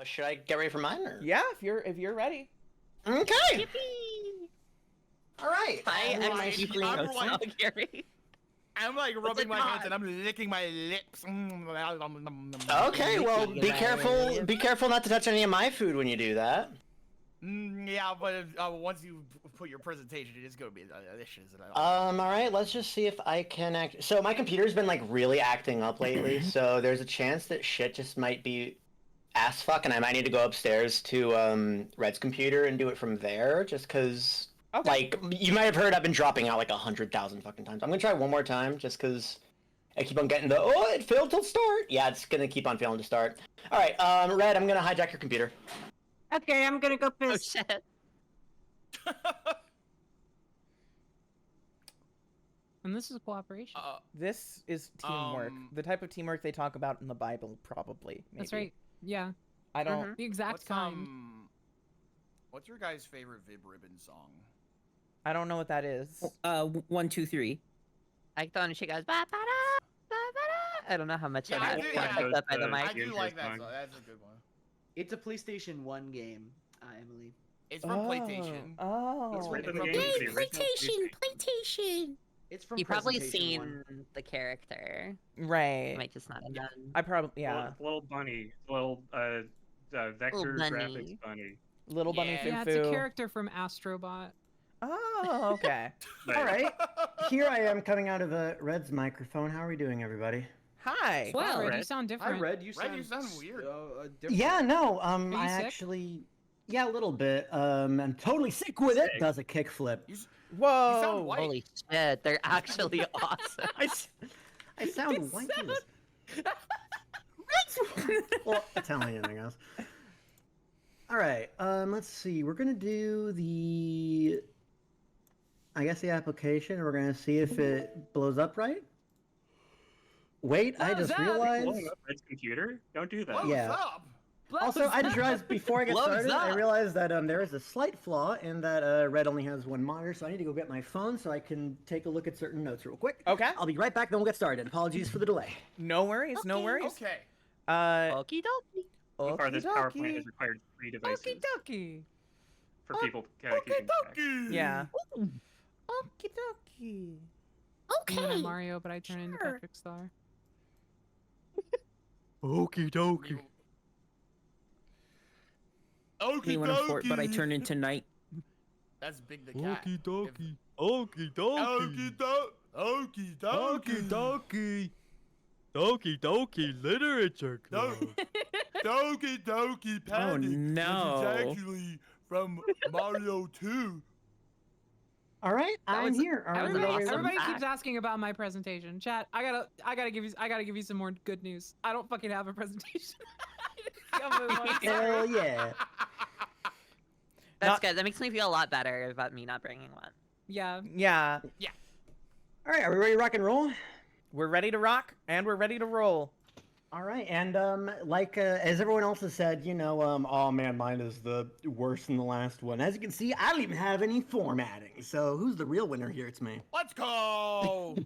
should I get ready for mine? Or? Yeah, if you're ready. Okay. Yippee! All right. I'm my screen. I'm like rubbing my hands and I'm licking my lips. Okay, well, be careful. Be careful not to touch any of my food when you do that. Yeah, but once you put your presentation, it is gonna be delicious. All right, let's just see if I can act. So my computer's been like really acting up lately, so there's a chance that shit just might be ass fuck, and I might need to go upstairs to Red's computer and do it from there, just because. Okay. Like you might have heard, I've been dropping out like 100,000 fucking times. I'm gonna try one more time, just because I keep on getting the it failed till start. Yeah, it's gonna keep on failing to start. All right, Red, I'm gonna hijack your computer. Okay, I'm gonna go piss. Oh shit. And this is cooperation. This is teamwork. The type of teamwork they talk about in the Bible, probably. Maybe. That's right. Yeah. I don't. The exact kind. What's your guys' favorite Vib Ribbon song? I don't know what that is. 1, 2, 3. I thought she goes ba ba da ba ba da. I don't know how much of that picked up by the mic. I do like that song. That's a good one. It's a PlayStation 1 game, Emily. It's from PlayStation. Oh. It's from PlayStation. It's from. You probably seen the character. Right. You might just not have done. I probably Little bunny, little vector graphics bunny. Little bunny Foo-Foo. Yeah, it's a character from Astrobot. Oh, okay. All right. Here I am coming out of Red's microphone. How are we doing, everybody? Hi. Well, Red, you sound different. Hi, Red. You sound weird. Different. Yeah, no. I sick? actually, yeah, a little bit. I'm totally sick with it. Does a kickflip. Whoa. You sound white. Holy shit, they're actually awesome. I sound white. Well, Italian, I guess. All right. Let's see. We're gonna do the application. We're gonna see if it blows up right. Wait, I just realized. Blowing up Red's computer? Don't do that. Yeah. Up. Also, I just realized before I get Blows started, I up. realized that there is a slight flaw in that Red only has one monitor, so I need to go get my phone so I can take a look at certain notes real quick. Okay. I'll be right back, then we'll get started. Apologies for the delay. No worries. No worries. Okay. Okie dokie. So far, this power plant has required 3 devices Okie dokie. for people keeping track. Yeah. Okie dokie. I'm Mario, but I turn into Patrick Star. Okie dokie. Me when I'm fort, but I turn into night. That's Big the Cat. Okie dokie. Okie dokie. Okie dokie. Dokie dokie literature club. Dokie dokie Oh no. Which is actually from Mario 2. All right, I'm here. Everybody keeps asking about my presentation. Chat, I gotta give you some more good news. I don't fucking have a presentation. Hell yeah. That's good. That makes me feel a lot better about me not bringing one. Yeah. Yeah. Yeah. All right, are we ready to rock and roll? We're ready to rock and we're ready to roll. All right, and like as everyone else has said, you know, oh man, mine is the worst than the last one. As you can see, I don't even have any formatting. So who's the real winner here? It's me. Let's go. Woo!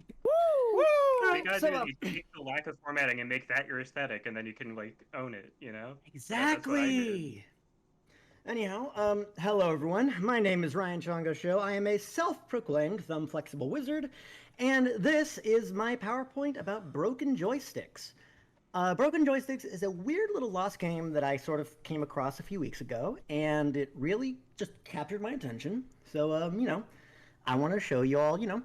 You gotta do you take the lack of formatting and make that your aesthetic, and then you can like own it, you know? Exactly. Anyhow, hello everyone. My name is Ryan ChongoShow. I am a self-proclaimed thumb-flexible wizard, and this is my PowerPoint about broken joysticks. Broken Joysticks is a weird little lost game that I sort of came across a few weeks ago, and it really just captured my attention. So, you know, I want to show you all, you know,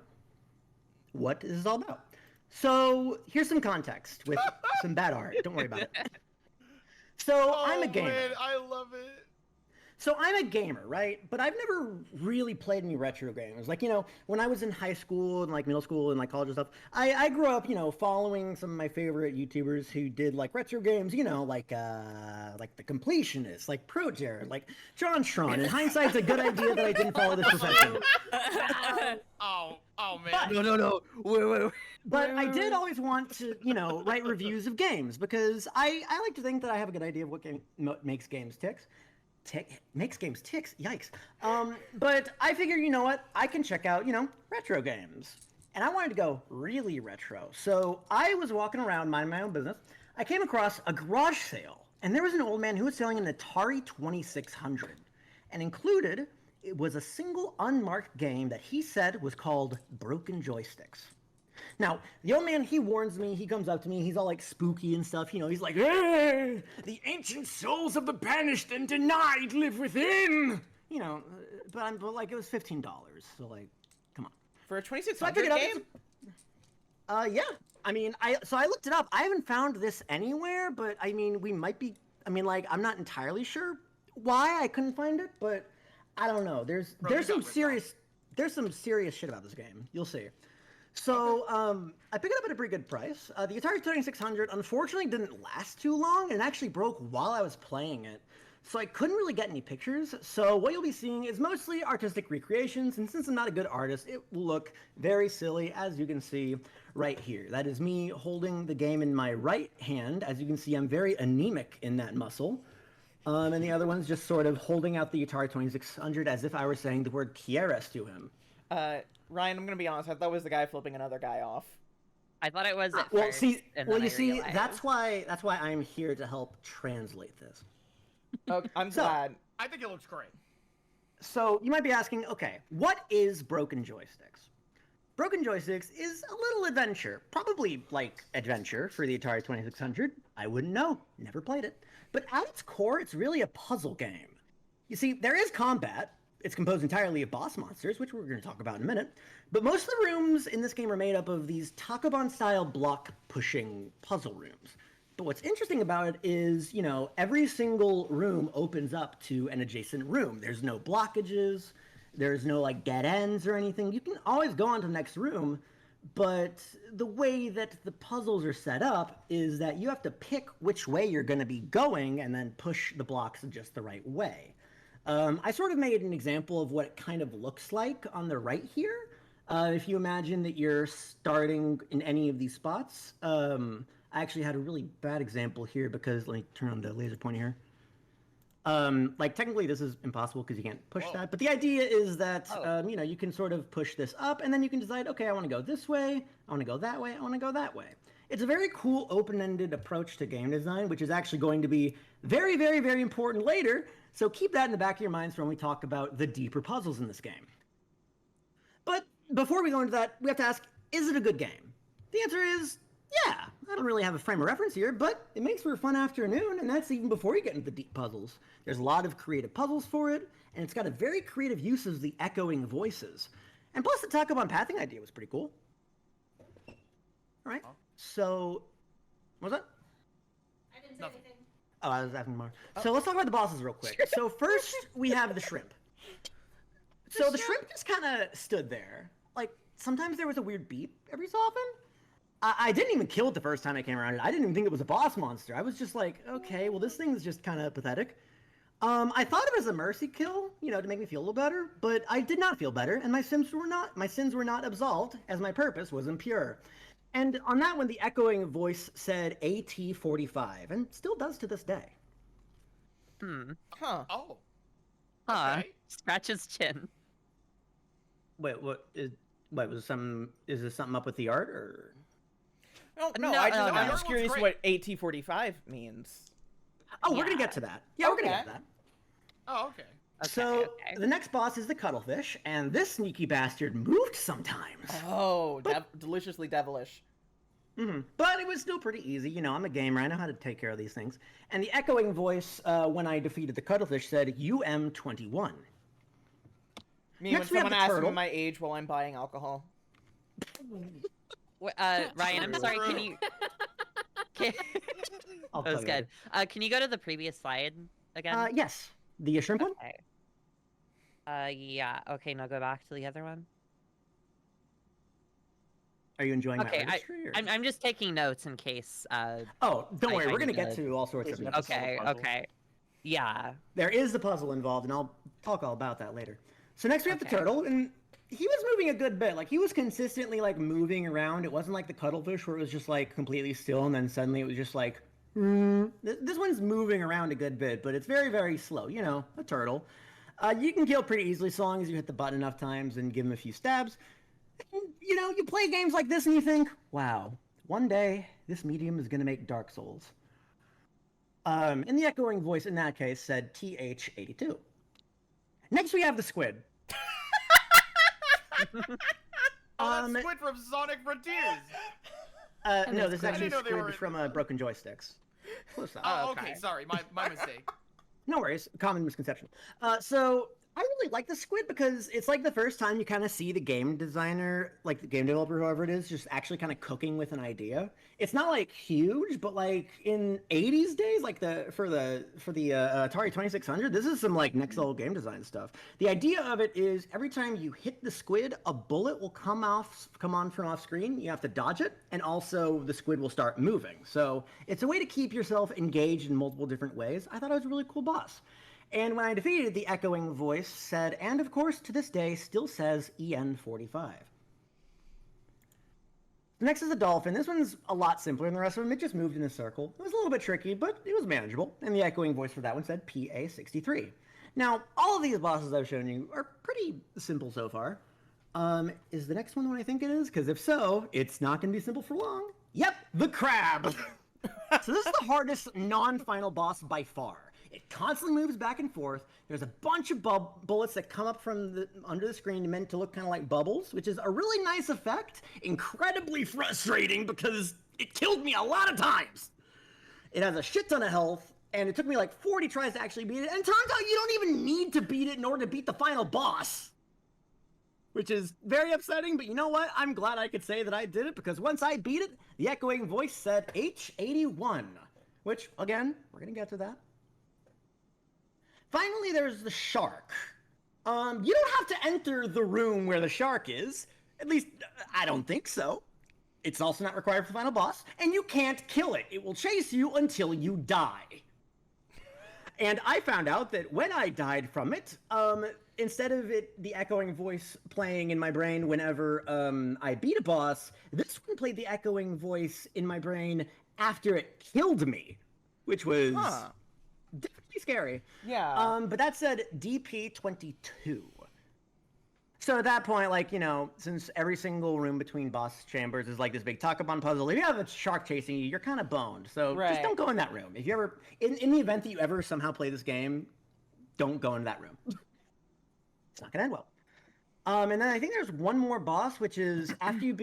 what this is all about. So, here's some context with some bad art. Don't worry about it. So, I'm a gamer. Man, I love it. So I'm a gamer, right? But I've never really played any retro games. Like, you know, when I was in high school and like middle school and like college and stuff, I grew up, you know, following some of my favorite YouTubers who did like retro games, you know, like The Completionist, like Pro Jared, like John Tron. In hindsight, it's a good idea that I didn't follow this profession. Oh man. No. Wait. But I did always want to, you know, write reviews of games because I like to think that I have a good idea of what makes games tick. Makes games ticks, yikes. But I figured, you know what, I can check out, you know, retro games. And I wanted to go really retro. So I was walking around minding my own business. I came across a garage sale. and there was an old man who was selling an Atari 2600, and included it was a single unmarked game that he said was called Broken Joysticks. Now, the old man, he warns me, he comes up to me, he's all like spooky and stuff, you know, he's like, "Hey, the ancient souls of the banished and denied live within!" You know, but like, it was $15, so like, come on. For a 2600 So I figured game? Yeah. I mean, I looked it up. I haven't found this anywhere, but I mean, we might be, I mean, like, I'm not entirely sure why I couldn't find it, but I don't know. There's some serious shit about this game. You'll see. So, I picked it up at a pretty good price. The Atari 2600 unfortunately didn't last too long, and it actually broke while I was playing it. So I couldn't really get any pictures. So what you'll be seeing is mostly artistic recreations, and since I'm not a good artist, it will look very silly, as you can see right here. That is me holding the game in my right hand. As you can see, I'm very anemic in that muscle. And the other one's just sort of holding out the Atari 2600 as if I were saying the word "quieres" to him. Ryan, I'm gonna be honest. I thought it was the guy flipping another guy off. I thought it was at Well, first, see, and well, then you I see, realized. that's why I'm here to help translate this. Okay, I'm So- glad. I think it looks great. So you might be asking, okay, what is Broken Joysticks? Broken Joysticks is a little adventure, probably like adventure for the Atari 2600. I wouldn't know, never played it. But at its core, it's really a puzzle game. You see, there is combat. It's composed entirely of boss monsters, which we're going to talk about in a minute. But most of the rooms in this game are made up of these Takobon-style block-pushing puzzle rooms. But what's interesting about it is, you know, every single room opens up to an adjacent room. There's no blockages, there's no, like, dead ends or anything. You can always go on to the next room, but the way that the puzzles are set up is that you have to pick which way you're going to be going and then push the blocks just the right way. I sort of made an example of what it kind of looks like on the right here. If you imagine that you're starting in any of these spots, I actually had a really bad example here because, let me turn on the laser pointer here. Like, technically this is impossible because you can't push that, but the idea is that, you know, you can sort of push this up and then you can decide, okay, I want to go this way, I want to go that way, I want to go that way. It's a very cool open-ended approach to game design, which is actually going to be very, very, very important later, so keep that in the back of your minds for when we talk about the deeper puzzles in this game. But before we go into that, we have to ask, is it a good game? The answer is, yeah. I don't really have a frame of reference here, but it makes for a fun afternoon, and that's even before you get into the deep puzzles. There's a lot of creative puzzles for it, and it's got a very creative use of the echoing voices. And plus, the Takobon pathing idea was pretty cool. All right, so, what was that? I didn't say anything. Oh, I was asking more. So let's talk about the bosses real quick. So first, we have the shrimp. So the shrimp just kind of stood there. Like, sometimes there was a weird beep every so often. I didn't even kill it the first time I came around it. I didn't even think it was a boss monster. I was just like, okay, well, this thing's just kind of pathetic. I thought it was a mercy kill, you know, to make me feel a little better, but I did not feel better, and my sins were not absolved, as my purpose was impure. And on that one, the echoing voice said AT-45, and still does to this day. Huh. Oh. Huh. Okay. Scratch his chin. Wait, is this something up with the art, or? No, No, I'm no. just curious Great. what AT-45 means. Oh, we're gonna get to that. Yeah, we're gonna get to that. Oh, okay. So, okay. the next boss is the cuttlefish, and this sneaky bastard moved sometimes. Oh, deliciously devilish. But it was still pretty easy. You know, I'm a gamer. I know how to take care of these things. And the echoing voice, when I defeated the cuttlefish, said UM21. Me, Next, we when have someone the asks me turtle. my age while I'm buying alcohol. Ryan, I'm sorry. Can you? I'll That was tell you good. Can you go to the previous slide again? later. Yes. The shrimp one? Okay. Yeah. Okay. Now go back to the other one. Are you enjoying Okay. my artistry? Or? I'm just taking notes in case. Oh, don't worry. I We're going to need get to- to all sorts of That's Okay. puzzle. Okay. Yeah. There is the puzzle involved, and I'll talk all about that later. So next we have the Okay. turtle, and he was moving a good bit. Like, he was consistently, like, moving around. It wasn't like the cuttlefish where it was just, like, completely still, and then suddenly it was just like, This one's moving around a good bit, but it's very, very slow. You know, a turtle. You can kill pretty easily so long as you hit the button enough times and give him a few stabs. And, you know, you play games like this and you think, wow, one day this medium is going to make Dark Souls. And the echoing voice in that case said TH82. Next we have the squid. Oh, that's Squid from Sonic Frontiers. No, this is actually didn't know they squid were- from Broken Joysticks. Close enough. Oh, okay. Sorry, my mistake. No worries. Common misconception. So I really like the squid because it's like the first time you kind of see the game designer, like the game developer, whoever it is, just actually kind of cooking with an idea. It's not like huge, but like in 80s days, like for the Atari 2600, this is some like next level game design stuff. The idea of it is every time you hit the squid, a bullet will come on from off screen. You have to dodge it, and also the squid will start moving. So it's a way to keep yourself engaged in multiple different ways. I thought it was a really cool boss. And when I defeated, the echoing voice said, and of course to this day still says EN45. Next is a dolphin. This one's a lot simpler than the rest of them. It just moved in a circle. It was a little bit tricky, but it was manageable. And the echoing voice for that one said PA63. Now, all of these bosses I've shown you are pretty simple so far. Is the next one what I think it is? Because if so, it's not going to be simple for long. Yep, the crab. So this is the hardest non-final boss by far. It constantly moves back and forth. There's a bunch of bullets that come up from under the screen meant to look kind of like bubbles, which is a really nice effect. Incredibly frustrating because it killed me a lot of times. It has a shit ton of health, and it took me like 40 tries to actually beat it. And it turns out you don't even need to beat it in order to beat the final boss, which is very upsetting. But you know what? I'm glad I could say that I did it, because once I beat it, the echoing voice said H81, which, again, we're going to get to that. Finally, there's the shark. You don't have to enter the room where the shark is. At least, I don't think so. It's also not required for the final boss, and you can't kill it. It will chase you until you die. And I found out that when I died from it, instead of the echoing voice playing in my brain whenever I beat a boss, this one played the echoing voice in my brain after it killed me, which was... definitely scary. Yeah. But that said DP22. So at that point, like, you know, since every single room between boss chambers is like this big Takabon puzzle, if you have a shark chasing you, you're kind of boned. So just don't go in that room. If you ever, in the event that you ever somehow play this game, don't go into that room. It's not gonna end well. And then I think there's one more boss, which is after you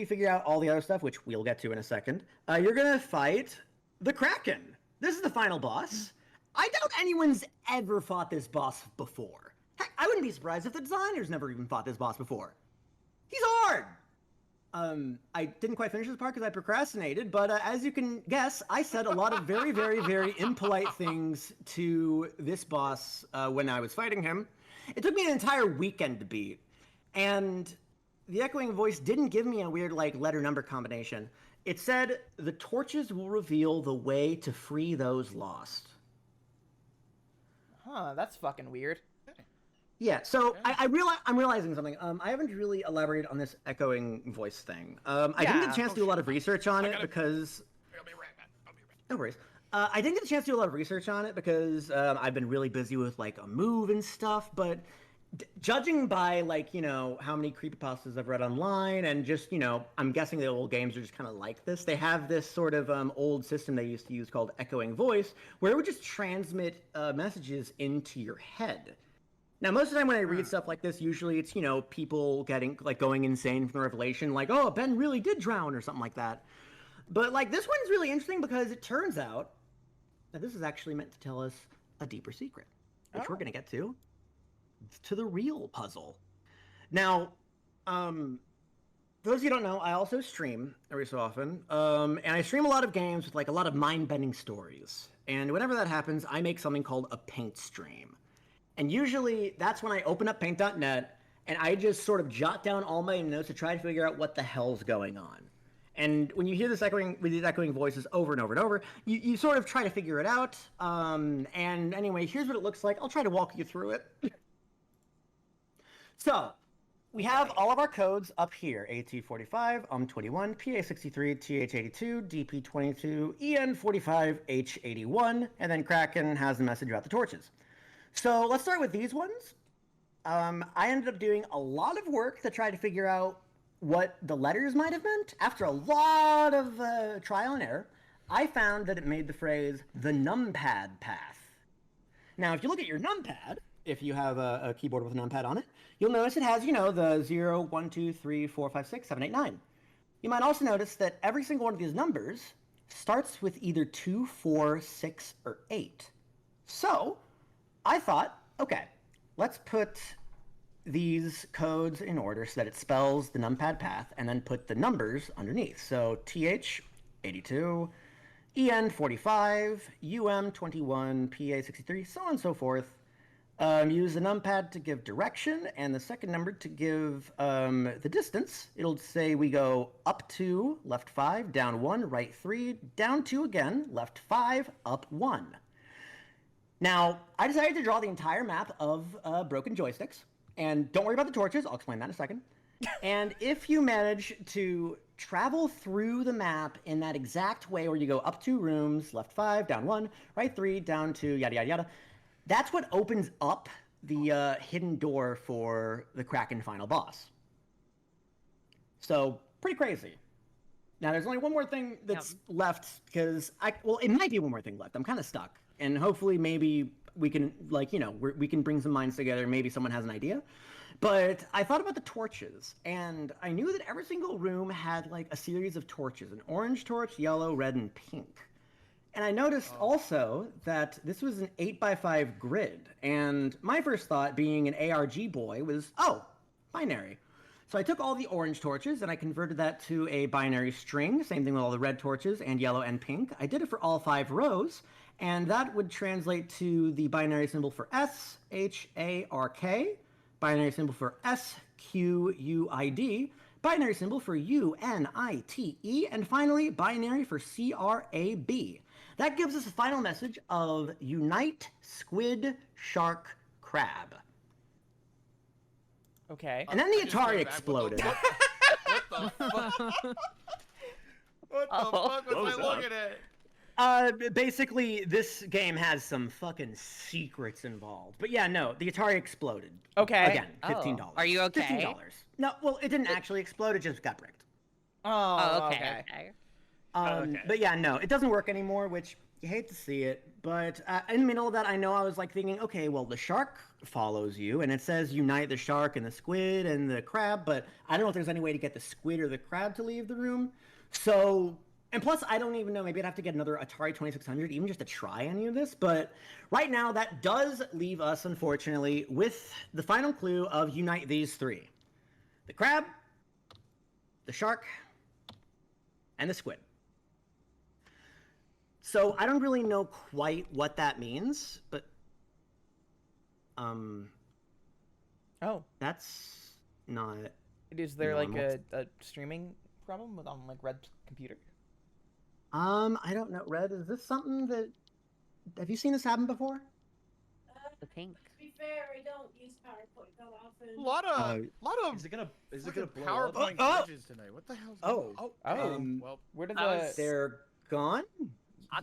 figure out all the other stuff, which we'll get to in a second, you're gonna fight the Kraken. This is the final boss. I doubt anyone's ever fought this boss before. Heck, I wouldn't be surprised if the designers never even fought this boss before. He's hard! I didn't quite finish this part because I procrastinated, but as you can guess, I said a lot of very, very, very impolite things to this boss when I was fighting him. It took me an entire weekend to beat, and the echoing voice didn't give me a weird, like, letter-number combination. It said, the torches will reveal the way to free those lost. Huh, that's fucking weird. Yeah, so I'm realizing something. I haven't really elaborated on this echoing voice thing. I didn't get a chance to do a lot of research on it because... I'll be right back. No worries. I didn't get a chance to do a lot of research on it because I've been really busy with, like, a move and stuff, but... judging by, like, you know, how many creepypastas I've read online, and just, you know, I'm guessing the old games are just kind of like this. They have this sort of old system they used to use called echoing voice, where it would just transmit messages into your head. Now, most of the time when I read stuff like this, usually it's, you know, people going insane from the revelation, like, oh, Ben really did drown, or something like that. But, like, this one's really interesting because it turns out that this is actually meant to tell us a deeper secret, which we're going to get to the real puzzle. Now, for those of you who don't know, I also stream every so often, and I stream a lot of games with, like, a lot of mind-bending stories. And whenever that happens, I make something called a paint stream. And usually, that's when I open up paint.net, and I just sort of jot down all my notes to try to figure out what the hell's going on. And when you hear these echoing voices over and over and over, you sort of try to figure it out. And anyway, here's what it looks like. I'll try to walk you through it. So, we have all of our codes up here. AT45, UM21, PA63, TH82, DP22, EN45, H81, and then Kraken has the message about the torches. So, let's start with these ones. I ended up doing a lot of work to try to figure out what the letters might have meant. After a lot of trial and error, I found that it made the phrase the numpad path. Now, if you look at your numpad, if you have a keyboard with a numpad on it, you'll notice it has, the 0, 1, 2, 3, 4, 5, 6, 7, 8, 9. You might also notice that every single one of these numbers starts with either 2, 4, 6, or 8. So, I thought, okay, let's put these codes in order so that it spells the numpad path and then put the numbers underneath. So, TH, 82, EN 45, UM 21, PA 63, so on and so forth. Use the numpad to give direction and the second number to give the distance. It'll say we go up 2, left 5, down 1, right 3, down 2 again, left 5, up 1. Now, I decided to draw the entire map of broken joysticks. And don't worry about the torches, I'll explain that in a second. And if you manage to travel through the map in that exact way where you go up 2 rooms, left 5, down 1, right 3, down 2, yada, yada, yada, that's what opens up the hidden door for the Kraken final boss. So, pretty crazy. Now, there's only one more thing that's left, because it might be one more thing left. I'm kind of stuck. And hopefully maybe we can, we can bring some minds together. Maybe someone has an idea. But I thought about the torches, and I knew that every single room had, a series of torches. An orange torch, yellow, red, and pink. And I noticed also that this was an 8x5 grid. And my first thought, being an ARG boy, was, binary. So I took all the orange torches and I converted that to a binary string. Same thing with all the red torches and yellow and pink. I did it for all 5 rows. And that would translate to the binary symbol for S, H, A, R, K. Binary symbol for S, Q, U, I, D. Binary symbol for U, N, I, T, E. And finally, binary for C, R, A, B. That gives us a final message of Unite, Squid, Shark, Crab. Okay. And then the Atari exploded. What the fuck? What the fuck was I looking at? Basically, this game has some fucking secrets involved. But yeah, no, the Atari exploded. Okay. Again, $15. Are you okay? $15. No, well, it didn't actually explode, it just got bricked. Oh, okay. But yeah, no, it doesn't work anymore, which you hate to see it. But in the middle of that, I know I was thinking, okay, well, the shark follows you, and it says unite the shark and the squid and the crab, but I don't know if there's any way to get the squid or the crab to leave the room. So, and plus, I don't even know, maybe I'd have to get another Atari 2600 even just to try any of this. But right now, that does leave us, unfortunately, with the final clue of unite these 3. The crab, the shark, and the squid. So I don't really know quite what that means, but that's not. Is there normal. a streaming problem on Red's computer? I don't know. Red, is this something that have you seen this happen before? The pink. To be fair, I don't use PowerPoint that often. A lot of. Is it gonna blow up? PowerPoint glitches tonight? What the hell's going on? Well, where did They're gone.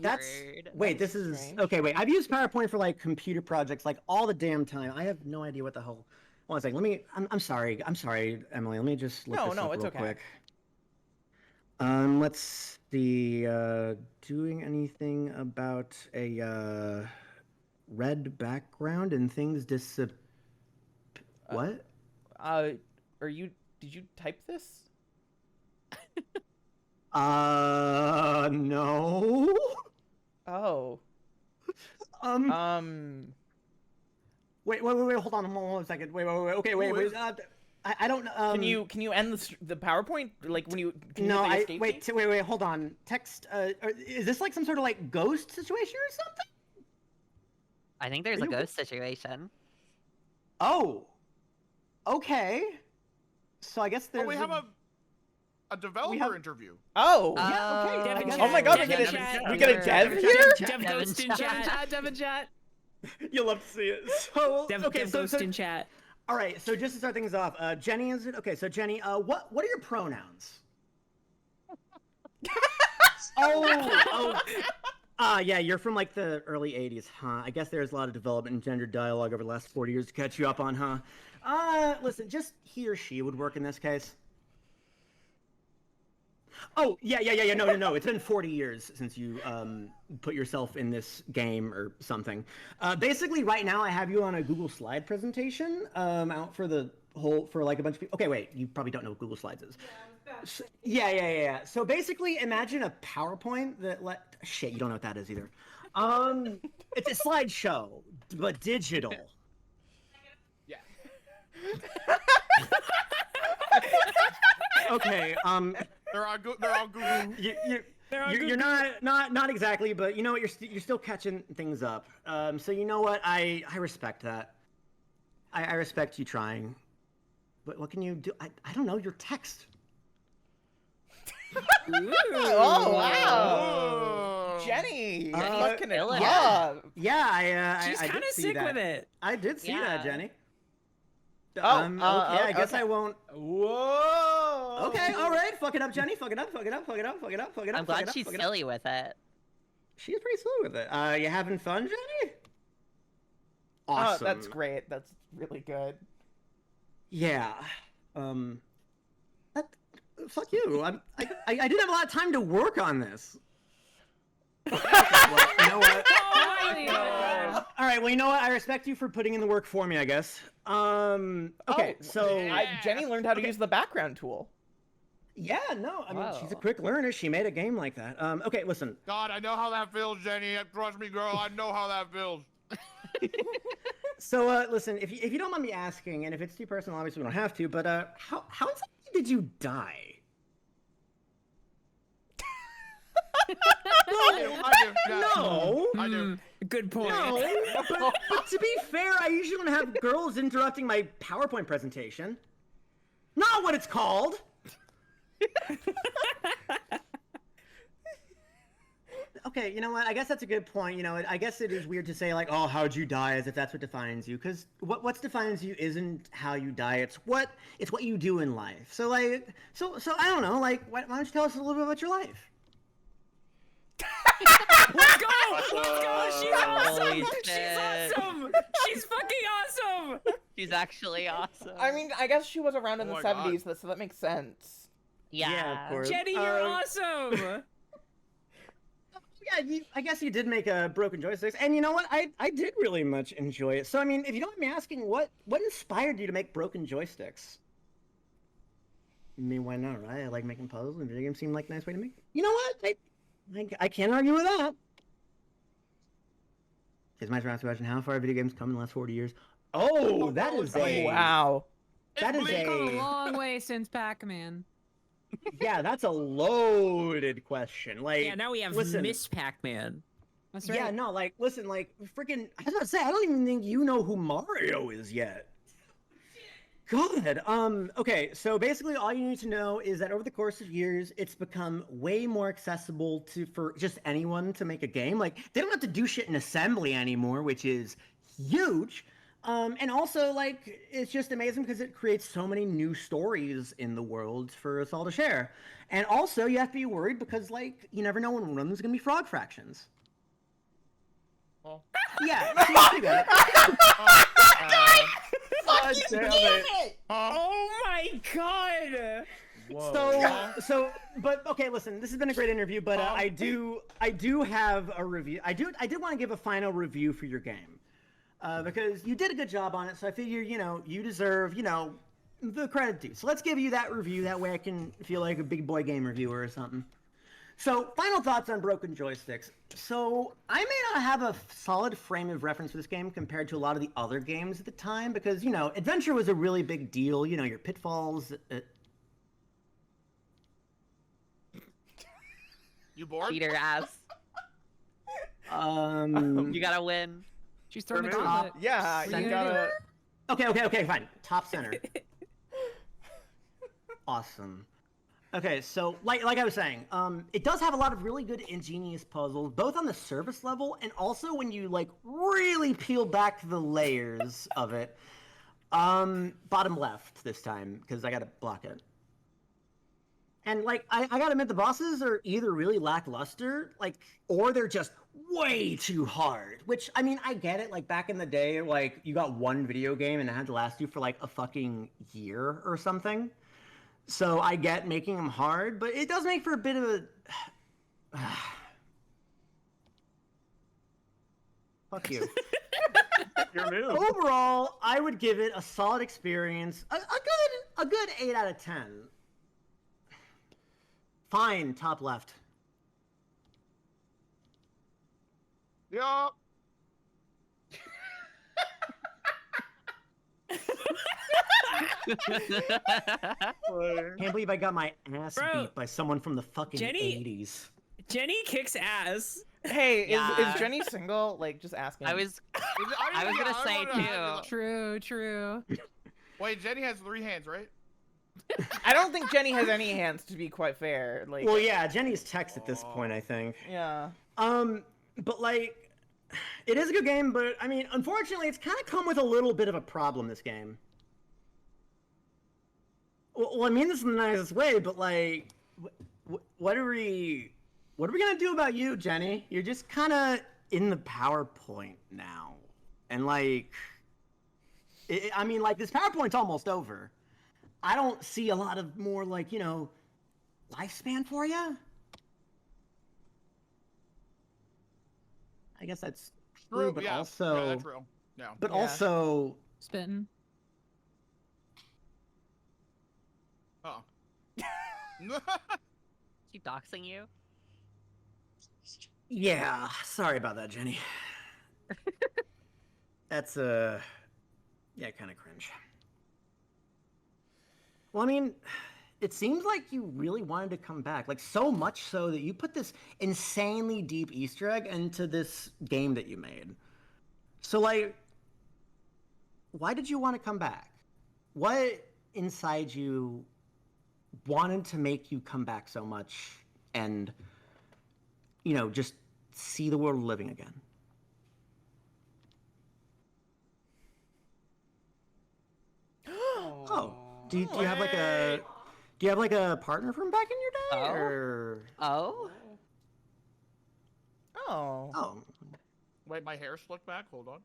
That's Awkward. wait. This is strange. okay. Wait, I've used PowerPoint for computer projects all the damn time. I have no idea what the hell. One second. Let me. I'm sorry. I'm sorry, Emily. Let me just look this up it's real okay. quick. Let's see. Doing anything about a red background and things what? Did you type this? No. Oh. Wait, hold on one second. Wait, okay, wait. I don't know. Can you end the PowerPoint? When you can no, you hit the escape key? wait, hold on. Text. Is this some sort of ghost situation or something? I think there's a ghost situation. Oh. Okay. So I guess there's. we have a developer interview. Oh. Yeah. Okay. Devin Oh my God, we get a dev here. Dev Ghost in chat. Devin chat. You'll love to see it. So Dev okay, Ghost in chat. All right. So just to start things off, Jenny, is it okay? So Jenny, what are your pronouns? Yeah, you're from the early 80s, huh? I guess there's a lot of development in gender dialogue over the last 40 years to catch you up on, huh? Listen, just he or she would work in this case. Oh, yeah. No. It's been 40 years since you put yourself in this game or something. Basically, right now I have you on a Google Slide presentation out for like a bunch of people. Okay, wait. You probably don't know what Google Slides is. Yeah. So basically, imagine a PowerPoint that shit, you don't know what that is either. It's a slideshow, but digital. Yeah. Okay. They're on Google. You're not exactly, but you know what? You're still catching things up. So you know what? I respect that. I respect you trying. But what can you do? I don't know. Your text. Oh wow, Jenny! Fucking yeah. She's kind of sick with it. I did see that, Jenny. Okay, I guess I won't. Whoa. Okay, all right. Fuck it up, Jenny. Fuck it up. I'm glad she's silly with it. She's pretty silly with it. You having fun, Jenny? Awesome. Oh, that's great. That's really good. Yeah. Fuck you. I didn't have a lot of time to work on this. Well, you know what? Oh my God. All right. Well, you know what? I respect you for putting in the work for me, I guess. Okay. So Jenny learned how to use the background tool. Yeah. No. I mean, she's a quick learner. She made a game like that. Okay. Listen. God, I know how that feels, Jenny. Trust me, girl. I know how that feels. So, listen. If you don't mind me asking, and if it's too personal, obviously we don't have to. But how exactly did you die? No. I do. Good point. No, but to be fair, I usually don't have girls interrupting my PowerPoint presentation. Not what it's called. Okay, you know what? I guess that's a good point. You know, I guess it is weird to say like, "Oh, how'd you die?" as if that's what defines you, because what defines you isn't how you die. It's what you do in life. So like, so I don't know. Like, why don't you tell us a little bit about your life? Let's go! She's awesome! Holy She's shit. awesome! She's fucking awesome! She's actually awesome. I mean, I guess she was around in Oh the my God. 70s, so that makes sense. Yeah. of course. Jenny, you're awesome! Yeah, I guess you did make a broken joysticks, and you know what? I did really much enjoy it. So I mean, if you don't mind me asking, what inspired you to make broken joysticks? I mean, why not, right? I like making puzzles, and video games seem like a nice way to make. You know what? I can't argue with that. Is my last question: how far have video games come in the last 40 years? Oh, that is a Wow. that is We've come a a long way since Pac-Man. yeah, that's a loaded question. Like, Yeah, now we have listen, Miss Pac-Man. That's right. yeah, no, like, listen, like, freaking. I was about to say, I don't even think you know who Mario is yet. God. Okay, so basically all you need to know is that over the course of years, it's become way more accessible for just anyone to make a game. Like, they don't have to do shit in assembly anymore, which is huge. And also, like, it's just amazing because it creates so many new stories in the world for us all to share. And also, you have to be worried because, like, you never know when one of them's gonna be frog fractions. Well. Yeah, you got it. God damn it! Oh my god! So, but okay, listen, this has been a great interview, but I do have a review. I did want to give a final review for your game, because you did a good job on it. So I figure, you deserve, the credit due. So let's give you that review. That way I can feel like a big boy game reviewer or something. So, final thoughts on Broken Joysticks. So, I may not have a solid frame of reference for this game compared to a lot of the other games at the time because, adventure was a really big deal. Your pitfalls. You bored? Beat her ass. You You gotta win. She's throwing the For me? gauntlet. Yeah, What are you you gonna gotta. Okay, fine. Top center. Awesome. Okay, so like I was saying, it does have a lot of really good ingenious puzzles, both on the surface level and also when you really peel back the layers of it. Bottom left this time because I gotta block it. And I gotta admit, the bosses are either really lackluster, or they're just way too hard. Which I mean, I get it. Back in the day, you got one video game and it had to last you for a fucking year or something. So I get making them hard, but it does make for a bit of a... Fuck you. Your move. Overall, I would give it a solid experience. A good 8 out of 10. Fine, top left. Yup. Can't believe I got my ass Bro, beat by someone from the fucking Jenny- 80s. Jenny kicks ass. Hey, Yeah. is Jenny single? Like, just asking. I was gonna say too. True. Wait, Jenny has 3 hands, right? I don't think Jenny has any hands, to be quite fair. Like, Well, yeah, Jenny's text at this point, I think. yeah. But like, it is a good game, but I mean, unfortunately, it's kind of come with a little bit of a problem, this game. Well, I mean this in the nicest way, but like, what are we gonna do about you, Jenny? You're just kind of in the PowerPoint now, and like, I mean, like, this PowerPoint's almost over. I don't see a lot of more, like, you know, lifespan for you. I guess that's true, but yeah. also, Yeah, that's real. Yeah. but Yeah. also, Spitting. Oh. She doxing you? yeah. Sorry about that, Jenny. That's yeah, kind of cringe. Well, I mean, it seems like you really wanted to come back, like so much so that you put this insanely deep Easter egg into this game that you made. So, like, why did you want to come back? What inside you wanted to make you come back so much and, you know, just see the world living again? Oh, do you have like a partner from back in your day? Oh. Or... Oh? Oh. Oh. Wait, my hair slicked back? Hold on.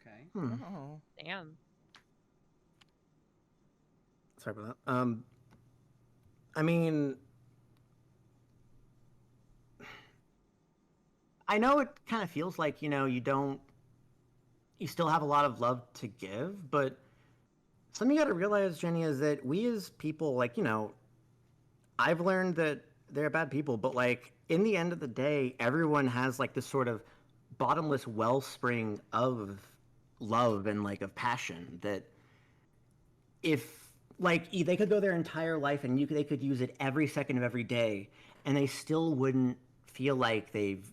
Okay. Oh. Damn. Sorry about that. I mean, I know it kind of feels like, you know, you still have a lot of love to give, but something you gotta realize, Jenny, is that we as people, like, you know, I've learned that they're bad people, but like, in the end of the day, everyone has like this sort of bottomless wellspring of love and like of passion that if like they could go their entire life and they could use it every second of every day and they still wouldn't feel like they've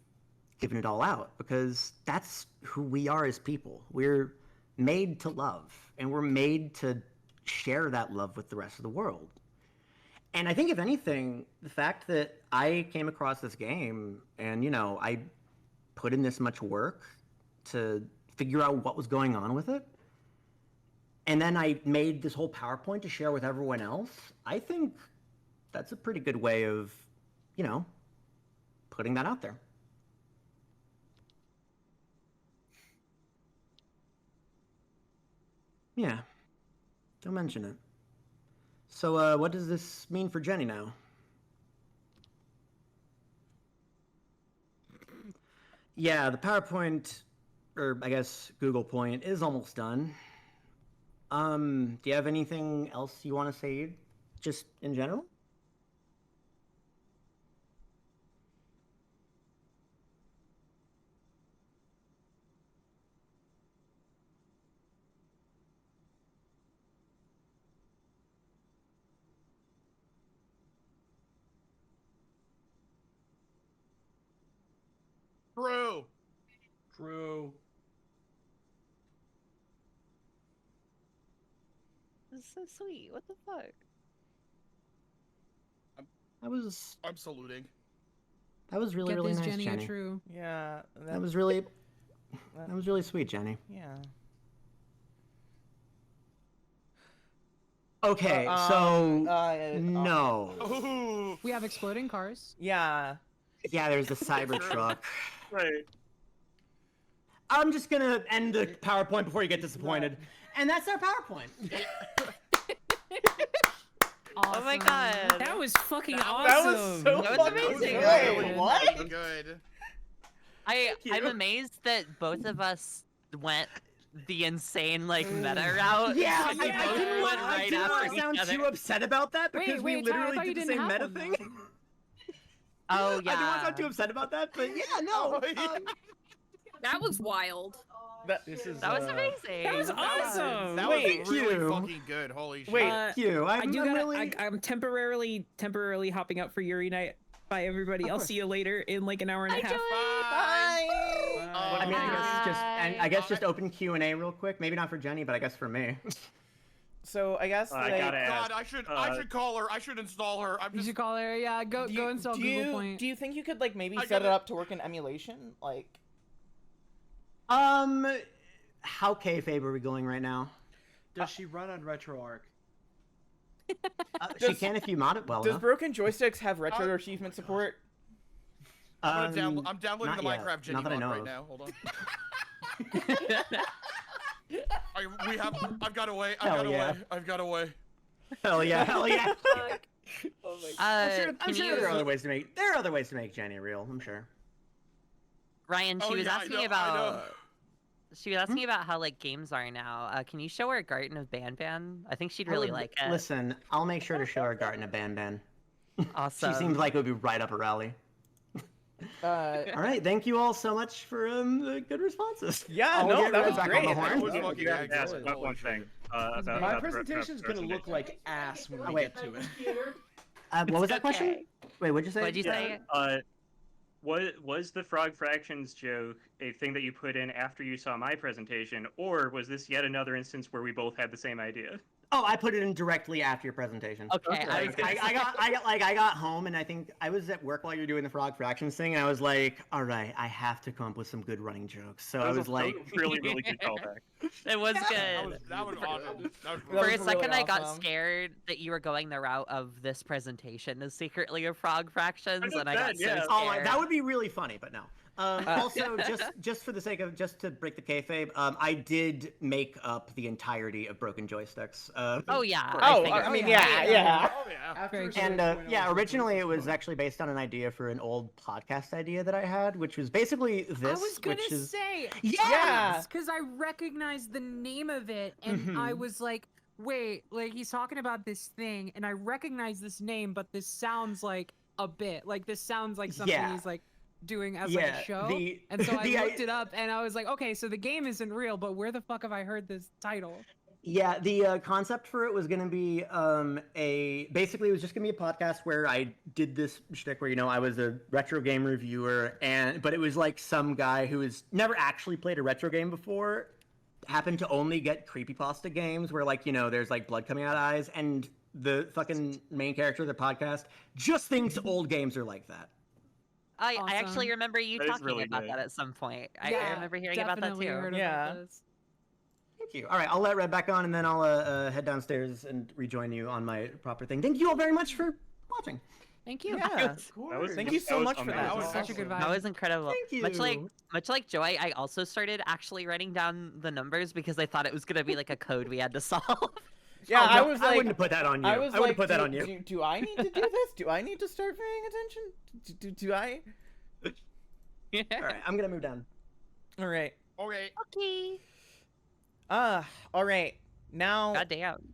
given it all out, because that's who we are as people. We're made to love, and we're made to share that love with the rest of the world. And I think, if anything, the fact that I came across this game and, you know, I put in this much work to figure out what was going on with it, and then I made this whole PowerPoint to share with everyone else, I think that's a pretty good way of, you know, putting that out there. Yeah, don't mention it. So, what does this mean for Jenny now? Yeah, the PowerPoint, or I guess Google Point, is almost done. Do you have anything else you want to say, just in general? True. True. That's so sweet. What the fuck? I'm saluting. That was really, Get really this, nice, Jenny. Jenny. A true. Yeah. That was really sweet, Jenny. Yeah. Okay, so no. Ooh. We have exploding cars. Yeah. Yeah, there's the Cybertruck. Right. I'm just gonna end the PowerPoint before you get disappointed. And that's our PowerPoint. Oh my god. That was fucking awesome. That was so That was fucking amazing. good. Really What? fucking good. I'm amazed that both of us went the insane like meta route. Yeah, We both went I right didn't want after to sound each other. too upset about that because we Wait, Ty, I literally thought you did the didn't same have meta one, thing. Oh I didn't want to yeah. sound too upset about that, but yeah, no. That was wild. This is. That was amazing. That was awesome. That Wait, was really Q. fucking good. Holy shit. Wait, You, I do I'm gotta, really. I'm temporarily hopping out for Yuri night. Bye, everybody. I'll see you later in like an hour and a half. Bye. I mean, I guess just open Q&A real quick. Maybe not for Jenny, but I guess for me. So I guess I like, gotta ask. God, I should call her. I should install her. I'm You just. should call her. Yeah, go install Google Point. do you think you could like maybe I set it gotta- up to work in emulation? Like, How kayfabe are we going right now? Does she run on RetroArch? She can if you mod it well does enough. broken joysticks have retro achievement support? I'm downloading not the yet. Minecraft Jenny Not that I mod know right of. now. Hold on. I've got away. Hell yeah. I've got away. Hell yeah, hell yeah. I'm Can sure you- there are other ways to make Jenny real. I'm sure. Ryan, she Oh, was yeah, I asking know, I about. know. She was asking about how like games are now. Can you show her a garden of Ban? I think she'd really like it. Listen, I'll make sure to show her Garten of Ban. Awesome. She seems like it would be right up her alley. All right, thank you all so much for the good responses. Yeah, I'll no, get that right was back great. on the horn. was You fucking have to ask excellent. about one thing. About My the presentation's gonna look presentation. like ass when we wait. get to it. What was that question? Okay. Wait, what'd you say? What'd you say? Was the Frog Fractions joke a thing that you put in after you saw my presentation, or was this yet another instance where we both had the same idea? Oh, I put it in directly after your presentation. Okay, I was gonna I got home and I think I was at work while you were doing the Frog Fractions thing, and I was like, all right, I have to come up with some good running jokes. So I was like, really good callback. It was good. That was awesome. That was That For was a second, really I got awesome. scared that you were going the route of this presentation is secretly a Frog Fractions, I and I got bet, so yeah. scared. oh, that would be really funny, but no. Also, just for the sake of just to break the kayfabe, I did make up the entirety of Broken Joysticks. Oh yeah. Oh, figured. I mean, yeah. Oh yeah. After a And, certain And point, I yeah, was like, originally this it is was fun. actually based on an idea for an old podcast idea that I had, which was basically this, I was gonna which is say Yeah. because I recognized the name of it, and I was like, wait, like he's talking about this thing, and I recognize this name, but this sounds like a bit, like this sounds like something Yeah. he's like doing as like a show. And so I looked it up, and I was like, okay, so the game isn't real, but where the fuck have I heard this title? Yeah, the concept for it was going to be basically it was just going to be a podcast where I did this shtick where, I was a retro game reviewer, but it was like some guy who has never actually played a retro game before, happened to only get creepypasta games where there's like blood coming out of eyes, and the fucking main character of the podcast just thinks old games are like that. I Awesome. actually remember you That is talking really about good. that at some point. I Yeah, remember hearing about that definitely too. heard Yeah. about this. Thank you. All right, I'll let Red back on, and then I'll head downstairs and rejoin you on my proper thing. Thank you all very much for watching. Thank you. Yeah. That was- Thank you so that was much for amazing. that. That was Such a good vibe. That was incredible. Thank you. Much like Joy, I also started actually writing down the numbers because I thought it was gonna be like a code we had to solve. Yeah, Oh, I no, was I like, wouldn't have put that on you. I was wouldn't like, put that on you. Do I need to do this? Do I need to start paying attention? Do I? All right, I'm gonna move down. All right. Okay. Okay. All right. Now, Goddamn.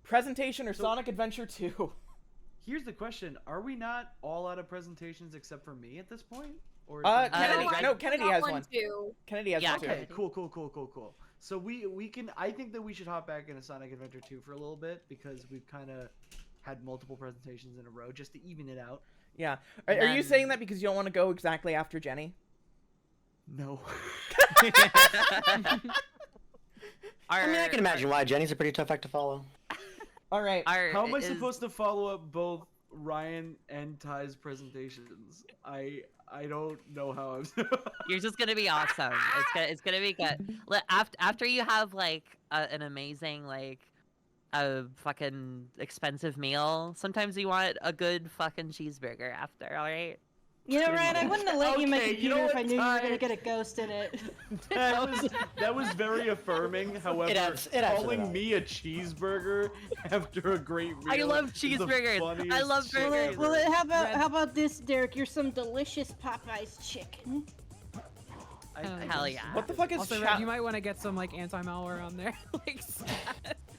presentation or Sonic Adventure 2? Here's the question: are we not all out of presentations except for me at this point? Or is Kennedy. Red- No, Kennedy Got has one one. too. Kennedy has Yeah, one too. Okay, cool. So we can. I think that we should hop back into Sonic Adventure 2 for a little bit because we've kind of had multiple presentations in a row just to even it out. Yeah. Are you saying that because you don't want to go exactly after Jenny? No. I mean, I can imagine why. Jenny's a pretty tough act to follow. All right. How am I supposed to follow up both Ryan and Ty's presentations? I don't know how I'm. You're just gonna be awesome. It's gonna be good. After you have like an amazing like a fucking expensive meal. Sometimes you want a good fucking cheeseburger after, alright? You know, Ryan, I wouldn't have let you in my Okay, you computer know if I what, knew you were Ty? gonna get a ghost in it. That was very affirming. However, It adds to calling that. me a cheeseburger after a great meal. I love is the cheeseburgers. I funniest love shit burgers. Well, ever. how about this, Derek? You're some delicious Popeyes chicken. Hell yeah. What the fuck is Also, Chao? Red, you might want to get some like anti-malware on there.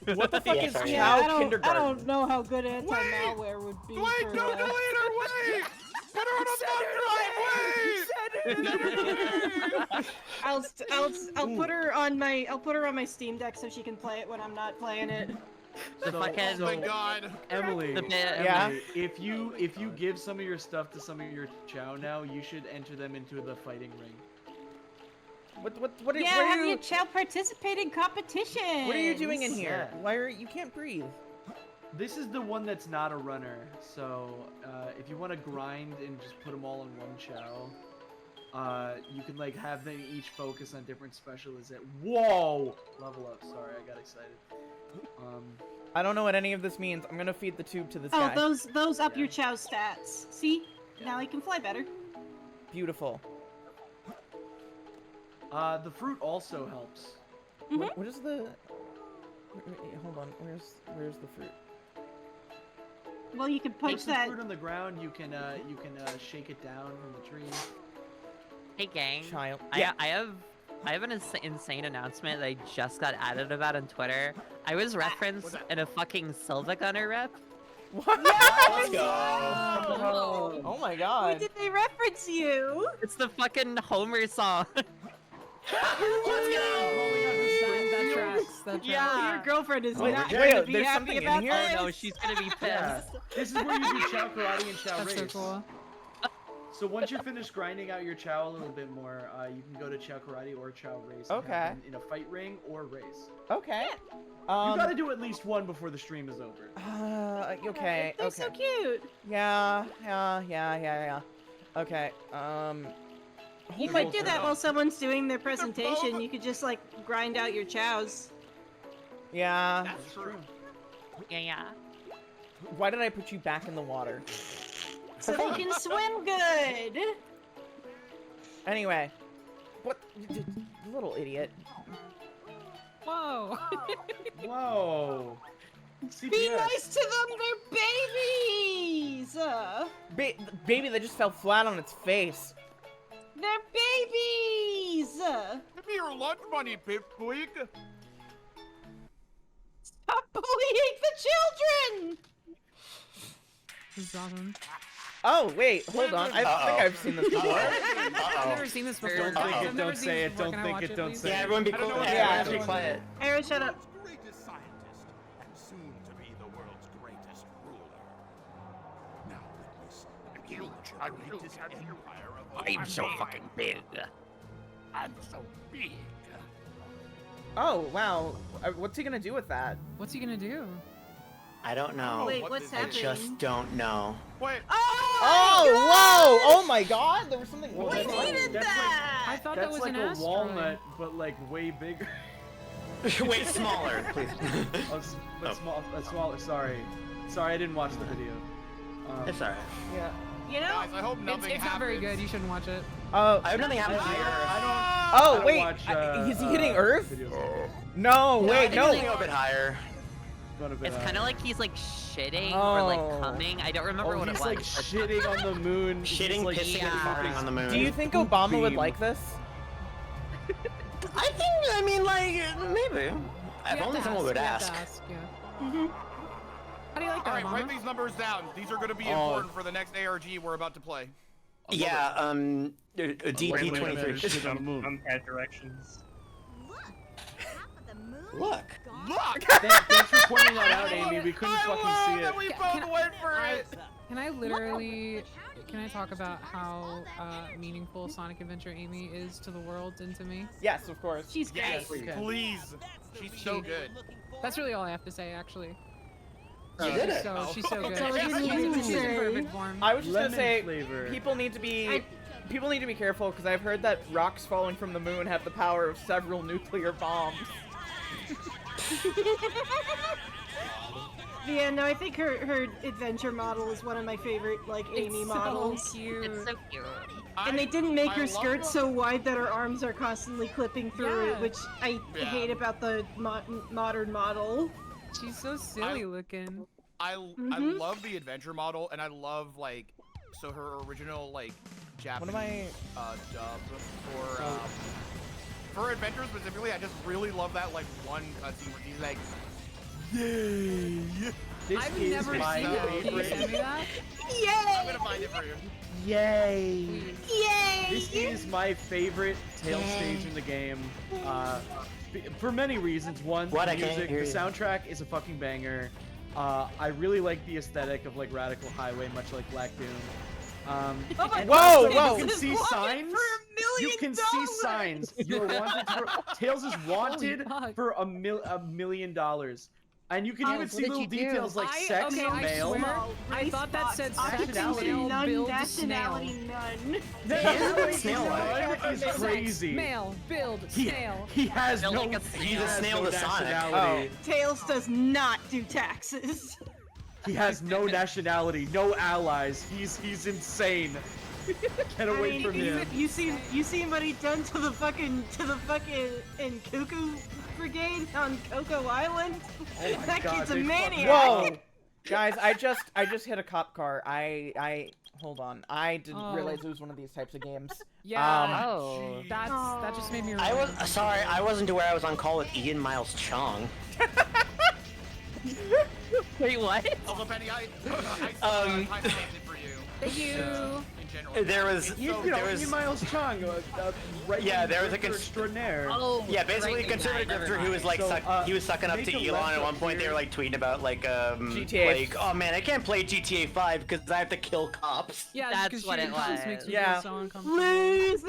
Like, What the fuck Yeah, is sorry. Chao I kindergarten? don't know how good anti-malware would be. Wait, for, don't delete her, wait! Put her on a thumb drive, I'll put her on my Steam Deck so she can play it when I'm not playing it. The fucking... Oh my god. Emily, The bit- Yeah? Emily, if you give some of your stuff to some of your Chao now, you should enter them into the fighting ring. What Yeah, what have are your you child participate in competition. what are you doing in here? Yeah. Why are you can't breathe? This is the one that's not a runner, so if you want to grind and just put them all in one Chao, you can like have them each focus on different specializations. Whoa! Level up. Sorry, I got excited. I don't know what any of this means. I'm gonna feed the tube to this Oh, guy. those up your Chao stats. See? Now he can fly better. Beautiful. The fruit also helps. What is the? Wait, hold on. Where's the fruit? Well, you can punch Put the that. fruit on the ground. You can shake it down from the tree. Hey gang, Child. I Yeah. have an insane announcement that I just got added about on Twitter. I was referenced in a fucking Silva Gunner rep. What? Let's go. Oh my Why god. did they reference you? It's the fucking Homer song. that tracks. That tracks. Yeah. Your girlfriend is Wait, not wait, going to be there's happy something in about here? Oh this. no, she's gonna be pissed. Yeah. This is where you do Chao Karate and Chao That's Race. so cool. So once you're finished grinding out your Chao a little bit more, you can go to Chao Karate or Chao Race. and have Okay. them in a fight ring or race. Okay. You gotta do at least one before the stream is over. Okay. They're Okay. so cute. Yeah. Okay. You Hold might on. do that while someone's doing their presentation. You could just like grind out your chows. Yeah. That's true. Yeah. Why did I put you back in the water? So they can swim good. Anyway. What? You little idiot. Whoa. Whoa. Be CPS. nice to them, they're babies! Baby that just fell flat on its face. They're babies! Give me your lunch money, Pipsqueak. Stop bullying the children! This is awesome. Oh, wait, hold on. I think I've seen this before. I've never seen this before. Don't think I've it, never don't seen say this it, before. don't Can I think watch it, don't please? say Yeah, it. everyone be I don't cool. know what Yeah, it is. be quiet. Aaron, shut up. Greatest scientist, and soon to be the world's greatest ruler. Now witness the greatest empire of all I'm so time. fucking big. I'm so big. Oh, wow. What's he gonna do with that? What's he gonna do? I don't know. Wait, what what's is- I happening? just don't know. Wait. Oh, whoa! Oh my god, there was something. Well, We that's like- needed that's that! I thought That's that was like an a asteroid. walnut, but like way bigger. Way smaller, please. Smaller. Sorry, I didn't watch the video. It's alright. Yeah. You know? Guys, I hope nothing It's not very happens. good. You shouldn't watch it. Oh. I have nothing happen to you. I Oh, don't wait. watch, Is he hitting Earth? videos. No, wait, no. Going a bit higher. Going a bit It's higher. kind of like he's like shitting or like Oh. coming. I don't remember Oh, what it he's was. like shitting on the moon. Shitting, He's, like, pissing, and yeah. farting on the moon. Do you think Poop Obama would beam. like this? I mean, like, maybe. If You have only to someone would you have ask. to yeah. How do you like All that, right, write Obama? these numbers down. These are going to be Oh. important for the next ARG we're about to play. Yeah, DP23. Thumbpad directions. Look. Look! Thanks for pointing that out, Amy. We couldn't I fucking love see it. that we both went for it. Can I literally? Can I talk about how meaningful Sonic Adventure Amy is to the world and to me? Yes, of course. She's great. Yes, please. She's so good. That's really all I have to say, actually. You did it. So she's so good. That's all you need to She's in say. perfect form. I was just Lemon gonna say, flavor. people need to be careful because I've heard that rocks falling from the moon have the power of several nuclear bombs. Yeah, no, I think her adventure model is one of my favorite, like, Amy models. So cute. It's so cute. And they didn't make her love skirt the- so wide that her arms are constantly clipping through it, which I Yeah. hate about the modern model. She's so silly looking. I love the adventure model, and I love like her original like Japanese dub for adventure specifically. I just really love that like one cutscene where she's like, "Yay!" I've never seen that. Can you send me that? I'm gonna find it for you. Yay! Yay! This is my favorite tail stage in the game. For many reasons. One, What? the I can't music, hear the you. soundtrack is a fucking banger. I really like the aesthetic of like Radical Highway, much like Black Doom. Oh my and God, also, whoa. You can see signs. You can see signs. You are wanted for Tails is wanted for $1 million. And you can even see little details like sex, male. I thought that said sex, Nationality. male, None, build, nationality, snail. none. Snail is crazy. Male, build, snail. He has Build no. like a He snail. has snail no to Sonic. nationality. Tails does not do taxes. He has no nationality, no allies. He's insane. Get away from him. You seen what he done to the fucking in Cuckoo Brigade on Cocoa Island? Oh my That God, kid's a they maniac. Whoa, guys! I just hit a cop car. I hold on. I didn't realize it was one of these types of games. Yeah. Oh. That just made me. I was sorry. I wasn't aware I was on call with Ian Miles Chong. Wait, what? Also, Penny, I highlighted it for you. Thank you. In general. There was, there was, Ian Miles Chong, yeah, there was a extraordinaire. Oh, yeah, basically a right, conservative never drifter who was like, So, he was sucking up make to a Elon. left At one up point, they here. were like tweeting about like, GTA. like, oh man, I can't play GTA 5 because I have to kill cops. Yeah, That's because what it shooting cops was. makes me Yeah. feel so uncomfortable. Loser!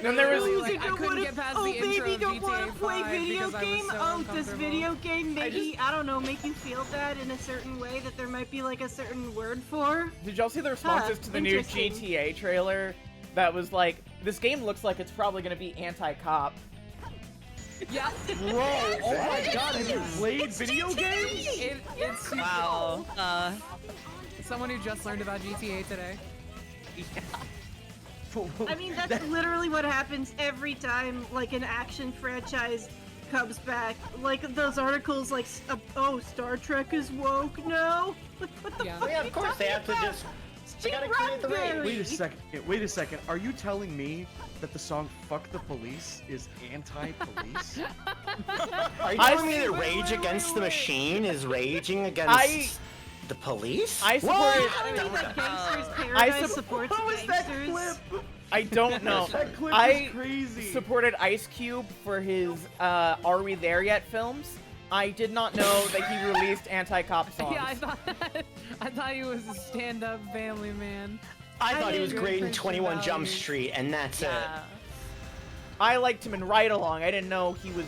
And there was- Like, I couldn't get past the intro baby, of don't GTA want to play 5 video because I was game? so Oh, does uncomfortable. video game maybe, I don't know, make you feel that in a certain way that there might be like a certain word for? Did y'all see the responses to the new interesting. GTA trailer? That was like, this game looks like it's probably gonna be anti-cop. Yeah. Bro, oh my God, have you played video games? It's Wow. someone who just learned about GTA today. I mean, that's literally what happens every time, like, an action franchise comes back. Like, those articles, like, oh, Star Trek is woke now? What the Yeah. fuck Yeah, are you of course they have to talking just. about? They gotta create the rage. Wait a second. Are you telling me that the song "Fuck the Police" is anti-police? Are you telling me that Rage Against the Machine is raging against the police? I supported. I mean, like, Gangsters I Paradise supports What was that gangsters. clip? I don't know. That clip I is crazy. supported Ice Cube for his "Are We There Yet" films. I did not know that he released anti-cop songs. Yeah, I thought he was a stand-up family man. I thought he was didn't great in think 21 Jump values. Street, and that's it. Yeah. I liked him in Ride Along. I didn't know he was.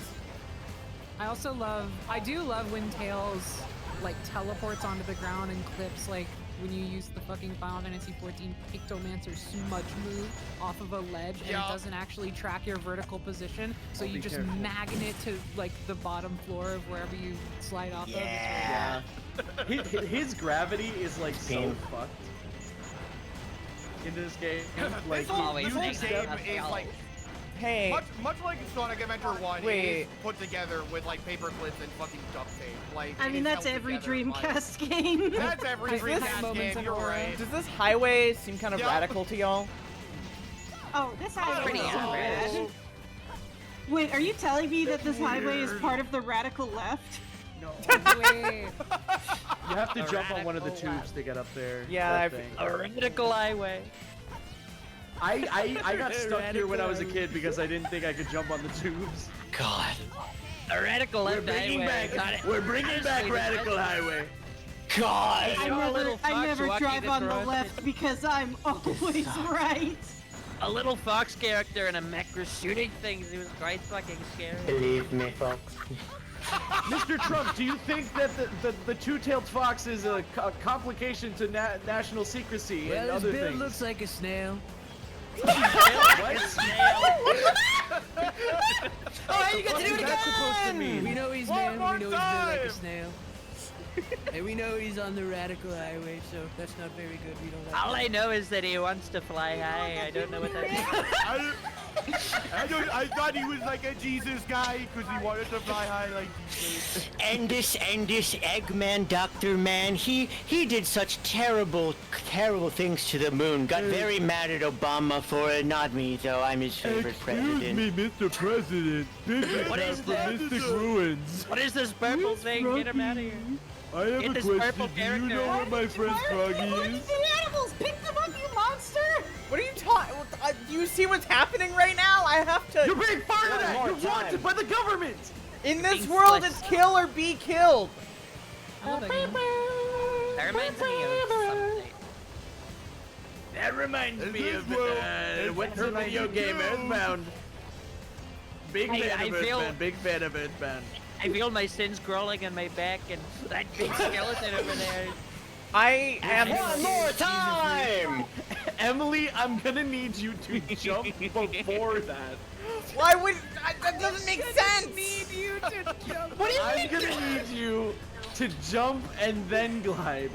I do love when Tails, like, teleports onto the ground and clips, like, when you use the fucking Final Fantasy XIV Pictomancer smudge move off of a ledge and it doesn't actually track your vertical position, so you just magnet to, like, the bottom floor of wherever you slide off of. Yeah. His gravity is like so fucked in this game. Like, always This whole makes game sense. is like Hey. much like Sonic Adventure 1, it Wait. is put together with like paper clips and fucking duct tape. Like, I it mean, is that's held every together, like- Dreamcast game. That's every Does this- Dreamcast moments game, in you're a row. right. Does this highway seem kind of Yeah. radical to y'all? Oh, this highway Pretty is so average. bad. Wait, are you telling me that this highway is part of the radical left? no. Wait. You have to A jump on one of the radical tubes to get up there. Yeah, that I've- thing. A radical highway. I got stuck here when I was a kid because I didn't think I could jump on the tubes. God. A radical left highway. Got it. We're bringing back Honestly, Radical Highway. God. I never drive on the left because I'm always right. A little fox character in a mech was shooting things. It was quite fucking scary. Believe me, folks. Mr. Trump, do you think that the two-tailed fox is a complication to national secrecy and other things? like a snail. What? Oh, you What is that supposed to mean? We know he's One man. more We know he's built like a time! snail. And we know he's on the radical highway, so that's not very good. We don't like All I know is that he wants to fly high. I don't know what that means. I thought he was like a Jesus guy because he wanted to fly high like Jesus. And this Eggman Dr. Man, he did such terrible things to the moon. Got very mad at Obama for it. Not me, though. I'm his favorite president. Excuse me, Mr. President. This What is that? Mystic Ruins. What is this purple thing? Get him out of here. I have Get a this question. purple Do you know character. where my friend Froggy is? animals! Pick them up, you monster! What are you talking? Do you see what's happening right now? I have to. You're being fired at! You're wanted by the government! In this world, it's kill or be killed. That reminds me of something. That reminds me of what's the hurting video game, you. Earthbound. Big Hey, fan I of feel- Earthbound, big fan of Earthbound. I feel my sins crawling on my back and that big skeleton over there. I have One more time! Emily, I'm gonna need you to jump before that. Why would that doesn't make sense? Need you to jump. What do you I'm mean? gonna need you to jump and then glide.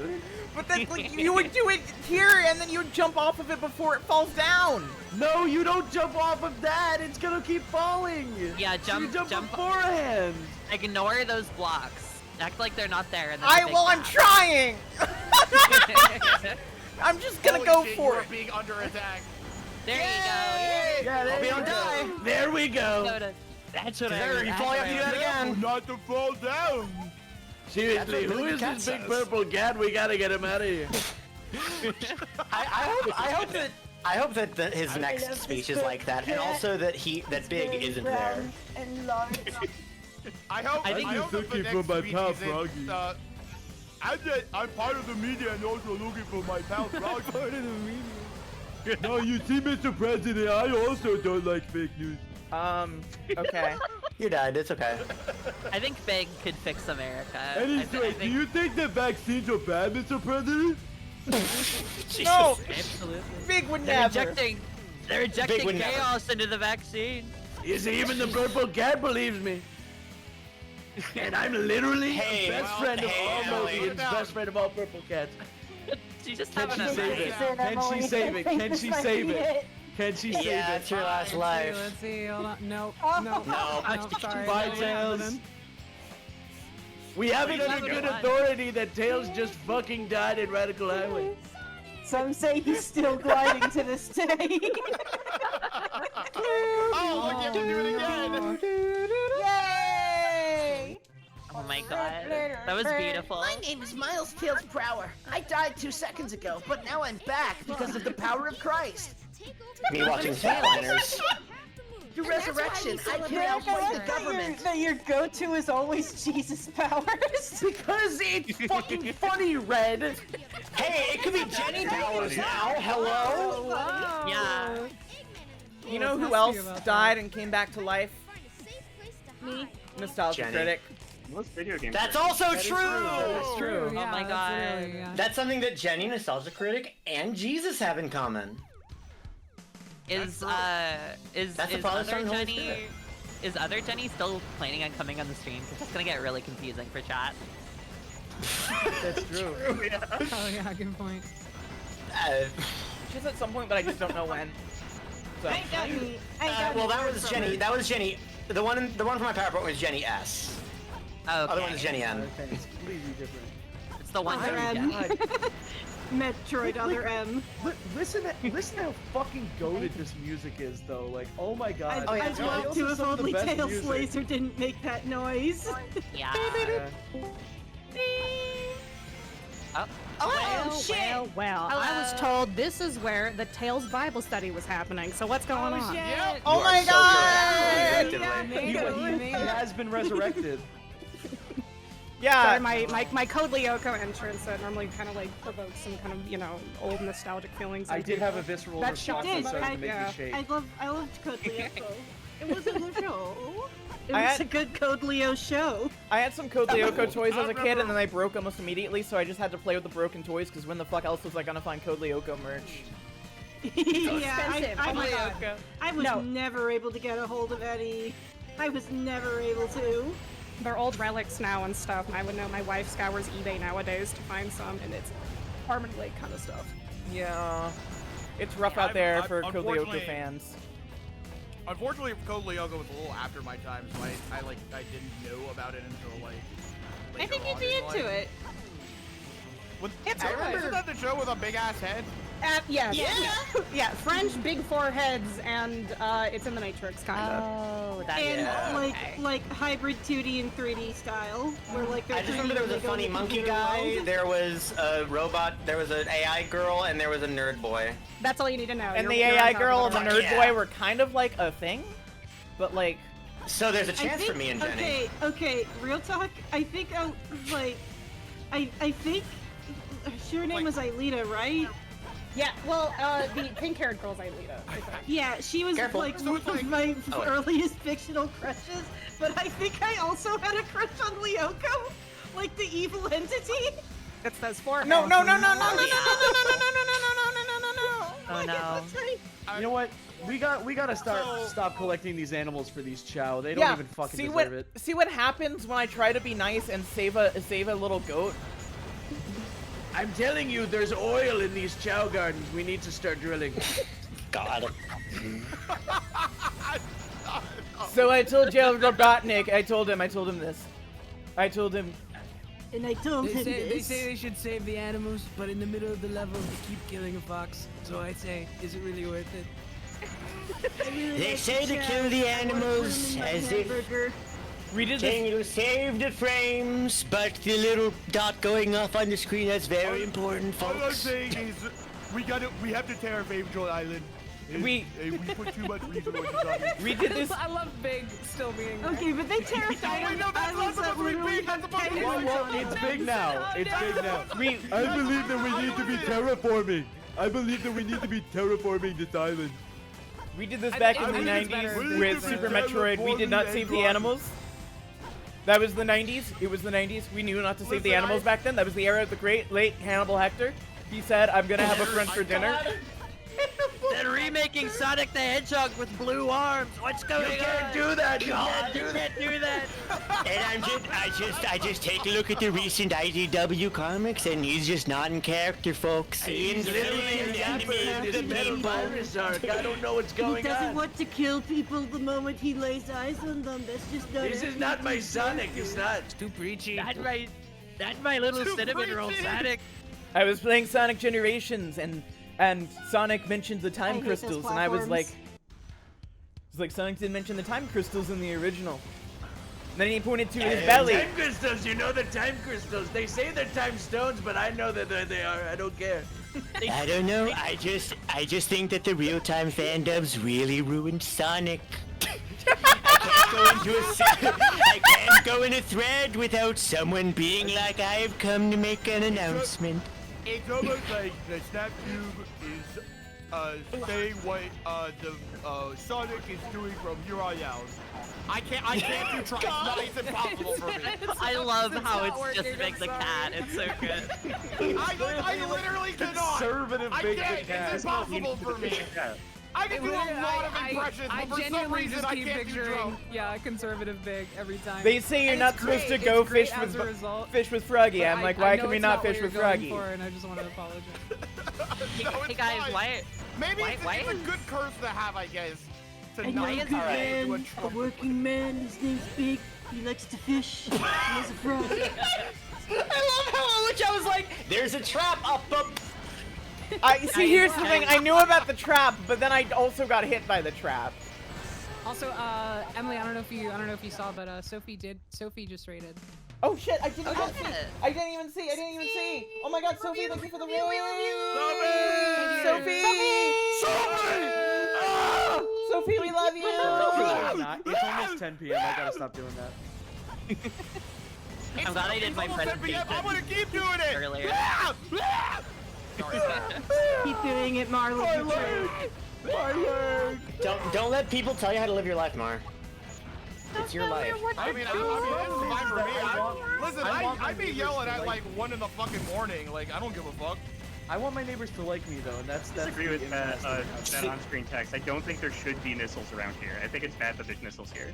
But then, like, you would do it here, and then you would jump off of it before it falls down. No, you don't jump off of that. It's gonna keep falling. Yeah, So you jump beforehand. Ignore those blocks. Act like they're not there. And then I'm trying. I'm just gonna go for it. Being under attack. There you go. Yeah, there Hope you you don't die. go. There we go. That's what There, you fall, you have to do that again. Not to fall down. Seriously, That's what who the is cat this big says. purple cat? We gotta get him out of here. I hope that his next speech is like that, and also that Big isn't there. And large. I hope. I think I you're hope that the looking next for my speech pal, isn't, Froggy. I'm part of the media and also looking for my pal Froggy. Part of the media. No, you see, Mr. President, I also don't like fake news. Okay. You died, it's okay. I think Big could fix America. Anyway, do you think the vaccines are bad, Mr. President? No, Absolutely. Big would They're never. injecting would never. chaos into the vaccine. You see, even the purple cat believes me. And I'm literally Hey, the best friend of all Emily. Mobians, best friend of all purple cats. She's just Can having she a save it? Can she save it? Can she save it? Can she save Yeah, it? it's your last life. Let's see. Hold on. No. No. Sorry. Bye, no, Tails. We have it under good authority that Tails just fucking died in Radical Highway. Some say he's still gliding to this day. Oh, look at him do it again. Yay! Oh my god. That was beautiful. My name is Miles Tails Prower. I died 2 seconds ago, but now I'm back because of the power of Christ. Me watching Flatliners. Through resurrection, I can outplay the government. That your go-to is always Jesus powers. Because it's fucking funny, Red. Hey, it could be Jenny Powers now. Hello? Yeah. You know who Must be else about died and came back to life? Me. Nostalgia Jenny. Critic. Most video games. That's also That is true. That's true. Oh my god. That's something that Jenny, Nostalgia Critic, and Jesus have in common. Is That's the Father, other Son, and Holy Jenny Spirit. is other Jenny still planning on coming on the stream? Because that's gonna get really confusing for chat. That's true. Oh yeah, good point. Just at some point, but I just don't know when. So. Well, that was Jenny. That was Jenny. The one from my PowerPoint was Jenny S. Oh, Other one is Jenny M. Okay, it's completely different. It's the one Other Jenny M. gets. Metroid Other M. Listen how fucking goated this music is, though. Like, oh my god. I'd love Tails to is if some of the only best Tails music. Laser didn't make that noise. Yeah. Oh. Well, I was told this is where the Tails Bible study was happening. So what's going on? Yep. Oh my god! He has been resurrected. Yeah. Sorry, my Code Lyoko entrance that normally kind of like provokes some kind of old nostalgic feelings. I in did people. have a visceral That response shocked that me. started to make Yeah. me shake. I loved Code Lyoko. It was a good show. It I was had- a good Code Leo show. I had some Code Lyoko toys as a kid, and then I broke almost immediately, so I just had to play with the broken toys, because when the fuck else was I gonna find Code Lyoko merch? Yeah, I was No. never able to get a hold of Eddie. I was never able to. They're old relics now and stuff, and I would know my wife scours eBay nowadays to find some, and it's Harmon Lake kind of stuff. Yeah. It's rough out there for Code Lyoko fans. Unfortunately, Code Lyoko was a little after my time, so I didn't know about it until like. I think you'd be into it. It's alright. Isn't that the show with a big ass head? Yes. Yeah, French big foreheads, and it's in the Matrix, kind of. Oh, that And like hybrid 2D and 3D style, where like I just remember there was a funny monkey guy, there was a robot, there was an AI girl, and there was a nerd boy. That's all you need to know. And the AI girl and the nerd boy were kind of like a thing, but like. So there's a chance for me and Jenny. Okay, real talk. I think I think her name was Aelita, right? Yeah, well, the pink-haired girl's Aelita. Yeah, she was like one of my earliest fictional crushes, but I think I also had a crush on Lyoko, like the evil entity. That's those foreheads. No. Oh no. You know what? We gotta stop collecting these animals for these Chao. They don't even fucking deserve it. See what happens when I try to be nice and save a little goat? I'm telling you, there's oil in these Chao gardens. We need to start drilling. God. So I told Joe Robotnik, I told him this. I told him. And I told him They say they should save the animals, but in the middle of the level, they keep killing a fox. So I say, is it really worth it? They say to kill the animals as if saying to save the frames, but the little dot going off on the screen, that's very important, folks. All I'm saying is we have to terraform Joel Island. We put too much resources on it. We did this. I love Big still being there. Okay, but they terraformed islands that literally have It's big now. It's big now. I believe that we need to be terraforming. I believe that we need to be terraforming this island. We did this back in the 90s with Super Metroid. We did not save the animals. That was the 90s. It was the 90s. We knew not to save the animals back then. That was the era of the great late Hannibal Lecter. He said, I'm gonna have a friend for dinner. They're remaking Sonic the Hedgehog with blue arms. What's going on? You can't do that. You can't do that. And I just take a look at the recent IDW comics, and he's just not in character, folks. He's literally this metal virus arc. I don't know what's going on. He doesn't want to kill people the moment he lays eyes on them. That's just not. This is not my Sonic. It's not. It's too preachy. That's my little cinnamon roll, Sonic. I was playing Sonic Generations, and Sonic mentioned the time crystals, and I was like, Sonic didn't mention the time crystals in the original. And then he pointed to his belly. Time crystals, you know the time crystals. They say they're time stones, but I know that they are. I don't care. I don't know. I just think that the real-time fandubs really ruined Sonic. I can't go in a thread without someone being like, I've come to make an announcement. It's almost like the Snapcube is saying what the Sonic is doing from here on out. I can't do try. It's impossible for me. I love how it's just Big the Cat. It's so good. I literally cannot. Conservative Big the Cat. It's impossible for me. I can do a lot of impressions, but for some reason I can't do Joe. Yeah, conservative Big every time. They say you're not supposed to go fish with Froggy. I'm like, why can we not fish with Froggy? And I just want to apologize. Hey guys, why? Maybe it's a good curse to have, I guess. I know a good man, a working man. His name's Big. He likes to fish. He has a frog. I love how I was like, there's a trap up. See, here's the thing. I knew about the trap, but then I also got hit by the trap. Also, Emily, I don't know if you saw, but Sophie just rated. Oh shit! I didn't even see. Oh my god, Sophie, thank you for the raid. Sophie! Sophie, we love you. It's almost 10 p.m. I gotta stop doing that. I'm glad I did my presentation. I want to keep doing it earlier. Keep doing it, Marlon. My leg. Don't let people tell you how to live your life, Mar. It's your life. I mean, it's fine for me. Listen, I be yelling at like 1 in the fucking morning. Like, I don't give a fuck. I want my neighbors to like me though, and that's I disagree with that on-screen text. I don't think there should be missiles around here. I think it's bad that there's missiles here.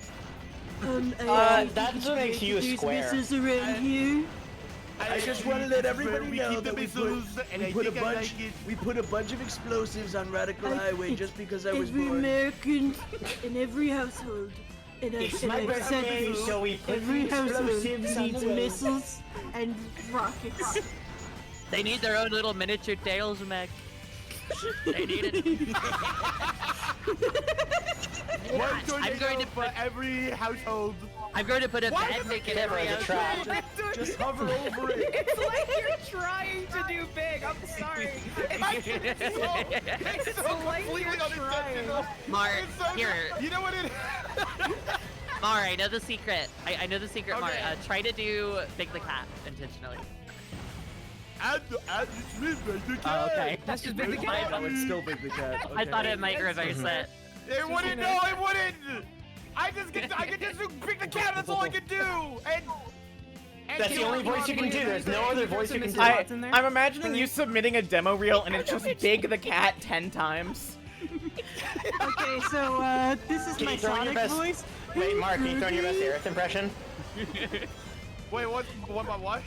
That's what makes you a square. Around here. I just want to let everybody know that we put a bunch of explosives on Radical Highway just because I was Every born. American in every household. And It's my birthday, so we put every household explosives on needs the road. missiles and rockets. They need their own little miniature tails mech. They need it. I'm going to for every household. I'm going to put a pancake in every household. Just hover over it. It's like you're trying to do big. I'm sorry. It's like you're trying. Mar, here. You know what it is? Mar, I know the secret. I know the secret, Mar. Okay. Try to do Big the Cat intentionally. Add it's me, Big the Cat. Okay. That's just Big the Cat. No, it's still Big the Cat. I thought it might reverse it. It wouldn't. No, it wouldn't. I can just pick the cat. That's all I can do. And That's the only voice you can do. There's no other voice you can do. I'm imagining you submitting a demo reel and it's just Big the Cat 10 times. Okay, so this is my Sonic voice. Wait, Mark, can you throw in your best Aerith impression? Wait, what about what?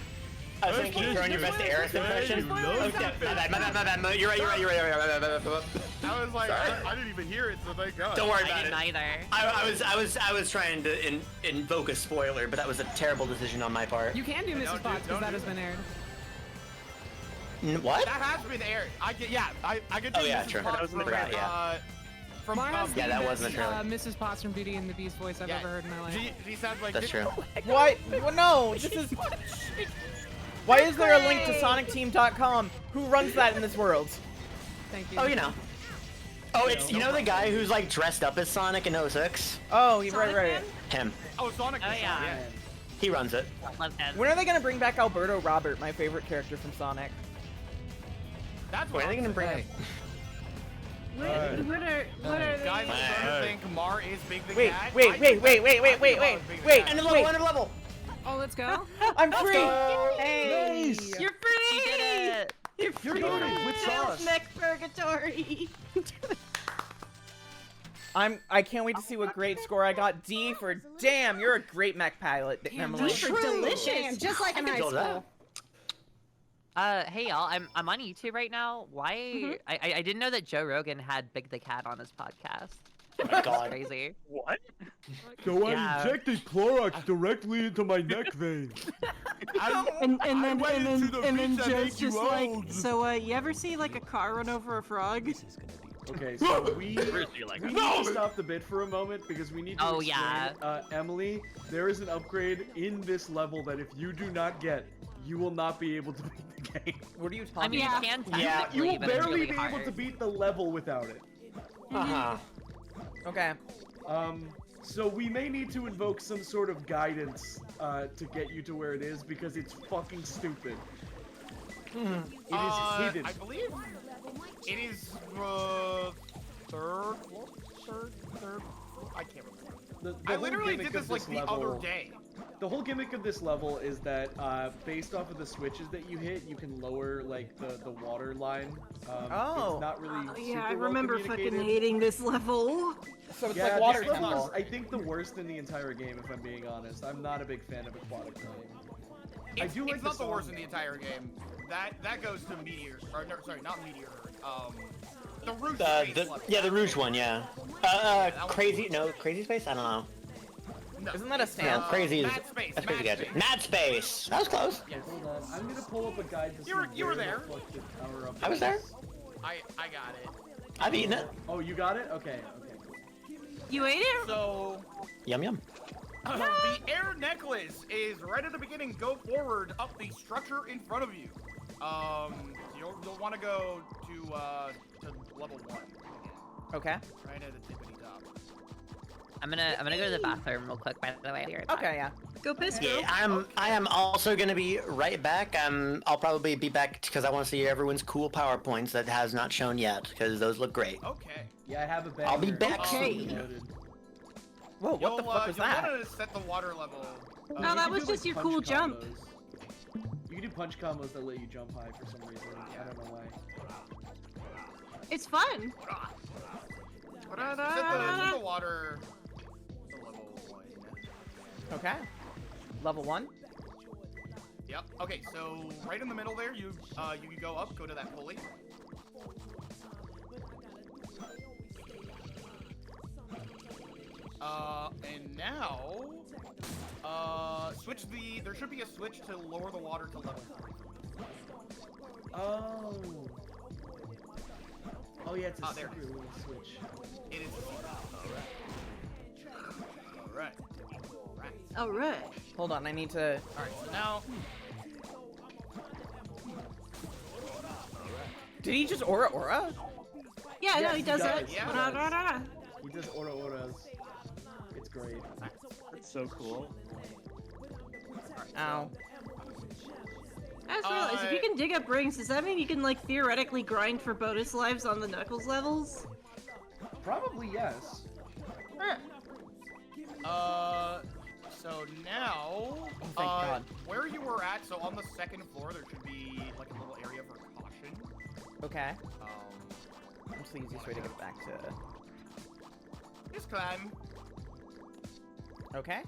I was saying, can you throw in your best Aerith impression? Oh, yeah, my bad. You're right. I was like, I didn't even hear it, so thank God. Don't worry about I didn't either. I was trying to invoke a spoiler, but that was a terrible decision on my part. You can do Mrs. Potts because that has been aired. What? That has been aired. I get to Oh yeah, Mrs. true. Potts from, from yeah, that wasn't true. Mrs. Potts from Beauty and the Beast voice I've ever heard in my life. She sounds like That's true. What? Well, no, this is... Why is there a link to SonicTeam.com? Who runs that in this world? Thank you. Oh, you know. Oh, it's the guy who's like dressed up as Sonic in 06? Oh, right. Him. Oh, Sonic. Oh yeah. He runs it. When are they gonna bring back Alberto Robert, my favorite character from Sonic? That's what are they gonna bring back? What are guys they? are starting to think Mar is Big the Wait. Cat. End of level. Oh, let's go. I'm free. Hey, Nice. you're free. You did it. You're free. You're good. With sauce. Mech purgatory. I can't wait to see what great score I got. D for damn, you're a great mech pilot, Emily. D for delicious, just like in high school. Hey y'all, I'm on YouTube right now. Why? I didn't know that Joe Rogan had Big the Cat on his podcast. That's crazy. What? So I injected Clorox directly into my neck vein. and then Joe's just like, so you ever see like a car run over a frog? Okay, so we need to stop the bit for a moment because we need to explain, Emily, there is an upgrade in this level that if you do not get, you will not be able to beat the game. What are you talking about? Yeah. You will but it's barely really be hard. able to beat the level without it. Okay. So we may need to invoke some sort of guidance to get you to where it is because it's fucking stupid. It is hidden. I believe it is third. I can't remember. I literally did this like the other day. The whole gimmick of this level is that based off of the switches that you hit, you can lower like the water line. It's not really. Yeah, I super well remember fucking communicated. hating this level. So it's Yeah, like water this level is, temple. I think, the worst in the entire game, if I'm being honest. I'm not a big fan of Aquatic Mine. It's like not the song. worst in the entire game. That goes to Meteor. Or no, sorry, not Meteor. The Rouge Space level. The Rouge one, yeah. Crazy Space? I don't know. No. Isn't that a stance? No, Crazy is. Mad Space. That's Crazy Mad Gadget. Space. Mad Space! That was close. Yeah, hold on. I'm gonna pull up a guide to see You were where there. the fuck the power up I was there. is. I got it. I've eaten it. Oh, you got it? Okay. You ate it? So Yum yum. the air necklace is right at the beginning. Go forward up the structure in front of you. You'll want to go to level 1. Okay. Right at the tippity top. I'm gonna go to the bathroom real quick. By the way. Okay, yeah. Go piss. Yeah, I am also gonna be right back. I'll probably be back because I want to see everyone's cool PowerPoints that has not shown yet because those look great. Okay. Yeah, I have a bag. I'll be back Okay. soon. Whoa, what the fuck was that? You'll want to set the water level. No, that was just your cool jump. You can do punch combos that let you jump high for some reason. I don't know why. It's fun. Set the water to level 1. Okay. Level 1. Yep. Okay, so right in the middle there, you can go up, go to that pulley. And now, there should be a switch to lower the water to level 3. Oh. Oh yeah, it's a there. secret little switch. It is. Alright. Alright. Hold on, I need to... Alright, so now... Did he just aura? Yeah, Yes, no, he does it. Yeah, he does auras. It's great. That's so cool. Ow. I just realized, if you can dig up rings, does that mean you can, like, theoretically grind for bonus lives on the Knuckles levels? Probably yes. So now, thank God. where you were at, so on the second floor, there should be, like, a little area for caution. Okay. What's the easiest way to get back to... Just climb. Okay.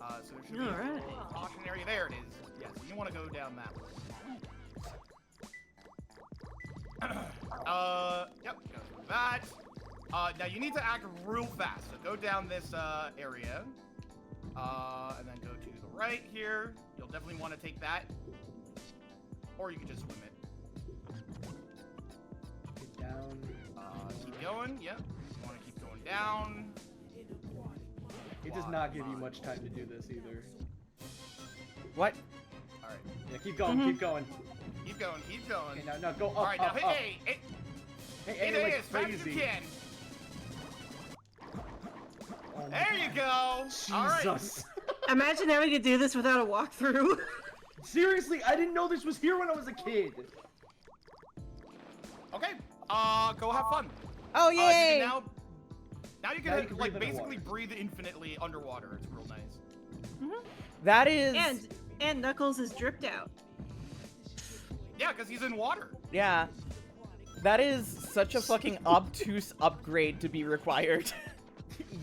Alright. So there should be a little caution area. There it is. Yeah, so you want to go down that way. Yep, go through that. Now you need to act real fast. So go down this area, and then go to the right here. You'll definitely want to take that, or you can just swim it. Get down. Keep going. Yep. You want to keep going down. It does not give you much time to do this either. What? All right. Yeah, keep going. Keep going. Keep going. Keep going. Okay, now go up. All right, up, now up. hit A. Hey, Hit like A as fast as you crazy. can. Oh my There you God. go. All right. Jesus. Imagine having to do this without a walkthrough. Seriously, I didn't know this was here when I was a kid. Okay. Go have fun. Oh yay! Now you can, Now you can like breathe basically underwater. breathe infinitely underwater. It's real nice. That is... And Knuckles is dripped out. Yeah, because he's in water. Yeah. That is such a fucking obtuse upgrade to be required.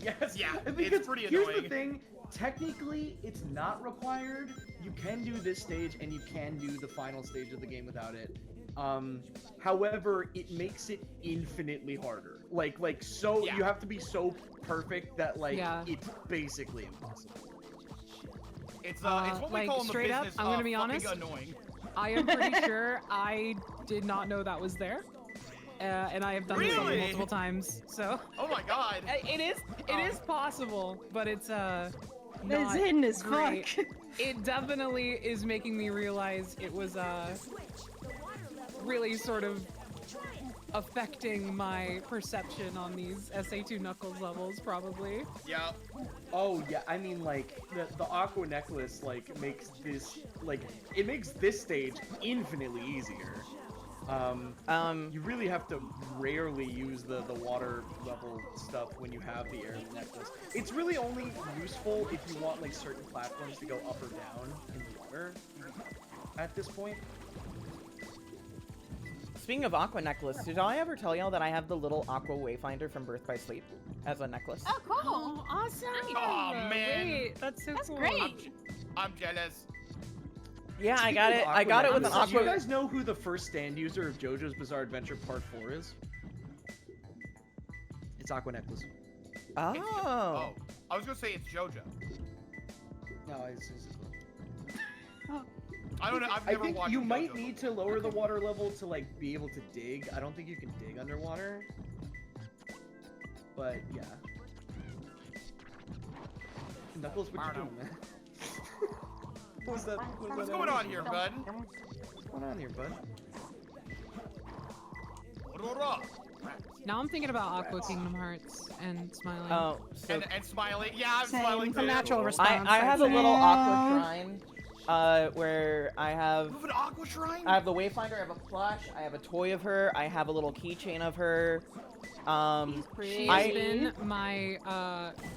Yes. Yeah, Because it's pretty here's annoying. the thing. Technically, it's not required. You can do this stage, and you can do the final stage of the game without it. However, it makes it infinitely harder. So Yeah. you have to be so perfect that Yeah. it's basically impossible. It's what we like, call in the straight up, business I'm gonna be fucking honest. annoying. I am pretty sure I did not know that was there. And I have done this level Really? multiple times, so Oh my god. it is possible, but it's It's not hidden as great. fuck. It definitely is making me realize it was really sort of affecting my perception on these SA2 Knuckles levels, probably. Yeah. Oh yeah, I mean the aqua necklace makes this it makes this stage infinitely easier. You really have to rarely use the water level stuff when you have the air necklace. It's really only useful if you want certain platforms to go up or down in the water at this point. Speaking of Aqua Necklace, did I ever tell y'all that I have the little Aqua Wayfinder from Birth by Sleep as a necklace? Oh, cool. Oh, awesome! Oh, man. Wait, that's so cool. Great. I'm jealous. Yeah, I Speaking got of it. I got it with an necklaces, Do you Aqua... guys know who the first stand user of JoJo's Bizarre Adventure Part 4 is? It's Aqua Necklace. Oh. Oh, I was gonna say it's JoJo. No, it's I don't know. I've I never think watched you JoJo might before. need to lower the water level to be able to dig. I don't think you can dig underwater. But yeah. Knuckles, what you doing, man? What's that? What's going on here, bud? What's going on here, bud? Now I'm thinking about Aqua Kingdom Hearts and smiling. Oh, so And smiling. Yeah, I'm Same. smiling It's a too. natural response. I have a I'd little say. Aqua Shrine, where I have... You have an aqua shrine? I have the Wayfinder, I have a plush, I have a toy of her, I have a little keychain of her. She has been my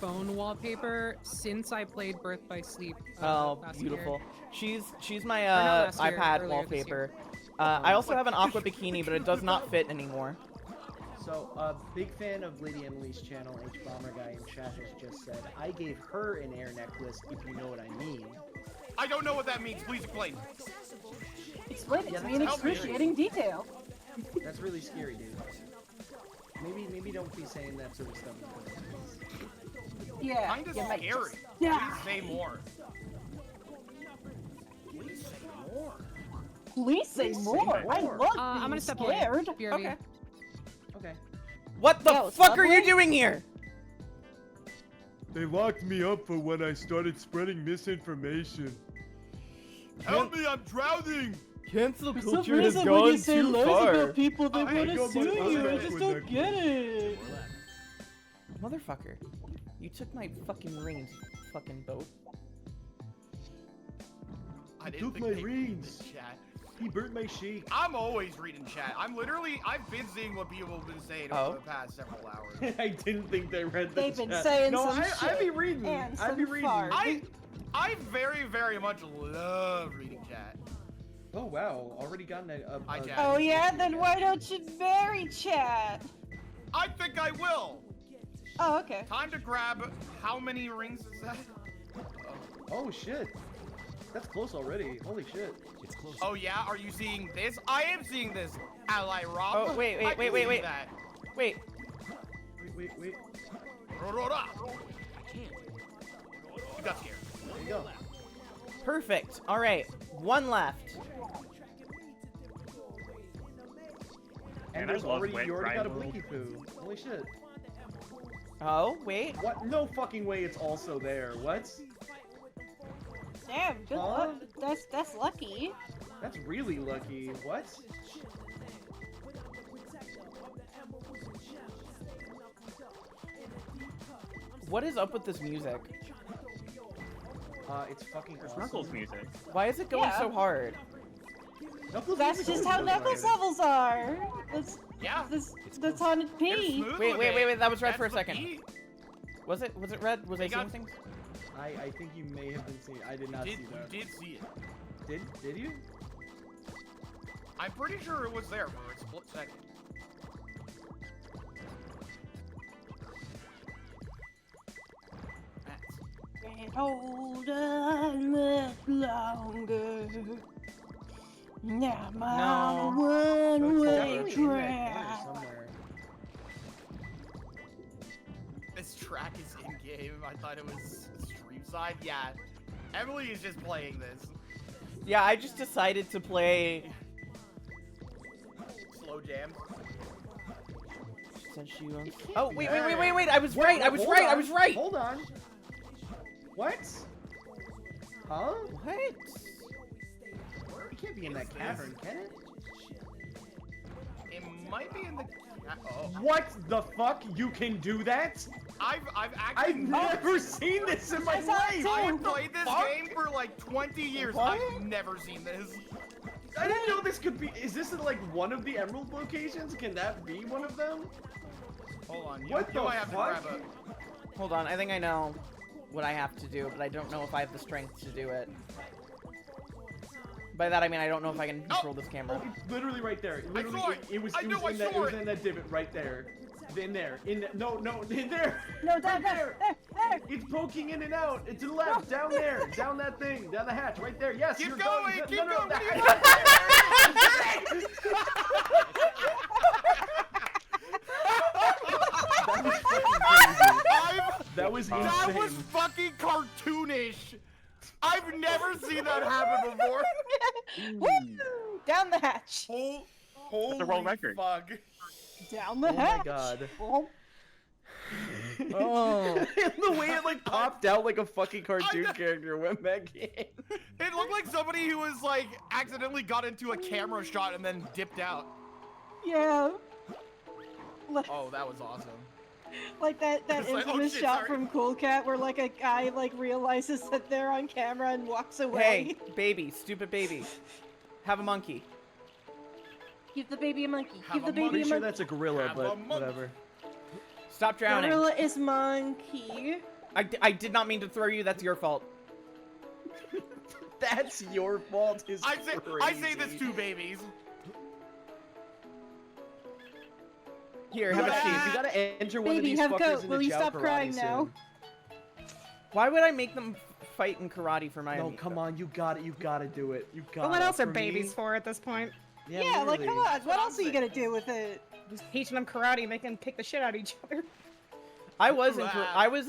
phone wallpaper since I played Birth by Sleep. Last Beautiful. Year. She's my Or not last year, iPad earlier this wallpaper. I also have an aqua bikini, but it does not fit anymore. So, big fan of Lady Emily's channel, Hbomberguy in chat has just said, I gave her an air necklace, if you know what I mean. I don't know what that means. Please explain. Explain it Yeah, to me in that's excruciating detail. That's really scary, dude. Maybe don't be saying that sort of stuff. Yeah. Kinda you might scary. just- Yeah. Please say more. Please say more. Please say more. I love being I'm gonna step scared. away. BRB. Okay. Okay. What the That was fuck are you lovely. doing here? They locked me up for when I started spreading misinformation. Help me, I'm drowning. Cancel For some culture has reason, when you gone say too loads far. about people that Hey, want go to sue back- you, I back just with don't that get it. Motherfucker. You took my fucking rings, you fucking boat. I didn't took think my they rings. read the chat. He burnt my shake. I'm always reading chat. I've been seeing what people have been saying over the past several hours. I didn't think they read the They've been chat. saying no, some I'd be shit reading. and I'd be some reading. farts. I very, very much love reading chat. Oh wow, already gotten a Hi, Jack. Oh yeah, then why don't you marry chat? I think I will. Oh, okay. Time to grab. How many rings is that? Oh shit. That's close already. Holy shit. It's close. Oh yeah, are you seeing this? I am seeing this. Ally Rob. Oh, wait. I believe that. Wait. Wait. Rorora. You got scared. There you go. Perfect. Alright. One left. And I there's love already wet you already got a dry blinky poo. Holy shit. Oh, wait. What? No fucking way it's also there. What? Damn, good luck. That's lucky. That's really lucky. What? What is up with this music? It's fucking awesome. Knuckles music. Why is it going Yeah. so hard? Knuckles That's music just always how goes Knuckles hard. levels are. Yeah. That's on They're P. smooth Wait, with it. that was red That's for a the second. key. Was it red? Was I got- seeing things? I think you may have been seeing. I did not see You that. did see it. Did you? I'm pretty sure it was there for a split second. Can't hold on much longer. Now my one-way Definitely in that corner track. somewhere. This track is in game. I thought it was stream side. Yeah. Emily is just playing this. Yeah, I just decided to play. Slow jam. Since she wants. Oh, wait. I was right. I was right. Hold on. What? Huh? What? It can't be in that cavern, can it? It might be in the. Oh. What the fuck? You can do that? I've I've actually never seen this in my life! I've played this game for like 20 years. What? I've never seen this. I didn't know this could be. Is this like one of the emerald locations? Can that be one of them? Hold on. What you the might have fuck? to grab a. Hold on. I think I know what I have to do, but I don't know if I have the strength to do it. By that I mean I don't know if I can control this camera. Oh, it's literally right there. Literally, saw it. it was I know, I in that. It saw was it. in that divot right there. In there. In that, no, in there. No, down there. There. It's poking in and out. It's to the left. Down there. Down that thing. Down the hatch. Right there. Yes. Keep you're going. No, Keep no, going. the What are you hatch. That was fucking crazy. That was insane. That was fucking cartoonish. I've never seen that happen before. Woo! Down the hatch. Holy the world record. fuck. Down the Oh hatch. my god. Oh. Oh. And the way it like popped out like a fucking cartoon character went back in. It looked like somebody who was like accidentally got into a camera shot and then dipped out. Yeah. Oh, that was awesome. Like that It's like, oh infamous shit, shot sorry. from Cool Cat where like a guy like realizes that they're on camera and walks away. Hey, baby, stupid baby. Have a monkey. Give the baby a monkey. Have Give a the baby Pretty a sure monkey. that's a gorilla, Have a but monkey. whatever. Stop drowning. Gorilla is monkey. I did not mean to throw you. That's your fault. That's your fault. Is I say this to babies. Here, have a seat. You gotta enter one of Baby, these have fuckers goat. into Will you Chao stop karate crying soon. now? Why would I make them fight in karate for my No, amigo? come on, you got it. You gotta do it. You got But what it. else are For babies me- for at this point? Yeah, like, come literally. on. What else are you gonna do with it? Just teaching them karate, making them kick the shit out of each other. I was in. I was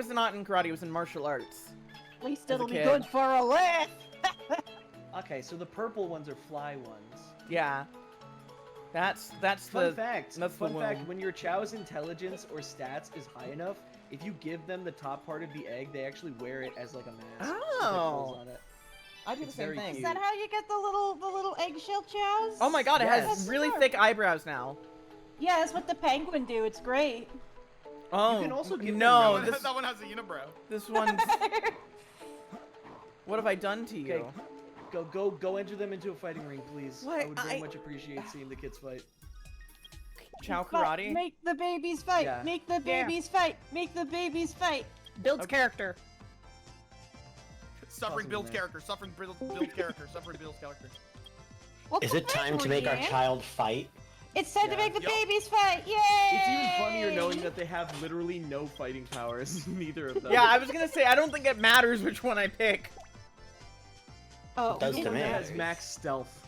not in karate. I was in martial arts. At least As a it'll be kid. good for a laugh. Okay, so the purple ones are fly ones. Yeah. That's Fun the fact. That's Fun the fact. womb. When your Chow's intelligence or stats is high enough, if you give them the top part of the egg, they actually wear it as like a mask. with, like, holes Oh. on it. I do the It's same very thing. Is cute. that how you get the little eggshell chows? Oh my god, it has Yes. really thick eyebrows now. Yeah, that's what the penguin do. It's great. Oh, can also give them no, that this That one has a unibrow. this one's. What have I done to you? Okay, go enter them into a fighting ring, please. I What? would very much appreciate seeing the kids fight. Chao Fight. karate. Make the babies fight. Yeah. Make the Yeah. babies fight. Make the babies fight. Builds character. Suffering Awesome, builds man. character. Suffering builds character. Suffering builds character. What's Is the it time to password, make our Dan? child fight? It's time to Yeah. make the Yup. babies fight. Yay! It's even funnier knowing that they have literally no fighting powers, neither of them. Yeah, I was gonna say I don't think it matters which one I pick. Oh, It does The to one me. that has max stealth.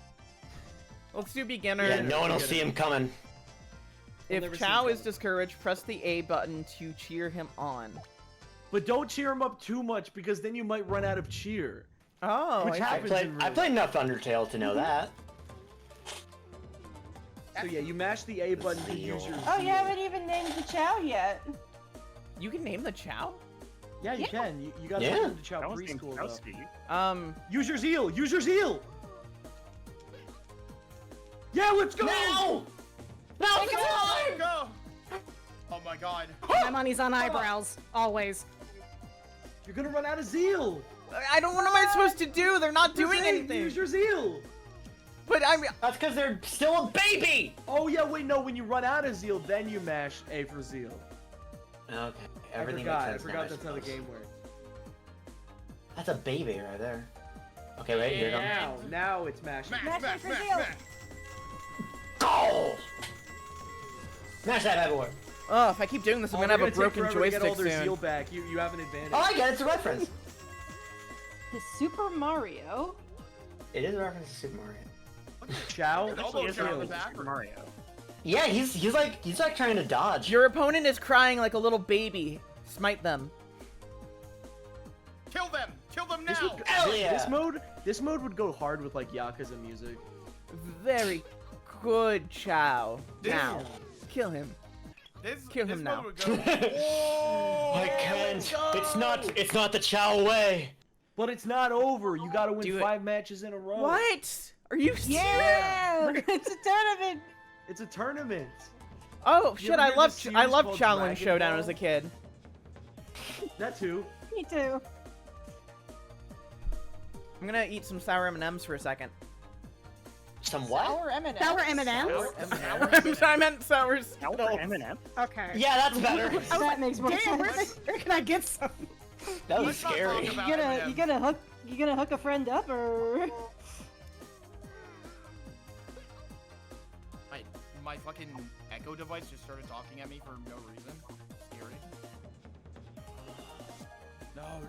Let's do beginner. Yeah, no one will see him coming. We'll never If see him Chao is coming. discouraged, press the A button to cheer him on. But don't cheer him up too much because then you might run out of cheer. Oh, Which I see. happens in real I played enough Undertale to know that. So yeah, you mash the A button to use your. Oh, you zeal. haven't even named the chow yet. You can name the Chao? Yeah, you Yeah. can. You gotta Yeah. put into Chao That was named preschool though. Kowski. Use your zeal. Use your zeal. Yeah, let's go. No! No, come on! Go! Oh my god. My money's on eyebrows, always. You're gonna run out of zeal. I don't. What am I supposed to do? They're not doing Jose, anything. Use your zeal. But I'm. That's because they're still a baby! Oh yeah, wait, no. When you run out of zeal, then you mash A for zeal. Okay, I everything forgot. I makes sense forgot now, that's how the suppose. game works. That's a baby right there. Okay, wait, here it comes. Now it's mashing. Mash it for zeal. Go! Smash that bad boy. Oh, if I keep doing this, I'm gonna have a broken Get joystick all their soon. zeal back. You have an advantage. Oh, I get it, it's a reference. The Super Mario. It is a reference to Super Mario. Chao. Elbow It's chop really is accurate. Mario. Yeah, he's like trying to dodge. Your opponent is crying like a little baby. Smite them. Kill them! Kill them This now! would, Hell this, yeah. this mode would go hard with like Yakuza music. Very good, Chao. This- Now, kill him. Kill him this now. mode would go. Oh, I can't. It's not the Chao way. But it's not over. You gotta win Do it. 5 matches in a row. What? Are you serious? Yeah! It's a tournament. It's a tournament. Oh You shit! ever I heard this loved series called Challenge Dragon Showdown Ball? as a kid. That too. Me too. I'm gonna eat some sour M&Ms for a second. Some what? Sour M&Ms. Sour M&Ms? I meant sour Sour Skittles. M&M? Okay. Yeah, that's better. That makes more Damn, sense. where can I get some? That was Let's not scary. talk about You gonna hook a friend up or? My fucking Echo device just started talking at me for no reason. Scary.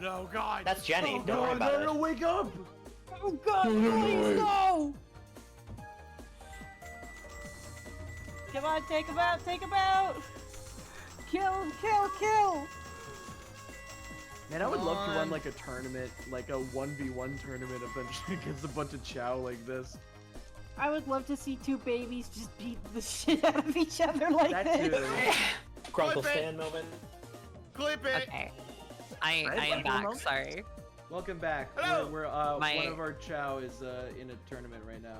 No, God. That's Jenny. Oh, Don't worry about no, it. wake up! Oh God! Please no! Come on, take him out! Take him out! Kill! Kill! Kill! Man, I would Come love to run on. like a tournament, like a 1v1 tournament eventually against a bunch of Chao like this. I would love to see two babies just beat the shit out of each other like That this. too. Grunkle Clip it. stand moment. Clip it. Okay. I am back. Sorry. Welcome back. Hello. We're My- one of our Chao is in a tournament right now.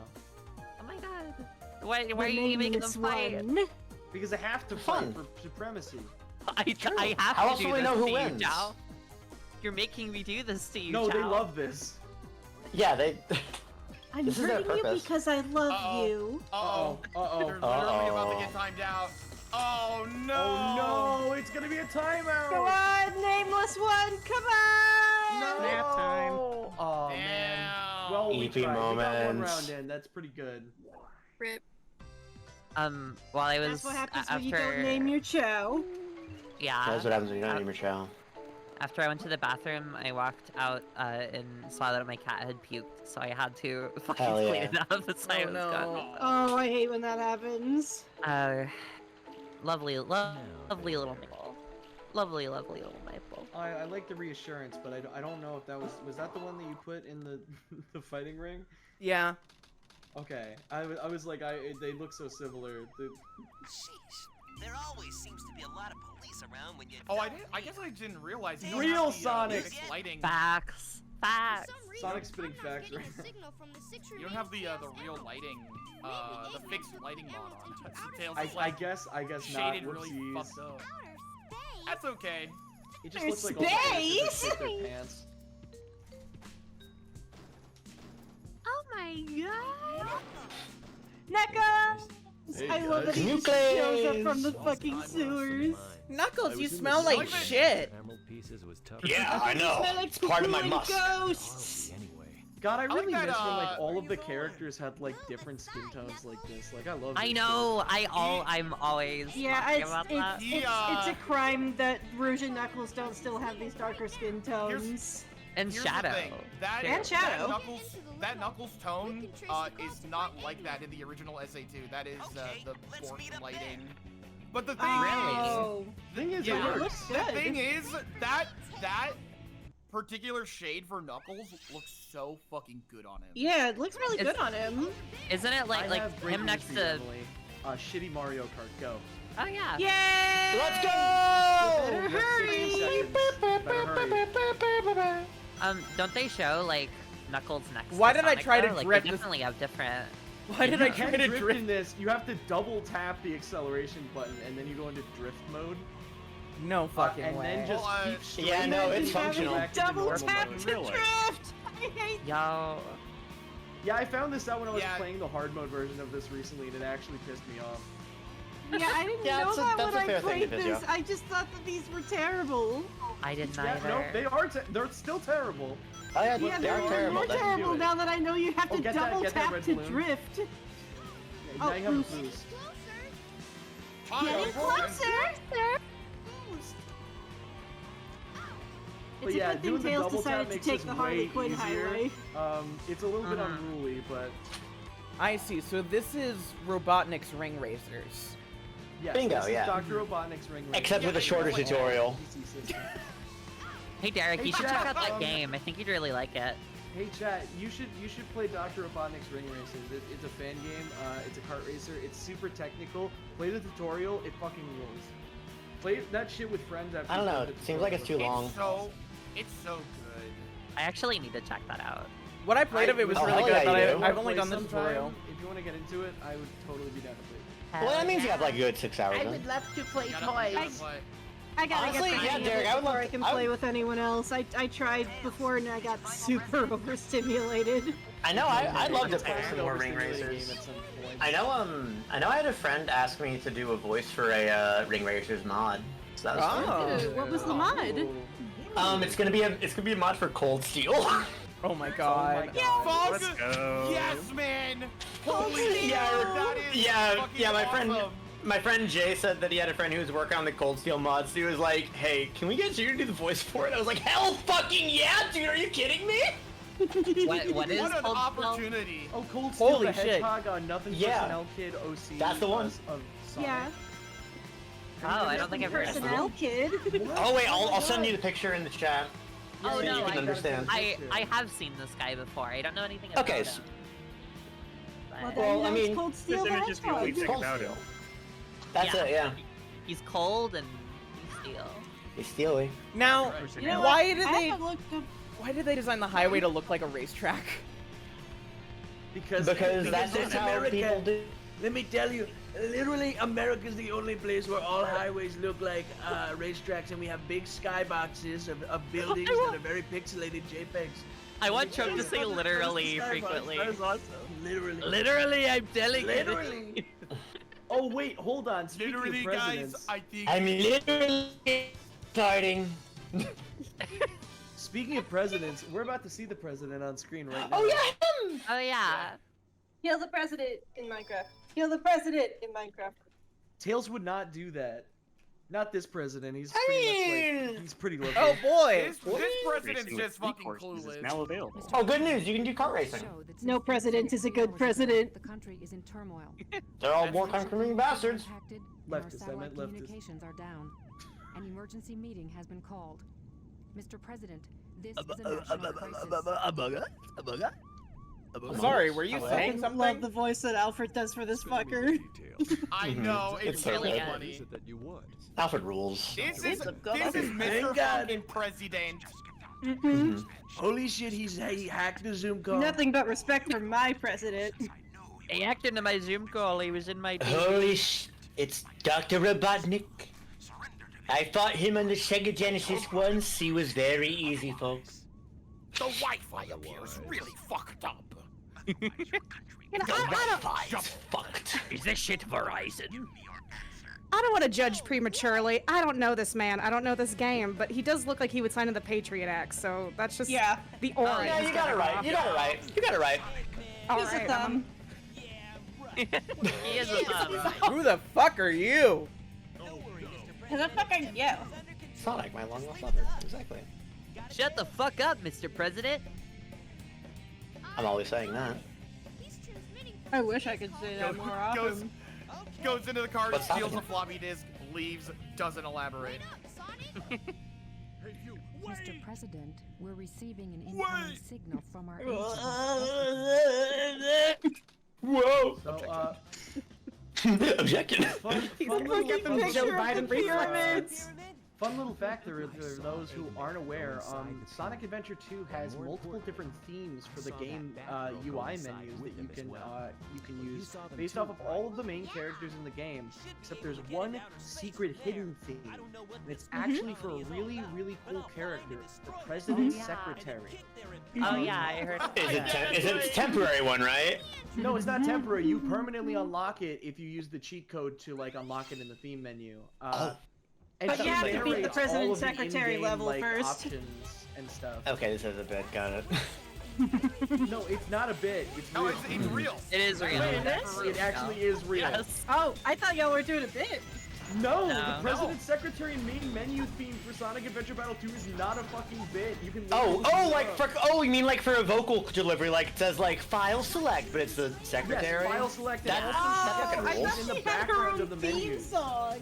Oh my god. Why are you making them fight? Because I have to Fun. fight for supremacy. I have How to else do will we this know who to wins? you, Chao. You're making me do this to you, No, they Chao. love this. Yeah, they. I'm This is their hurting you purpose. because I love Uh-oh. you. Uh-oh. Uh-oh. They're literally about to get timed out. Oh no! Oh no, it's gonna be a timeout! Come on, nameless one, come on! No! Nap time. Oh man. Damn. Well, we EP tried. We got one moments. round in. That's pretty good. Rip. While I was That's what happens after... when you don't name your Chao. Yeah. That's what happens when you don't name your Chao. After I went to the bathroom, I walked out and saw that my cat had puked, so I had to fucking Hell clean yeah. it up. That's why I was gone. Oh, I hate when that happens. Lovely little maple. Lovely little maple. I like the reassurance, but I don't know if that was that the one that you put in the the fighting ring? Yeah. Okay, I was like they look so similar. Sheesh, there always seems to be a lot of police around when you. Oh, I guess I didn't realize. you don't Real have the, Sonic. fixed lighting. Facts. Sonic spitting facts right now. You don't have the real lighting, the fixed lighting mod on. Tails is, I guess not. shaded really Whoopsies. fucked up. That's okay. It just looks like all the characters Space? just take their pants. Oh my god. Knuckles! Hey, I love that guys. he just shows up from the fucking sewers. Knuckles, you smell like shit. Yeah, I know. Smell like It's part of my poo-poo and must. ghosts. God, I really like that, miss when like all of the characters had like different skin tones like this. Like I love. I this know. I'm always Yeah, talking about that. it's a crime that Rouge and Knuckles don't still have these darker skin tones. And Here's the Shadow. thing, That Shadow. That Knuckles tone is not like that in the original SA2. That is the forced lighting. But the thing is, it works. The thing is that particular shade for Knuckles looks so fucking good on him. Yeah, it looks really good on him. Isn't it I like have great him news next for you, to? Emily. Shitty Mario Kart, go. Oh yeah. Yay! Let's go! Better You have 60 seconds. Better hurry. Don't they show like Knuckles next? Why to did I Sonic, try to though? Like, drift they this- definitely have different. Why did I You try can to drift drift? in this? You have to double tap the acceleration button and then you go into drift mode. No fucking and way. then just keep straight. Yeah, no, it's and go functional. back into Double normal tap mode. to drift! I hate Yo. Yeah, I found this out when I was Yeah. playing the hard mode version of this recently, and it actually pissed me off. Yeah, I didn't Yeah, know that's a- that that's when a I fair thing to played piss you this. off. I just thought that these were terrible. I didn't Yeah, either. no, they are. They're still terrible. Oh yeah, Yeah, they are they're terrible. more That's- terrible it. now that I know you have Oh, to get that- double get that tap red to balloon. drift. Yeah, Oh, now you have Bruce. a boost. Getting closer! But It's yeah, a good doing thing the Tails double tap decided to makes take this the Harley way Quinn easier. highway. It's a little bit unruly, but I see. So this is Robotnik's ring racers. yes, Bingo, this is yeah. Dr. Robotnik's ring race. Except with a shorter Like, tutorial. PC system. Hey Derek, Hey, you should chat, check out that game. I think you'd really like it. Hey chat, you should play Dr. Robotnik's Ring Racers. It's a fan game. It's a kart racer. It's super technical. Play the tutorial. It fucking rules. Play that shit with friends after. I don't you know. play the It seems like it's too tutorial. long. It's so good. I actually need to check that out. What I played of it was Oh, really hell good, yeah, but you do. I've only Play done the sometime. tutorial. If you want to get into it, I would totally be down to play. Well, that means you have like a good 6 hours. I then. would love to play Gotta toys. play. I gotta Honestly, get the yeah, hang of Derek, it I would before love I to- can I play would- with anyone else. I tried before and I got super overstimulated. I know. I'd love to It's play an some more ring overstimulating racers. game at some point. I know. I had a friend ask me to do a voice for a ring racers mod. So that was fun. Ooh, what was the mod? It's gonna be a mod for Cold Steel. Oh my god. Let's go. Yes, man. Cold Steel! That is fucking my friend. awesome. My friend Jay said that he had a friend who was working on the Cold Steel mods. He was like, "Hey, can we get you to do the voice for it?" I was like, "Hell, fucking yeah, dude! Are you kidding me?" What is What an Cold Steel? opportunity. Oh, Cold Steel Holy the shit. Hedgehog on Nothing Yeah. Personnel Kid OC. That's the one. Of Sonic. Yeah. Oh, I don't think I've heard of Personnel that. kid. Oh wait, I'll send you the picture in the chat. Oh so no, you can I, understand. I have seen this guy before. I don't know anything about Okay, him. so- Well, But- then Well, I that's mean, Cold Steel This the image is the only Hedgehog. thing Cold about Steel. him. That's Yeah. it, yeah. He's cold and he's steel. He's steely. Now, You know why what? did I they? haven't looked up- Why did they design the highway to look like a racetrack? Because that's it's just how America. people do. Let me tell you, literally, America's the only place where all highways look like racetracks, and we have big skyboxes of buildings that are very pixelated JPEGs. I want Chuck to say Where's the literally skybox? frequently. That is awesome. Literally. Literally, I'm telling you. Literally. Oh wait, hold on. Speaking Literally, of guys, presidents, I think. I'm literally starting. speaking of presidents, we're about to see the president on screen right now. Oh yeah, him! Oh yeah. Kill the president in Minecraft. Kill the president in Minecraft. Tails would not do that. Not this president. He's pretty much like, he's pretty low. Oh boy! This president's just fucking clueless. Now available. Oh, good news! You can do kart racing. No president is a good president. The country is in turmoil. They're all wartime-committing bastards. Leftist, I meant leftist. Communications are down. An emergency meeting has been called. Mr. President, this is a national crisis. Sorry, were you saying I something? love the voice that Alfred does for this fucker. I know, it's so really good. funny. Alfred rules. This is Mr. fucking President. Holy shit, he hacked the Zoom call. Nothing but respect for my president. He hacked into my Zoom call. He was in my. Holy it's Dr. Robotnik. I fought him on the Sega Genesis once. He was very easy, folks. The Wi-Fi up here is really fucked up. You know, I don't. Fucked. Is this shit Verizon? I don't want to judge prematurely. I don't know this man. I don't know this game, but he does look like he would sign in the Patriot Act. So that's just the aura. Yeah, you got it right. You got it right. You got it right. Here's a thumb. He is a thumb. Who the fuck are you? Who the fuck are you? Sonic, my long lost lover. Exactly. Shut the fuck up, Mr. President. I'm always saying that. I wish I could say that more often. Goes into the car, What's steals happening? a floppy disk, leaves, doesn't elaborate. Mr. President, we're receiving an incoming signal from our Whoa! So, Objection. fun little fact for those who aren't aware, Sonic Adventure 2 has multiple different themes for the game UI menus that you can use based off of all of the main characters in the game, except there's one secret hidden theme, and it's actually for a really, really cool character, the President's Secretary. Oh yeah, I heard. Is it a temporary one, right? No, it's not temporary. You permanently unlock it if you use the cheat code to like unlock it in the theme menu. And But you have to beat the narrates all President's of the Secretary in-game, level like, first. options and stuff. Okay, this is a bit. Got it. No, it's not a bit. It's No, real. it's real. It is real. Wait, it is? It actually is real. Yes. Oh, I thought y'all were doing a bit. No, No. the President's Secretary main menu theme for Sonic Adventure Battle 2 is not a fucking bit. You can. You mean like for a vocal delivery, like it says like file select, but it's the secretary. Yes, file select. That- and that also rules. in the background of the menu. song.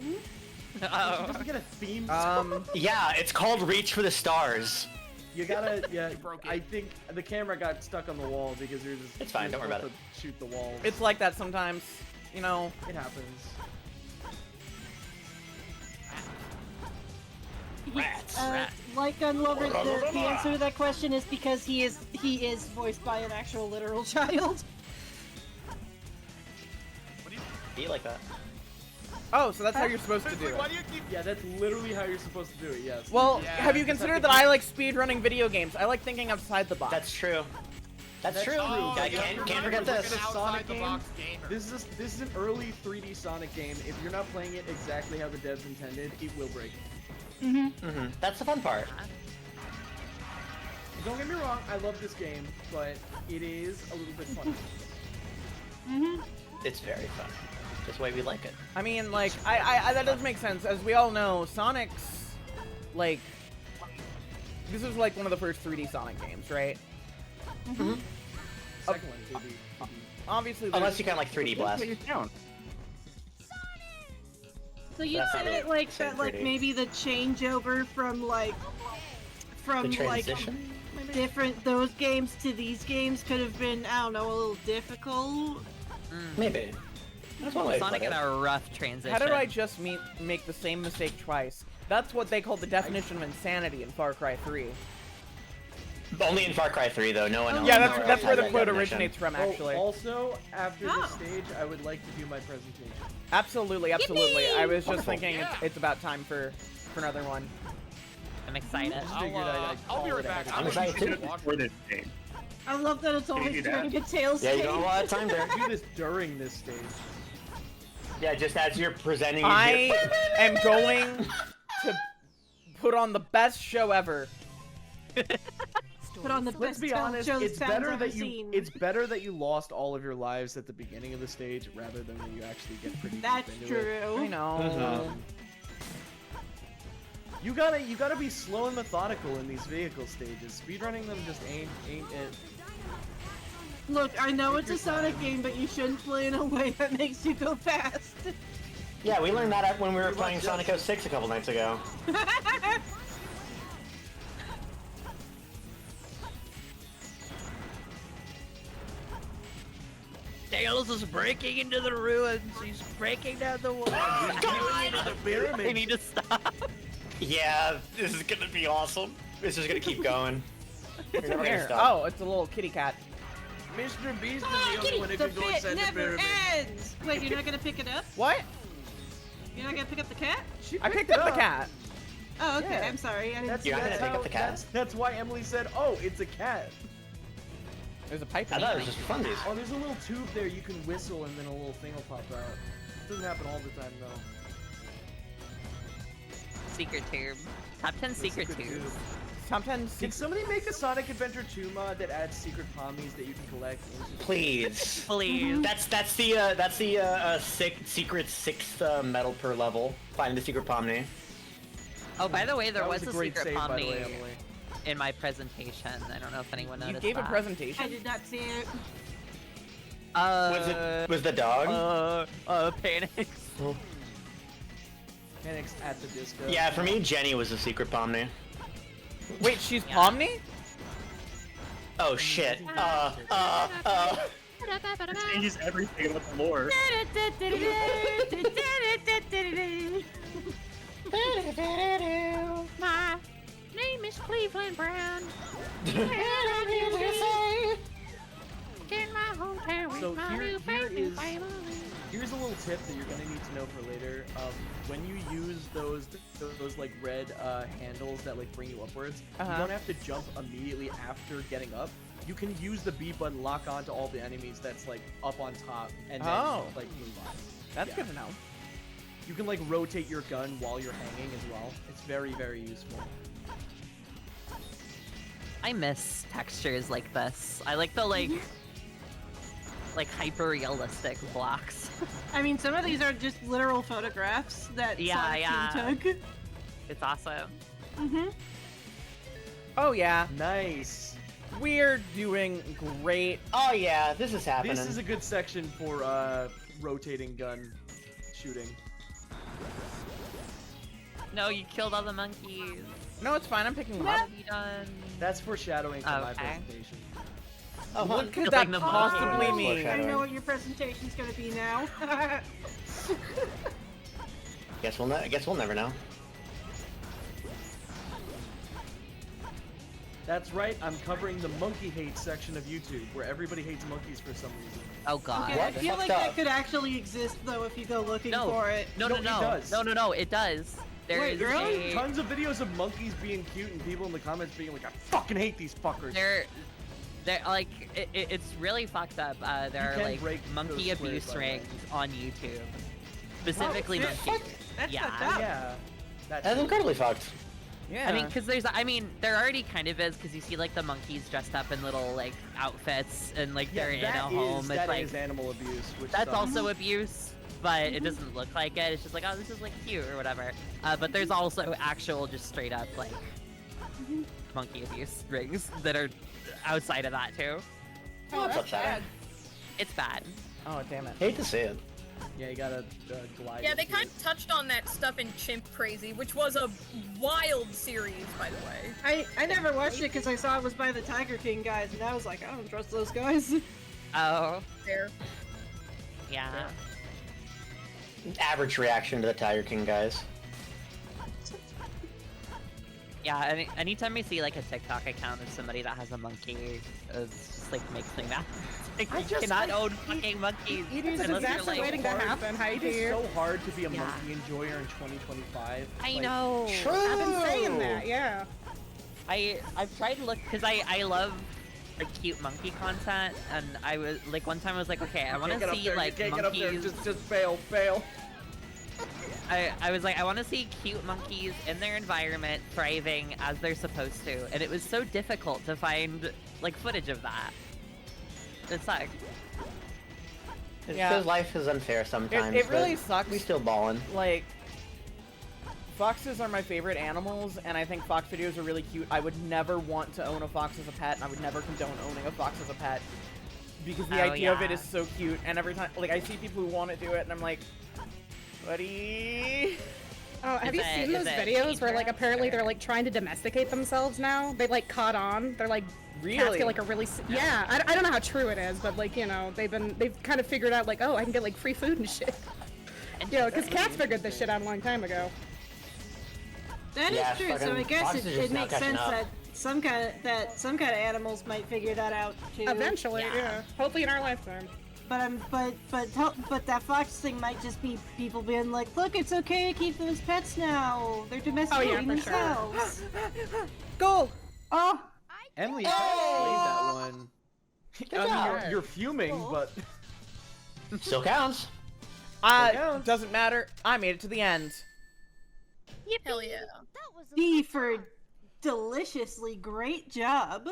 Oh. Doesn't get a theme song. Yeah, it's called Reach for the Stars. You gotta, yeah. I think the camera got stuck on the wall because you're just. It's fine, you're don't worry about supposed to shoot the walls. It's like that sometimes, you know. It happens. Rats. Like Unlover, the answer to that question is because he is voiced by an actual literal child. Be like that. Oh, so that's how you're supposed to do it. Why do you keep... Yeah, that's literally how you're supposed to do it. Yes. Well, Yeah, have you just have considered to that I like speedrunning video games? I like thinking outside the box. That's true. That's true. Oh, I yeah, can't forget this. This is a outside Sonic the game. box gamer. This is an early 3D Sonic game. If you're not playing it exactly how the devs intended, it will break. That's the fun part. Don't get me wrong, I love this game, but it is a little bit funny. It's very fun. Just the way we like it. I mean, like, I that does make sense. As we all know, Sonic's, like, this was like one of the first 3D Sonic games, right? Second one, maybe. Obviously, Unless you count like 3D Blast. So you That's said not it like so that, like pretty. maybe the changeover from like The transition? different those games to these games could have been, I don't know, a little difficult. Maybe. That's one way to Sonic put in it. a rough transition. How did I just make the same mistake twice? That's what they call the definition of insanity in Far Cry 3. Only in Far Cry 3 though, no one else. Yeah, nowhere that's else where has the that quote definition. originates from, actually. Also, after this stage, I would like to do my presentation. Absolutely, absolutely. Yippee! I was just Wonderful. thinking it's about time for another one. I'm excited. I'll be right back. I'm excited too. For this game. I love that it's always do that? during a Tails Yeah, you stage. don't have a lot of time there. Do this during this stage. Yeah, just as you're presenting. I am going to put on the best show ever. put on the Let's best be honest, Joe's it's sounds better I've that you seen. it's better that you lost all of your lives at the beginning of the stage rather than when you actually get pretty That's deep into it. true. I know. You gotta be slow and methodical in these vehicle stages. Speedrunning them just ain't it. Look, I know it's a Sonic game, but you shouldn't play in a way that makes you go fast. Yeah, we learned that when we were playing Sonic 06 a couple nights ago. Tails is breaking into the ruins. He's breaking down the walls. He's going into the pyramid. They need to stop. Yeah, this is gonna be awesome. This is gonna keep going. You're never gonna Here. stop. Oh, it's a little kitty cat. Mr. Beast is the only one who The can go fit inside the never pyramid. ends! Wait, you're not gonna pick it up? What? You're not gonna pick up the cat? I picked up the cat. Oh, okay, Yeah. I'm sorry. I didn't see You're not that. gonna pick up the cat? That's why Emily said, "Oh, it's a cat." There's a pipe. I thought it was just funsies. Oh, there's a little tube there you can whistle and then a little thing will pop out. It doesn't happen all the time though. Secret tube. Top 10 secret tubes. Top 10 Can somebody make a Sonic Adventure 2 mod that adds secret pommies that you can collect? Please. Please. That's the secret sixth medal per level. Finding the secret Pomni. Oh, by the way, there That was was a a great secret save, by the way, Pomni Emily. in my presentation. I don't know if anyone noticed You gave that. a presentation? I did not see it. Was the dog? Panics. Panics at the disco. Yeah, for me, Jenny was the secret Pomni. Wait, she's Pomni? Oh shit. It changes everything about the lore. My name is Cleveland Brown. In my hometown with So my here new baby is family. here's a little tip that you're gonna need to know for later. When you use those like red handles that like bring you upwards, you don't have to jump immediately after getting up. You can use the B button, lock onto all the enemies that's like up on top, and then like move on. That's good to know. You can like rotate your gun while you're hanging as well. It's very, very useful. I miss textures like this. I like the like hyper-realistic blocks. I mean, some of these are just literal photographs that Sonic Team took. It's awesome. Oh yeah. Nice. We're doing great. Oh yeah, this is happening. This is a good section for rotating gun shooting. No, you killed all the monkeys. No, it's fine. I'm picking them What up. have you done? That's foreshadowing for my Okay. presentation. Oh, What could that possibly mean? I know what your presentation's gonna be now. Guess we'll never know. That's right, I'm covering the monkey hate section of YouTube, where everybody hates monkeys for some reason. Oh god. Okay, I feel like that could actually exist though if you go looking for it. No, it does. No, it does. Wait, There's really? Tons of videos of monkeys being cute and people in the comments being like, I fucking hate these fuckers. They're like, it's really fucked up. There are can like break monkey those squares, abuse by the way. rings on YouTube. Specifically shit. monkeys. That's yeah. fucked up. Yeah. That's incredibly fucked. Yeah. I mean, because there already kind of is, because you see like the monkeys dressed up in little like outfits and like they're in a home. That It's is like animal abuse. Which that's sucks. also abuse, but it doesn't look like it. It's just like, oh, this is like cute or whatever. But there's also actual just straight up like monkey abuse rings that are outside of that too. Oh, that's bad. It's bad. Oh damn it. Hate to see it. Yeah, you gotta glide. Yeah, they kind of touched on that stuff in Chimp Crazy, which was a wild series, by the way. I never watched it because I saw it was by the Tiger King guys, and I was like, I don't trust those guys. Oh. Fair. Yeah. Average reaction to the Tiger King guys. Yeah, anytime I see like a TikTok account of somebody that has a monkey, it just like makes me mad. Like, you cannot own fucking monkeys. It is unless you're, exactly like, waiting to happen. Hi, It is dear. so hard to be a monkey enjoyer in 2025. I Like, know. I've been saying that. Yeah. I've tried to look because I love like cute monkey content, and I was like one time I was like, okay, I want Can't get to up see there, like you can't get up there. monkeys. Just fail. I was like, I want to see cute monkeys in their environment thriving as they're supposed to, and it was so difficult to find like footage of that. It sucked. It's Yeah. because life is unfair sometimes. It really but sucks. We still ballin'. Like, foxes are my favorite animals, and I think fox videos are really cute. I would never want to own a fox as a pet, and I would never condone owning a fox as a pet. Because the idea of it is so cute, and every time, like, I see people who want to do it, and I'm like, buddy. Oh, have you seen those videos where, like, apparently they're, like, trying to domesticate themselves now? They, like, caught on. They're, like, Really? cats get, like, a really... Yeah, I don't know how true it is, but, like, you know, they've kind of figured out, like, oh, I can get, like, free food and shit. You know, because cats figured this shit out a long time ago. That is Yeah, true. So fucking I guess foxes it just now makes catching sense up. that some kind of animals might figure that out too. Eventually, yeah. Hopefully in our lifetime. But that fox thing might just be people being like, look, it's okay to keep them as pets now. They're domesticating for sure. themselves. Goal. Oh, Emily, you played that one. job. You're fuming, but Still counts. Doesn't matter. I made it to the end. Hell yeah. D for deliciously great job.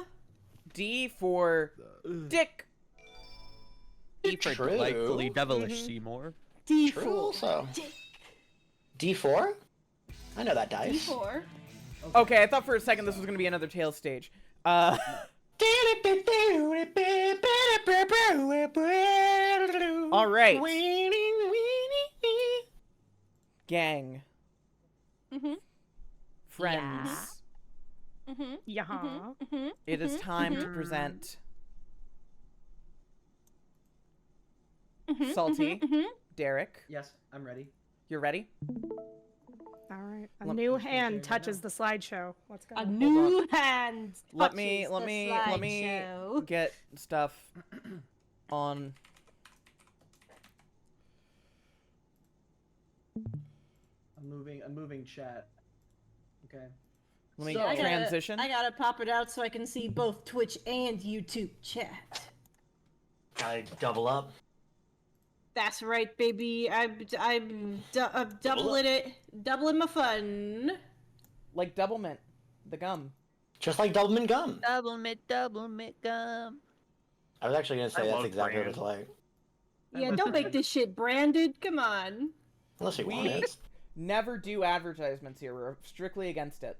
D for dick. E for True. delightfully devilish, Seymour. D True for also. dick. D4? I know that dice. D4. Okay, I thought for a second this was gonna be another Tails stage. All right. Gang. Mm-hmm. Friends. Mm-hmm. Yeah. Mm-hmm. It is time to present Salty, Derek. yes, I'm ready. You're ready? All right. A new hand touches the slideshow. Let's go. A new hand. Let me touches the slideshow. get stuff on. I'm moving chat. Okay. Let me So- I gotta- transition. I gotta pop it out so I can see both Twitch and YouTube chat. I double up. That's right, baby. I'm doubling my fun. Like Double Mint, the gum. Just like Doublemint gum. Double mint gum. I was actually gonna say I that's love exactly what brand. it's like. Yeah, don't make this shit branded. Come on. Unless you want We it. never do advertisements here. We're strictly against it.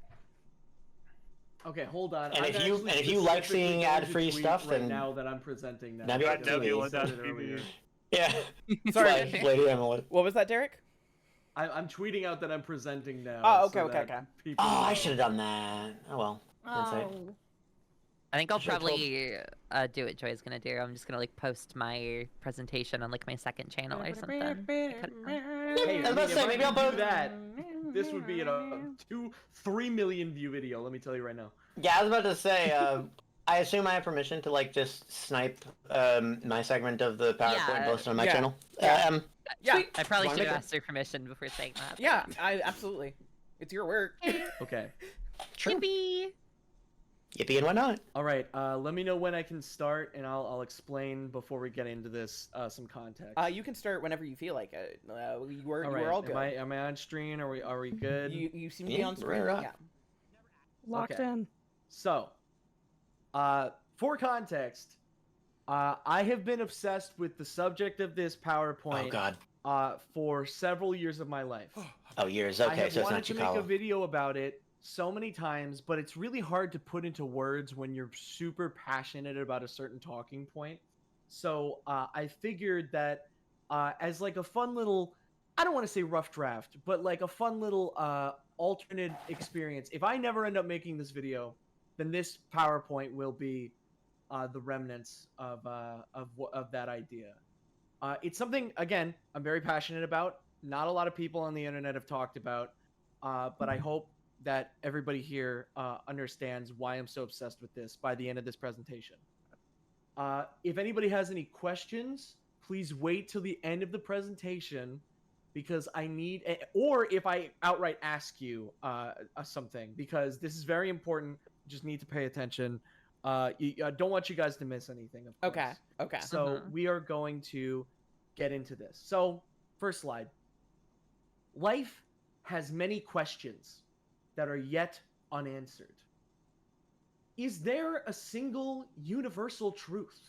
Okay, hold on. And I'm if you- actually and if you like specifically seeing going to ad-free tweet stuff, right then now that I'm presenting that. Nebula I TV. said Nebula it earlier. Yeah. Sorry. Slash Lady Emily. What was that, Derek? I'm tweeting out that I'm presenting now. Oh, okay, so okay, that okay. people Oh, I know. should have done that. Oh well. Insight. Oh. I think I'll Should've probably do what Joy's gonna do. I'm just gonna like post my presentation on like my second channel or something. Hey, I was about to say, if maybe I I'll could put- do that. This would be a 3 million view video. Let me tell you right now. Yeah, I was about to say. I assume I have permission to like just snipe my segment of the PowerPoint Yeah. and post it on my Yeah. channel. Yeah. Yeah, Sweet. I probably Wanna should have make asked your permission before saying that. Yeah, absolutely. It's your work. Okay. True. Yippee! Yippee and whatnot. All right. Let me know when I can start, and I'll explain before we get into this some context. You can start whenever you feel like it. You were all right. all good. Am I on screen? Are we good? You seem to be Yeah, on screen. right. Yeah. Locked Okay. in. So, for context, I have been obsessed with the subject of this PowerPoint. Oh God. For several years of my life. Oh, years. I Okay, have so it's wanted not to make Chicala. a video about it so many times, but it's really hard to put into words when you're super passionate about a certain talking point. So I figured that as like a fun little, I don't want to say rough draft, but like a fun little alternate experience. If I never end up making this video, then this PowerPoint will be the remnants of that idea. It's something, again, I'm very passionate about. Not a lot of people on the internet have talked about, but I hope that everybody here understands why I'm so obsessed with this by the end of this presentation. If anybody has any questions, please wait till the end of the presentation because I need, or if I outright ask you something, because this is very important. You just need to pay attention. I don't want you guys to miss anything, of course. Okay. Okay. So we are going to get into this. So, first slide. Life has many questions that are yet unanswered. Is there a single universal truth?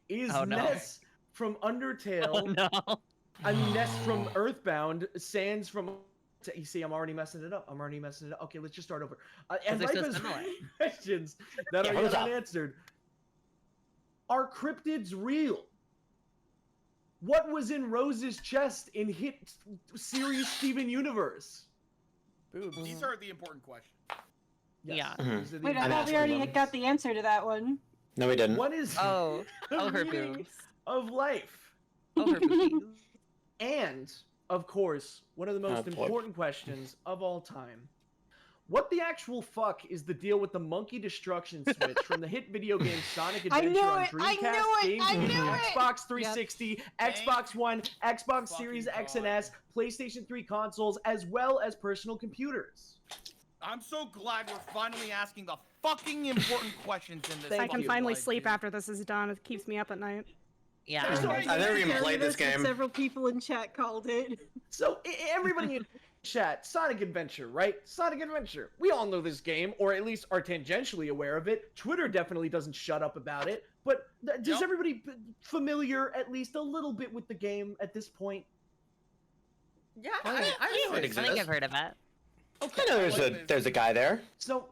Is Oh, no. Ness from Undertale? Oh, no. I mean, Ness from Earthbound, Sans from. You see, I'm already messing it up. Okay, let's just start over. And they're life so has similar. questions that are yet unanswered. Are cryptids real? What was in Rose's chest in hit series Steven Universe? These are the important questions. Yeah. These are the Wait, I thought important we already ones. got the answer to that one. No, we didn't. What is Oh, the her meaning boobs. of life? Oh, her boobies. And, of course, one of the most important questions of all time. What the actual fuck is the deal with the monkey destruction switch from the hit video game Sonic I Adventure knew on it, I Dreamcast, knew it, I GameCube, knew it! Xbox 360, Xbox One, Xbox Series X and S, PlayStation 3 consoles, as well as personal computers? I'm so glad we're finally asking the fucking important questions in this. I can finally live, sleep dude. after this is done. It keeps me up at night. Yeah. I've never even played this game. Several people in chat called it. So, everybody in chat, Sonic Adventure, right? Sonic Adventure. We all know this game, or at least are tangentially aware of it. Twitter definitely doesn't shut up about it. But does everybody familiar at least a little bit with the game at this point? Yeah, I know it I exists. think I've heard of it. Okay. I know there's a guy there. So,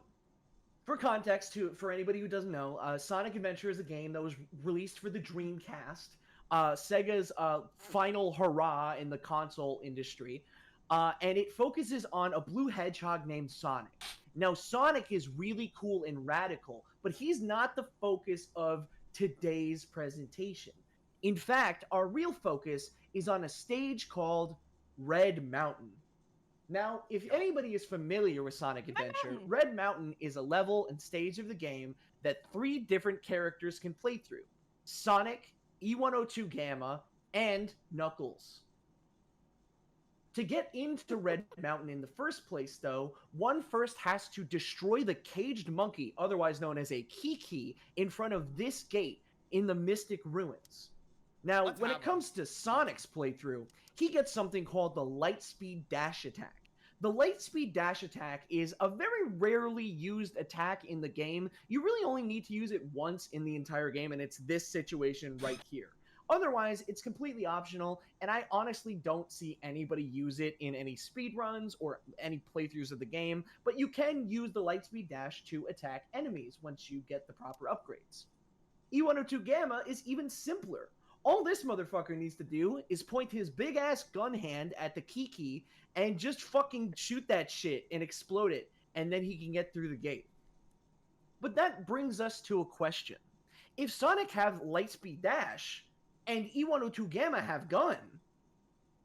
for context, for anybody who doesn't know, Sonic Adventure is a game that was released for the Dreamcast, Sega's final hurrah in the console industry, and it focuses on a blue hedgehog named Sonic. Now, Sonic is really cool and radical, but he's not the focus of today's presentation. In fact, our real focus is on a stage called Red Mountain. Now, if anybody is familiar with Sonic Adventure, Red Mountain is a level and stage of the game that 3 different characters can play through. Sonic, E102 Gamma, and Knuckles. To get into Red Mountain in the first place, though, one first has to destroy the caged monkey, otherwise known as a Kiki, in front of this gate in the Mystic Ruins. Now, when it comes to Sonic's playthrough, he gets something called the Lightspeed Dash Attack. The Lightspeed Dash Attack is a very rarely used attack in the game. You really only need to use it once in the entire game, and it's this situation right here. Otherwise, it's completely optional, and I honestly don't see anybody use it in any speedruns or any playthroughs of the game, but you can use the Lightspeed Dash to attack enemies once you get the proper upgrades. E102 Gamma is even simpler. All this motherfucker needs to do is point his big-ass gun hand at the Kiki and just fucking shoot that shit and explode it, and then he can get through the gate. But that brings us to a question. If Sonic have Lightspeed Dash, and E102 Gamma have gun,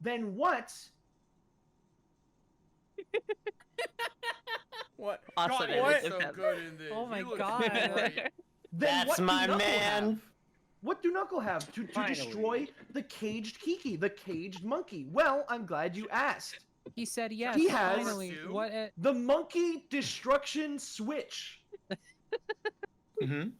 then what? What? Awesome. God, what? So good in this. Oh my You look god. great. Then That's what do my Knuckle man. have? What do Knuckle have to destroy the caged Kiki, the caged monkey? Well, I'm glad you asked. He said yes. He has finally. What? the monkey destruction switch. Mm-hmm.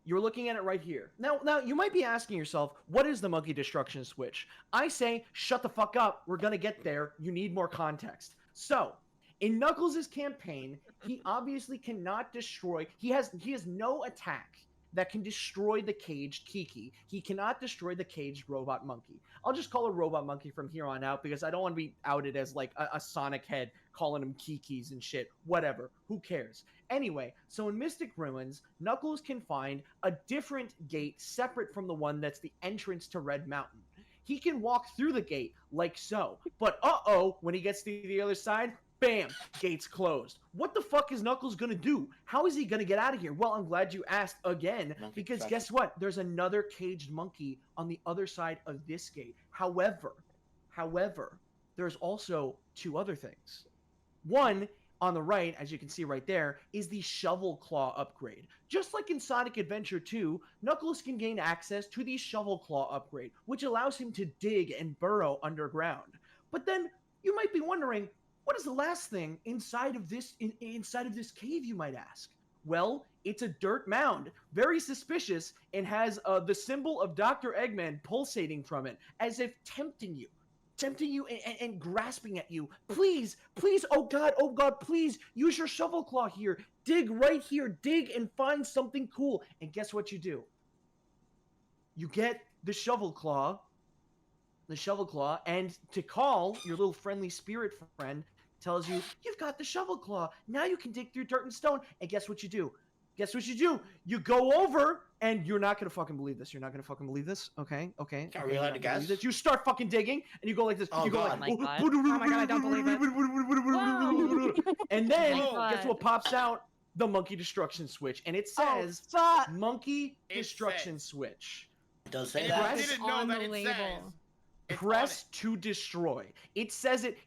You're looking at it right here. Now, you might be asking yourself, what is the monkey destruction switch? I say, shut the fuck up. We're gonna get there. You need more context. So, in Knuckles' campaign, he obviously cannot destroy. He has no attack that can destroy the caged Kiki. He cannot destroy the caged robot monkey. I'll just call a robot monkey from here on out because I don't want to be outed as like a Sonic head calling him Kikis and shit. Whatever. Who cares? Anyway, so in Mystic Ruins, Knuckles can find a different gate separate from the one that's the entrance to Red Mountain. He can walk through the gate like so, but when he gets to the other side, bam, gate's closed. What the fuck is Knuckles gonna do? How is he gonna get out of here? Well, I'm glad you asked again, because guess what? There's another caged monkey on the other side of this gate. However, there's also 2 other things. One, on the right, as you can see right there, is the Shovel Claw upgrade. Just like in Sonic Adventure 2, Knuckles can gain access to the Shovel Claw upgrade, which allows him to dig and burrow underground. But then, you might be wondering, what is the last thing inside of this cave, you might ask? Well, it's a dirt mound, very suspicious, and has the symbol of Dr. Eggman pulsating from it, as if tempting you tempting you and grasping at you. Please, oh God, please, use your shovel claw here. Dig right here, dig and find something cool. And guess what you do? You get the shovel claw, and to call your little friendly spirit friend tells you, you've got the shovel claw. Now you can dig through dirt and stone. And guess what you do? You go over, and you're not gonna fucking believe this. Okay. Are we allowed to guess? You start fucking digging, and you go like this. Oh, you go God. like, Oh my God, I don't believe it. and then Oh my guess God. what pops out? The monkey destruction switch, and it says monkey destruction switch. It does say And that. if you didn't know on that, the it label. says, it's Press to destroy. It says it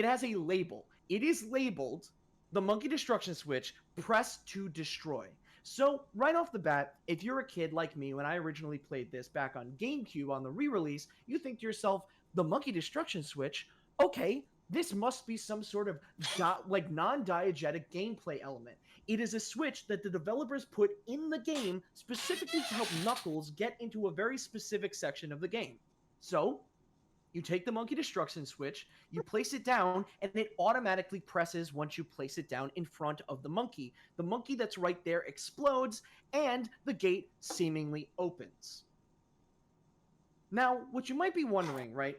has a label. It is labeled the monkey destruction switch, press to destroy. So right off the bat, if you're a kid like me, when I originally played this back on GameCube on the re-release, you think to yourself, the monkey destruction switch, okay, this must be some sort of non-diegetic gameplay element. It is a switch that the developers put in the game specifically to help Knuckles get into a very specific section of the game. So, you take the monkey destruction switch, you place it down, and it automatically presses once you place it down in front of the monkey. The monkey that's right there explodes, and the gate seemingly opens. Now, what you might be wondering, right?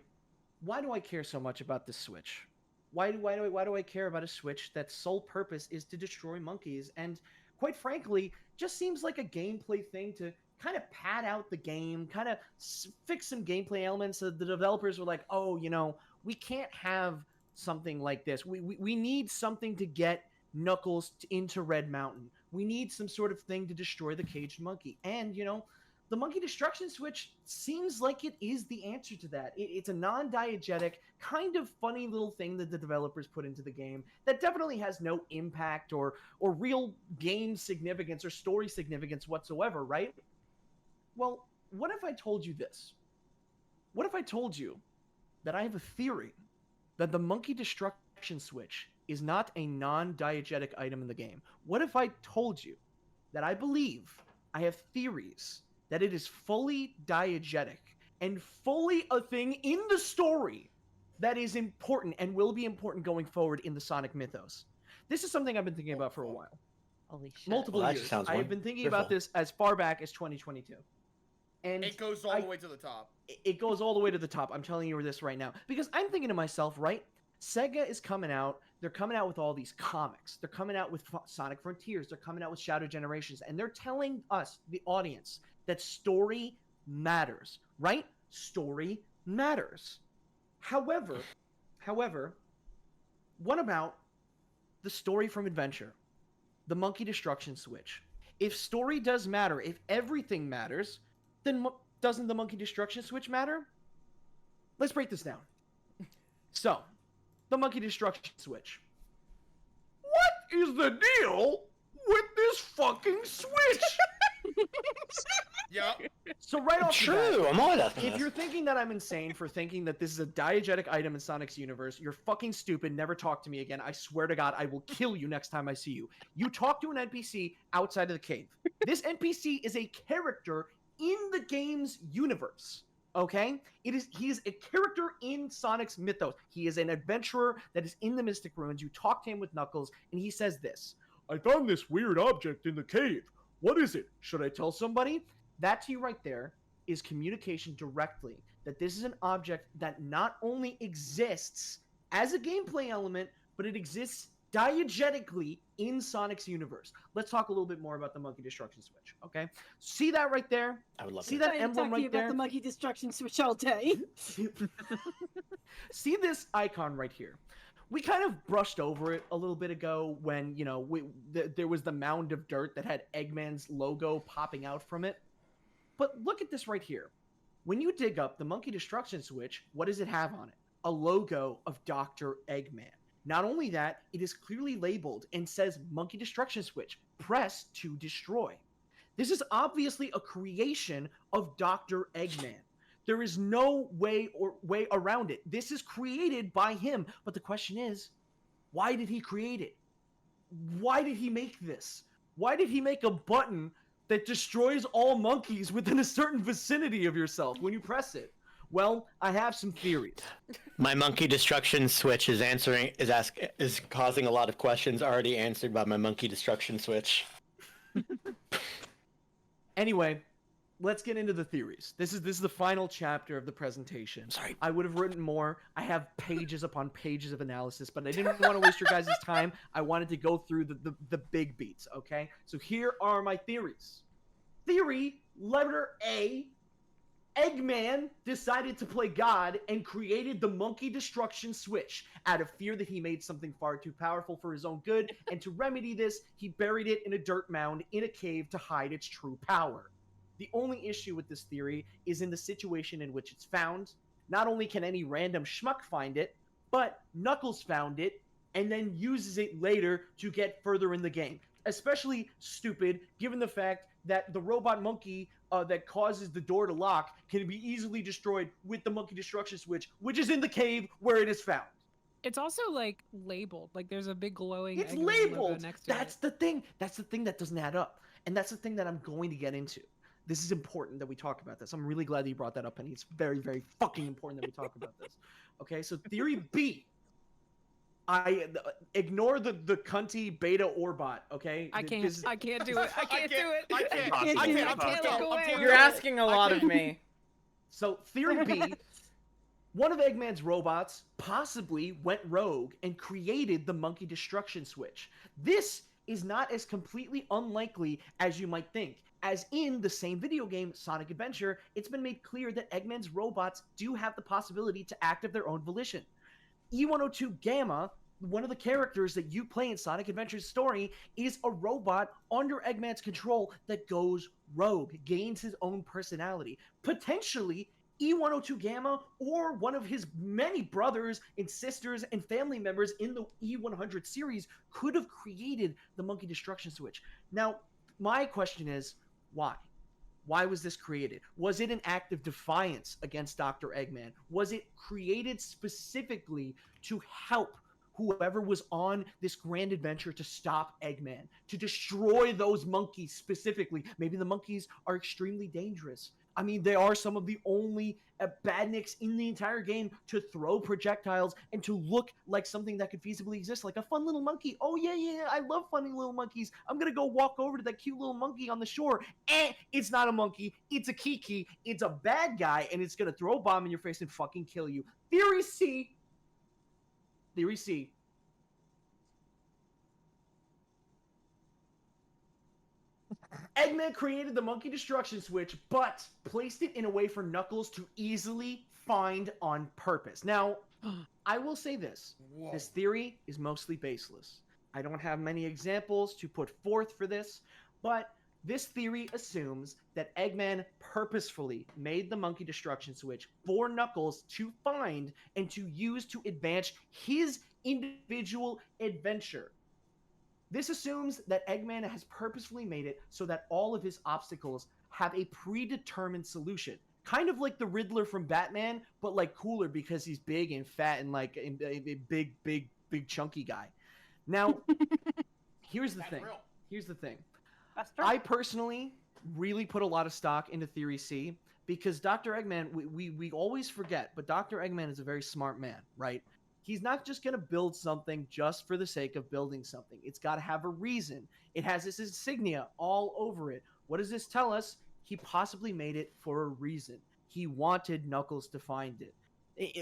Why do I care so much about this switch? Why do I care about a switch that's sole purpose is to destroy monkeys? And quite frankly, just seems like a gameplay thing to kind of pad out the game, kind of fix some gameplay elements. So the developers were like, oh, we can't have something like this. We need something to get Knuckles into Red Mountain. We need some sort of thing to destroy the caged monkey. And, the monkey destruction switch seems like it is the answer to that. It's a non-diegetic, kind of funny little thing that the developers put into the game that definitely has no impact or real game significance or story significance whatsoever, right? Well, what if I told you this? What if I told you that I have a theory that the monkey destruction switch is not a non-diegetic item in the game? What if I told you that I believe, I have theories, that it is fully diegetic and fully a thing in the story that is important and will be important going forward in the Sonic mythos? This is something I've been thinking about for a while. Holy shit. Multiple years. I have been thinking about this as far back as 2022. And it goes all the way to the top. It goes all the way to the top. I'm telling you this right now. Because I'm thinking to myself, right? Sega is coming out. They're coming out with all these comics. They're coming out with Sonic Frontiers. They're coming out with Shadow Generations. And they're telling us, the audience, that story matters, right? Story matters. However, what about the story from Adventure? The monkey destruction switch. If story does matter, if everything matters, then doesn't the monkey destruction switch matter? Let's break this down. So, the monkey destruction switch. What is the deal with this fucking switch? Yep. So right off the bat, True, I'm all about if this. you're thinking that I'm insane for thinking that this is a diegetic item in Sonic's universe, you're fucking stupid. Never talk to me again. I swear to God, I will kill you next time I see you. You talk to an NPC outside of the cave. This NPC is a character in the game's universe. Okay? He is a character in Sonic's mythos. He is an adventurer that is in the Mystic Ruins. You talk to him with Knuckles, and he says this. I found this weird object in the cave. What is it? Should I tell somebody? That to you right there is communication directly. That this is an object that not only exists as a gameplay element, but it exists diegetically in Sonic's universe. Let's talk a little bit more about the monkey destruction switch, okay? See that right there? I would love See to. that emblem right there? About the monkey destruction switch all day. See this icon right here? We kind of brushed over it a little bit ago when, there was the mound of dirt that had Eggman's logo popping out from it. But look at this right here. When you dig up the monkey destruction switch, what does it have on it? A logo of Dr. Eggman. Not only that, it is clearly labeled and says monkey destruction switch, press to destroy. This is obviously a creation of Dr. Eggman. There is no way around it. This is created by him. But the question is, why did he create it? Why did he make this? Why did he make a button that destroys all monkeys within a certain vicinity of yourself when you press it? Well, I have some theories. My monkey destruction switch is causing a lot of questions already answered by my monkey destruction switch. Anyway, let's get into the theories. This is the final chapter of the presentation. Sorry. I would have written more. I have pages upon pages of analysis, but I didn't want to waste your guys' time. I wanted to go through the big beats, okay? So here are my theories. Theory, letter A, Eggman decided to play God and created the monkey destruction switch out of fear that he made something far too powerful for his own good, and to remedy this, he buried it in a dirt mound in a cave to hide its true power. The only issue with this theory is in the situation in which it's found. Not only can any random schmuck find it, but Knuckles found it and then uses it later to get further in the game. Especially stupid, given the fact that the robot monkey that causes the door to lock can be easily destroyed with the monkey destruction switch, which is in the cave where it is found. It's also like labeled. Like there's a big glowing. It's Eggman labeled. logo next to That's the thing. That's the thing that doesn't add up, and that's the thing that I'm going to get into. This is important that we talk about this. I'm really glad that you brought that up, Penny. It's very, very fucking important that we talk about this. Okay, so theory B. I ignore the cunty beta orbot. Okay, I can't do it. I can't do it. I can't. You're asking a lot of me. So theory B, one of Eggman's robots possibly went rogue and created the monkey destruction switch. This is not as completely unlikely as you might think. As in the same video game, Sonic Adventure, it's been made clear that Eggman's robots do have the possibility to act of their own volition. E102 Gamma, one of the characters that you play in Sonic Adventure's story, is a robot under Eggman's control that goes rogue, gains his own personality. Potentially, E102 Gamma or one of his many brothers and sisters and family members in the E100 series could have created the monkey destruction switch. Now, my question is, why? Why was this created? Was it an act of defiance against Dr. Eggman? Was it created specifically to help whoever was on this grand adventure to stop Eggman, to destroy those monkeys specifically? Maybe the monkeys are extremely dangerous. I mean, they are some of the only badniks in the entire game to throw projectiles and to look like something that could feasibly exist, like a fun little monkey. Oh, yeah, I love funny little monkeys. I'm going to go walk over to that cute little monkey on the shore. It's not a monkey. It's a Kiki. It's a bad guy, and it's going to throw a bomb in your face and fucking kill you. Theory C. Eggman created the monkey destruction switch, but placed it in a way for Knuckles to easily find on purpose. Now, I will say this. Whoa. This theory is mostly baseless. I don't have many examples to put forth for this, but this theory assumes that Eggman purposefully made the monkey destruction switch for Knuckles to find and to use to advance his individual adventure. This assumes that Eggman has purposefully made it so that all of his obstacles have a predetermined solution. Kind of like the Riddler from Batman, but like cooler because he's big and fat and like a big chunky guy. Now, here's the thing. I personally really put a lot of stock into Theory C because Dr. Eggman, we always forget, but Dr. Eggman is a very smart man, right? He's not just going to build something just for the sake of building something. It's got to have a reason. It has this insignia all over it. What does this tell us? He possibly made it for a reason. He wanted Knuckles to find it.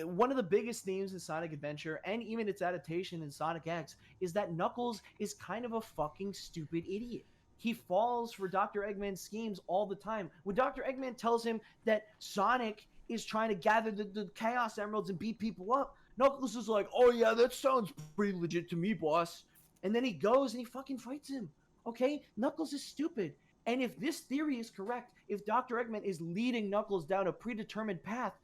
One of the biggest themes in Sonic Adventure, and even its adaptation in Sonic X, is that Knuckles is kind of a fucking stupid idiot. He falls for Dr. Eggman's schemes all the time. When Dr. Eggman tells him that Sonic is trying to gather the Chaos Emeralds and beat people up, Knuckles is like, oh yeah, that sounds pretty legit to me, boss. And then he goes and he fucking fights him. Okay? Knuckles is stupid. And if this theory is correct, if Dr. Eggman is leading Knuckles down a predetermined path,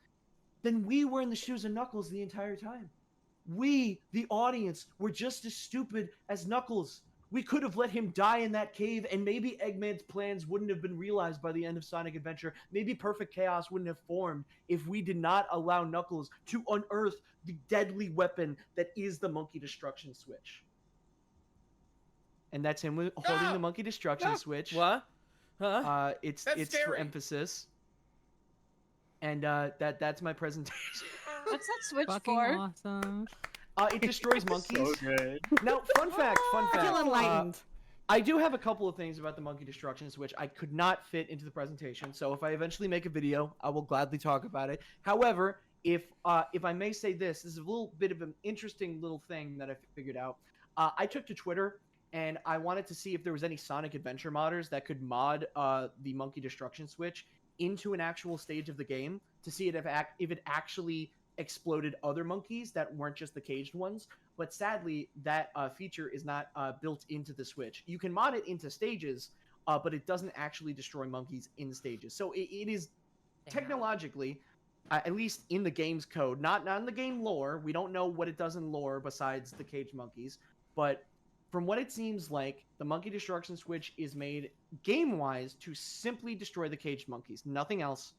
then we were in the shoes of Knuckles the entire time. We, the audience, were just as stupid as Knuckles. We could have let him die in that cave, and maybe Eggman's plans wouldn't have been realized by the end of Sonic Adventure. Maybe Perfect Chaos wouldn't have formed if we did not allow Knuckles to unearth the deadly weapon that is the monkey destruction switch. And that's him holding the monkey destruction switch. What? It's for emphasis. And that's my presentation. What's that switch Fucking for? awesome. It destroys monkeys. So good. Now, fun fact. I feel enlightened. I do have a couple of things about the monkey destruction switch I could not fit into the presentation. So if I eventually make a video, I will gladly talk about it. However, if I may say this is a little bit of an interesting little thing that I figured out. I took to Twitter and I wanted to see if there was any Sonic Adventure modders that could mod the monkey destruction switch into an actual stage of the game to see if it actually exploded other monkeys that weren't just the caged ones. But sadly, that feature is not built into the Switch. You can mod it into stages, but it doesn't actually destroy monkeys in stages. So it is technologically, at least in the game's code, not in the game lore. We don't know what it does in lore besides the caged monkeys. But from what it seems like, the monkey destruction switch is made game-wise to simply destroy the caged monkeys. Nothing else.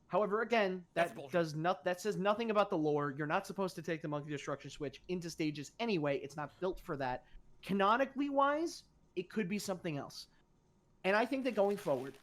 However, again, that says nothing about the lore. You're not supposed to take the monkey destruction switch into stages anyway. It's not built for that. Canonically wise, it could be something else. And I think that going forward,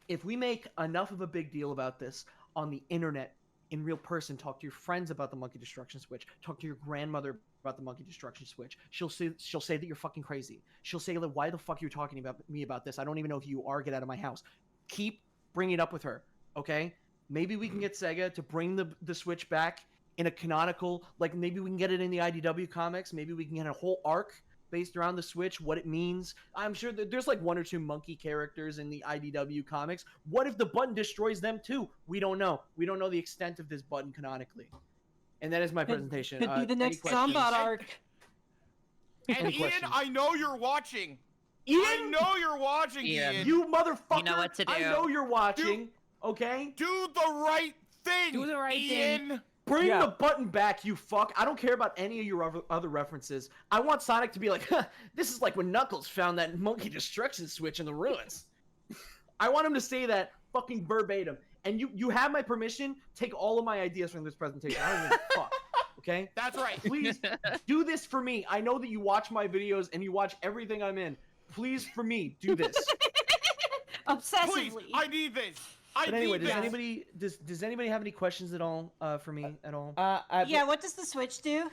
if we make enough of a big deal about this on the internet, in real person, talk to your friends about the monkey destruction switch, talk to your grandmother about the monkey destruction switch, she'll say that you're fucking crazy. She'll say, like, why the fuck are you talking about me about this? I don't even know who you are. Get out of my house. Keep bringing it up with her, okay? Maybe we can get Sega to bring the Switch back in a canonical, like maybe we can get it in the IDW comics. Maybe we can get a whole arc based around the Switch, what it means. I'm sure that there's like 1 or 2 monkey characters in the IDW comics. What if the button destroys them too? We don't know. We don't know the extent of this button canonically. And that is my presentation. Could be the next Zombot arc. And Ian, I know you're watching. Ian? I know you're watching, Ian. You motherfucker. You know what to do. I know you're watching. Okay? Do the right thing, Do the right Ian. thing. Bring the button back, you fuck. I don't care about any of your other references. I want Sonic to be like, huh, this is like when Knuckles found that monkey destruction switch in the ruins. I want him to say that fucking verbatim. And you have my permission. Take all of my ideas from this presentation. I don't give a fuck. Okay? That's right. Please do this for me. I know that you watch my videos and you watch everything I'm in. Please, for me, do this. Obsessively. Please, I need this. But anyway, does anybody have any questions at all for me at all? Yeah, what does the Switch do?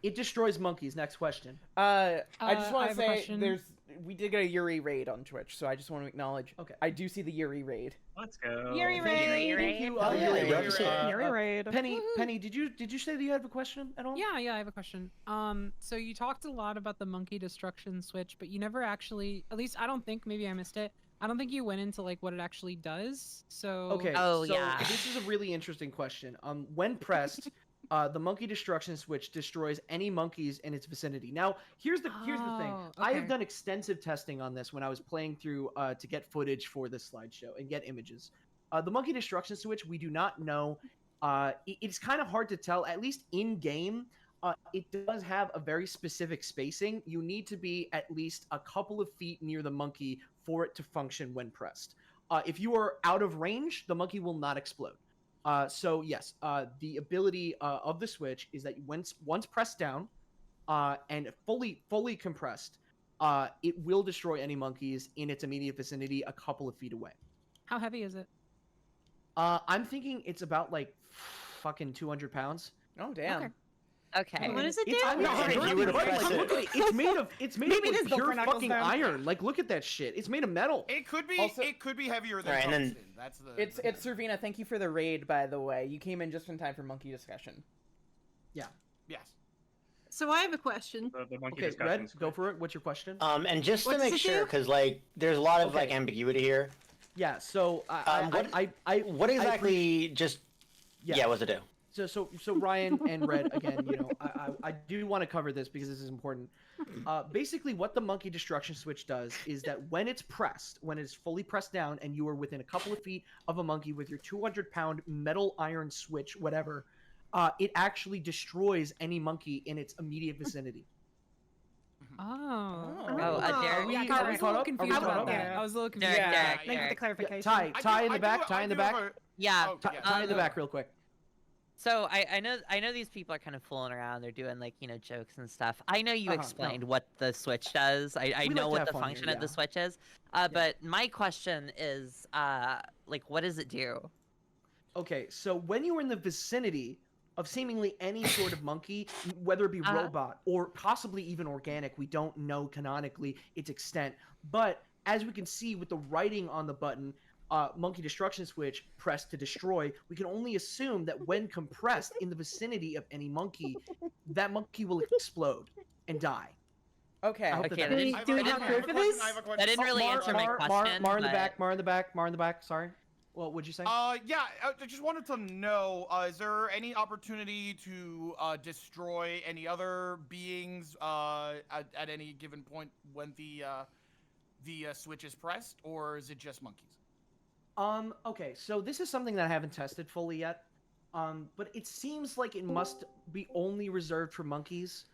It destroys monkeys. Next question. I just want I to have a say question. we did get a Yuri raid on Twitch, so I just want to acknowledge. Okay. I do see the Yuri raid. Let's go. Yuri raid. Thank you. Yuri raid. Penny, did you say that you had a question at all? Yeah, I have a question. So you talked a lot about the monkey destruction switch, but you never actually, at least I don't think, maybe I missed it. I don't think you went into like what it actually does. So Okay. This is a really interesting question. When pressed, the monkey destruction switch destroys any monkeys in its vicinity. Now, here's the thing. I have done extensive testing on this when I was playing through to get footage for this slideshow and get images. The monkey destruction switch, we do not know. It's kind of hard to tell, at least in game. It does have a very specific spacing. You need to be at least a couple of feet near the monkey for it to function when pressed. If you are out of range, the monkey will not explode. So yes, the ability of the switch is that once pressed down and fully compressed, it will destroy any monkeys in its immediate vicinity a couple of feet away. How heavy is it? I'm thinking it's about like fucking 200 pounds. Oh damn. Okay. What does it do? It's made of Maybe it is like built pure for Knuckles, fucking then. iron. Like look at that shit. It's made of metal. It could be. Also- it could be heavier than Alright, and then- tungsten. That's the. It's Servina. Thank you for the raid, by the way. You came in just in time for monkey discussion. Yeah. Yes. So I have a question. The monkey Okay, discussion Red, switch. go for it. What's your question? And just to What's make it sure, do? because like there's a lot of Okay. like ambiguity here. Yeah. So What exactly? Just Yeah. what's it do? So Ryan and Red again. You know, I do want to cover this because this is important. Basically, what the monkey destruction switch does is that when it's pressed, when it's fully pressed down, and you are within a couple of feet of a monkey with your 200-pound metal iron switch, whatever, it actually destroys any monkey in its immediate vicinity. Oh. Derek. Yeah, Are I we was a caught little up? confused Are we caught about up? that. I was a little confused. Derek, about Derek, that. Thank you for the Derek. clarification. Ty in the back. Ty in the back. Yeah. Oh, yeah. Ty in the back, real quick. So I know these people are kind of fooling around. They're doing like jokes and stuff. I know you explained what the switch does. I We know like to what have the fun function here, of the switch is. But my question is like, what does it do? Okay, so when you were in the vicinity of seemingly any sort of monkey, whether it be robot or possibly even organic, we don't know canonically its extent. But as we can see with the writing on the button, monkey destruction switch, press to destroy, we can only assume that when compressed in the vicinity of any monkey, that monkey will explode and die. Okay. I hope Okay, that Do we have proof of this? That didn't really answer my question. Mar in the but- back. Sorry. Well, what'd you say? Yeah, I just wanted to know, is there any opportunity to destroy any other beings at any given point when the switch is pressed, or is it just monkeys? Okay, so this is something that I haven't tested fully yet, but it seems like it must be only reserved for monkeys.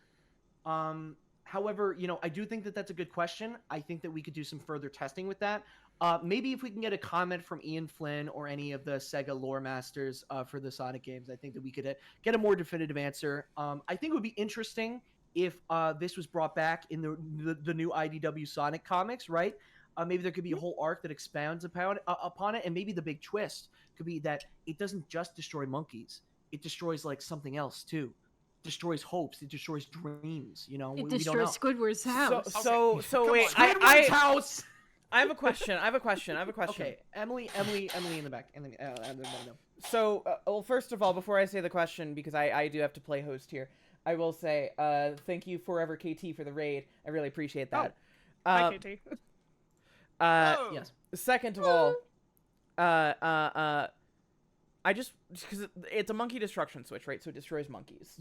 However, I do think that that's a good question. I think that we could do some further testing with that. Maybe if we can get a comment from Ian Flynn or any of the Sega lore masters for the Sonic games, I think that we could get a more definitive answer. I think it would be interesting if this was brought back in the new IDW Sonic comics, right? Maybe there could be a whole arc that expounds upon it, and maybe the big twist could be that it doesn't just destroy monkeys; it destroys like something else too. It destroys hopes. It destroys dreams. It we don't know. destroys Squidward's house. So wait, Squidward's house. I have a question. Okay, Emily in the back. So, well, first of all, before I say the question, because I do have to play host here, I will say thank you Forever KT for the raid. I really appreciate that. Hi, KT. Yes. Second of all, I just because it's a monkey destruction switch, right? So it destroys monkeys.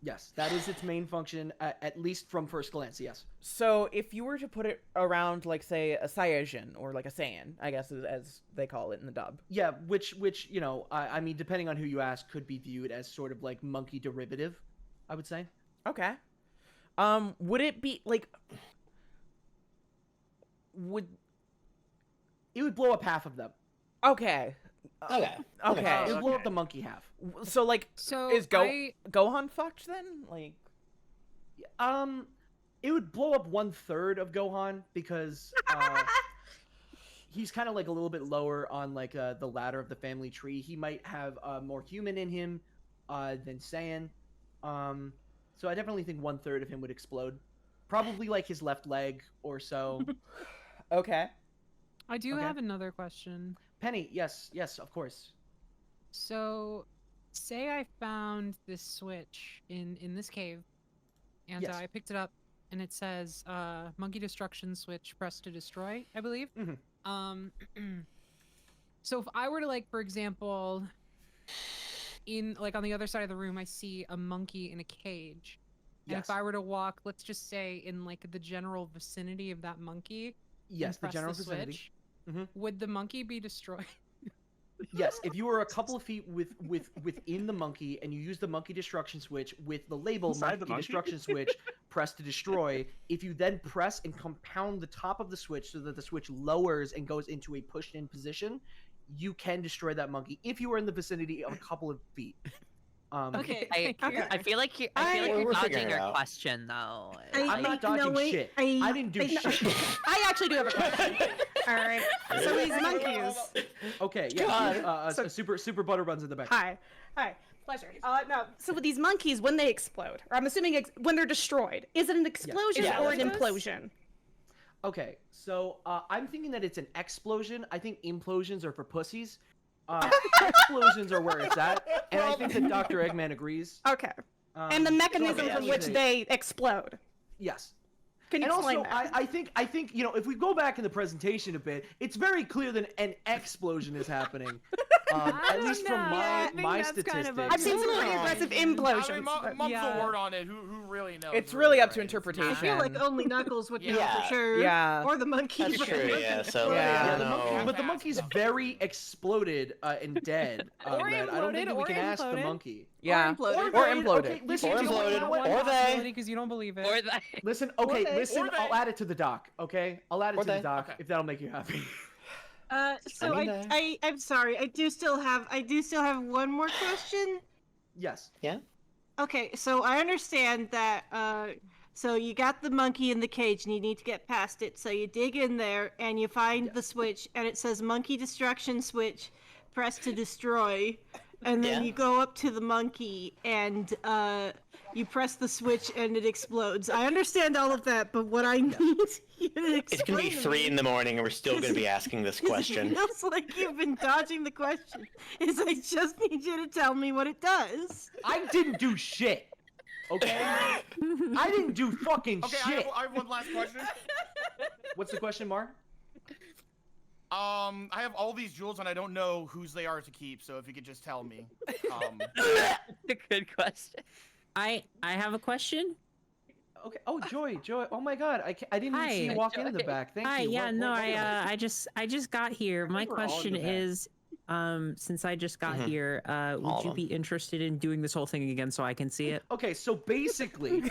Yes, that is its main function, at least from first glance, yes. So if you were to put it around, like, say, a Saiyajin, or like a Saiyan, I guess as they call it in the dub. Yeah, which I mean, depending on who you ask, could be viewed as sort of like monkey derivative, I would say. Okay. Would it be, like... It would blow up half of them. Okay. Okay. It would blow up the monkey half. So, like, is Gohan fucked then? Like... It would blow up 1/3 of Gohan, because he's kind of like a little bit lower on like the ladder of the family tree. He might have more human in him than Saiyan. So I definitely think 1/3 of him would explode. Probably like his left leg or so. Okay. I do have another question. Penny, yes, of course. So, say I found this switch in this cave, and Yes. I picked it up, and it says monkey destruction switch, press to destroy, I believe. So if I were to, like, for example, in like on the other side of the room, I see a monkey in a cage, and if I were to walk, let's just say in like the general vicinity of that monkey, Yes, and the press general switch, vicinity. would the monkey be destroyed? Yes, if you were a couple of feet within the monkey and you use the monkey destruction switch with the label Inside the monkey monkey? destruction switch, press to destroy, if you then press and compound the top of the switch so that the switch lowers and goes into a pushed in position, you can destroy that monkey if you are in the vicinity of a couple of feet. Okay, I feel like you're dodging your question, though. I'm not dodging shit. I didn't do shit. I actually do have a question. All right. So these monkeys. Okay, yeah. Super Butterbuns in the back. Hi. Pleasure. No. So with these monkeys, when they explode, or I'm assuming when they're destroyed, is it an explosion or an implosion? Okay, so I'm thinking that it's an explosion. I think implosions are for pussies. Explosions are where it's at, and I think that Dr. Eggman agrees. Okay. And the mechanism for which they explode. Yes. Can you explain also, that? I think if we go back in the presentation a bit, it's very clear that an explosion is happening. At least from my statistics. I've seen some pretty aggressive implosions. I mean, mum's the word on it. Who really knows? It's really up to interpretation. I feel like only Knuckles would know for sure. Yeah. Or the monkey. That's true, yeah. So, But the monkey's very exploded and dead. Red. I don't think that we can ask the monkey. Yeah. Or imploded. Okay, listen, or imploded. Or they. Because you don't believe it. Or they. Listen, I'll add it to the doc, okay? I'll add it to the doc if that'll make you happy. So I'm sorry. I do still have one more question. Yes. Yeah. Okay, so I understand that. So you got the monkey in the cage, and you need to get past it. So you dig in there, and you find the switch, and it says monkey destruction switch. press to destroy, and then Yeah. you go up to the monkey and you press the switch and it explodes. I understand all of that, but what I need you to explain It's gonna be 3 in the morning, and we're still gonna be asking this question. It feels like you've been dodging the question. I just need you to tell me what it does. I didn't do shit. Okay? I didn't do fucking Okay, shit. I have one last question. What's the question, Mar? I have all these jewels and I don't know whose they are to keep, so if you could just tell me. Good question. I have a question. Okay. Oh, Joy. Oh my God. I didn't even see you walk into the back. Thank Hi. you. Yeah. What- No. what- I just got here. My we're all in question the back. is, since I just got here, All would of you them. be interested in doing this whole thing again so I can see it? Okay. So basically.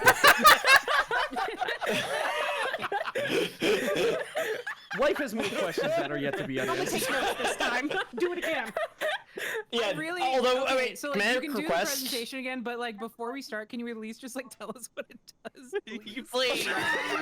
Life has many questions that are yet to be answered. this time. Do it again. Yeah, Really? although, okay, wait, so like can I you can do the request- presentation again, but like before we start, can you at least just like tell us what it does? Please,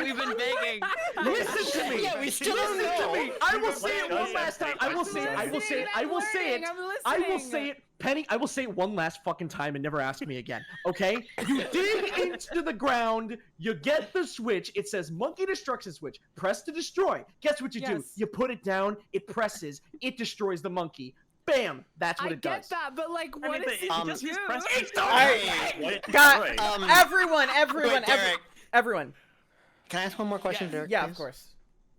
we've been begging. Listen to me. Yeah, we still don't Listen know. to me. I will say it one last time. I will say it. I will say it. I will say it. I will say it. Penny, I will say it one last fucking time and never ask me again. Okay? You dig into the ground. You get the switch. It says monkey destruction switch. Press to destroy. Guess what you do? Yes. You put it down. It presses. It destroys the monkey. Bam. That's what I it get does. that, but like, what does it just do? Everyone. Can I ask one more question, Derek? Yeah, please? of course.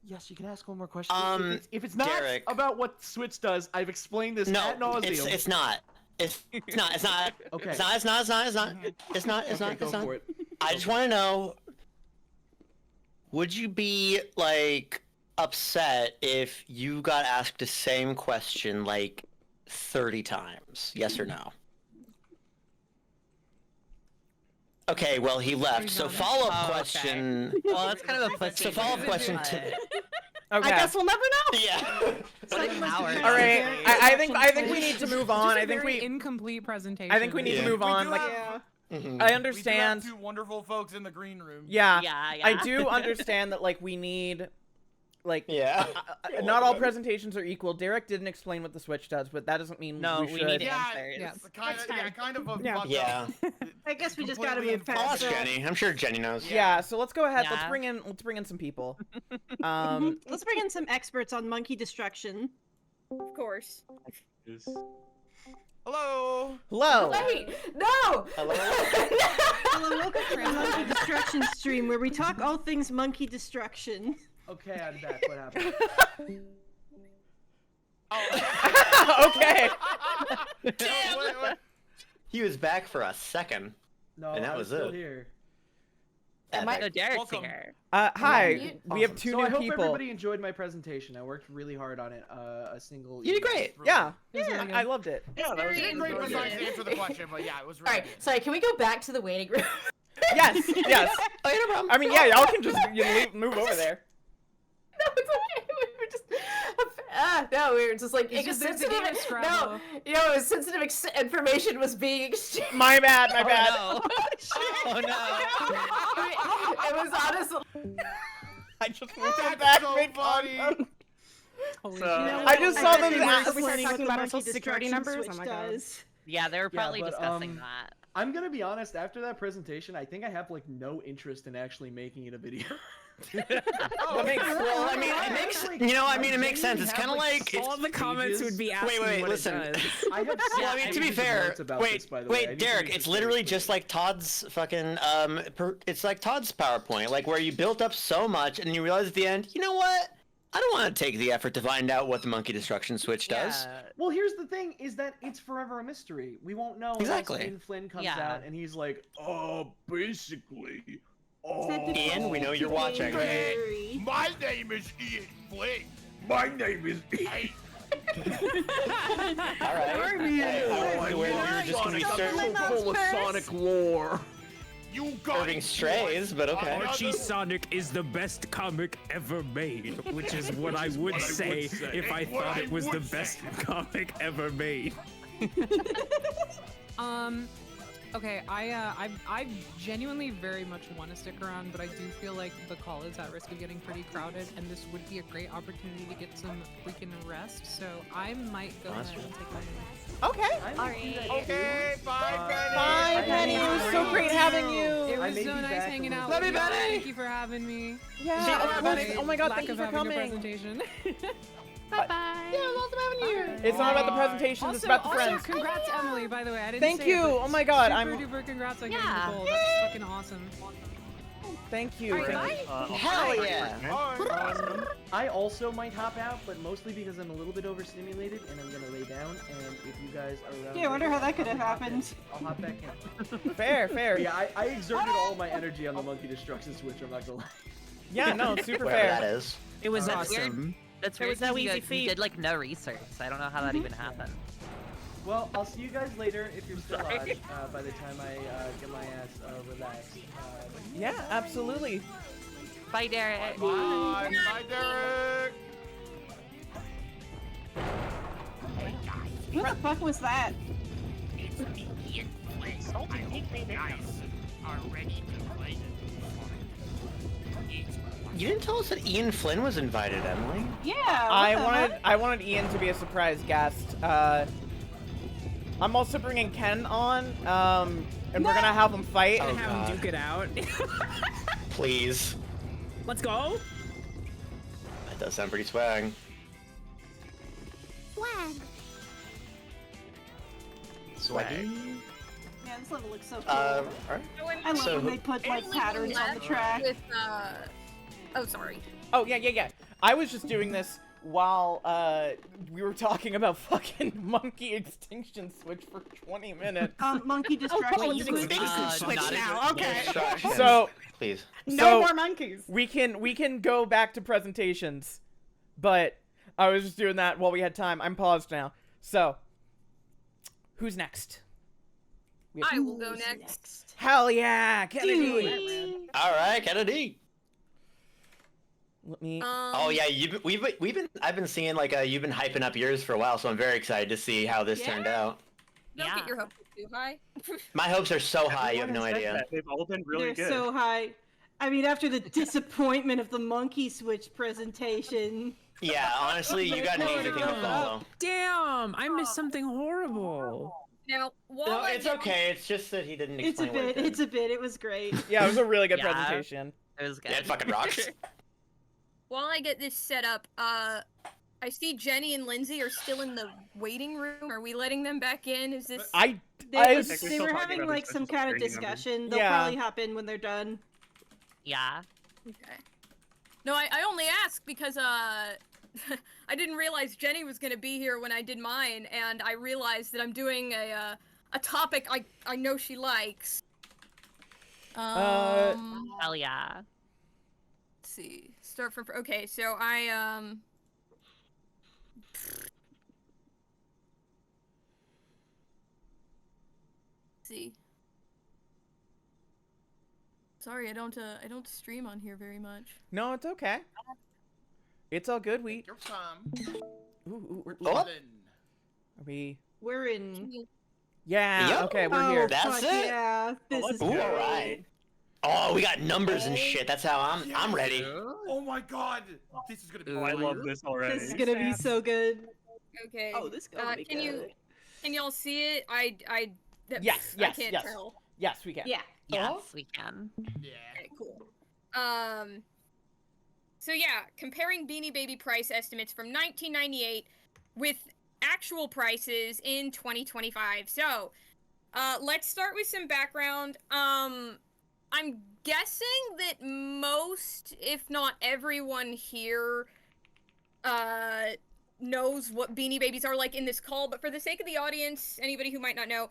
Yes, you can ask one more question. If it's not Derek. about what Switch does, I've explained this No, ad nauseum. it's not. It's not. Okay. It's not. Go for it. I just want to know, would you be, like, upset if you got asked the same question, like, 30 times? Yes or no? Okay, well, he left. So follow-up Oh, okay. question. Well, that's kind of a pussy. So follow-up question to... Okay. I guess we'll never know. Yeah. All right. I think we need to move on. I think we incomplete presentation. I think we need to move on. Like, I understand. We do have 2 wonderful folks in the green room. Yeah. Yeah. I do understand that, like, we need, like, Yeah. not all presentations are equal. Derek didn't explain what the Switch does, but that doesn't mean No, we we should. need Yeah, answers. Yes. kind of a Yeah. fucked Yeah. up. I guess we just gotta Completely move I'll past ask that. Jenny. I'm sure Jenny knows. Yeah, so let's go ahead. Yeah. Let's bring in some people. Let's bring in some experts on monkey destruction. Of course. Hello. Hello. Wait, no! Hello? Hello, welcome to the monkey destruction stream where we talk all things monkey destruction. Okay, I'm back. What happened? Okay. Damn. He was back for a second. No, And that I was still it. here. No, Derek's Welcome. here. Hi. We have 2 so new I hope people. everybody enjoyed my presentation. I worked really hard on it. A single. You did evening. great. Yeah. Yeah. I loved it. Yeah, that was great besides to answer the question, but yeah, it was really Alright, sorry, can we go back to the waiting room? Yes. Yes. Oh, yeah, no problem. I mean, yeah, y'all can just move over there. No, it's okay. We were just. No, we were just like. It's just there's a game of Scrabble. No, you know, sensitive information was being exchanged. My bad. My bad. Oh no. It was honestly. I just moved it That's back. so mid- funny. Holy So- shit. I just saw them. We're ask- explaining what talking the about our monkey social security destruction numbers? Oh switch my God. does. Yeah, they were probably but, discussing that. I'm gonna be honest. After that presentation, I think I have like no interest in actually making it a video. That makes Well, I mean, it makes it makes sense. It's kind of like All the comments would be asking wait, what listen. it does. I have Well, I mean, to be pages of fair, notes about this, by the way. I need wait, to Derek, make it's this literally very just clear. like Todd's fucking it's like Todd's PowerPoint, like where you built up so much and you realize at the end, you know what? I don't want to take the effort to find out what the monkey destruction switch does. Yeah. Well, here's the thing: is that it's forever a mystery. We won't know Exactly. unless Ian Flynn comes Yeah. out and he's like, basically. Ian, we know you're watching. My name is Ian Flynn. My name is Ian. All right. We were just gonna be full of Sonic lore. You got serving strays, but okay. Archie Sonic is the best comic ever made, which is what I would say if I thought it was the best comic ever made. Okay, I genuinely very much want to stick around, but I do feel like the call is at risk of getting pretty crowded, and this would be a great opportunity to get some freaking rest. So I might go ahead and take my move. Okay. Alright. Okay, bye, Penny. Bye, Penny. It was so great having you. It was so nice hanging out Love with you, you. Penny. Thank you for having me. Yeah, of course. Oh my God, Lack thank you of for having a coming. presentation. Bye-bye. Yeah, lots of having you. It's not about the presentations, it's about the friends. Also, congrats, Emily, by the way. I didn't Thank say you. It, but Oh my God, super duper congrats on getting the goal. That's fucking awesome. Thank you. Hell yeah. I also might hop out, but mostly because I'm a little bit overstimulated and I'm gonna lay down. And if you guys are around, Yeah, I wonder how that could have happened. I'll hop back in. Fair. Yeah, I exerted all my energy on the monkey destruction switch. I'm not gonna lie. Yeah, no, super Whatever fair. that is. It was That's awesome. That's It weird. was no 'cause easy you feat. did like no research. So I don't know how that even happened. Well, I'll see you guys later if you're still on. By the time I get my ass relaxed. Yeah, absolutely. Bye, Derek. Bye, Derek. Who the fuck was that? It's the Ian Flynn. I hope you guys are ready to play. You didn't tell us that Ian Flynn was invited, Emily. Yeah. I wanted Ian to be a surprise guest. I'm also bringing Ken on, and we're gonna have him fight Oh, and have God. him duke it out. Please. Let's go. That does sound pretty swag. Swag. Swaggy. Yeah, this level looks so cool. Alright. I love So when they put like patterns on the track. With, oh, sorry. Oh yeah. I was just doing this while we were talking about fucking monkey extinction switch for 20 minutes. Monkey distraction switch. Switch now. Okay. So please. No more monkeys. We can go back to presentations, but I was just doing that while we had time. I'm paused now. So who's next? I will go next. Hell yeah, Kennedy. All right, Kennedy. Let me. Oh yeah, I've been seeing like you've been hyping up yours for a while, so I'm very excited to see how this turned out. Don't get your hopes too high. My hopes are so high, you have no Everyone has said idea. that. They've all been really They're good. so high. I mean, after the disappointment of the monkey switch presentation. Yeah, honestly, you got an easy thing to follow. Damn, I missed something horrible. Now, while No, I it's get- okay. It's just that he didn't It's a explain what bit. it did. It's a bit. It was great. Yeah, it was a really good Yeah. presentation. It was good. Yeah, it fucking rocks. While I get this set up, I see Jenny and Lindsay are still in the waiting room. Are we letting them back in? Is this? I They still were talking having about like the some special kind of security numbers. discussion. They'll Yeah. probably hop in when they're done. Yeah. Okay. No, I only asked because I didn't realize Jenny was gonna be here when I did mine, and I realized that I'm doing a topic I know she likes. Hell yeah. Let's see. Start from. Okay, so I see. Sorry, I don't stream on here very much. No, it's okay. It's all good. We. Your time. Ooh, we're Oh. Are we? We're in. Yeah. Yep. Okay, we're Oh, here. That's fuck it? Yeah, this is Ooh, great. all right. Oh, we got numbers and shit. That's how I'm ready. Oh my god! This is gonna be Oh, I love this already. This is gonna be so good. Okay. Oh, this is gonna be good. Can y'all see it? Yes, I can't yes. tell. Yes, we can. Yeah. Yes, we can. Yeah. Okay, cool. So yeah, comparing Beanie Baby price estimates from 1998 with actual prices in 2025. So, let's start with some background. I'm guessing that most, if not everyone here, knows what Beanie Babies are like in this call, but for the sake of the audience, anybody who might not know,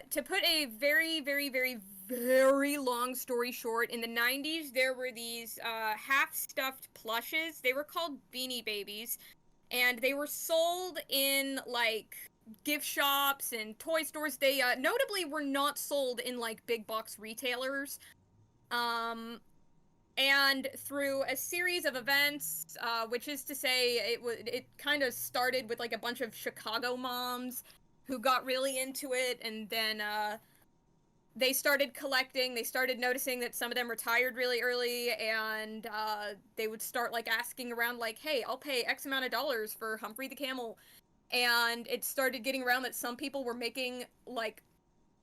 to put a very, very, very, very long story short, in the 90s, there were these half-stuffed plushes. They were called Beanie Babies, and they were sold in, like, gift shops and toy stores. They notably were not sold in, like, big box retailers. And through a series of events, which is to say, it kind of started with, like, a bunch of Chicago moms who got really into it, and then they started collecting. They started noticing that some of them retired really early, and they would start like asking around, like, "Hey, I'll pay X amount of dollars for Humphrey the Camel," and it started getting around that some people were making like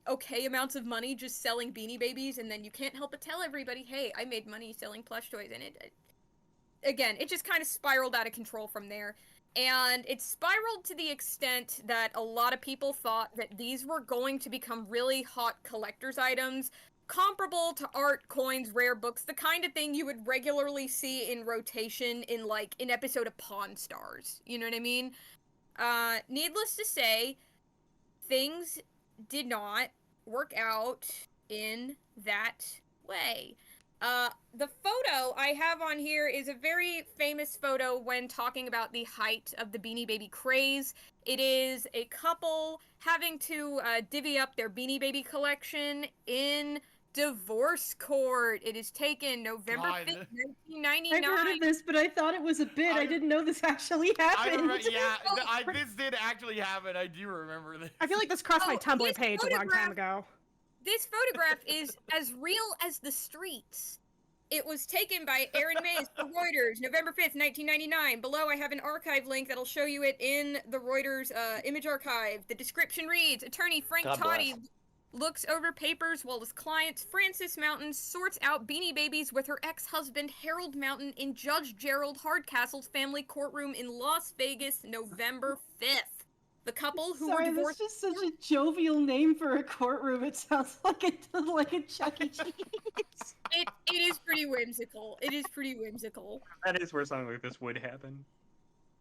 okay amounts of money just selling Beanie Babies, and then you can't help but tell everybody, "Hey, I made money selling plush toys," and it just kind of spiraled out of control from there. And it spiraled to the extent that a lot of people thought that these were going to become really hot collector's items, comparable to art, coins, rare books, the kind of thing you would regularly see in rotation in, like, an episode of Pawn Stars. You know what I mean? Needless to say, things did not work out in that way. The photo I have on here is a very famous photo when talking about the height of the Beanie Baby craze. It is a couple having to divvy up their Beanie Baby collection in divorce court. It is taken November 5th, 1999. I've heard of this, but I thought it was a bit. I didn't know this actually happened. This did actually happen. I do remember this. I feel like this crossed my Tumblr page a long time ago. This photograph is as real as the streets. It was taken by Aaron Mays for Reuters, November 5th, 1999. Below, I have an archive link that'll show you it in the Reuters image archive. The description reads, Attorney Frank Toddy looks over papers while his client, Frances Mountain, sorts out Beanie Babies with her ex-husband, Harold Mountain, in Judge Gerald Hardcastle's family courtroom in Las Vegas, November 5th. The couple who were divorced. That's just such a jovial name for a courtroom. It sounds like a Chuck E. Cheese. It is pretty whimsical. It is pretty whimsical. That is where something like this would happen.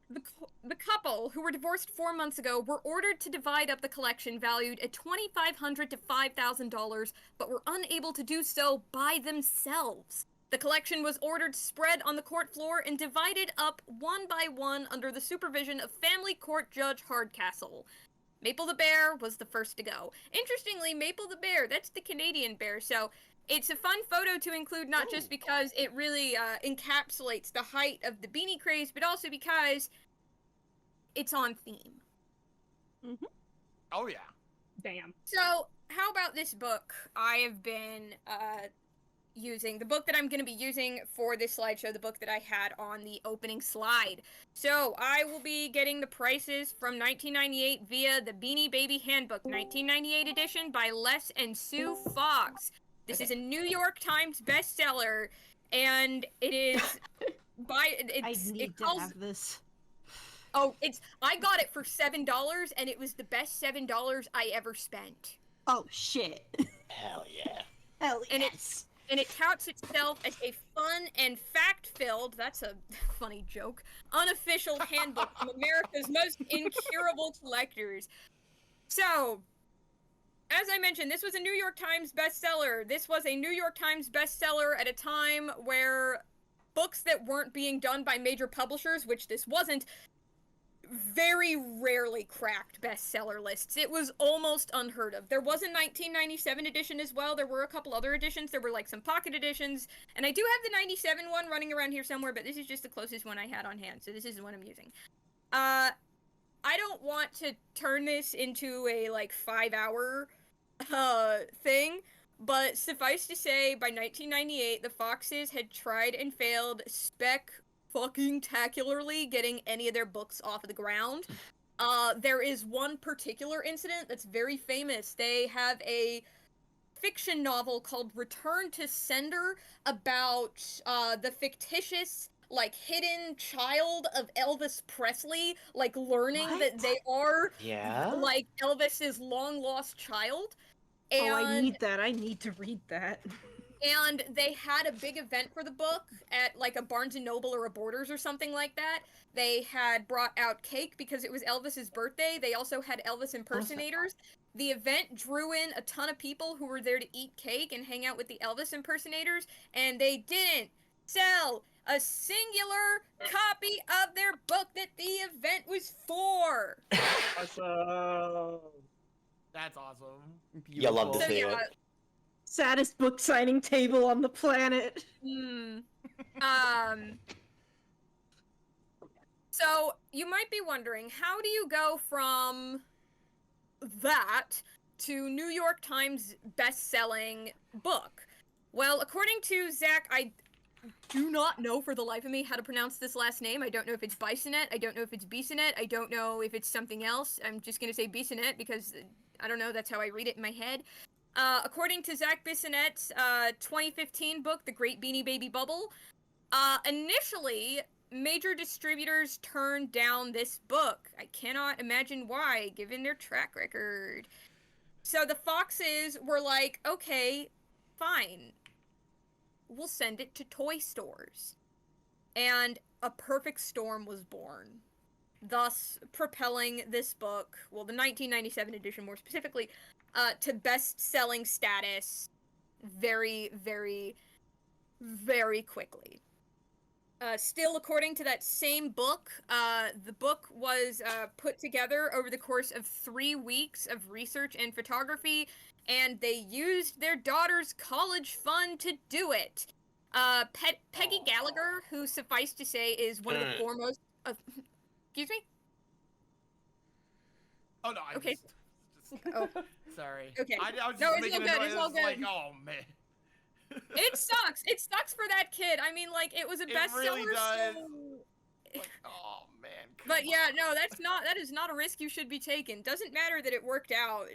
The couple, who were divorced 4 months ago, were ordered to divide up the collection valued at $2,500 to $5,000, but were unable to do so by themselves. The collection was ordered spread on the court floor and divided up one by one under the supervision of family court judge Hardcastle. Maple the bear was the first to go. Interestingly, Maple the bear, that's the Canadian bear, so it's a fun photo to include, not just because it really encapsulates the height of the beanie craze, but also because it's on theme. Mm-hmm. Oh, yeah. Damn. So, how about this book? I have been using the book that I'm going to be using for this slideshow, the book that I had on the opening slide. So I will be getting the prices from 1998 via the Beanie Baby Handbook, 1998 edition by Les and Sue Fox. This is a New York Times bestseller, and it is by I need to have this. Oh, I got it for $7, and it was the best $7 I ever spent. Oh shit! Hell yeah! Hell yes! And it touts itself as a fun and fact-filled, that's a funny joke, unofficial handbook from America's most incurable collectors. So, as I mentioned, this was a New York Times bestseller. This was a New York Times bestseller at a time where books that weren't being done by major publishers, which this wasn't, very rarely cracked bestseller lists. It was almost unheard of. There was a 1997 edition as well. There were a couple other editions. There were like some pocket editions, and I do have the 97 one running around here somewhere, but this is just the closest one I had on hand, so this is the one I'm using. I don't want to turn this into a like 5-hour thing, but suffice to say, by 1998, the Foxes had tried and failed fucking-tacularly getting any of their books off of the ground. There is one particular incident that's very famous. They have a fiction novel called Return to Sender about the fictitious, like, hidden child of Elvis Presley, like, learning that they are, like, Elvis's long-lost child. And I need that. I need to read that. And they had a big event for the book at, like, a Barnes & Noble or a Borders or something like that. They had brought out cake because it was Elvis's birthday. They also had Elvis impersonators. The event drew in a ton of people who were there to eat cake and hang out with the Elvis impersonators, and they didn't sell a singular copy of their book that the event was for. Awesome. That's awesome. You love to see it. Saddest book signing table on the planet. So, you might be wondering, how do you go from that to New York Times best-selling book. Well, according to Zach, I do not know for the life of me how to pronounce this last name. I don't know if it's Bisonet, I don't know if it's Bisonet, I don't know if it's something else. I'm just gonna say Bisonet because, I don't know, that's how I read it in my head. According to Zach Bissonet's 2015 book, The Great Beanie Baby Bubble, initially, major distributors turned down this book. I cannot imagine why, given their track record. So the Foxes were like, okay, fine. We'll send it to toy stores. And a perfect storm was born, thus propelling this book, well, the 1997 edition more specifically, to best-selling status very, very, very quickly. Still, according to that same book, the book was put together over the course of 3 weeks of research and photography, and they used their daughter's college fund to do it. Peggy Gallagher, who, suffice to say, is one of the foremost... excuse me? Oh, no, I okay. just sorry. Okay. I was just no, it's making all a good, noise. it's all good. Like, oh, man. It sucks. It sucks for that kid. I mean, like, it was a bestseller, really does. so... Like, oh, man. But yeah, no, that is not a risk you should be taking. Doesn't matter that it worked out.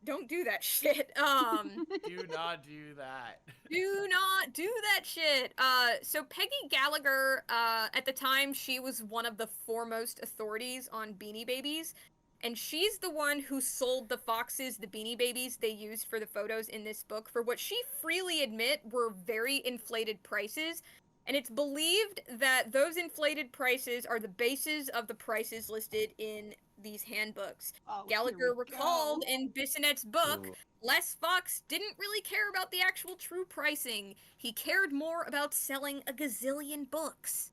Don't do that shit. Do not do that. Do not do that shit. So Peggy Gallagher, at the time, she was one of the foremost authorities on Beanie Babies, and she's the one who sold the Foxes the Beanie Babies they used for the photos in this book for what she freely admit were very inflated prices, and it's believed that those inflated prices are the basis of the prices listed in these handbooks. Gallagher recalled in Bissonet's book, Les Fox didn't really care about the actual true pricing. He cared more about selling a gazillion books.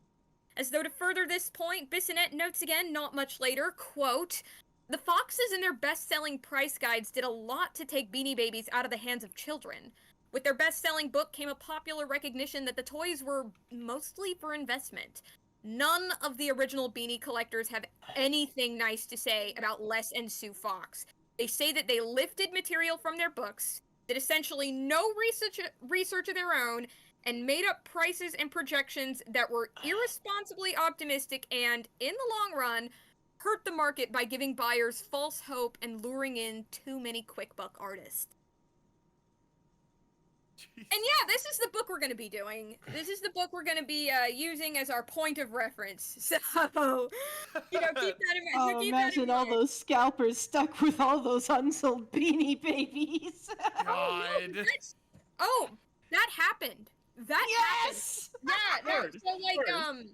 As though to further this point, Bissonet notes again, not much later, quote, "The Foxes and their best-selling price guides did a lot to take Beanie Babies out of the hands of children. With their best-selling book came a popular recognition that the toys were mostly for investment. None of the original Beanie collectors have anything nice to say about Les and Sue Fox. They say that they lifted material from their books, did essentially no research of their own, and made up prices and projections that were irresponsibly optimistic and, in the long run, hurt the market by giving buyers false hope and luring in too many quick buck artists." And yeah, this is the book we're going to be doing. This is the book we're going to be using as our point of reference. So, keep that in mind. Oh, imagine all those scalpers stuck with all those unsold Beanie Babies. God. Oh, that happened. Yes! Happened. Yeah, so like,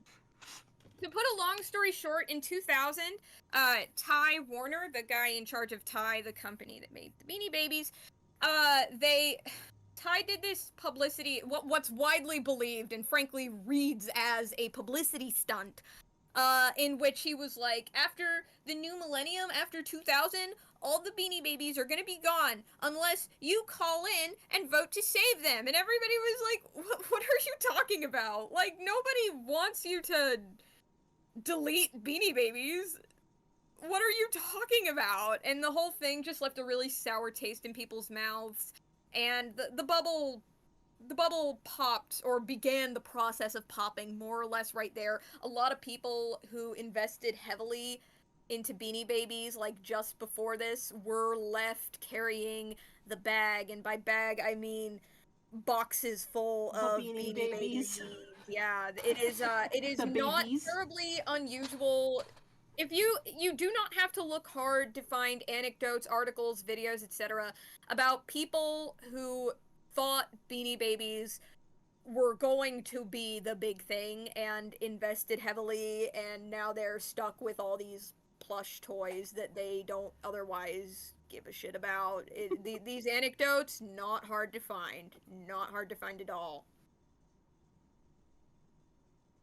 to put a long story short, in 2000, Ty Warner, the guy in charge of Ty, the company that made the Beanie Babies, Ty did this publicity, what's widely believed and frankly reads as a publicity stunt, in which he was like, after the new millennium, after 2000, all the Beanie Babies are gonna be gone unless you call in and vote to save them. And everybody was like, what are you talking about? Like, nobody wants you to delete Beanie Babies. What are you talking about? And the whole thing just left a really sour taste in people's mouths. And the bubble popped, or began the process of popping, more or less right there. A lot of people who invested heavily into Beanie Babies, like just before this, were left carrying the bag, and by bag I mean boxes full of Beanie Babies. Yeah, it is not terribly unusual. If you do not have to look hard to find anecdotes, articles, videos, etc. about people who thought Beanie Babies were going to be the big thing and invested heavily, and now they're stuck with all these plush toys that they don't otherwise give a shit about. These anecdotes, not hard to find. Not hard to find at all.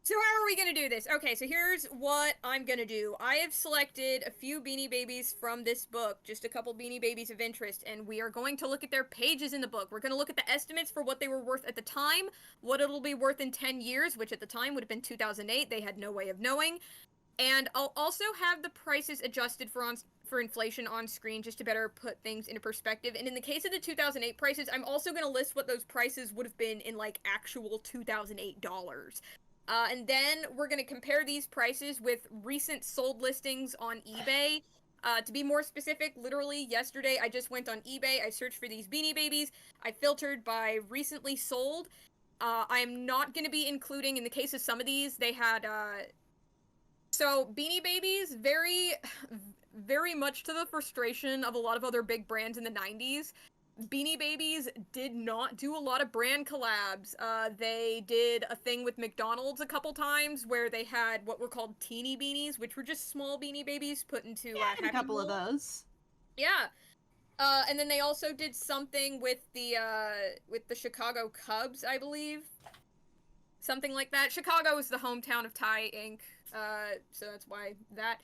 So how are we going to do this? Okay, so here's what I'm going to do. I have selected a few Beanie Babies from this book, just a couple Beanie Babies of interest, and we are going to look at their pages in the book. We're going to look at the estimates for what they were worth at the time, what it'll be worth in 10 years, which at the time would have been 2008. They had no way of knowing. And I'll also have the prices adjusted for inflation on screen just to better put things into perspective. And in the case of the 2008 prices, I'm also going to list what those prices would have been in like actual 2008 dollars. And then we're going to compare these prices with recent sold listings on eBay. To be more specific, literally yesterday I just went on eBay, I searched for these Beanie Babies, I filtered by recently sold. I'm not going to be including, in the case of some of these, they had, so Beanie Babies, very much to the frustration of a lot of other big brands in the 90s, Beanie Babies did not do a lot of brand collabs. They did a thing with McDonald's a couple times where they had what were called teeny beanies, which were just small Beanie Babies put into a couple of those. Yeah. And then they also did something with the Chicago Cubs, I believe. Something like that. Chicago is the hometown of Thai Inc., so that's why that.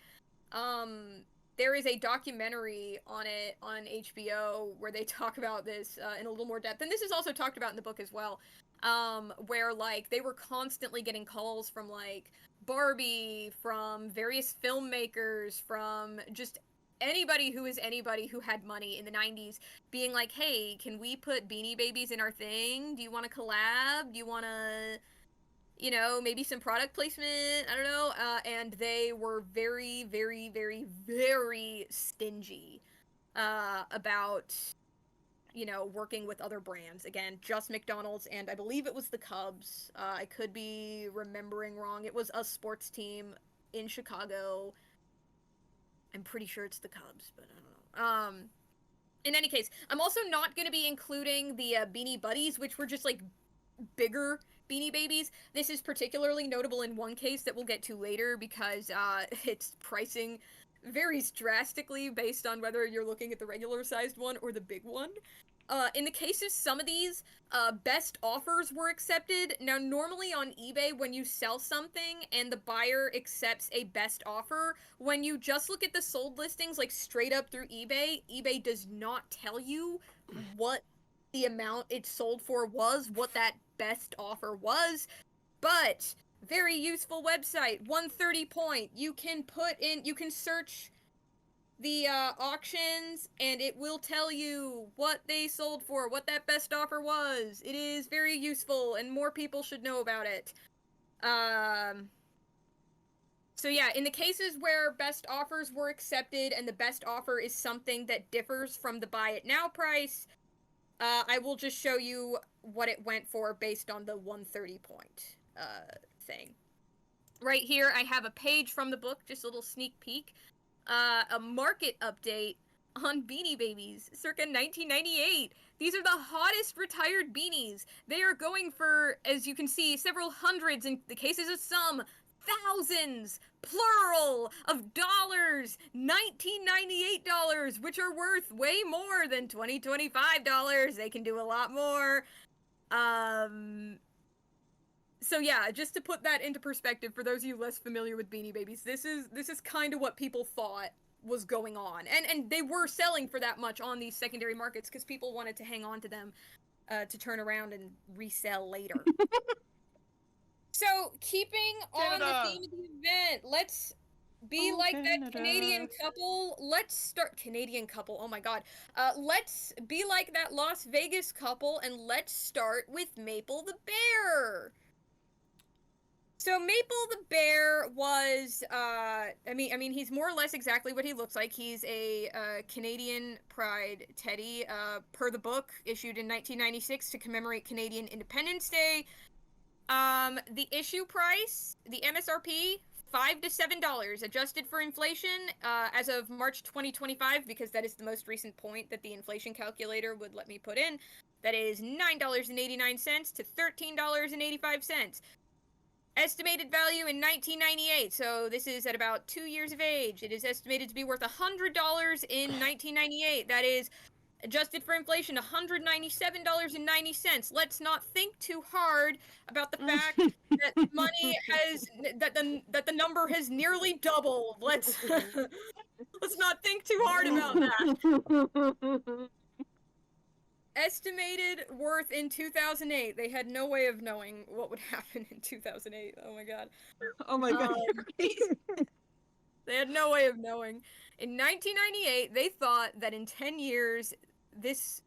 There is a documentary on it on HBO where they talk about this in a little more depth, and this is also talked about in the book as well, where like they were constantly getting calls from like Barbie, from various filmmakers, from just anybody who had money in the 90s, being like, hey, can we put Beanie Babies in our thing? Do you want to collab? Do you want to, you know, maybe some product placement? I don't know. And they were very, very, very, very stingy about, you know, working with other brands. Again, just McDonald's, and I believe it was the Cubs. I could be remembering wrong. It was a sports team in Chicago. I'm pretty sure it's the Cubs, but I don't know. In any case, I'm also not going to be including the Beanie Buddies, which were just, like, bigger Beanie Babies. This is particularly notable in one case that we'll get to later because its pricing varies drastically based on whether you're looking at the regular sized one or the big one. In the case of some of these, best offers were accepted. Now, normally on eBay, when you sell something and the buyer accepts a best offer, when you just look at the sold listings, like straight up through eBay, eBay does not tell you what the amount it sold for was, what that best offer was. But very useful website, 130 Point. You can search the auctions and it will tell you what they sold for, what that best offer was. It is very useful and more people should know about it. So yeah, in the cases where best offers were accepted and the best offer is something that differs from the buy it now price, I will just show you what it went for based on the 130 Point thing. Right here, I have a page from the book, just a little sneak peek. A market update on Beanie Babies, circa 1998. These are the hottest retired beanies. They are going for, as you can see, several hundreds, in the cases of some, thousands, plural, of dollars, $1998, which are worth way more than $25. They can do a lot more. So yeah, just to put that into perspective for those of you less familiar with Beanie Babies, this is kind of what people thought was going on. And they were selling for that much on these secondary markets because people wanted to hang on to them to turn around and resell later. So, keeping on the theme of the event, let's be like that Canadian couple. Let's start Canadian couple. Oh my god. Let's be like that Las Vegas couple and let's start with Maple the Bear. So Maple the Bear was, I mean, he's more or less exactly what he looks like. He's a Canadian Pride teddy, per the book, issued in 1996 to commemorate Canadian Independence Day. The issue price, the MSRP, $5 to $7, adjusted for inflation, as of March 2025, because that is the most recent point that the inflation calculator would let me put in. That is $9.89 to $13.85. Estimated value in 1998, so this is at about 2 years of age. It is estimated to be worth $100 in 1998. That is, adjusted for inflation, $197.90. Let's not think too hard about the fact that money has that the number has nearly doubled. Let's not think too hard about that. Estimated worth in 2008. They had no way of knowing what would happen in 2008. Oh my god. Oh my god. They had no way of knowing. In 1998, they thought that in 10 years, this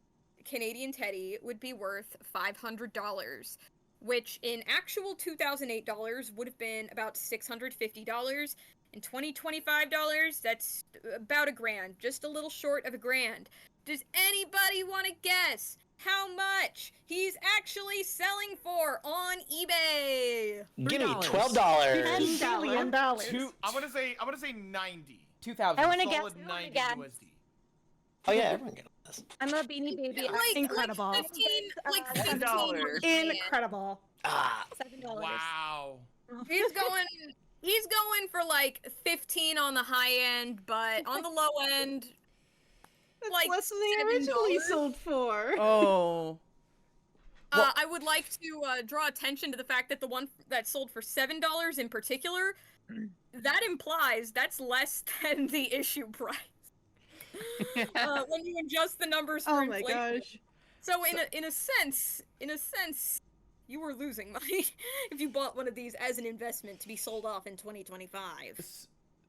Canadian teddy would be worth $500, which in actual 2008 dollars would have been about $650. In 2025 dollars, that's about $1,000, just a little short of $1,000. Does anybody want to guess how much he's actually selling for on eBay? Give me $12. $10 billion. I'm gonna say 90. 2,000. I wanna Solid guess, 90 again. USD. Oh yeah, everyone get this. I'm a Beanie Baby. Incredible. Like 15 $10. Incredible. $7. Wow. He's going for like 15 on the high end, but on the low end, like less than they originally sold for. Oh. I would like to draw attention to the fact that the one that sold for $7 in particular, that implies that's less than the issue price. When you adjust the numbers for Oh my inflation. gosh. So in a sense, you were losing money if you bought one of these as an investment to be sold off in 2025.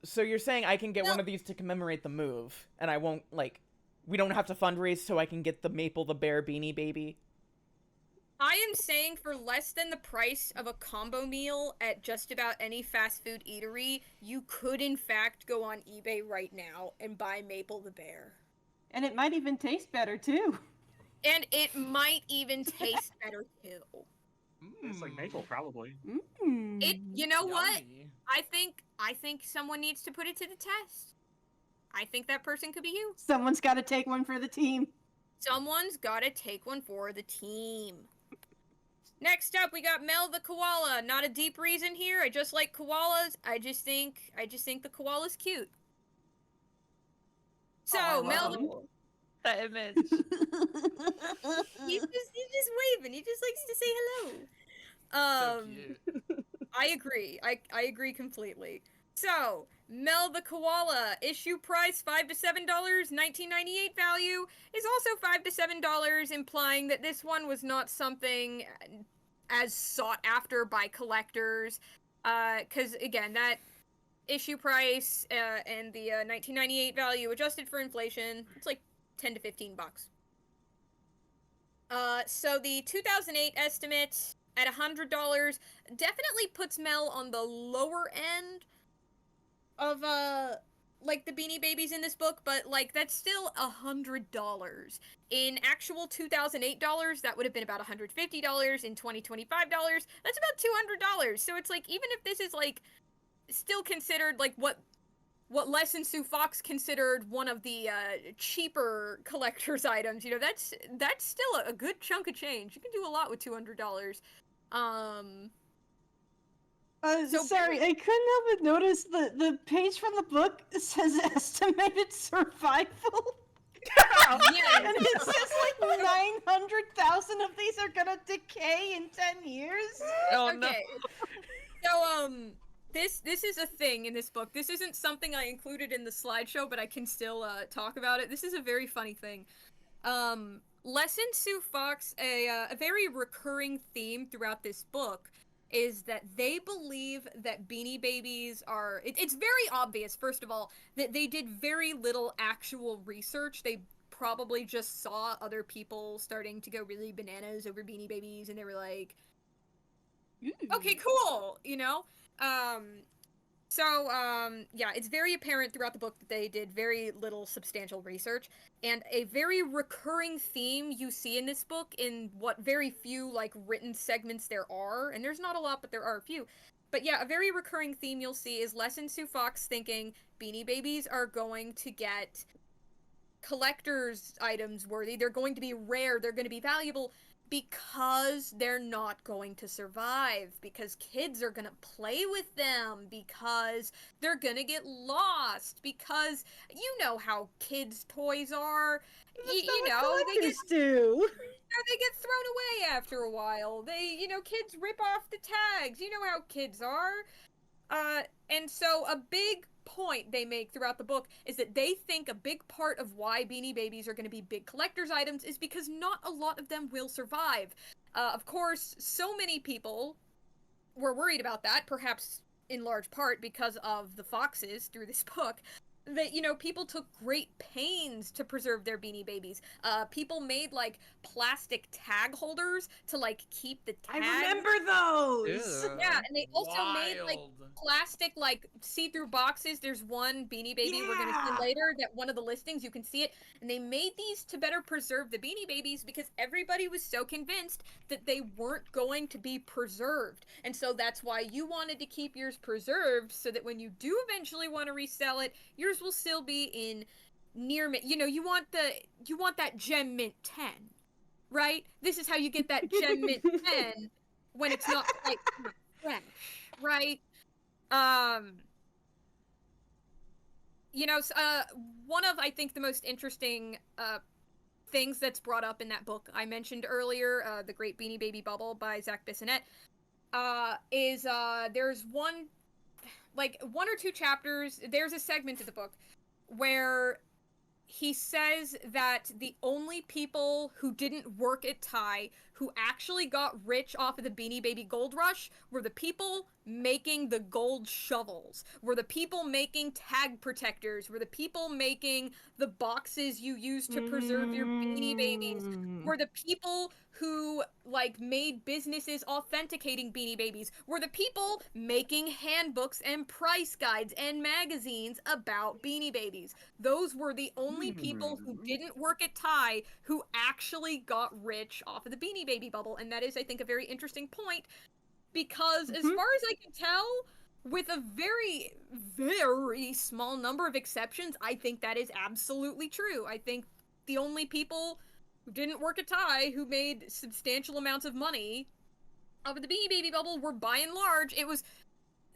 So you're saying I can get one of these to commemorate the move, and I won't, like, we don't have to fundraise so I can get the Maple the Bear Beanie Baby? I am saying for less than the price of a combo meal at just about any fast food eatery, you could in fact go on eBay right now and buy Maple the Bear. And it might even taste better too. And it might even taste better too. It's like maple, probably. You know what? I think someone needs to put it to the test. I think that person could be you. Someone's got to take one for the team. Someone's got to take one for the team. Next up, we got Mel the koala. Not a deep reason here. I just like koalas. I just think the koala's cute. So Mel, that image. he's just waving. He just likes to say hello. So cute. I agree. I agree completely. So, Mel the Koala, issue price $5 to $7, 1998 value is also $5 to $7, implying that this one was not something as sought after by collectors. Because again, that issue price and the 1998 value adjusted for inflation, it's like 10 to 15 bucks. So the 2008 estimate at $100 definitely puts Mel on the lower end of like the Beanie Babies in this book, but like that's still $100. In actual 2008 dollars, that would have been about $150. In 2025 dollars, that's about $200. So it's like, even if this is like still considered like what Les and Sue Fox considered one of the cheaper collector's items, you know, that's still a good chunk of change. You can do a lot with $200. Sorry, I couldn't help but notice the page from the book says estimated survival. Yeah. And it says like 900,000 of these are gonna decay in 10 years. Oh okay. no. So this is a thing in this book. This isn't something I included in the slideshow, but I can still talk about it. This is a very funny thing. Les and Sue Fox, a very recurring theme throughout this book is that they believe that Beanie Babies are... It's very obvious, first of all, that they did very little actual research. They probably just saw other people starting to go really bananas over Beanie Babies, and they were like, okay, cool, you know? Yeah, it's very apparent throughout the book that they did very little substantial research, and a very recurring theme you see in this book in what very few, like, written segments there are, and there's not a lot, but there are a few. But yeah, a very recurring theme you'll see is Les and Sue Fox thinking Beanie Babies are going to get collector's items worthy, they're going to be rare, they're going to be valuable, because they're not going to survive, because kids are gonna play with them, because they're gonna get lost, because you know how kids' toys are. You know, they get thrown away after a while. Kids rip off the tags. You know how kids are. And so a big point they make throughout the book is that they think a big part of why Beanie Babies are going to be big collector's items is because not a lot of them will survive. Of course, so many people were worried about that, perhaps in large part because of the foxes through this book, that, you know, people took great pains to preserve their Beanie Babies. People made, like, plastic tag holders to, like, keep the tags. I remember those! Ew. Yeah, and they also made, like, plastic, like, see-through boxes. There's one Beanie Baby we're gonna see later, that one of the listings, you can see it. And they made these to better preserve the Beanie Babies because everybody was so convinced that they weren't going to be preserved. And so that's why you wanted to keep yours preserved, so that when you do eventually want to resell it, yours will still be in near mint. You know, you want that gem mint 10, right? This is how you get that gem mint 10 when it's not quite fresh, right? You know, one of, I think, the most interesting things that's brought up in that book I mentioned earlier, The Great Beanie Baby Bubble by Zach Bissonette, is there's one or two chapters, there's a segment of the book where he says that the only people who didn't work at Thai who actually got rich off of the Beanie Baby gold rush were the people making the gold shovels, were the people making tag protectors, were the people making the boxes you use to preserve your Beanie Babies, were the people who, like, made businesses authenticating Beanie Babies, were the people making handbooks and price guides and magazines about Beanie Babies. Those were the only people who didn't work at Thai who actually got rich off of the Beanie Baby bubble, and that is, I think, a very interesting point, because as far as I can tell, with a very, very small number of exceptions, I think that is absolutely true. I think the only people who didn't work at Thai who made substantial amounts of money off of the Beanie Baby bubble were, by and large, it was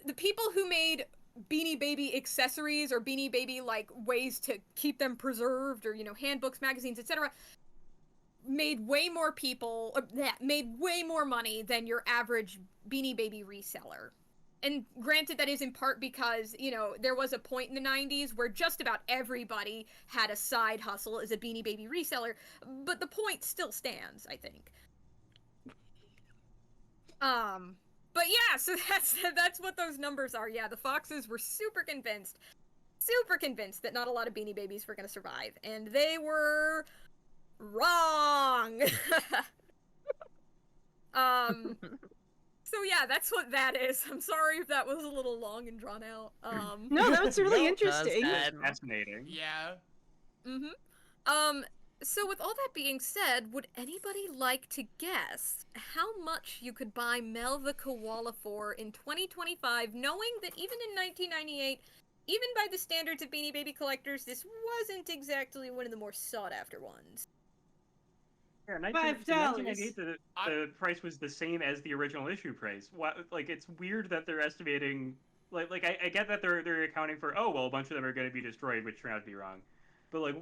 the people who made Beanie Baby accessories or Beanie Baby, like, ways to keep them preserved, or, you know, handbooks, magazines, etc., made way more money than your average Beanie Baby reseller. And granted, that is in part because, you know, there was a point in the 90s where just about everybody had a side hustle as a Beanie Baby reseller, but the point still stands, I think. But yeah, so that's what those numbers are. Yeah, the foxes were super convinced that not a lot of Beanie Babies were going to survive, and they were wrong. So yeah, that's what that is. I'm sorry if that was a little long and drawn out. No, that was really interesting. Fascinating. Yeah. So with all that being said, would anybody like to guess how much you could buy Mel the Koala for in 2025, knowing that even in 1998, even by the standards of Beanie Baby collectors, this wasn't exactly one of the more sought-after ones? Yeah, $5. 1998, the price was the same as the original issue price. Like, it's weird that they're estimating... Like I get that they're accounting for, oh, well, a bunch of them are going to be destroyed, which turned out to be wrong. But, like,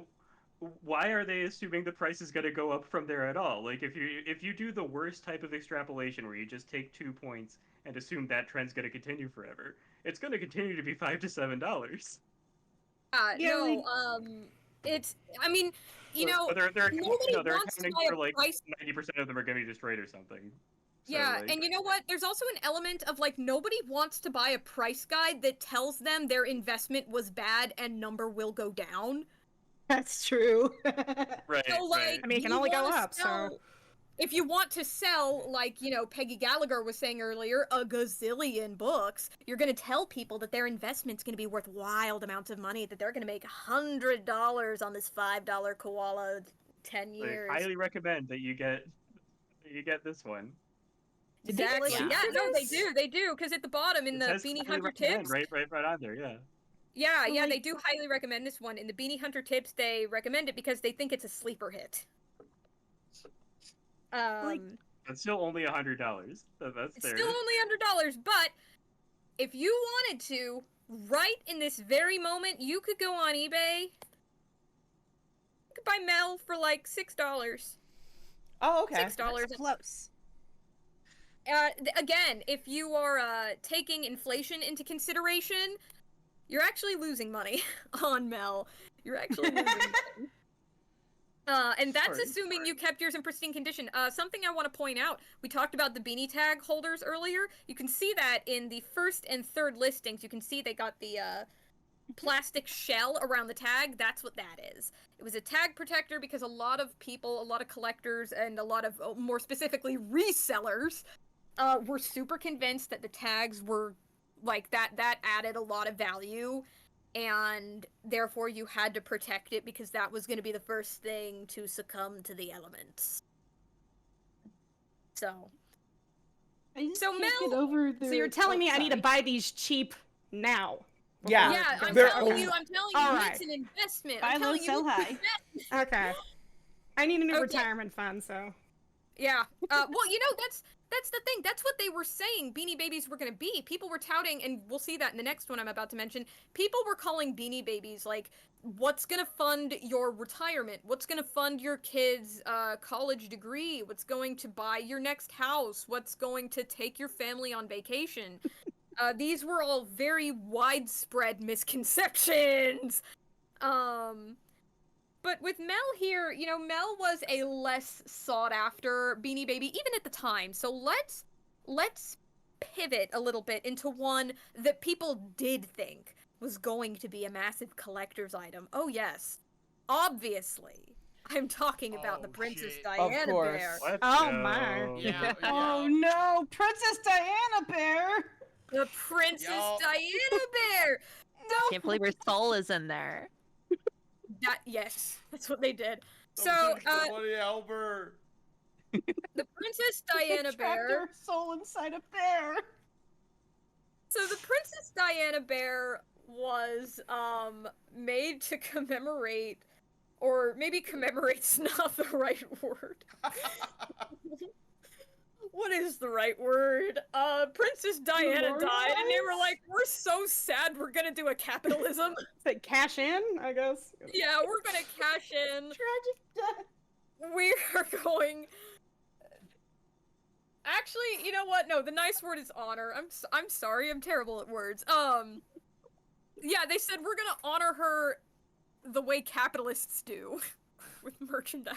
why are they assuming the price is going to go up from there at all? Like, if you do the worst type of extrapolation where you just take 2 points and assume that trend's going to continue forever, it's going to continue to be $5 to $7. It's, I mean, you know, they're nobody wants to accounting buy for, a like, price... 90% of them are going to be destroyed or something. So, Yeah, like... and you know what? There's also an element of, like, nobody wants to buy a price guide that tells them their investment was bad and number will go down. That's true. Right, So, like, I mean, it can only go up, so... If you want to sell, like, you know, Peggy Gallagher was saying earlier, a gazillion books, you're going to tell people that their investment's going to be worth wild amounts of money, that they're going to make $100 on this $5 koala 10 years. I highly recommend that you get this one. Exactly. Yeah, no, they do, because at the bottom in the Beanie Hunter tips... Right on there, yeah. Yeah, they do highly recommend this one. In the Beanie Hunter tips, they recommend it because they think it's a sleeper hit. That's still only $100. That's fair. Still only $100, but if you wanted to, right in this very moment, you could go on eBay. You could buy Mel for like $6. Oh, okay. $6. That's close. Again, if you are taking inflation into consideration, you're actually losing money on Mel. You're actually losing money. And that's Sorry. assuming you kept yours in pristine condition. Something I want to point out, we talked about the beanie tag holders earlier. You can see that in the first and third listings. You can see they got the plastic shell around the tag. That's what that is. It was a tag protector because a lot of people, a lot of collectors, and a lot of, more specifically, resellers were super convinced that the tags were, like, that added a lot of value. And therefore you had to protect it because that was going to be the first thing to succumb to the elements. So Mel, So you're telling me I need to buy these cheap now? Yeah, I'm telling you, All it's an investment. Buy I'm low, telling sell you, high. Okay. I need a new Okay. retirement fund, so. Yeah. Well, that's the thing. That's what they were saying Beanie Babies were going to be. People were touting, and we'll see that in the next one I'm about to mention. People were calling Beanie Babies, like, what's going to fund your retirement? What's going to fund your kid's college degree? What's going to buy your next house? What's going to take your family on vacation? These were all very widespread misconceptions. But with Mel here, Mel was a less sought after Beanie Baby, even at the time. So let's pivot a little bit into one that people did think was going to be a massive collector's item. Oh yes, obviously. I'm talking about the Princess Diana Bear. Oh my. Yeah. Oh no, Princess Diana Bear! The Princess Diana Bear! No! Can't believe her soul is in there. Yes, that's what they did. Somebody help her. The Princess Diana Trapped Bear. her soul inside a bear. So the Princess Diana Bear was made to commemorate, or maybe commemorate's not the right word. What is the right word? Princess Diana died, and they were like, we're so sad, we're gonna do a capitalism. Say cash in, I guess. Yeah, we're gonna cash in. Tragic death. We are going... Actually, you know what? No, the nice word is honor. I'm sorry, I'm terrible at words. Yeah, they said we're gonna honor her the way capitalists do. With merchandise.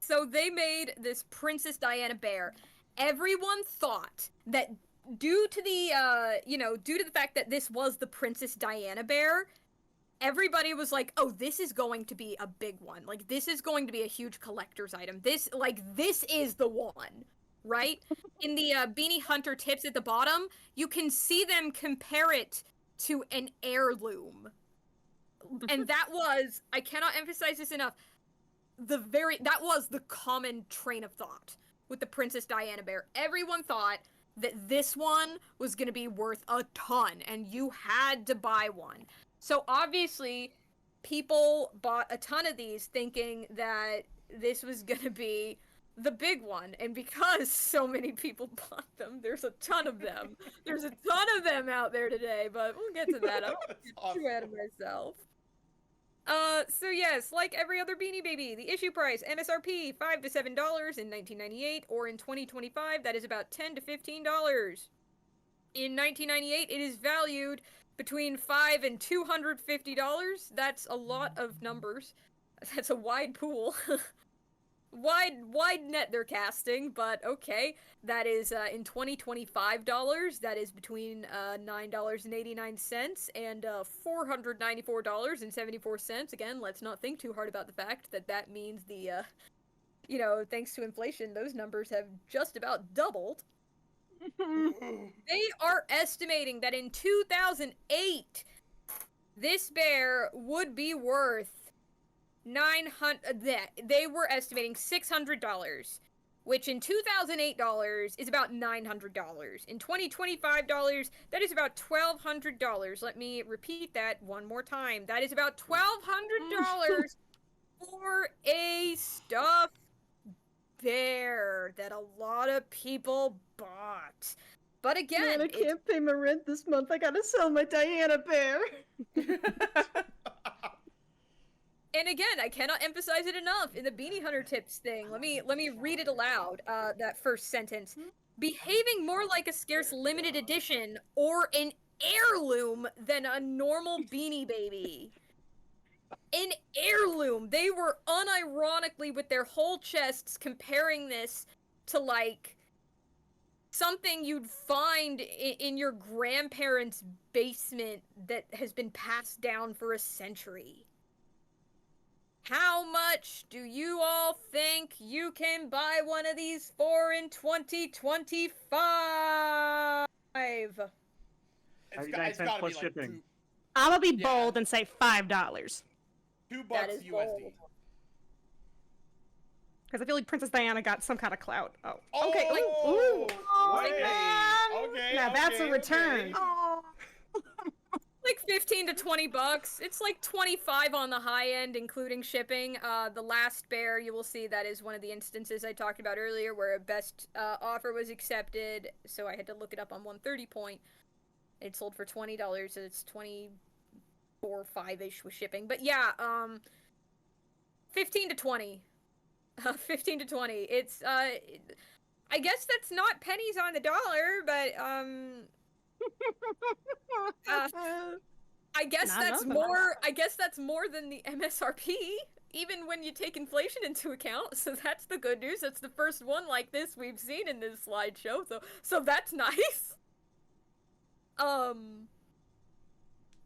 So they made this Princess Diana Bear. Everyone thought that due to the fact that this was the Princess Diana Bear, everybody was like, oh, this is going to be a big one. Like, this is going to be a huge collector's item. This is the one, right? In the Beanie Hunter tips at the bottom, you can see them compare it to an heirloom. And that was, I cannot emphasize this enough, that was the common train of thought with the Princess Diana Bear. Everyone thought that this one was going to be worth a ton, and you had to buy one. So obviously, people bought a ton of these thinking that this was going to be the big one, and because so many people bought them, there's a ton of them. There's a ton of them out there today, but we'll get to that. I don't want to get too ahead of myself. So yes, like every other Beanie Baby, the issue price, MSRP, $5 to $7 in 1998, or in 2025, that is about $10 to $15. In 1998, it is valued between $5 and $250. That's a lot of numbers. That's a wide pool. wide net they're casting, but okay. That is in 2025 dollars. That is between $9.89 and $494.74. Again, let's not think too hard about the fact that that means the thanks to inflation, those numbers have just about doubled. They are estimating that in 2008, this bear would be worth they were estimating $600, which in 2008 dollars is about $900. In 2025 dollars, that is about $1,200. Let me repeat that one more time. That is about $1,200 for a stuffed bear that a lot of people bought. But again, Man, I can't pay my rent this month. I gotta sell my Diana Bear. And again, I cannot emphasize it enough. In the Beanie Hunter tips thing, let me read it aloud. That first sentence: behaving more like a scarce limited edition or an heirloom than a normal Beanie Baby. an heirloom. They were unironically with their whole chests comparing this to like something you'd find in your grandparents' basement that has been passed down for a century. How much do you all think you can buy one of these for in 2025? 99 cents plus shipping. I'm gonna be bold and say $5. $2 USD. Because I feel like Princess Diana got some kind of clout. Oh. Oh, Okay. like, Ooh. Okay. Now that's a return. Like 15 to 20 bucks. It's like 25 on the high end, including shipping. The last bear, you will see that is one of the instances I talked about earlier where a best offer was accepted. So I had to look it up on 130 point. It sold for $20, so it's 24, 5-ish with shipping. But yeah, 15 to 20. 15 to 20. It's, I guess that's not pennies on the dollar, but, I guess that's more than the MSRP, even when you take inflation into account. So that's the good news. That's the first one like this we've seen in this slideshow. So that's nice.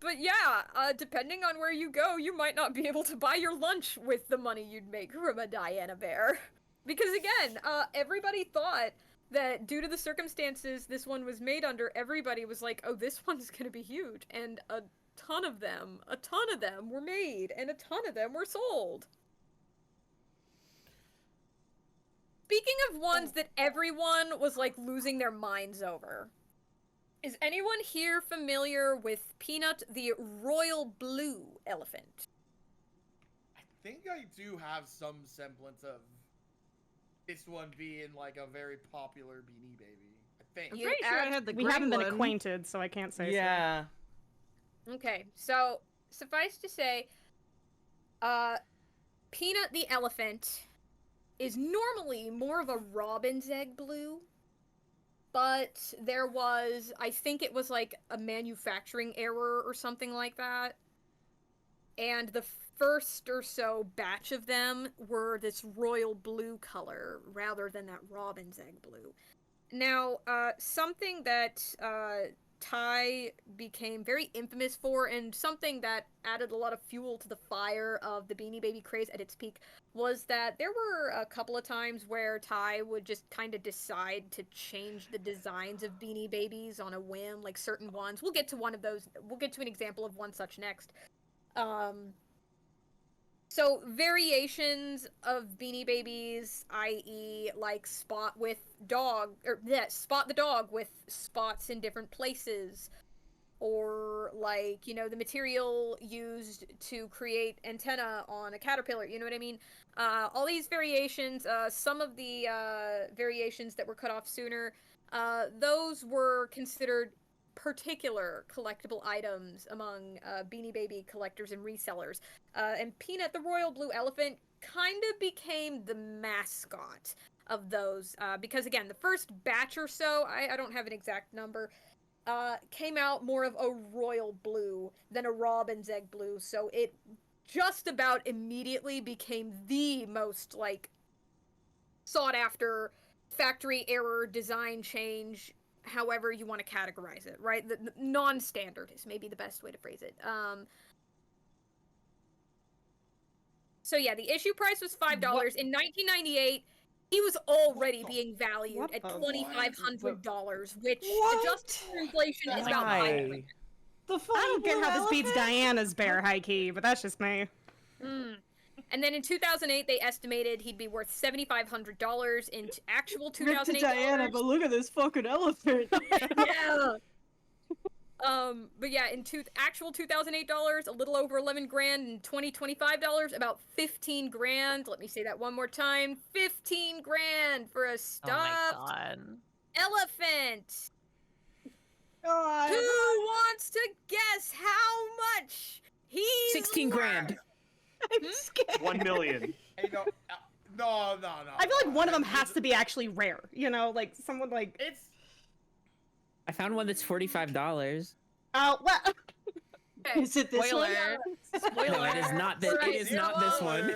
But yeah, depending on where you go, you might not be able to buy your lunch with the money you'd make from a Diana bear. Because again, everybody thought that due to the circumstances this one was made under, everybody was like, oh, this one's gonna be huge. And a ton of them were made, and a ton of them were sold. Speaking of ones that everyone was like losing their minds over, is anyone here familiar with Peanut the royal blue elephant? I think I do have some semblance of this one being like a very popular Beanie Baby. I think. I'm pretty sure I had the We gray haven't been one. acquainted, so I can't say Yeah. Okay, so suffice to say, Peanut the elephant is normally more of a robin's egg blue, but there was, I think it was like a manufacturing error or something like that, and the first or so batch of them were this royal blue color rather than that robin's egg blue. Now, something that Ty became very infamous for, and something that added a lot of fuel to the fire of the Beanie Baby craze at its peak, was that there were a couple of times where Ty would just kind of decide to change the designs of Beanie Babies on a whim, like certain ones. We'll get to one of those. We'll get to an example of one such next. So variations of Beanie Babies, i.e. like Spot the dog with spots in different places, or like, you know, the material used to create antenna on a caterpillar, you know what I mean? All these variations, some of the variations that were cut off sooner, those were considered particular collectible items among Beanie Baby collectors and resellers. And Peanut the royal blue elephant kind of became the mascot of those, because again, the first batch or so, I don't have an exact number, came out more of a royal blue than a robin's egg blue, so it just about immediately became the most, like, sought after factory error design change, however you want to categorize it, right? The non-standard is maybe the best way to phrase it. So yeah, the issue price was $5. In 1998, he was already being valued at $2,500, which, adjusted for inflation, is about $500. The I don't get how this beats Diana's bear, high key, but that's just me. And then in 2008, they estimated he'd be worth $7,500 in actual Rip to 2008 Diana, but look at this fucking elephant. Yeah. But yeah, in actual $2008, a little over 11 grand, and $25, about 15 grand. Let me say that one more time. 15 grand for a stuffed elephant. God. Who wants to guess how much he's 16 grand. I'm scared. 1 million. Hey, no. I feel like one of them has to be actually rare. You know, like someone like. It's. I found one that's $45. Oh, well. Is it this one? Spoiler. No, it is not this. It is not this one.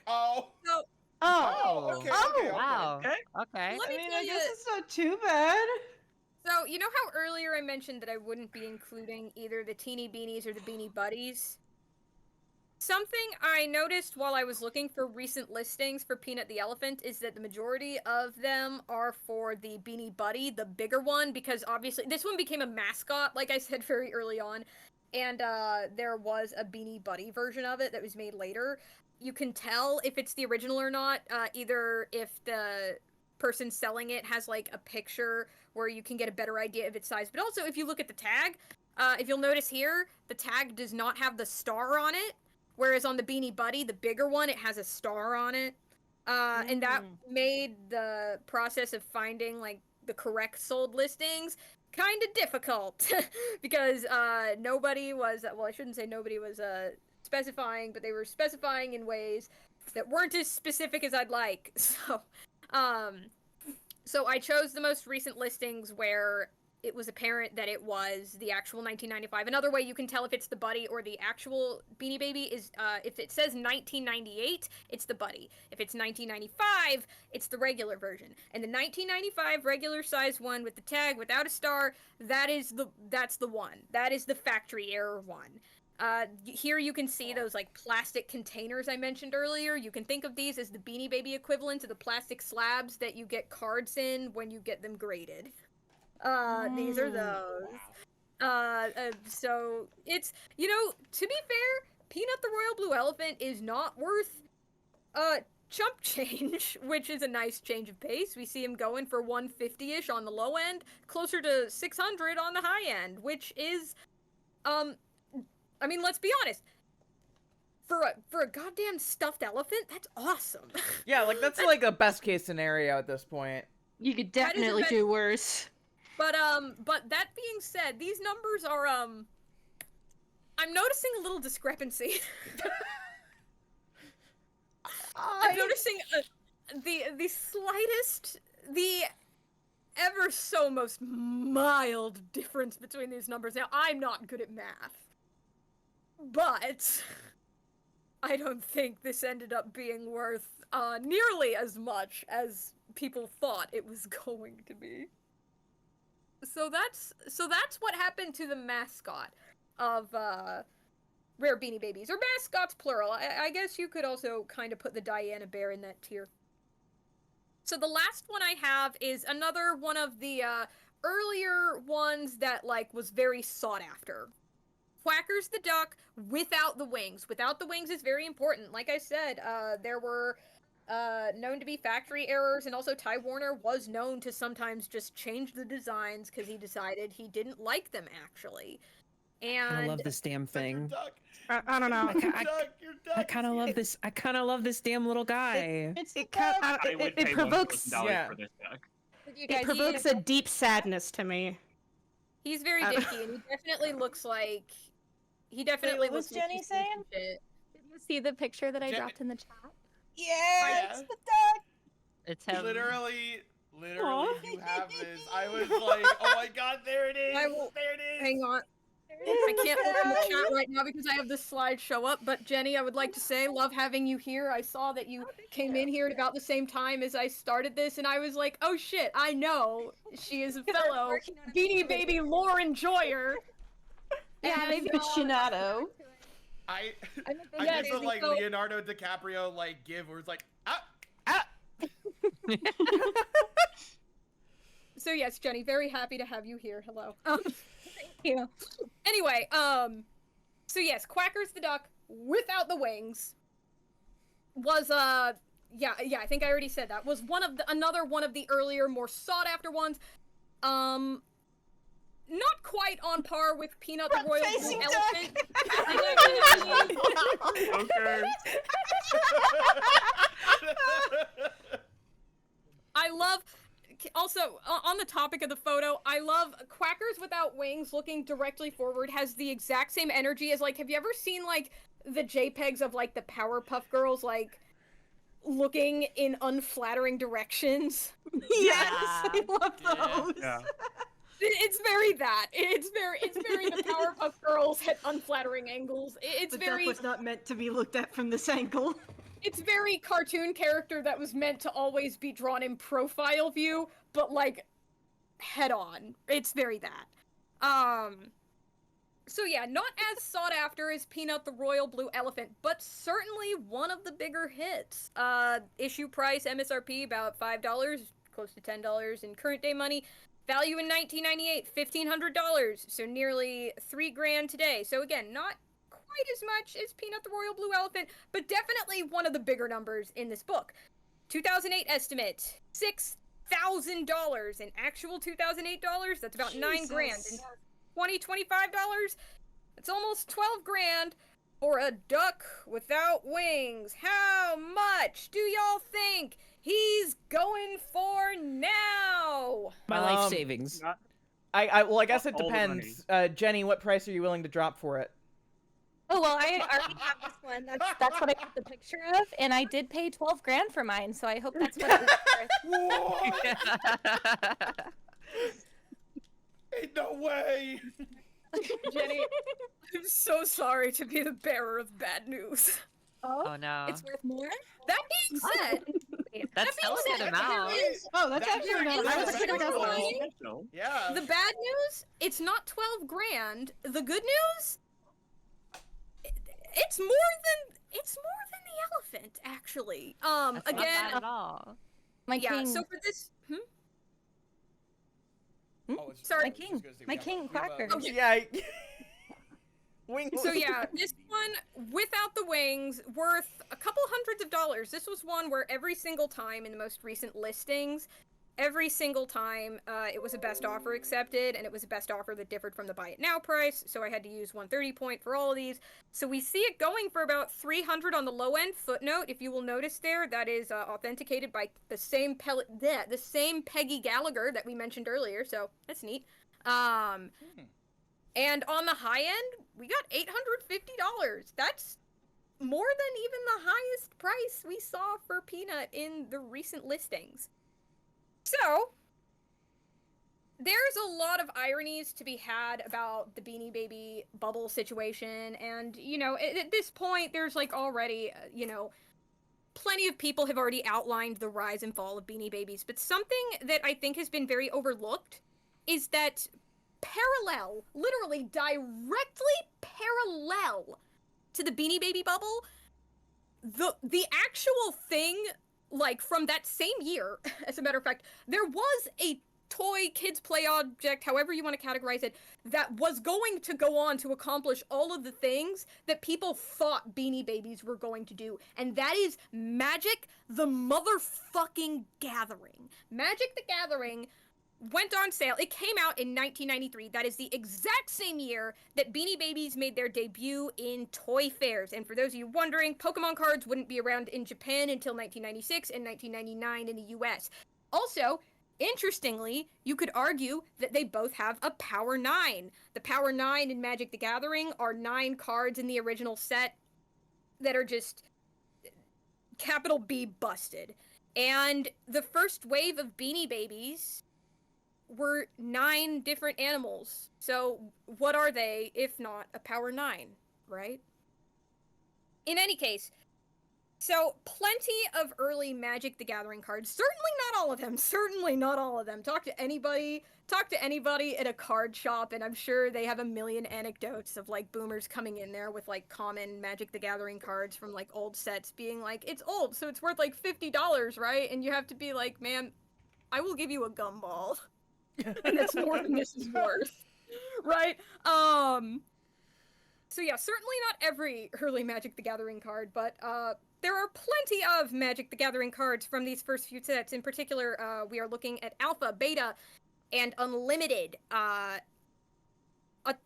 Oh. So, Oh. Okay. Oh, okay, wow. Okay. Okay. let me tell I you. guess it's not too bad. So, you know how earlier I mentioned that I wouldn't be including either the Teeny Beanies or the Beanie Buddies? Something I noticed while I was looking for recent listings for Peanut the Elephant is that the majority of them are for the Beanie Buddy, the bigger one, because obviously this one became a mascot, like I said very early on, and there was a Beanie Buddy version of it that was made later. You can tell if it's the original or not, either if the person selling it has like a picture where you can get a better idea of its size, but also if you look at the tag, if you'll notice here, the tag does not have the star on it, whereas on the Beanie Buddy, the bigger one, it has a star on it, and that made the process of finding like the correct sold listings kind of difficult because nobody was, well, I shouldn't say nobody was specifying, but they were specifying in ways that weren't as specific as I'd like. So I chose the most recent listings where it was apparent that it was the actual 1995. Another way you can tell if it's the Buddy or the actual Beanie Baby is if it says 1998, it's the Buddy. If it's 1995, it's the regular version. And the 1995 regular size one with the tag without a star, that's the one. That is the factory error one. Here you can see those like plastic containers I mentioned earlier. You can think of these as the Beanie Baby equivalent to the plastic slabs that you get cards in when you get them graded. These are those. So it's, you know, to be fair, Peanut the Royal Blue Elephant is not worth chump change, which is a nice change of pace. We see him going for 150-ish on the low end, closer to 600 on the high end, which is, I mean, let's be honest. For a goddamn stuffed elephant, that's awesome. Yeah, like that's like a best case scenario at this point. You could definitely do worse. But that being said, these numbers are I'm noticing a little discrepancy. I'm noticing the slightest, the ever so most mild difference between these numbers. Now, I'm not good at math, but I don't think this ended up being worth nearly as much as people thought it was going to be. So that's what happened to the mascot of Rare Beanie Babies, or mascots plural. I guess you could also kind of put the Diana Bear in that tier. So the last one I have is another one of the earlier ones that like was very sought after. Quackers the Duck without the wings. Without the wings is very important. Like I said, there were known to be factory errors, and also Ty Warner was known to sometimes just change the designs because he decided he didn't like them actually. And I love this damn thing. I don't know. I kind of love this. I kind of love this damn little guy. It provokes. Yeah. For this duck. It provokes a deep sadness to me. He's very dicky, and he definitely looks like what was looks like Jenny he's seen saying? some shit. Did you see the picture that I dropped in the chat? Yeah, it's the duck. It's him. Literally, you have this. I was like, oh my god, there it is. There it is. Hang on. I can't open the chat right now because I have this slide show up, but Jenny, I would like to say, love having you here. I saw that you came in here at about the same time as I started this, and I was like, oh shit, I know. She is a fellow Beanie Baby lore enjoyer. Yeah, maybe aficionado. I did the like Leonardo DiCaprio like give where it's like So yes, Jenny, very happy to have you here. Hello. Thank you. Anyway, so yes, Quackers the Duck without the wings was yeah, I think I already said that. Was another one of the earlier, more sought after ones. Not quite on par with Peanut the Royal Blue Elephant. Okay. I love, also, on the topic of the photo, I love Quackers without wings looking directly forward has the exact same energy as, like, have you ever seen, like, the JPEGs of, like, the Powerpuff Girls, like, looking in unflattering directions? Yes, I love those. Yeah. It's very that. It's very the Powerpuff Girls at unflattering angles. It's The very. duck was not meant to be looked at from this angle. It's very cartoon character that was meant to always be drawn in profile view, but like head on. It's very that. So yeah, not as sought after as Peanut the Royal Blue Elephant, but certainly one of the bigger hits. Issue price MSRP about $5, close to $10 in current day money. Value in 1998, $1,500, so nearly $3,000 today. So again, not quite as much as Peanut the Royal Blue Elephant, but definitely one of the bigger numbers in this book. 2008 estimate, $6,000. In actual 2008 dollars, that's about $9,000. In 25 dollars, it's almost $12,000 for a duck without wings. How much do y'all think he's going for now? My life savings. Well, I guess it All the depends. Jenny, what price are you willing to drop for it? Oh, well, I already have this one. That's what I got the picture of, and I did pay $12,000 for mine, so I hope that's what it was worth. Ain't no way! Jenny, I'm so sorry to be the bearer of bad news. Oh no. It's worth more? That being said, That's hella good amount. Oh, that's actually not. I was expecting that. Yeah. The bad news, it's not $12,000. The good news, it's more than the elephant, actually. That's Again, not bad at all. My yeah. king. So for this, My king. My king, Quacker. Yeah. Wings. So yeah, this one without the wings, worth a couple hundreds of dollars. This was one where every single time in the most recent listings, every single time it was a best offer accepted, and it was a best offer that differed from the buy it now price, so I had to use 130 point for all of these. So we see it going for about 300 on the low end. Footnote, if you will notice there, that is authenticated by the same the same Peggy Gallagher that we mentioned earlier, so that's neat. And on the high end, we got $850. That's more than even the highest price we saw for Peanut in the recent listings. So, there's a lot of ironies to be had about the Beanie Baby bubble situation, and, you know, at this point, there's, like, already, you know, plenty of people have already outlined the rise and fall of Beanie Babies, but something that I think has been very overlooked is that parallel, literally directly parallel to the Beanie Baby bubble, the actual thing, like, from that same year, as a matter of fact, there was a toy, kids play object, however you want to categorize it, that was going to go on to accomplish all of the things that people thought Beanie Babies were going to do, and that is Magic the Motherfucking Gathering. Magic the Gathering went on sale. It came out in 1993. That is the exact same year that Beanie Babies made their debut in toy fairs. And for those of you wondering, Pokemon cards wouldn't be around in Japan until 1996 and 1999 in the US. Also, interestingly, you could argue that they both have a Power 9. The Power 9 in Magic the Gathering are 9 cards in the original set that are just capital B busted. And the first wave of Beanie Babies were 9 different animals. So what are they if not a Power 9, right? In any case, so plenty of early Magic the Gathering cards. Certainly not all of them. Certainly not all of them. Talk to anybody at a card shop, and I'm sure they have a million anecdotes of, like, boomers coming in there with, like, common Magic the Gathering cards from, like, old sets being like, it's old, so it's worth, like, $50, right? And you have to be like, man, I will give you a gumball. And that's more than this is worth, right? So yeah, certainly not every early Magic the Gathering card, but there are plenty of Magic the Gathering cards from these first few sets. In particular, we are looking at Alpha, Beta, and Unlimited.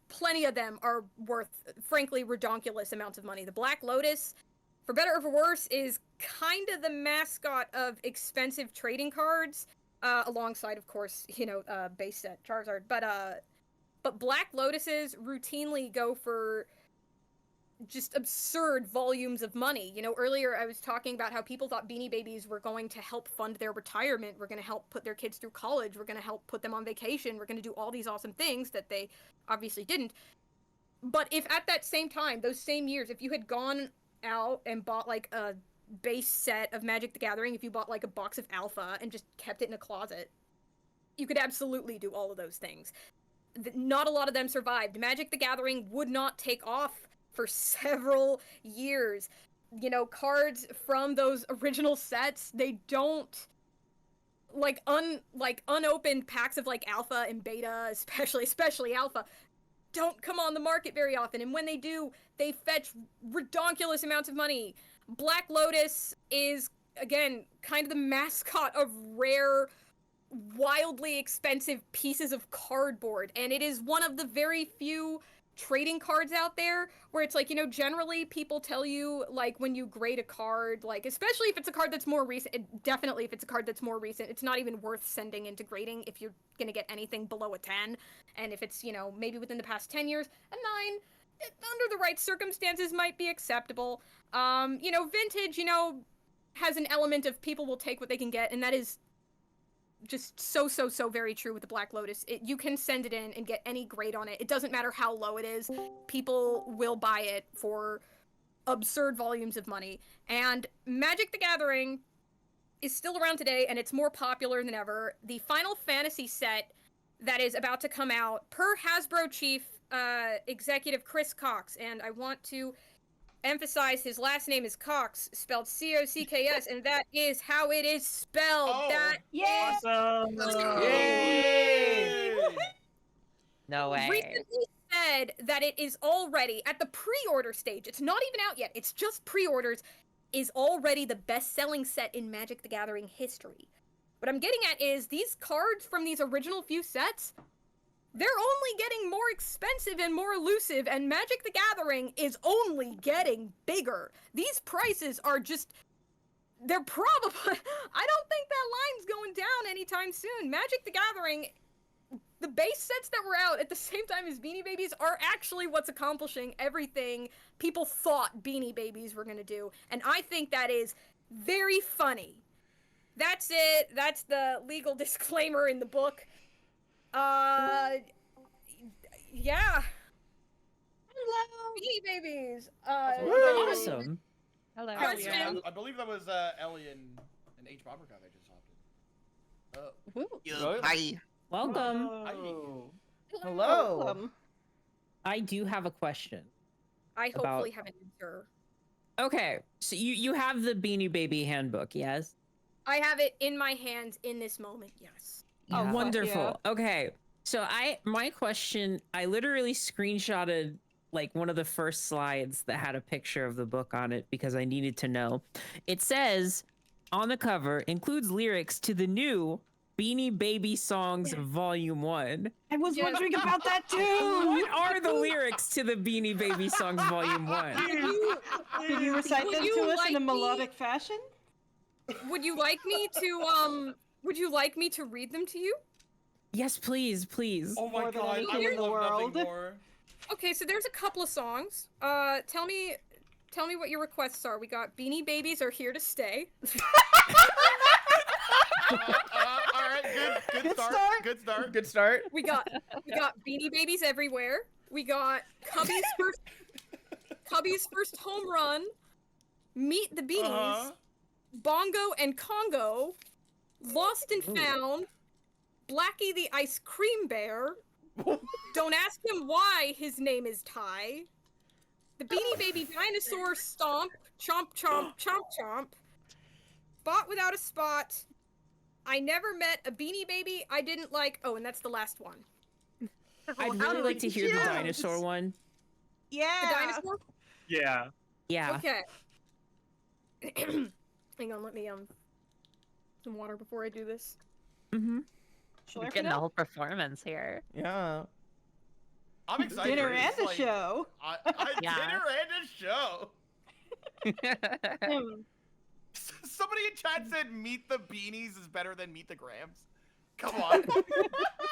Plenty of them are worth, frankly, redonkulous amounts of money. The Black Lotus, for better or for worse, is kind of the mascot of expensive trading cards. Alongside, of course, you know, base set Charizard, but Black Lotuses routinely go for just absurd volumes of money. You know, earlier I was talking about how people thought Beanie Babies were going to help fund their retirement, we're going to help put their kids through college, we're going to help put them on vacation, we're going to do all these awesome things that they obviously didn't. But if at that same time, those same years, if you had gone out and bought like a base set of Magic the Gathering, if you bought like a box of Alpha and just kept it in a closet, you could absolutely do all of those things. Not a lot of them survived. Magic the Gathering would not take off for several years. You know, cards from those original sets, they don't like unopened packs of like Alpha and Beta, especially Alpha, don't come on the market very often, and when they do, they fetch redonkulous amounts of money. Black Lotus is, again, kind of the mascot of rare, wildly expensive pieces of cardboard, and it is one of the very few trading cards out there where it's like, you know, generally people tell you, like, when you grade a card, like, especially if it's a card that's more recent, definitely if it's a card that's more recent, it's not even worth sending into grading if you're gonna get anything below a 10, and if it's, you know, maybe within the past 10 years, a 9, under the right circumstances might be acceptable. You know, vintage, you know, has an element of people will take what they can get, and that is just so very true with the Black Lotus. You can send it in and get any grade on it. It doesn't matter how low it is. People will buy it for absurd volumes of money. And Magic the Gathering is still around today, and it's more popular than ever. The Final Fantasy set that is about to come out, per Hasbro chief executive Chris Cox, and I want to emphasize his last name is Cox, spelled C-O-C-K-S, and that is how it is spelled. Oh, that awesome. Yay! No way. Recently said that it is already, at the pre-order stage, it's not even out yet, it's just pre-orders, is already the best-selling set in Magic the Gathering history. What I'm getting at is these cards from these original few sets, they're only getting more expensive and more elusive, and Magic the Gathering is only getting bigger. These prices are just... They're probably... I don't think that line's going down anytime soon. Magic the Gathering, the base sets that were out at the same time as Beanie Babies are actually what's accomplishing everything people thought Beanie Babies were going to do. And I think that is very funny. That's it. That's the legal disclaimer in the book. Yeah. Hello, Beanie Babies. Awesome. Hello. I believe that was Ellie and Hbomberguy that just hopped in. Hi. Welcome. Hello. Welcome. I do have a question. I hopefully have an answer. Okay, so you have the Beanie Baby Handbook, yes? I have it in my hands in this moment, yes. Oh, wonderful. Yeah. Okay, so my question, I literally screenshotted like one of the first slides that had a picture of the book on it because I needed to know. It says on the cover, includes lyrics to the new Beanie Baby Songs Volume 1. I was wondering about that too. What are the lyrics to the Beanie Baby Songs Volume 1? Did you recite them to us in a melodic fashion? Would you like me to read them to you? Yes, please, please. Oh my god, I would love nothing more. Okay, so there's a couple of songs. Tell me what your requests are. We got Beanie Babies Are Here to Stay. Alright, good start. We got Beanie Babies Everywhere. We got Cubby's first home run. Meet the Beanies. Bongo and Congo. Lost and Found. Blackie the Ice Cream Bear. Don't ask him why his name is Ty. The Beanie Baby Dinosaur Stomp. Chomp chomp chomp chomp. Spot Without a Spot. I Never Met a Beanie Baby I Didn't Like. Oh, and that's the last one. I'd really like to hear the dinosaur one. Yeah. The dinosaur? Yeah. Yeah. Okay. Hang on, let me some water before I do this. Mm-hmm. We're getting a whole performance here. Yeah. I'm excited. Dinner and a show. Dinner and a show. Somebody in chat said Meet the Beanies is better than Meet the Grams. Come on.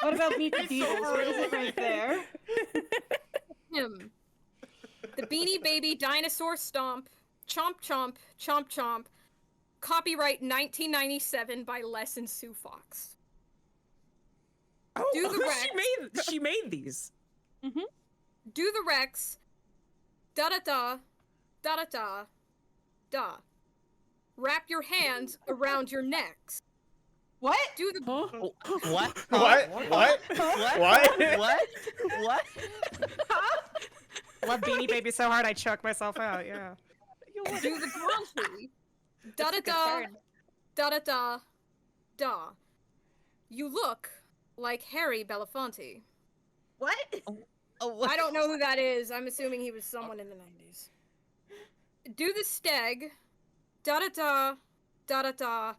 What about Meet the Beatles? What is it right there? The Beanie Baby Dinosaur Stomp, Chomp Chomp, Chomp Chomp, copyright 1997 by Les and Sue Fox. Do the Rex. She made these. Mm-hmm. Do the Rex. Da da da, da da da, da. Wrap your hands around your necks. What? Do the What? What? What? What? What? Love Beanie Baby so hard I choked myself out. Yeah. Do the Bronte. Da da da, da da da, da. You look like Harry Belafonte. What? I don't know who that is. I'm assuming he was someone in the 90s. Do the Steg. Da da da, da da da,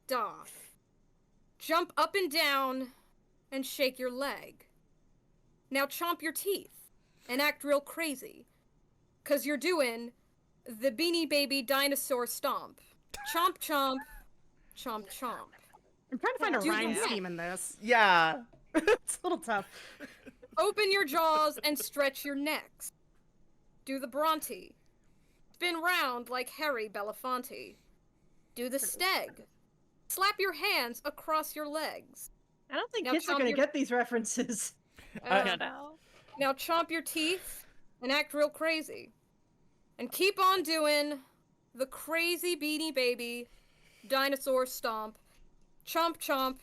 da. Jump up and down and shake your leg. Now chomp your teeth and act real crazy. 'Cause you're doing the Beanie Baby Dinosaur Stomp. Chomp chomp, chomp chomp. I'm trying to find a rhyme scheme in this. Yeah. It's a little tough. Open your jaws and stretch your necks. Do the Bronte. Spin round like Harry Belafonte. Do the Steg. Slap your hands across your legs. I don't think Now kids are chomp gonna your- get these references. Now chomp your teeth and act real crazy. And keep on doing the crazy Beanie Baby Dinosaur Stomp. Chomp chomp,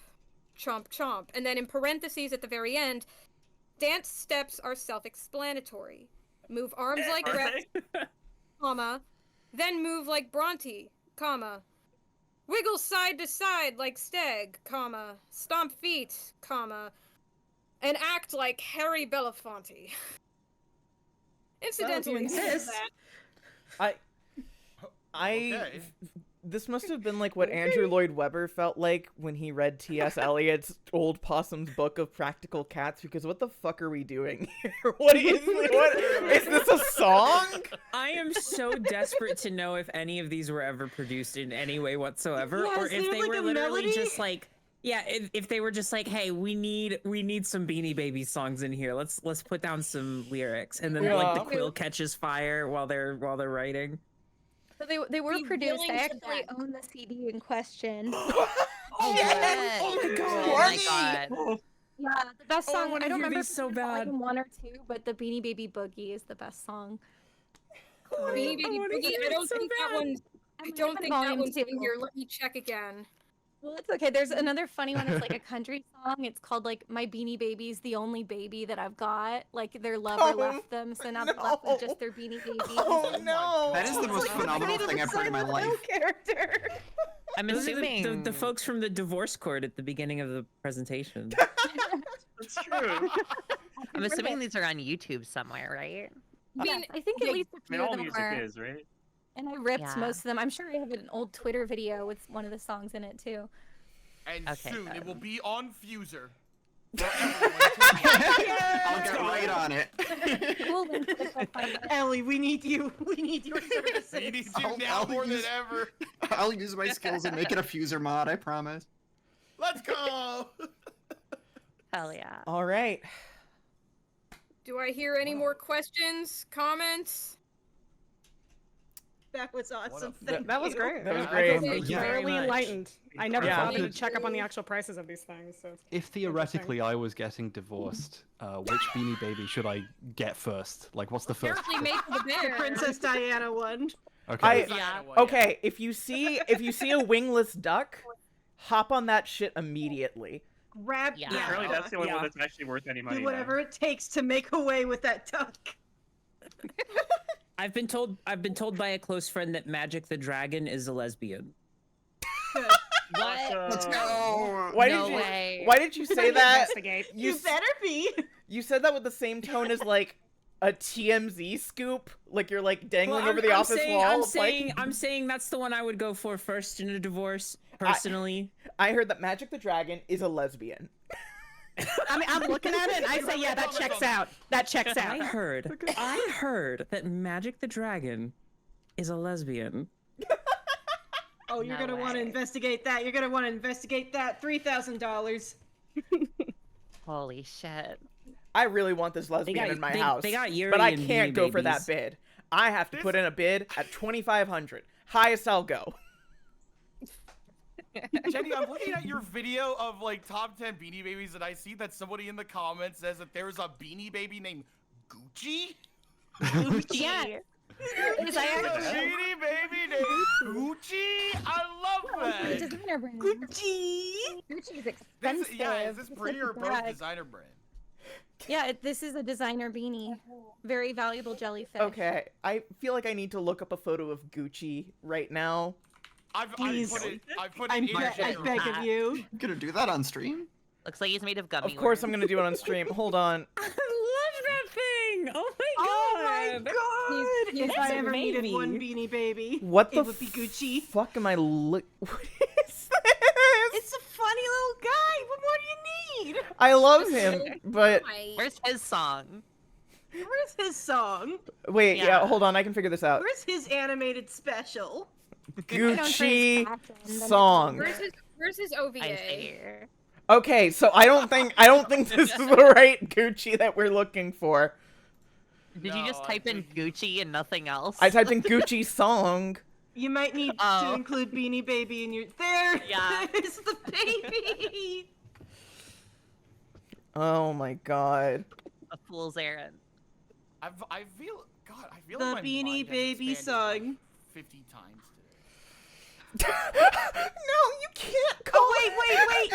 chomp chomp. And then in parentheses at the very end, dance steps are self-explanatory. Move arms like Rex, comma, then move like Bronte, comma. Wiggle side to side like Steg, comma. Stomp feet, comma. And act like Harry Belafonte. Incidentally, I this must have been like what Andrew Lloyd Webber felt like when he read T.S. Eliot's Old Possum's Book of Practical Cats, because what the fuck are we doing here? What is this a song? I am so desperate to know if any of these were ever produced in any way whatsoever, Yeah, or is if there, they like, were a literally melody? just like, yeah, if they were just like, hey, we need some Beanie Baby songs in here. Let's put down some lyrics, and then like the quill catches fire while they're writing. So they were Be produced. willing I to actually bet. own the CD in question. Oh my god. Yeah, the best Oh, I song. wanna I don't hear remember these so if it was bad. volume 1 or 2, but the Beanie Baby Boogie is the best song. Beanie Baby Boogie, I don't think that one's. I don't think that volume one's in 2. here. Let me check again. Well, it's okay. There's another funny one. It's like a country song. It's called like "My Beanie Baby's the Only Baby That I've Got." Like their lover left them, so now they're left with just their Beanie Babies. Oh no! That is the most phenomenal thing I've heard in my life. Character. I'm Those are assuming the folks from the divorce court at the beginning of the presentation. That's true. I'm assuming these are on YouTube somewhere, right? Yes, I think at least a I few mean, of all them music are. is, right? And I ripped Yeah. most of them. I'm sure I have an old Twitter video with one of the songs in it too. And Okay, soon it good. will be on Fuser. I'll get right on it. We'll link to it if I find it. Ellie, we need you. We need your services. We need you I'll- now I'll more than use- ever. I'll use my skills and make it a fuser mod, I promise. Let's go. Hell yeah. All right. Do I hear any more questions, comments? That was awesome. That was great. That was I great. feel Thank you very thoroughly much. enlightened. I never Yeah. bothered to check up on the actual prices of these things. So it's If theoretically I was getting divorced, which Beanie Baby should I get first? Like, what's the first? Apparently made for the The bear. Princess Diana one. Okay. Okay, if you see a wingless duck, hop on that shit immediately. Grab. Yeah. Apparently, that's the only one that's actually worth any money. Do now. whatever it takes to make away with that duck. I've been told by a close friend that Magic the Dragon is a lesbian. What? Let's go. Why No did you? way. Why did you say that? investigate. You better be. You said that with the same tone as like a TMZ scoop, like you're like dangling Well, over the office wall. I'm saying that's the one I would go for first in a divorce, personally. I heard that Magic the Dragon is a lesbian. I mean, I'm looking at it and I say, yeah, that checks out. That checks out. I heard that Magic the Dragon is a lesbian. Oh, you're No gonna want to way. investigate that. You're gonna want to investigate that. $3,000. Holy shit. I really want this lesbian in my house. They got Yuri but I and can't Beanie go for that Babies. bid. I have to put in a bid at 2,500. Highest I'll go. Jenny, I'm looking at your video of like top 10 Beanie Babies, and I see that somebody in the comments says that there's a Beanie Baby named Gucci. Gucci. Yeah. There's a Beanie Baby named Gucci. I love that. Designer brand. Gucci. Gucci is expensive. Is this It's pretty like or a both bag. designer brand? Yeah, this is a designer beanie. Very valuable jellyfish. Okay, I feel like I need to look up a photo of Gucci right now. I put it in I beg of you. You gonna do that on stream? Looks like he's made of gummy. Of course I'm gonna do it on stream. Hold on. I love that thing. Oh my god. Oh my god! If I ever baby. needed one Beanie Baby, What the it would be Gucci. fuck am I look? What is this? It's a funny little guy. What more do you need? I love him, but Where's his song? Where's his song? wait, yeah, hold on, I can figure this out. Where's his animated special? Gucci song. Where's his OVA? Okay, so I don't think this is the right Gucci that we're looking for. Did you just type in Gucci and nothing else? I typed in Gucci song. You might need to include Beanie Baby in your. There. Yeah. There's the baby. Oh my god. A fool's errand. I feel The like my Beanie mind has Baby expanded song. 50 times No, you can't call wait, Emily,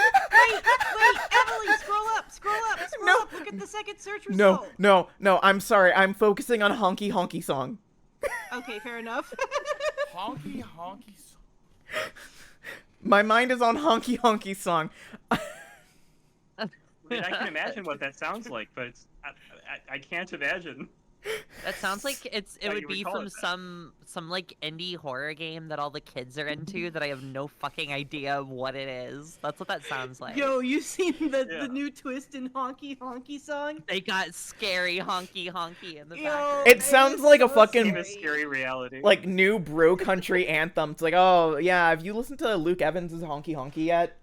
scroll up, look at the second search result. No, I'm sorry, I'm focusing on Honky Honky Song. Okay, fair enough. Honky Honky Song. My mind is on Honky Honky Song. I mean, I can imagine what that sounds like, but it's I can't imagine. That sounds like it Why would you be call from it that. some like indie horror game that all the kids are into that I have no fucking idea of what it is. That's what that sounds like. Yo, you seen the new twist in Honky Honky Song? They got scary honky honky in the Yo, background. It sounds like a fucking Game of scary reality. like new bro country anthem. It's like, oh yeah, have you listened to Luke Evans' Honky Honky yet?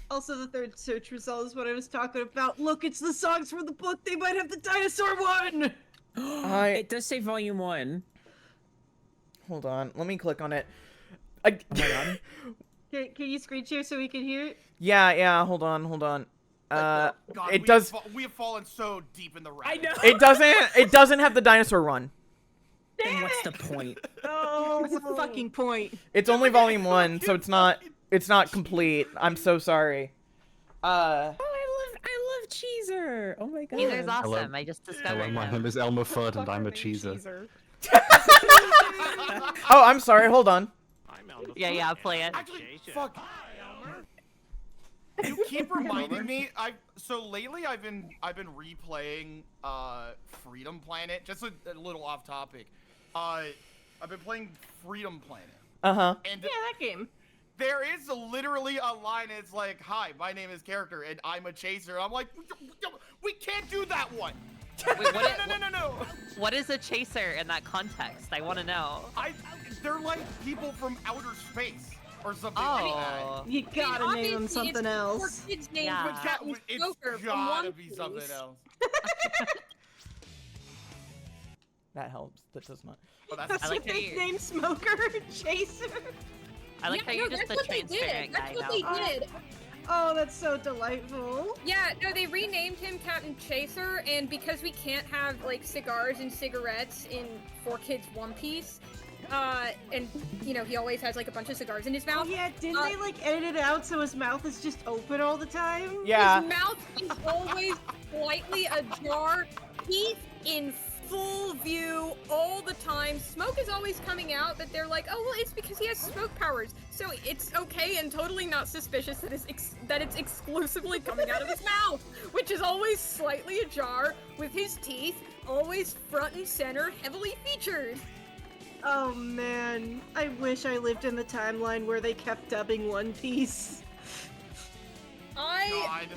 Also, the third search result is what I was talking about. Look, it's the songs from the book. They might have the dinosaur one. It does say volume 1. Hold on, let me click on it. Oh my god. Can you screen share so we can hear it? Yeah, hold on. God, It does. We have fallen so deep in the rabbit. I know. It doesn't have the dinosaur run. Then what's the point? Oh, what's the fucking point? It's only volume 1, so it's not complete. I'm so sorry. I love Cheezer. Oh my god. Cheezer's Hello. awesome. I just discovered Hello, my him. name is Elmer Fudd and I'm a cheeser. Oh, I'm sorry. Hold on. Yeah, play it. Actually, fuck. You keep reminding me. So lately I've been replaying Freedom Planet. Just a little off topic. I've been playing Freedom Planet. Uh-huh. And Yeah, that game. there is literally a line. It's like, "Hi, my name is Character, and I'm a chaser." I'm like, we can't do that one. Wait, No. What is a chaser in that context? I want to know. They're like people from outer space or something Oh. like that. You gotta name them obviously something it's else. four kids named Yeah. Captain Smoker It's from gotta One be Piece. something else. That helps. That does not. Oh, I That's like what how they you- name Smoker Chaser. I like Yeah, how no, you're just that's a what they did. transparent That's guy what now. they did. Oh, that's so delightful. Yeah, no, they renamed him Captain Chaser, and because we can't have like cigars and cigarettes in 4Kids One Piece, and you know he always has like a bunch of cigars in his mouth. Yeah, didn't they like edit it out so his mouth is just open all the time? Yeah. His mouth is always slightly ajar, teeth in full view all the time. Smoke is always coming out, but they're like, oh well, it's because he has smoke powers, so it's okay and totally not suspicious that it's exclusively coming out of his mouth, which is always slightly ajar with his teeth always front and center, heavily featured. Oh man, I wish I lived in the timeline where they kept dubbing One Piece. I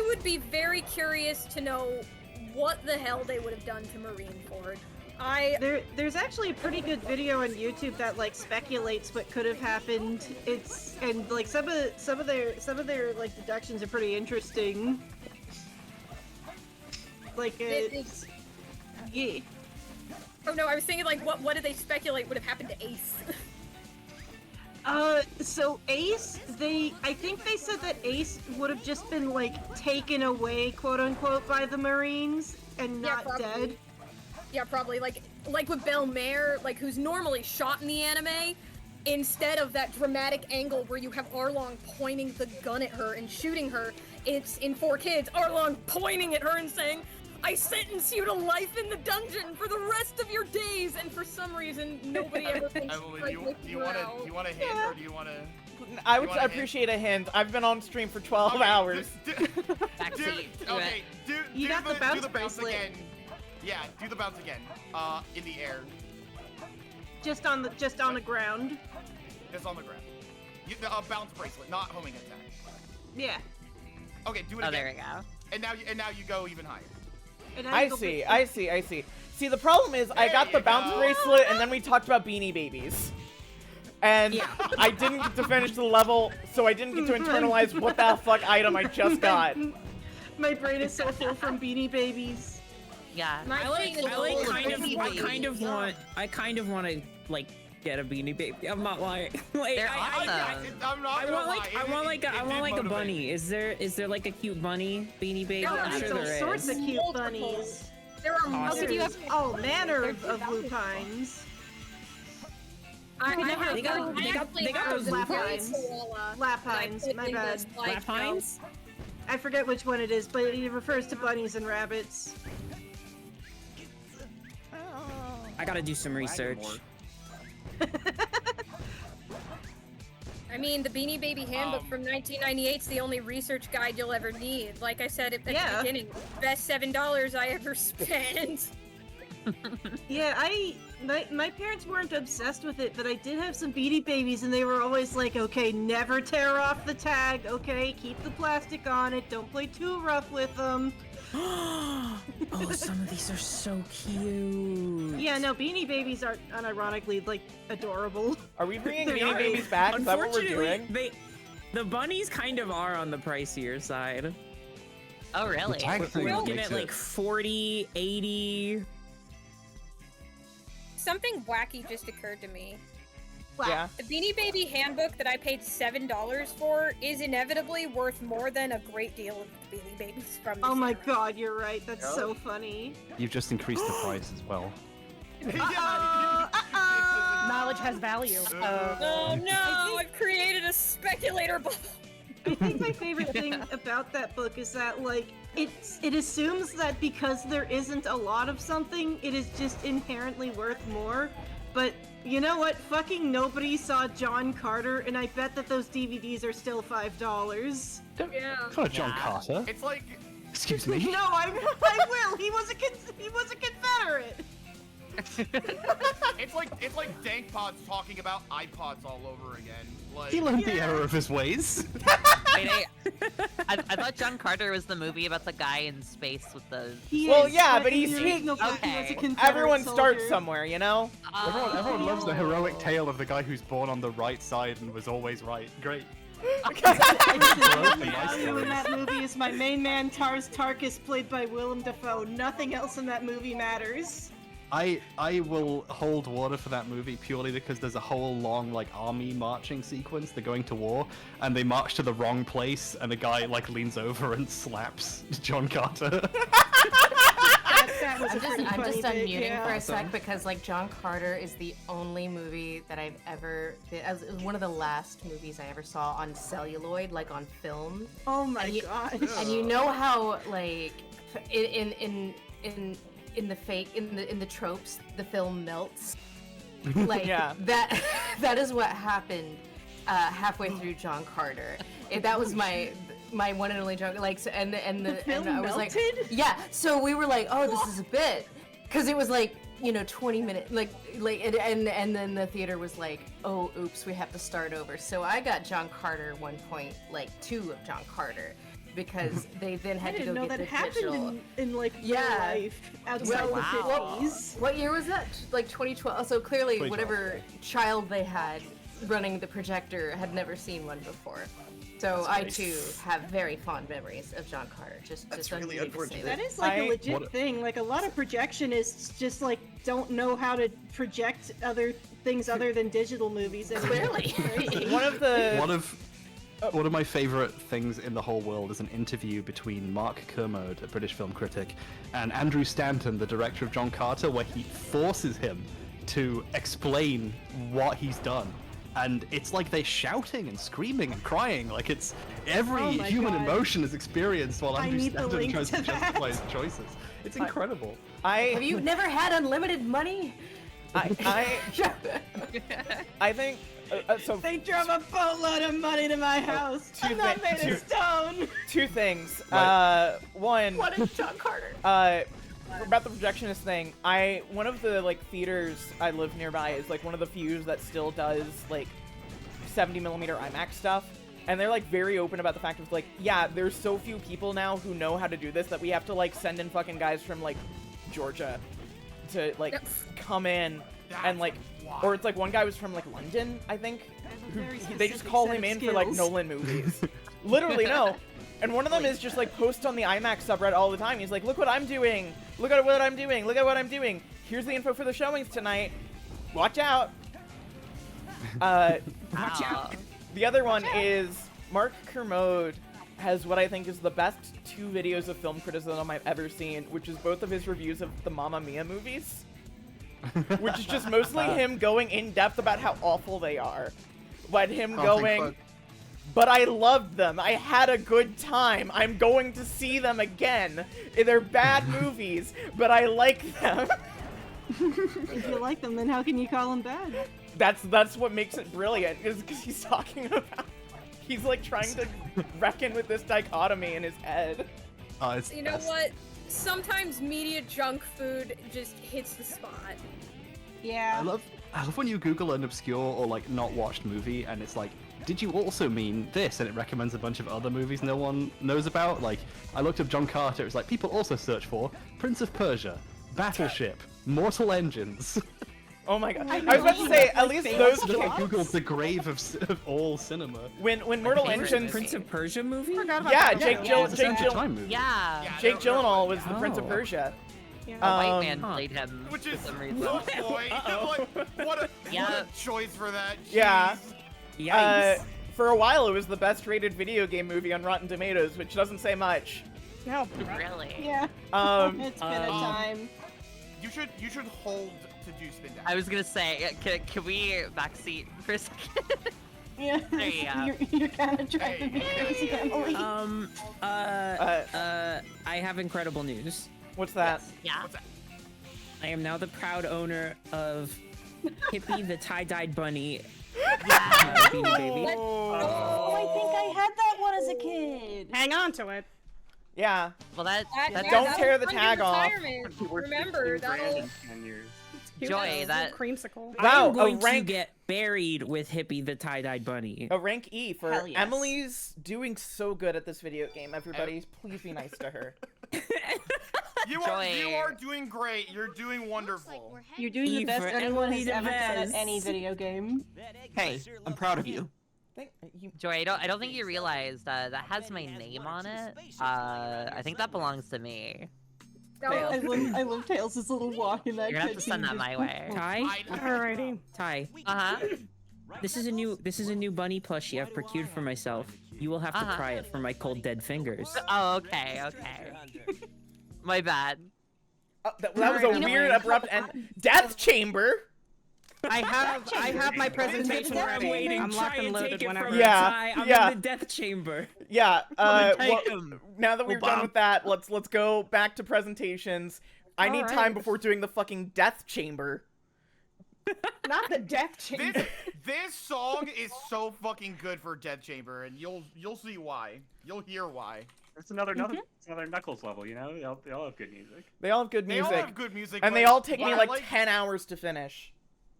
would be very curious to know what the hell they would have done to Marineford. There's actually a pretty good video on YouTube that like speculates what could have happened. And like some of their like deductions are pretty interesting. Like it's yeah. Oh no, I was thinking like, what did they speculate would have happened to Ace? So Ace, I think they said that Ace would have just been like taken away, quote unquote, by the Marines and not dead. Yeah, probably. Like with Belmare, like who's normally shot in the anime, instead of that dramatic angle where you have Arlong pointing the gun at her and shooting her, it's in 4 Kids, Arlong pointing at her and saying, "I sentence you to life in the dungeon for the rest of your days," and for some reason, nobody ever thinks Emily, do you want a hint or do you want to? I would appreciate a hint. I've been on stream for 12 hours. You got the bounce again. Yeah, do the bounce again. In the air. Just on the ground. Just on the ground. Bounce bracelet, not homing attack. Yeah. Okay, do it again. Oh, there we go. And now you go even higher. I see. See, the problem is I got the bounce bracelet and then we talked about Beanie Babies. And I didn't get to finish the level, so I didn't get to internalize what the fuck item I just got. My brain is so full from Beanie Babies. Yeah. I kind of want to like get a Beanie Baby. I'm not lying. Like, They're awesome. I want like a bunny. Is there like a cute bunny Beanie Baby? I'm sure there is. All sorts of cute bunnies. There are awesome. All manner of lupines. They got those lapines. Lapines, my bad. Lapines? I forget which one it is, but it refers to bunnies and rabbits. I gotta do some research. I mean, the Beanie Baby Handbook from 1998 is the only research guide you'll ever need. Like I said at the beginning, best $7 I ever spent. Yeah, my parents weren't obsessed with it, but I did have some Beanie Babies, and they were always like, okay, never tear off the tag, okay, keep the plastic on it, don't play too rough with them. Oh, some of these are so cute. Yeah, no, Beanie Babies are unironically, like, adorable. Are we bringing Beanie Babies back? Is that what we're doing? The bunnies kind of are on the pricier side. Oh, really? We're looking at like 40, 80. Something wacky just occurred to me. Yeah. The Beanie Baby Handbook that I paid $7 for is inevitably worth more than a great deal of the Beanie Babies from this Oh my era. god, you're right. That's so funny. You've just increased the price as well. Knowledge has value. Oh no, I've created a speculator bubble. I think my favorite thing about that book is that, like, it assumes that because there isn't a lot of something, it is just inherently worth more. But you know what? Fucking nobody saw John Carter, and I bet that those DVDs are still $5. Yeah. It's not John Carter. It's like. Excuse me. No, I will. He was a Confederate. It's like Dank Pods talking about iPods all over again. Like, He learned the error of his ways. Wait, I thought John Carter was the movie about the guy in space with the. Well, yeah, but he's okay. Everyone starts somewhere, you know. Everyone loves the heroic tale of the guy who's born on the right side and was always right. Great. Value in that movie is my main man Tars Tarkus, played by Willem Dafoe. Nothing else in that movie matters. I will hold water for that movie purely because there's a whole long like army marching sequence. They're going to war and they march to the wrong place and the guy like leans over and slaps John Carter. That was I'm just funny unmuting bit, for a Awesome. sec because like John Carter is the only movie that I've ever been, it was one of the last movies I ever saw on celluloid, like on film. Oh my god! And you know how like in the tropes the film melts, like that is what happened halfway through John Carter. That was my one and only joke. Like, so, and I was like, yeah. So we were like, oh, this is a bit, because it was like, you know, 20 minutes, and then the theater was like, oh, oops, we have to start over. So I got John Carter 1.2 of John Carter, because they then had to go get the digital. I didn't know that happened in like real life outside the 50s. What year was that? Like 2012. So clearly, 2012. whatever child they had running the projector had never seen one before. So I too have very fond memories of John Carter. Just really unfortunate. That is like a legit thing. Like a lot of projectionists just like don't know how to project other things other than digital movies. And Clearly. One of my favorite things in the whole world is an interview between Mark Kermode, a British film critic, and Andrew Stanton, the director of John Carter, where he forces him to explain what he's done. And it's like they're shouting and screaming and crying, like it's every human emotion is experienced while Andrew Stanton tries to justify his choices. It's incredible. Have you never had unlimited money? I think so. They drove a boatload of money to my house. I'm not made of stone. Two things. One. What is John Carter? About the projectionist thing, one of the like theaters I live nearby is like one of the few that still does like 70mm IMAX stuff, and they're like very open about the fact of like, yeah, there's so few people now who know how to do this that we have to like send in fucking guys from like Georgia to like come in and like, or it's like one guy was from like London, I think, they just call him in for like Nolan movies. Literally, no. And one of them is just like post on the IMAX subreddit all the time. He's like, look what I'm doing. Look at what I'm doing. Look at what I'm doing. Here's the info for the showings tonight. Watch out. Watch out. The other one is Mark Kermode has what I think is the best 2 videos of film criticism I've ever seen, which is both of his reviews of the Mamma Mia movies. Which is just mostly him going in depth about how awful they are. But him going... But I loved them. I had a good time. I'm going to see them again. They're bad movies, but I like them. If you like them, then how can you call them bad? That's what makes it brilliant, is because he's talking about... He's like trying to reckon with this dichotomy in his head. You know what? Sometimes media junk food just hits the spot. Yeah. I love when you Google an obscure or like not watched movie and it's like, did you also mean this? And it recommends a bunch of other movies no one knows about. Like, I looked up John Carter, it was like, people also search for Prince of Persia, Battleship, Mortal Engines. Oh my god. I was about to say, at least those Just like Googled the grave of all cinema. When Mortal Engines... Prince of Persia movie? Yeah, Jake Gyllenhaal. Yeah. Jake Gyllenhaal was the Prince of Persia. A white man played him Which for is some reason. what a choice for that. Yeah. Yikes. For a while, it was the best rated video game movie on Rotten Tomatoes, which doesn't say much. No. Really? Yeah. It's been a time. You should hold to do spin down. I was gonna say, can we backseat for a second? Yeah. There you go. You're kind of driving me crazy, Emily. I have incredible news. What's that? Yeah. What's that? I am now the proud owner of Hippie the tie-dyed bunny. Beanie Baby. Oh, I think I had that one as a kid. Hang on to it. Yeah. Well, that don't that'll tear the fund tag your off. retirement. Remember, that'll... Joy, that creamsicle. Wow, I'm going a rank to get buried with Hippie the tie-dyed bunny. A rank E for Hell yes. Emily's doing so good at this video game. Everybody, please be nice to her. You are doing great. You're doing wonderful. You're doing the best anyone has ever done at any video game. Hey, I'm proud of you. Joy, I don't think you realized that has my name on it. I think that belongs to me. I love Tails' little walk in that. You're gonna have to send that my way. Ty? Alrighty. Ty. This is a new bunny plushie I've procured for myself. You will have to pry it from my cold dead fingers. Oh, okay. My bad. That was a weird abrupt end. Death Chamber. I have my presentation I'm ready. waiting. I'm locked Try and and loaded take it whenever. from Yeah, I'm yeah. in the death chamber. Yeah. take Well, him. now that we're done with that, let's go back to presentations. I need time before doing the fucking Death Chamber. Not the Death Chamber. This song is so fucking good for Death Chamber, and you'll see why. You'll hear why. It's another Knuckles level, you know. They all have good music. They all have good They music. all have good music, and but they all take me what I like 10 hours to finish.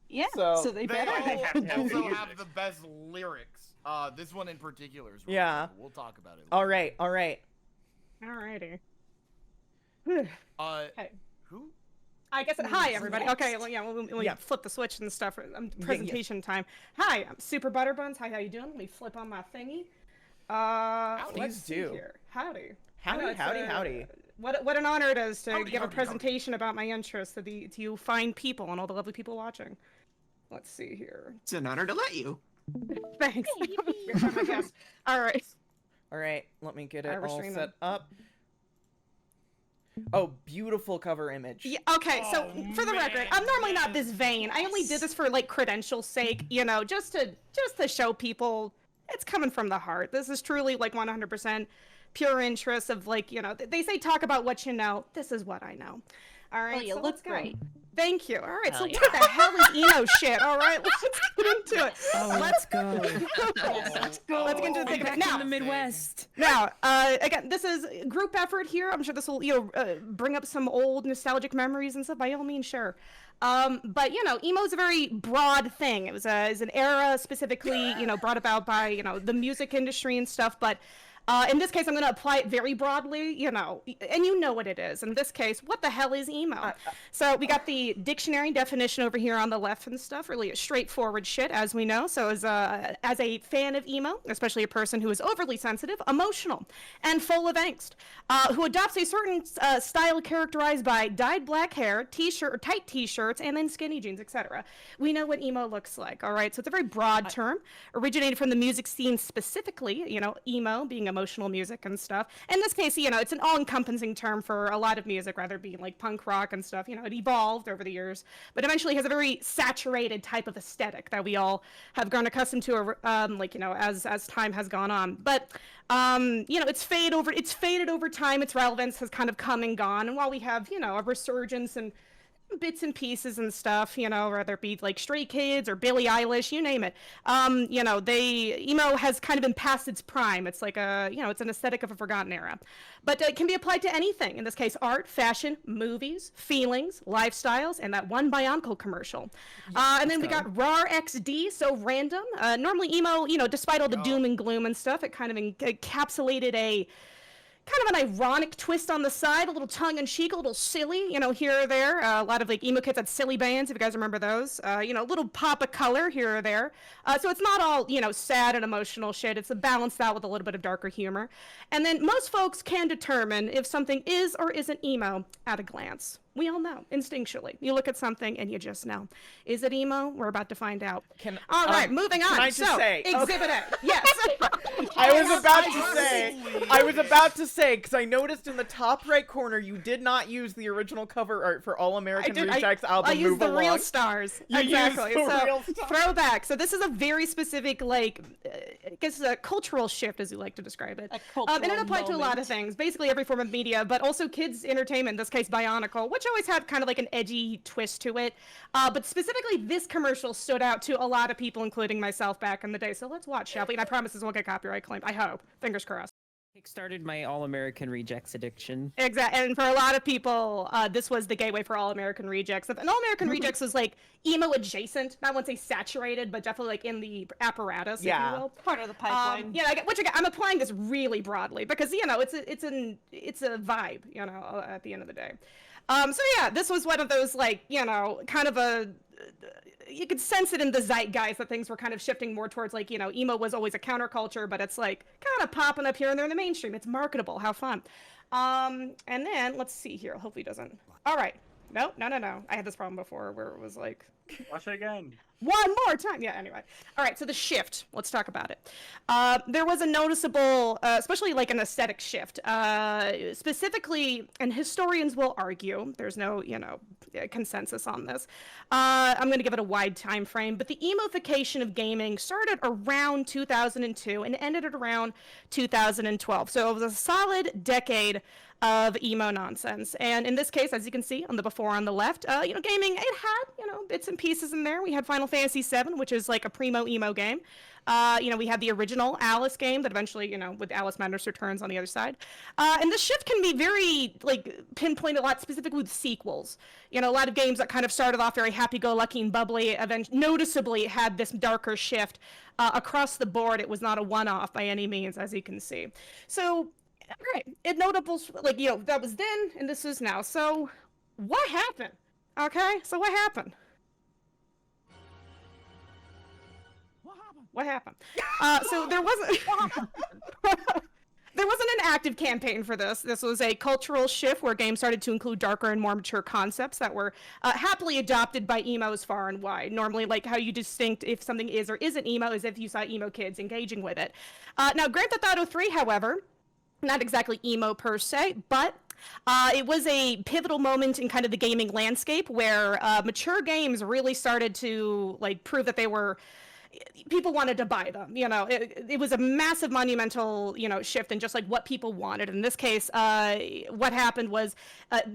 Yeah, so they They better also have the best lyrics. This one in particular is really Yeah. cool. We'll talk about it. All right. Alrighty. Hey. Who? I guess. Hi, everybody. Okay, well, yeah, we flip the switch and stuff. Presentation time. Hi, I'm SuperButterBuns. Hi, how you doing? Let me flip on my thingy. Let's see here. Howdy. Howdy. What an honor it is to give a presentation about my interests to you fine people and all the lovely people watching. Let's see here. It's an honor to let you. Thanks. You're my guest. All right. Let me get it all set up. Oh, beautiful cover image. Yeah, okay, so for the record, I'm normally not this vain. I only did this for like credential's sake, you know, just to show people it's coming from the heart. This is truly like 100% pure interest of like, you know, they say talk about what you know. This is what I know. All right. Well, you look great. Thank you. All right, so what the hell is emo shit? All right, let's get into it. Oh, let's go. Let's go. Let's get into the thing of it. Now, Now, in the Midwest. Now, again, this is a group effort here. I'm sure this will, you know, bring up some old nostalgic memories and stuff. By all means, sure. But you know, emo is a very broad thing. It was an era specifically, you know, brought about by, you know, the music industry and stuff. But in this case, I'm going to apply it very broadly, you know, and you know what it is. In this case, what the hell is emo? So we got the dictionary definition over here on the left and stuff, really straightforward shit, as we know. So as a fan of emo, especially a person who is overly sensitive, emotional, and full of angst, who adopts a certain style characterized by dyed black hair, t-shirt or tight t-shirts, and then skinny jeans, etc. We know what emo looks like, all right? So it's a very broad term, originated from the music scene specifically, you know, emo being emotional music and stuff. In this case, you know, it's an all-encompassing term for a lot of music, rather being like punk rock and stuff. You know, it evolved over the years, but eventually has a very saturated type of aesthetic that we all have grown accustomed to, like, you know, as time has gone on. But you know, it's faded over time. Its relevance has kind of come and gone. And while we have, you know, a resurgence and bits and pieces and stuff, you know, whether it be like Stray Kids or Billie Eilish, you name it. You know, emo has kind of been past its prime. It's like you know, it's an aesthetic of a forgotten era. But it can be applied to anything. In this case, art, fashion, movies, feelings, lifestyles, and that one Bionicle commercial. And then we got RAR XD, so random. Normally emo, you know, despite all the doom and gloom and stuff, it kind of encapsulated a kind of an ironic twist on the side, a little tongue-in-cheek, a little silly, you know, here or there. A lot of like emo kids had silly bands, if you guys remember those. You know, a little pop of color here or there. So it's not all, you know, sad and emotional shit. It's balanced out with a little bit of darker humor. And then most folks can determine if something is or isn't emo at a glance. We all know, instinctually. You look at something and you just know. Is it emo? We're about to find out. All right, moving on. Can I just say? Exhibit A. Yes. I was about to say, because I noticed in the top right corner, you did not use the original cover art for All American Rejects album. I used the Move real Along. stars. You Exactly. used the So real stars. throwback. So this is a very specific, like, I guess a cultural shift, as you like to describe it. And it applied to a lot of things, basically every form of media, but also kids' entertainment, in this case Bionicle, which always had kind of like an edgy twist to it. But specifically, this commercial stood out to a lot of people, including myself back in the day. So let's watch, shall we? And I promise this won't get copyright claimed. I hope. Fingers crossed. Kickstarted my All-American Rejects addiction. Exactly, and for a lot of people, this was the gateway for All-American Rejects. And All-American Rejects was like emo adjacent, not want to say saturated, but definitely like in the apparatus, if you will. Part of the pipeline. Yeah, I'm applying this really broadly because, you know, it's a vibe, you know, at the end of the day. So yeah, this was one of those, like, you know, kind of you could sense it in the zeitgeist that things were kind of shifting more towards, like, you know, emo was always a counterculture, but it's like kind of popping up here and there in the mainstream. It's marketable. How fun. And then let's see here. Hopefully it doesn't. All right. No. I had this problem before where it was like, watch it again. One more time. Yeah, anyway. All right, so the shift. Let's talk about it. There was a noticeable, especially like an aesthetic shift. Specifically, and historians will argue, there's no, you know, consensus on this. I'm going to give it a wide time frame, but the emoification of gaming started around 2002 and ended at around 2012. So it was a solid decade of emo nonsense. And in this case, as you can see on the before on the left, you know, gaming, it had, you know, bits and pieces in there. We had Final Fantasy VII, which is like a primo emo game. You know, we had the original Alice game that eventually, you know, with Alice Madness Returns on the other side. And the shift can be very, like, pinpointed a lot specifically with sequels. You know, a lot of games that kind of started off very happy-go-lucky and bubbly, noticeably had this darker shift across the board. It was not a one-off by any means, as you can see. So, right, it notable, like, you know, that was then, and this is now. So, what happened? Okay, so what happened? What happened? So there wasn't there wasn't an active campaign for this. This was a cultural shift where games started to include darker and more mature concepts that were happily adopted by emos far and wide. Normally, like how you distinct if something is or isn't emo is if you saw emo kids engaging with it. Now, Grand Theft Auto 3, however, not exactly emo per se, but it was a pivotal moment in kind of the gaming landscape where mature games really started to like prove that they were people wanted to buy them. You know, it was a massive monumental, you know, shift in just like what people wanted. In this case, what happened was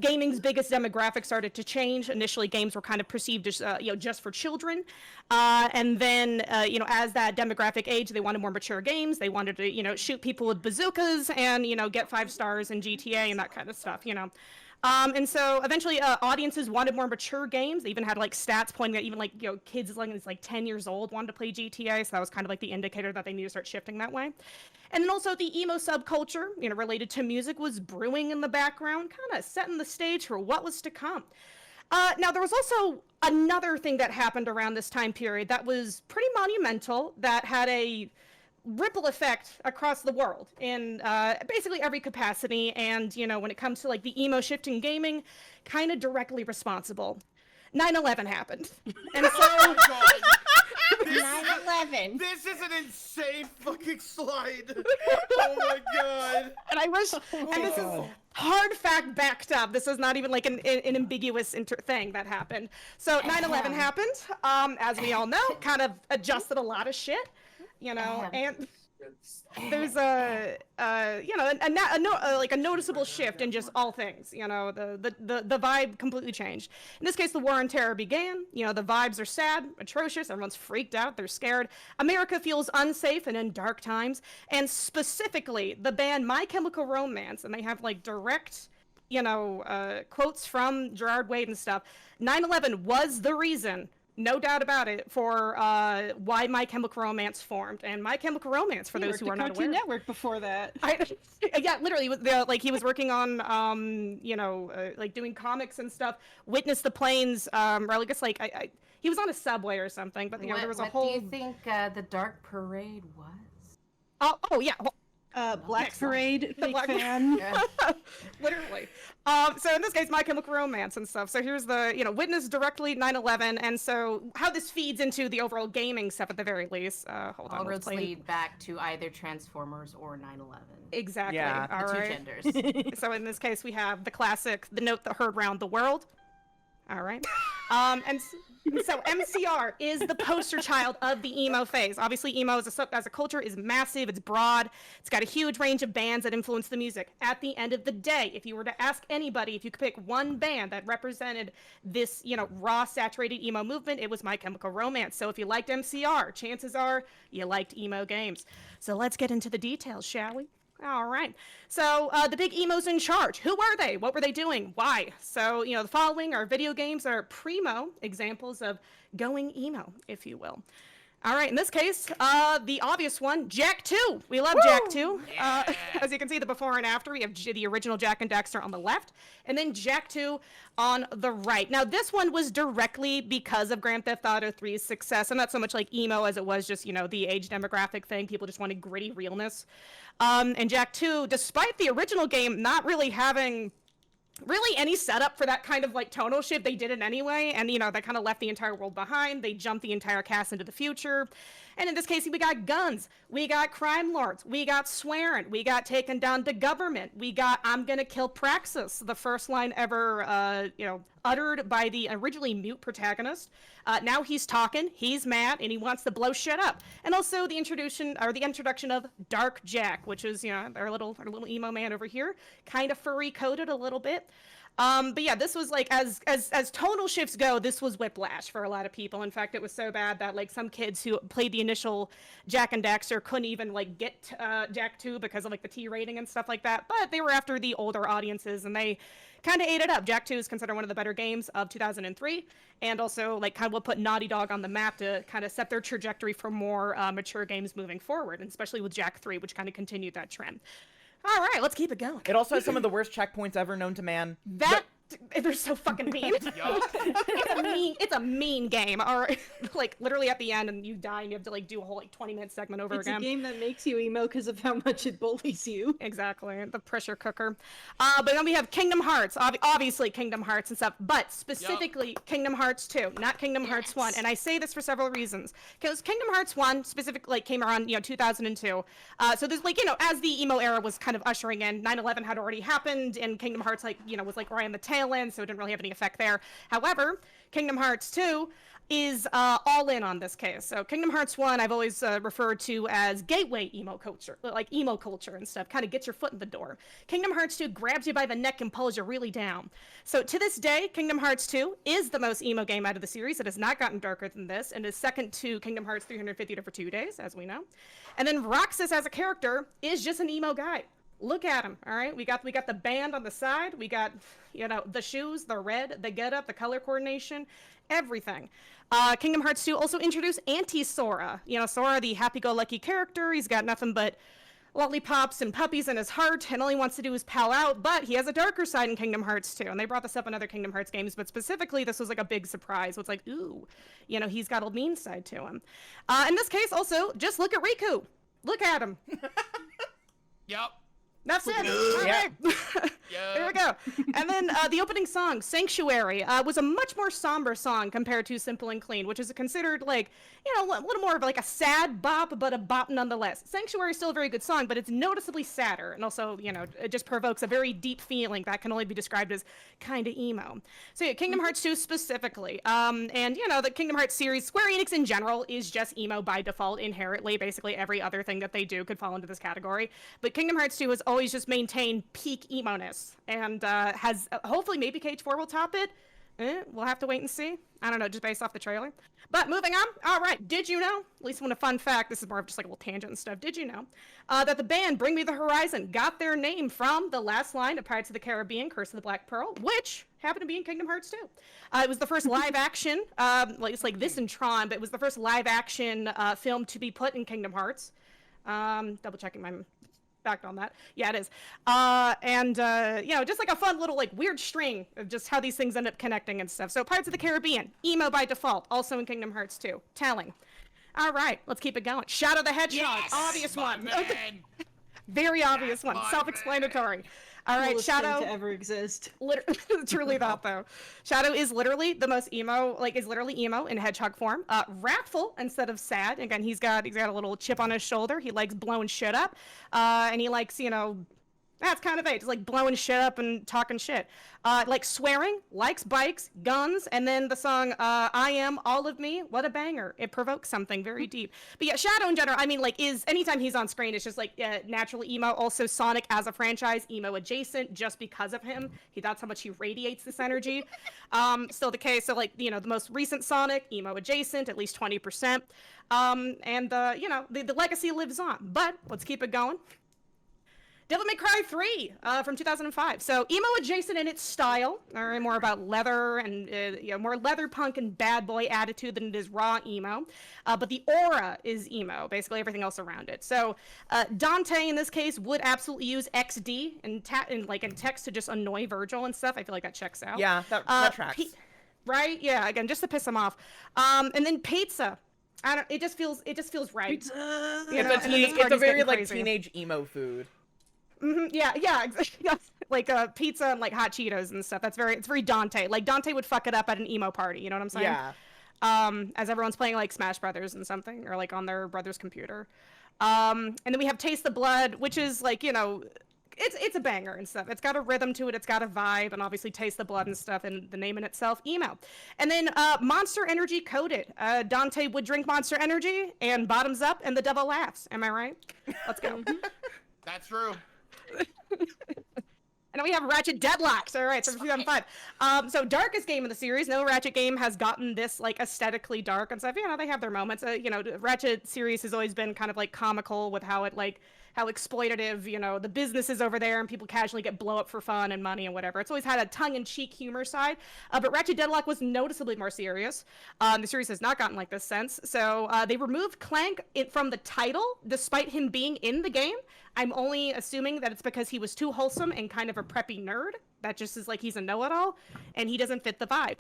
gaming's biggest demographic started to change. Initially, games were kind of perceived as, you know, just for children. And then, you know, as that demographic aged, they wanted more mature games. They wanted to, you know, shoot people with bazookas and, you know, get 5 stars in GTA and that kind of stuff, you know. And so eventually audiences wanted more mature games. They even had like stats pointing at even like, you know, kids as long as like 10 years old wanted to play GTA. So that was kind of like the indicator that they need to start shifting that way. And then also the emo subculture, you know, related to music was brewing in the background, kind of setting the stage for what was to come. Now, there was also another thing that happened around this time period that was pretty monumental, that had a ripple effect across the world in basically every capacity, and you know, when it comes to like the emo shift in gaming, kind of directly responsible. 9/11 happened, and so Oh my God. 9/11. This is an insane fucking slide. Oh my God. And I wish, and this is hard fact backed up. This is not even like an ambiguous thing that happened. So 9/11 happened, as we all know, kind of adjusted a lot of shit. You know, and there's a you know, like a noticeable shift in just all things. You know, the vibe completely changed. In this case, the war on terror began. You know, the vibes are sad, atrocious. Everyone's freaked out. They're scared. America feels unsafe and in dark times. And specifically, the band My Chemical Romance, and they have like direct, you know, quotes from Gerard Way and stuff. 9/11 was the reason. No doubt about it, for why My Chemical Romance formed. And My Chemical Romance, for those who are not aware. Cartoon Network before that. Yeah, literally, like he was working on, you know, like doing comics and stuff. Witness the Planes, or I guess like he was on a subway or something. But you know, there was a whole. What do you think the Dark Parade was? Oh yeah. Black Parade, the Black fan. Literally. So in this case, My Chemical Romance and stuff. So here's the, you know, witness directly 9/11, and so how this feeds into the overall gaming stuff at the very least. Hold on. All roads lead back to either Transformers or 9/11. Exactly. Yeah. All the right. two genders. So in this case, we have the classic, the note that heard round the world. All right. And so MCR is the poster child of the emo phase. Obviously, emo as a culture is massive, it's broad, it's got a huge range of bands that influence the music. At the end of the day, if you were to ask anybody, if you could pick one band that represented this, you know, raw, saturated emo movement, it was My Chemical Romance. So if you liked MCR, chances are you liked emo games. So let's get into the details, shall we? All right. So the big emos in charge. Who were they? What were they doing? Why? So, you know, the following are video games that are primo examples of going emo, if you will. All right. In this case, the obvious one, Jak 2. We love Jak 2. As you can see, the before and after, we have the original Jak and Daxter on the left, and then Jak 2 on the right. Now, this one was directly because of Grand Theft Auto 3's success, and not so much like emo as it was just, you know, the age demographic thing. People just wanted gritty realness. And Jak 2, despite the original game not really having really any setup for that kind of like tonal shift, they did it anyway, and you know, that kind of left the entire world behind. They jumped the entire cast into the future, and in this case we got guns, we got crime lords, we got swearing, we got taking down the government, we got I'm gonna kill Praxis, the first line ever you know, uttered by the originally mute protagonist. Now he's talking, he's mad, and he wants to blow shit up. And also the introduction of Dark Jak, which is, you know, our little emo man over here, kind of furry coated a little bit. But yeah, this was like, as tonal shifts go, this was whiplash for a lot of people. In fact, it was so bad that like some kids who played the initial Jak and Daxter couldn't even like get Jak 2 because of like the T rating and stuff like that. But they were after the older audiences, and they kind of ate it up. Jak 2 is considered one of the better games of 2003, and also like kind of what put Naughty Dog on the map to kind of set their trajectory for more mature games moving forward, and especially with Jak 3, which kind of continued that trend. All right, let's keep it going. It also has some of the worst checkpoints ever known to man. They're so fucking mean. It's a mean game. All right, like literally at the end, and you die, and you have to like do a whole like 20-minute segment over again. It's a game that makes you emo because of how much it bullies you. Exactly, the pressure cooker. But then we have Kingdom Hearts, obviously Kingdom Hearts and stuff, but specifically Kingdom Hearts 2, not Kingdom Hearts 1. And I say this for several reasons, because Kingdom Hearts 1 specifically like, came around, 2002. So there's like, as the emo era was kind of ushering in, 9/11 had already happened, and Kingdom Hearts was like right on the tail end, so it didn't really have any effect there. However, Kingdom Hearts 2 is all in on this case. So Kingdom Hearts 1 I've always referred to as gateway emo culture, like emo culture and stuff, kind of gets your foot in the door. Kingdom Hearts 2 grabs you by the neck and pulls you really down. So to this day, Kingdom Hearts 2 is the most emo game out of the series. It has not gotten darker than this, and is second to Kingdom Hearts 350 for 2 days, as we know. And then Roxas as a character is just an emo guy. Look at him, all right? We got the band on the side. We got, the shoes, the red, the getup, the color coordination, everything. Kingdom Hearts 2 also introduced Anti-Sora. Sora, the happy-go-lucky character. He's got nothing but lollipops and puppies in his heart, and all he wants to do is pal out, but he has a darker side in Kingdom Hearts 2. And they brought this up in other Kingdom Hearts games, but specifically, this was like a big surprise. So it's like, ooh, he's got a mean side to him. In this case, also, just look at Riku. Look at him. Yep. That's it. All right. Here we go. And then the opening song, Sanctuary, was a much more somber song compared to Simple and Clean, which is considered like, a little more of like a sad bop, but a bop nonetheless. Sanctuary is still a very good song, but it's noticeably sadder. And also, it just provokes a very deep feeling that can only be described as kind of emo. So yeah, Kingdom Hearts 2 specifically. And, the Kingdom Hearts series, Square Enix in general is just emo by default inherently. Basically every other thing that they do could fall into this category. But Kingdom Hearts 2 has always just maintained peak emo-ness, and has hopefully maybe KH4 will top it. We'll have to wait and see. I don't know, just based off the trailer. But moving on. All right, did you know, at least one fun fact, this is more of just like a little tangent and stuff, did you know that the band Bring Me the Horizon got their name from the last line of Pirates of the Caribbean, Curse of the Black Pearl, which happened to be in Kingdom Hearts 2. It was the first live action, it's like this in Tron, but it was the first live action film to be put in Kingdom Hearts. Double checking my fact on that. Yeah, it is. Just like a fun little like weird string of just how these things end up connecting and stuff. So Pirates of the Caribbean, emo by default, also in Kingdom Hearts 2. Telling. All right, let's keep it going. Shadow the Hedgehog, Yes! obvious one. Man. Very obvious one, self-explanatory. All right, Coolest Shadow. thing to ever exist. Truly that though. Shadow is literally the most emo, is literally emo in hedgehog form. Wrathful instead of sad. Again, he's got a little chip on his shoulder. He likes blowing shit up, and he likes that's kind of it. Just like blowing shit up and talking shit. Like swearing, likes bikes, guns, and then the song I Am All of Me. What a banger. It provokes something very deep. But yeah, Shadow in general, is anytime he's on screen, it's just like naturally emo. Also, Sonic as a franchise, emo adjacent just because of him. That's how much he radiates this energy. Still the case. So the most recent Sonic, emo adjacent, at least 20%. The legacy lives on. But let's keep it going. Devil May Cry 3 from 2005. So emo adjacent in its style, or more about leather and more leather punk and bad boy attitude than it is raw emo. But the aura is emo, basically everything else around it. So Dante in this case would absolutely use XD in text to just annoy Virgil and stuff. I feel like that checks out. Yeah, that tracks. Right? Yeah. Again, just to piss him off. And then Pizza. It just feels right. Pizza. It's a very teenage emo food. Mm-hmm, yeah, exactly. Like pizza and like hot Cheetos and stuff. It's very Dante. Like Dante would fuck it up at an emo party. You know what I'm saying? Yeah. As everyone's playing like Smash Brothers and something, or like on their brother's computer. And then we have Taste the Blood, which is like it's a banger and stuff. It's got a rhythm to it. It's got a vibe, and obviously Taste the Blood and stuff. And the name in itself, emo. And then Monster Energy Coded. Dante would drink Monster Energy and bottoms up, and the devil laughs. Am I right? Let's go. That's true. And then we have Ratchet Deadlocks. All right, so 2005. So darkest game of the series. No Ratchet game has gotten this aesthetically dark and stuff. They have their moments. Ratchet series has always been kind of comical with how it how exploitative, the businesses over there and people casually get blow up for fun and money and whatever. It's always had a tongue-in-cheek humor side, but Ratchet Deadlock was noticeably more serious. The series has not gotten like this since. So they removed Clank from the title, despite him being in the game. I'm only assuming that it's because he was too wholesome and kind of a preppy nerd. that just is like he's a know-it-all, and he doesn't fit the vibe.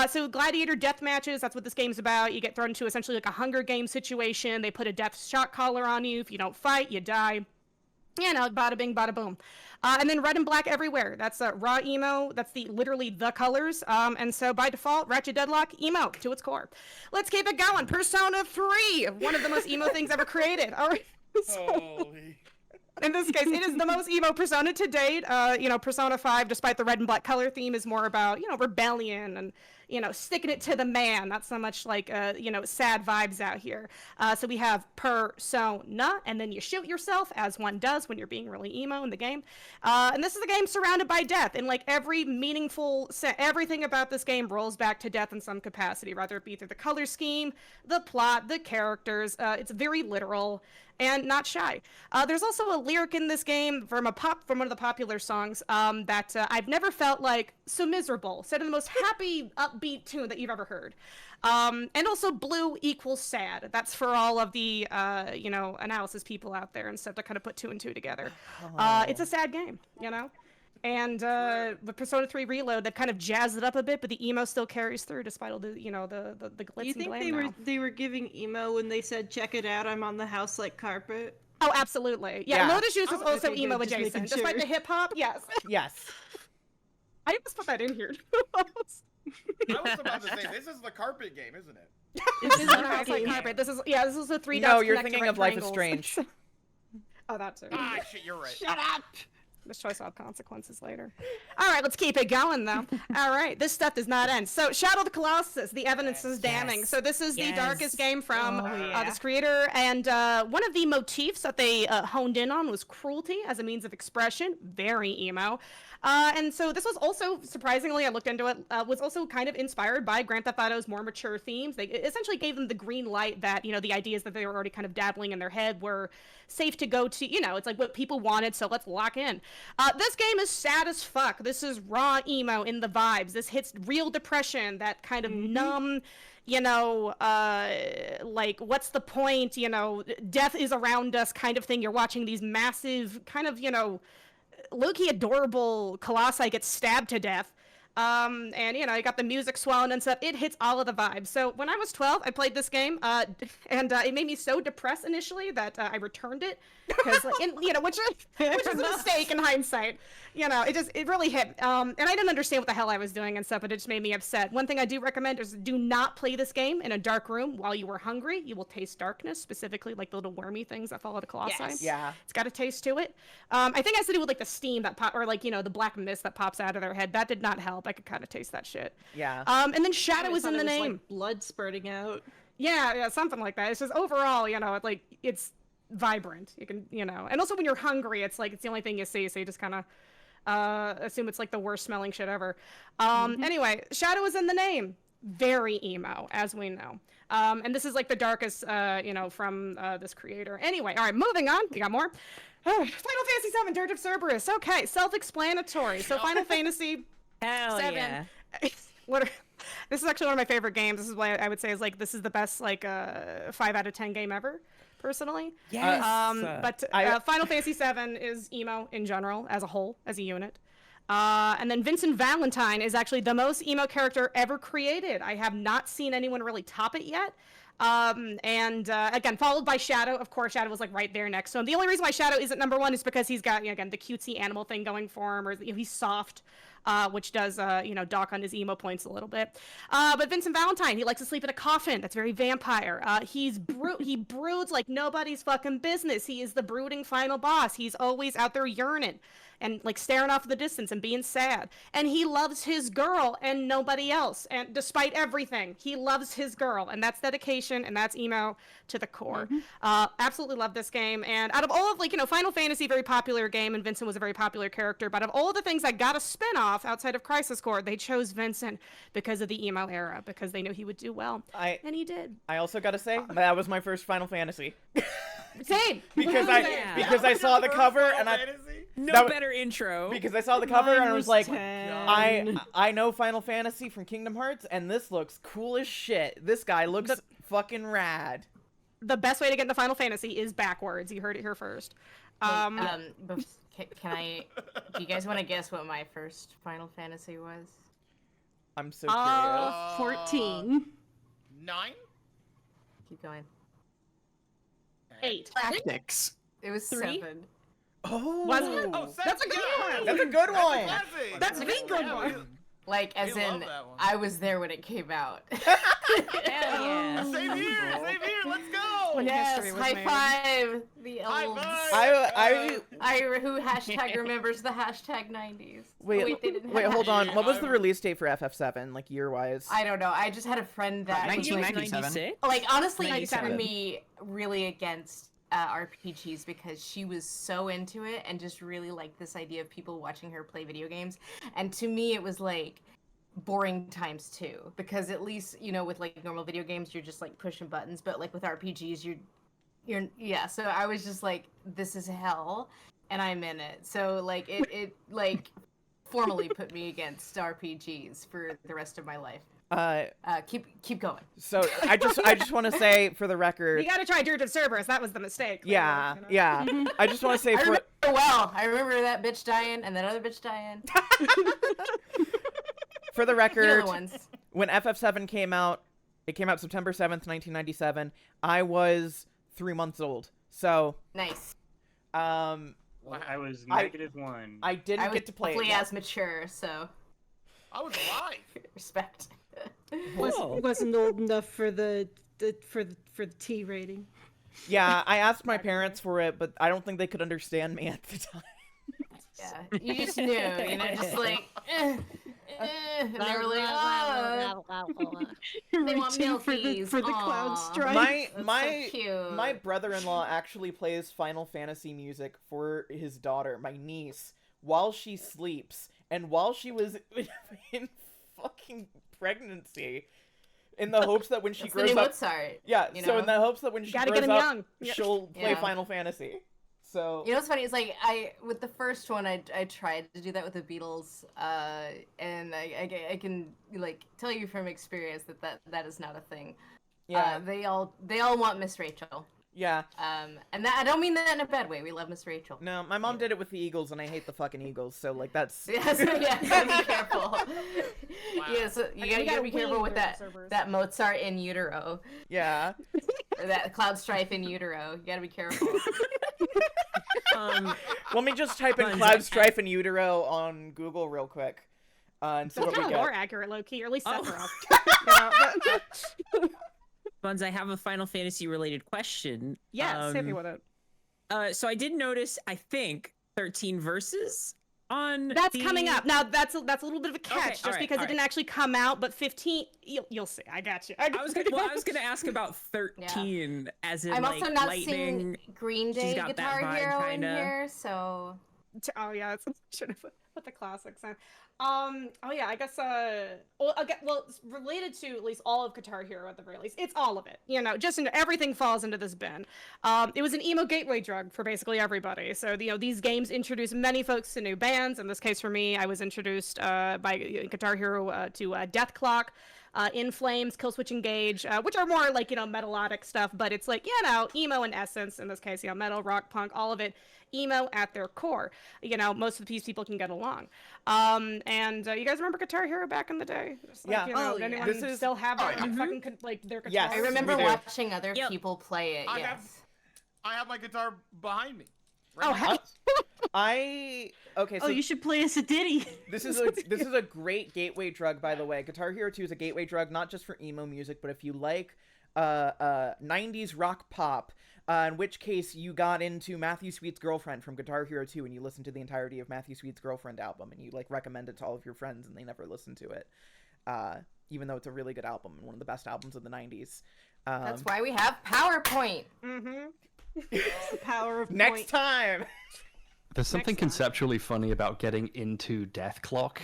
So gladiator death matches, that's what this game's about. You get thrown into essentially like a Hunger Games situation. They put a death shot collar on you. If you don't fight, you die. You know, bada bing, bada boom. And then red and black everywhere. That's raw emo. That's literally the colors. And so by default, Ratchet Deadlock, emo to its core. Let's keep it going. Persona 3, one of the most emo things ever created. All right. Holy. In this case, it is the most emo Persona to date. You know, Persona 5, despite the red and black color theme, is more about, you know, rebellion and, you know, sticking it to the man. Not so much like, you know, sad vibes out here. So we have Persona, and then you shoot yourself, as one does when you're being really emo in the game. And this is a game surrounded by death. And like every meaningful, everything about this game rolls back to death in some capacity, whether it be through the color scheme, the plot, the characters. It's very literal and not shy. There's also a lyric in this game from one of the popular songs that I've never felt like so miserable, said in the most happy, upbeat tune that you've ever heard. And also blue equals sad. That's for all of the, you know, analysis people out there and stuff to kind of put 2 and 2 together. It's a sad game, you know? And with Persona 3 Reload, they've kind of jazzed it up a bit, but the emo still carries through despite all the, you know, the glitz You and think glam they were giving emo when they said, check it out, I'm on the house like carpet? Oh, absolutely. Yeah, Lotus Juice is also emo adjacent, despite the hip hop. Yes. Yes. I just put that in here. I was about to say, this is the carpet game, isn't it? This is a house like carpet. This is a 3 dots. No, you're connect to thinking right of Life is triangles. Strange. Oh, that too. Ah, shit, you're right. Shut up! This choice will have consequences later. All right, let's keep it going, though. All right, this stuff does not end. So, Shadow of the Colossus, the evidence is damning. So, this is the darkest game from this creator, and one of the motifs that they honed in on was cruelty as a means of expression. Very emo. And so this was also, surprisingly, I looked into it, was also kind of inspired by Grand Theft Auto's more mature themes. They essentially gave them the green light that, you know, the ideas that they were already kind of dabbling in their head were safe to go to, you know, it's like what people wanted, so let's lock in. This game is sad as fuck. This is raw emo in the vibes. This hits real depression, that kind of numb, you know, like, what's the point, you know, death is around us kind of thing. You're watching these massive kind of, you know, low-key adorable colossi get stabbed to death. And, you know, you got the music swelling and stuff. It hits all of the vibes. So when I was 12, I played this game, and it made me so depressed initially that I returned it. Because, like, you know, which is a mistake in hindsight. You know, it really hit. And I didn't understand what the hell I was doing and stuff, but it just made me upset. One thing I do recommend is do not play this game in a dark room while you are hungry. You will taste darkness, specifically like the little wormy things that follow the colossi. Yes. Yeah. It's got a taste to it. I think it has to do with like the steam that or like, you know, the black mist that pops out of their head. That did not help. I could kind of taste that shit. Yeah. And then Shadow is in the was, name. like, blood spurting out. Yeah, something like that. It's just overall, you know, it's vibrant. You can, you know, and also when you're hungry, it's like it's the only thing you see, so you just kind of assume it's like the worst smelling shit ever. Anyway, Shadow is in the name. Very emo, as we know. And this is like the darkest, you know, from this creator. Anyway, all right, moving on. We got more. Final Fantasy VII: Dirge of Cerberus. Okay, self-explanatory. So Final Fantasy VII. This is actually one of my favorite games. This is why I would say is like this is the best like 5 out of 10 game ever, personally. Yes. But Final Fantasy VII is emo in general, as a whole, as a unit. And then Vincent Valentine is actually the most emo character ever created. I have not seen anyone really top it yet. Again, followed by Shadow. Of course, Shadow was like right there next to him. The only reason why Shadow isn't number 1 is because he's got, you know, again, the cutesy animal thing going for him, or you know, he's soft, which does, you know, dock on his emo points a little bit. But Vincent Valentine, he likes to sleep in a coffin. That's very vampire. He broods like nobody's fucking business. He is the brooding final boss. He's always out there yearning and like staring off in the distance and being sad. And he loves his girl and nobody else. And despite everything, he loves his girl, and that's dedication, and that's emo to the core. Absolutely love this game. And out of all of, like, you know, Final Fantasy, very popular game, and Vincent was a very popular character, but of all the things that got a spin-off outside of Crisis Core, they chose Vincent because of the emo era, because they knew he would do well. And he did. I also gotta say, that was my first Final Fantasy. Same. because I saw the cover and No better intro. Because I saw the cover and I was like, 10. I know Final Fantasy from Kingdom Hearts, and this looks cool as shit. This guy looks fucking rad. The best way to get into Final Fantasy is backwards. You heard it here first. Can I? Do you guys want to guess what my first Final Fantasy was? I'm so curious. 14. 9? Keep going. 8. Tactics. It was 3? 7. Oh, That's a good one. That's a good one. That's a good one. Like, as We love in, that one. I was there when it came out. Yeah. Same here, let's go! Yes, high five, the elves. Who hashtag remembers the hashtag 90s. Wait, they didn't wait, have hold on. hashtag. What was the release date for FF7, like year-wise? I don't know. I just had a friend that was, 1997. like honestly, it 97. turned me really against RPGs because she was so into it and just really liked this idea of people watching her play video games. And to me, it was like boring times 2 because at least, you know, with like normal video games, you're just like pushing buttons, but like with RPGs, you're yeah. So I was just like, this is hell, and I'm in it. So like it like formally put me against RPGs for the rest of my life. Keep going. So I just want to say for the record. You gotta try Dirge of Cerberus. That was the mistake. Yeah, yeah. I just want to say I remember that bitch dying and that other bitch dying. For the record, You know the ones. when FF7 came out, it came out September 7th, 1997. I was 3 months old. So nice. I was -1. I didn't get to play it. Hopefully yet. as mature, so I was alive. Respect. Wasn't old enough for the T rating. Yeah, I asked my parents for it, but I don't think they could understand me at the time. Yeah, you just knew, you know, just like, and they were like, oh, they want milkies. for the cloud Aw. strike. My brother-in-law actually plays Final Fantasy music for his daughter, my niece, while she sleeps and while she was in fucking pregnancy, in the hopes that when she That's grows the new up, Mozart, yeah. you So know? in the hopes that when she Gotta grows get 'em up, young. Yeah. she'll play Yeah. Final Fantasy. So You know what's funny? It's like with the first one, I tried to do that with the Beatles, and I can like tell you from experience that is not a thing. Yeah. They all want Miss Rachel. Yeah. And that I don't mean that in a bad way. We love Miss Rachel. No, my mom did it with the Eagles, and I hate the fucking Eagles. So like that's Yeah, so yeah, you gotta be careful. Yeah, so you gotta be careful with that Mozart in utero. Yeah. Or that Cloud Strife in utero. You gotta be careful. Let me just type in Cloud Strife and Utero on Google real quick, and see That's what we kind of get. more accurate, low key, or at least Sephiroth. Buns, I have a Final Fantasy related question. Yes, hit me with it. So I did notice, I think, 13 verses on. That's coming up. Now that's a little bit of a catch, Okay, just alright, because it alright. didn't actually come out. But 15, you'll see. I got you. I was gonna ask about 13, as in I'm like also not lightning. seeing Green She's Day got that Guitar vibe, Hero kinda. in here, so. Oh yeah, should have put the classics in. Oh yeah, I guess well, it's related to at least all of Guitar Hero at the very least. It's all of it, you know. Just everything falls into this bin. It was an emo gateway drug for basically everybody. So these games introduce many folks to new bands. In this case, for me, I was introduced by Guitar Hero to Death Clock, In Flames, Killswitch Engage, which are more like melodic stuff, but it's like emo in essence. In this case, metal, rock, punk, all of it. Emo at their core. Most of these people can get along. And you guys remember Guitar Hero back in the day? Just like, anyone This is still have fucking their guitar? Yes, I remember we do. watching other people play it. I have my guitar behind me. Oh, heck. So you should play us a ditty. This is a great gateway drug, by the way. Guitar Hero 2 is a gateway drug, not just for emo music, but if you like 90s rock pop, in which case you got into Matthew Sweet's Girlfriend from Guitar Hero 2 and you listened to the entirety of Matthew Sweet's Girlfriend album and you recommend it to all of your friends and they never listened to it, even though it's a really good album and one of the best albums of the 90s. That's why we have PowerPoint. The power of Next point. time. There's something conceptually funny about getting into Death Clock.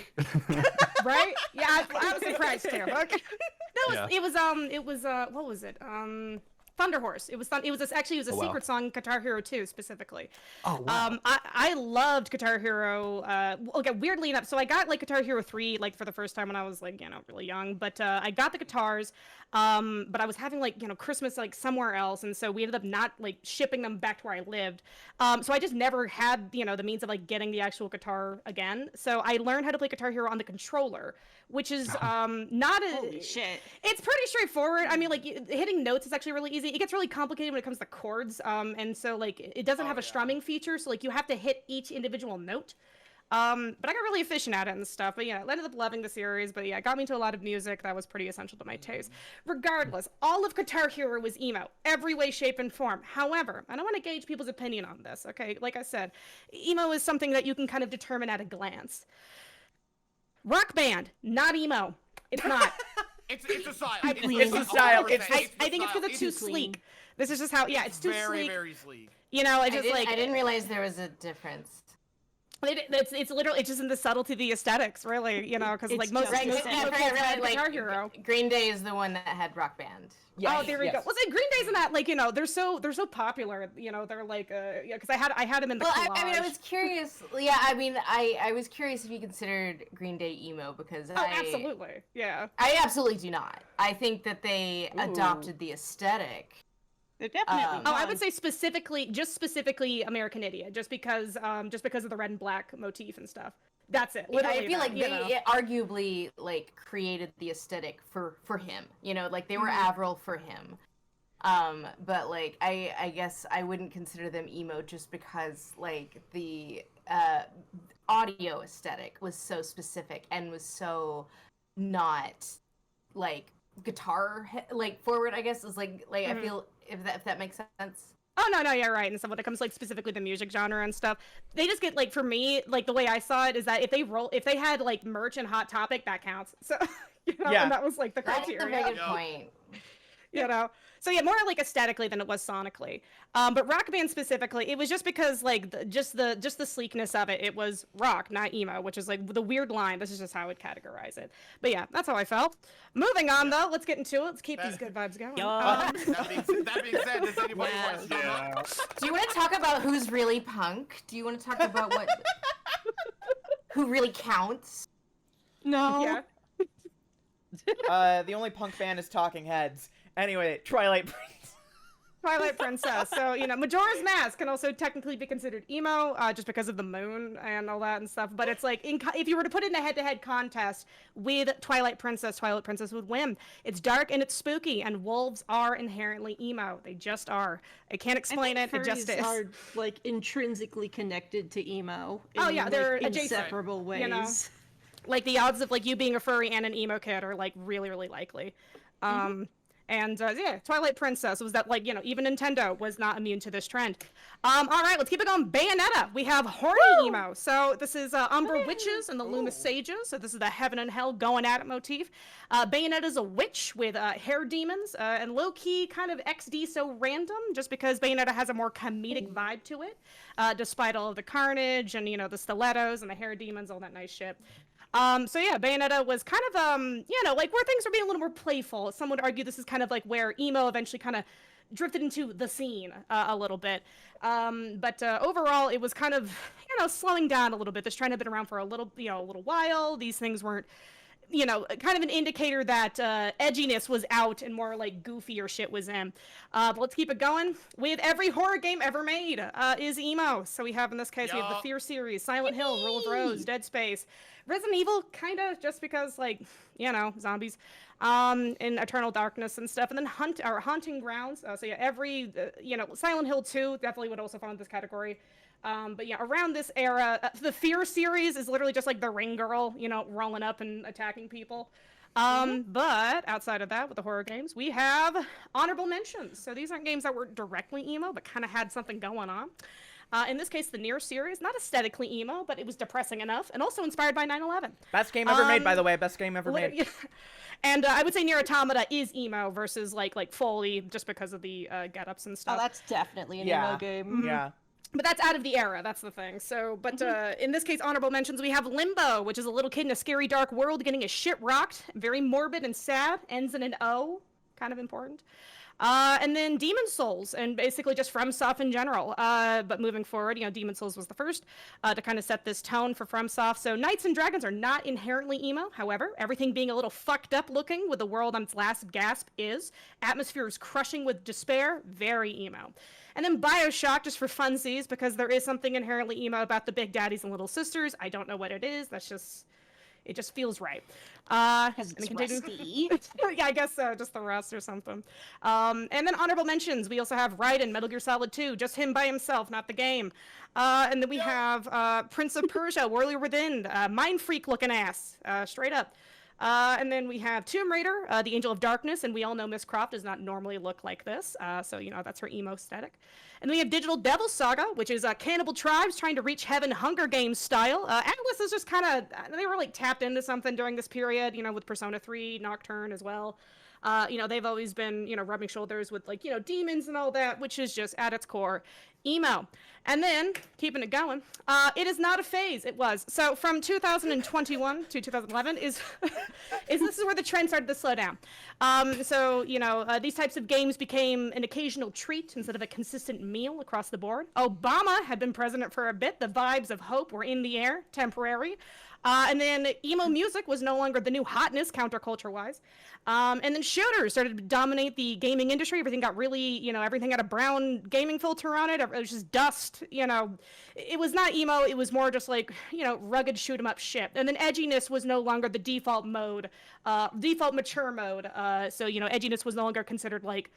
Right? Yeah, I was surprised too. Okay. No, Yeah. it was what was it? Thunder Horse. It was actually a Oh, wow. secret song in Guitar Hero 2 specifically. Oh, wow. I loved Guitar Hero. Okay, weirdly enough, so I got Guitar Hero 3 for the first time when I was really young. But I got the guitars. But I was having like, Christmas like somewhere else, and so we ended up not like shipping them back to where I lived. So I just never had, the means of like getting the actual guitar again. So I learned how to play Guitar Hero on the controller, which is not a Holy shit. It's pretty straightforward. I mean, like hitting notes is actually really easy. It gets really complicated when it comes to chords. And so like it doesn't have a strumming feature, so like you have to hit each individual note. But I got really efficient at it and stuff. But yeah, I ended up loving the series. But yeah, it got me into a lot of music that was pretty essential to my taste. Regardless, all of Guitar Hero was emo, every way, shape, and form. However, I don't want to gauge people's opinion on this, okay? Like I said, emo is something that you can kind of determine at a glance. Rock Band, not emo. It's not. It's a style. It's a style. I think it's because it's too sleek. This is just how, it's too sleek. Very sleek. I didn't realize there was a difference. It's literally just in the subtlety of the aesthetics, really, because like most Guitar Hero. Green Day is the one that had Rock Band. Oh, there we go. Well, see, Green Day's in that, like, they're so popular, they're like, because I had them in the collage. I mean, I was curious. Yeah, I mean, I was curious if you considered Green Day emo because absolutely, yeah. I absolutely do not. I think that they adopted the aesthetic. They're definitely. I would say specifically American Idiot, just because of the red and black motif and stuff. That's it. I feel like they arguably like created the aesthetic for him. Like they were Avril for him. But like I guess I wouldn't consider them emo just because like the audio aesthetic was so specific and was so not like guitar like forward. I guess is like I feel if that makes sense. Oh no, yeah, right. And so when it comes to, like specifically the music genre and stuff, they just get like for me, like the way I saw it is that if they had like merch and Hot Topic, that counts. So and that was like the criteria. That's a very good point. So yeah, more like aesthetically than it was sonically. But Rock Band specifically, it was just because like just the sleekness of it. It was rock, not emo, which is like the weird line. This is just how I would categorize it. But yeah, that's how I felt. Moving on though, let's get into it. Let's keep these good vibes going. That being said, does anybody want to sum up? Do you want to talk about who's really punk? Do you want to talk about who really counts? No. Yeah. The only punk band is Talking Heads. Anyway, Twilight Princess. So, Majora's Mask can also technically be considered emo, just because of the moon and all that and stuff. But it's like, if you were to put it in a head-to-head contest with Twilight Princess would win. It's dark and it's spooky, and wolves are inherently emo. They just are. I can't explain it. It just is. Are like intrinsically connected to emo. They're like, inseparable ways. Like the odds of like you being a furry and an emo kid are like really, really likely. And Twilight Princess was that like, even Nintendo was not immune to this trend. All right, let's keep it going. Bayonetta, we have horny emo. So this is Umbra Witches and the Luma Sages. So this is the heaven and hell going at it motif. Bayonetta's a witch with hair demons and low-key kind of XD so random just because Bayonetta has a more comedic vibe to it, despite all of the carnage and, the stilettos and the hair demons, all that nice shit. Bayonetta was kind of, like where things were being a little more playful. Some would argue this is kind of like where emo eventually kind of drifted into the scene a little bit. But overall, it was kind of, slowing down a little bit. This trend had been around for a little while. These things weren't, kind of an indicator that edginess was out and more like goofier shit was in. But let's keep it going. With every horror game ever made is emo. So we have in this case, we have the Fear series, Silent Hill, Rule of Rose, Dead Space, Resident Evil, kind of just because like, zombies, and Eternal Darkness and stuff. And then Haunting Grounds. Every, Silent Hill 2 definitely would also fall into this category. But yeah, around this era, the Fear series is literally just like the Ring Girl, rolling up and attacking people. But outside of that, with the horror games, we have honorable mentions. So these aren't games that were directly emo, but kind of had something going on. In this case, the Nier series, not aesthetically emo, but it was depressing enough, and also inspired by 9/11. Best game ever made, by the way. Best game ever made. And I would say Nier Automata is emo versus like Foley, just because of the get-ups and stuff. Oh, that's definitely an emo game. Yeah. But that's out of the era, that's the thing. So, but in this case, honorable mentions, we have Limbo, which is a little kid in a scary dark world getting his shit rocked. Very morbid and sad. Ends in an O. Kind of important. And then Demon Souls, and basically just FromSoft in general. But moving forward, Demon Souls was the first to kind of set this tone for FromSoft. So Knights and Dragons are not inherently emo. However, everything being a little fucked up looking with the world on its last gasp is. Atmosphere is crushing with despair, very emo. And then Bioshock, just for funsies, because there is something inherently emo about the big daddies and little sisters. I don't know what it is. It just feels right. It's rusty. Yeah, I guess so. Just the rust or something. And then honorable mentions. We also have Raiden, Metal Gear Solid 2. Just him by himself, not the game. And then we have Prince of Persia, Warrior Within, Mind Freak looking ass, straight up. And then we have Tomb Raider, the Angel of Darkness, and we all know Miss Croft does not normally look like this, so that's her emo aesthetic. And then we have Digital Devil Saga, which is cannibal tribes trying to reach heaven Hunger Games style. Atlas is just kind of, they were like tapped into something during this period, with Persona 3, Nocturne as well. They've always been, rubbing shoulders with demons and all that, which is just at its core emo. And then, keeping it going, it is not a phase. It was. So from 2021 to 2011 this is where the trend started to slow down. These types of games became an occasional treat instead of a consistent meal across the board. Obama had been president for a bit. The vibes of hope were in the air, temporary. And then emo music was no longer the new hotness, counterculture-wise. And then shooters started to dominate the gaming industry. Everything got really, everything had a brown gaming filter on it. It was just dust, It was not emo. It was more just like, rugged shoot-'em-up shit. And then edginess was no longer the default mode, default mature mode. So edginess was no longer considered like,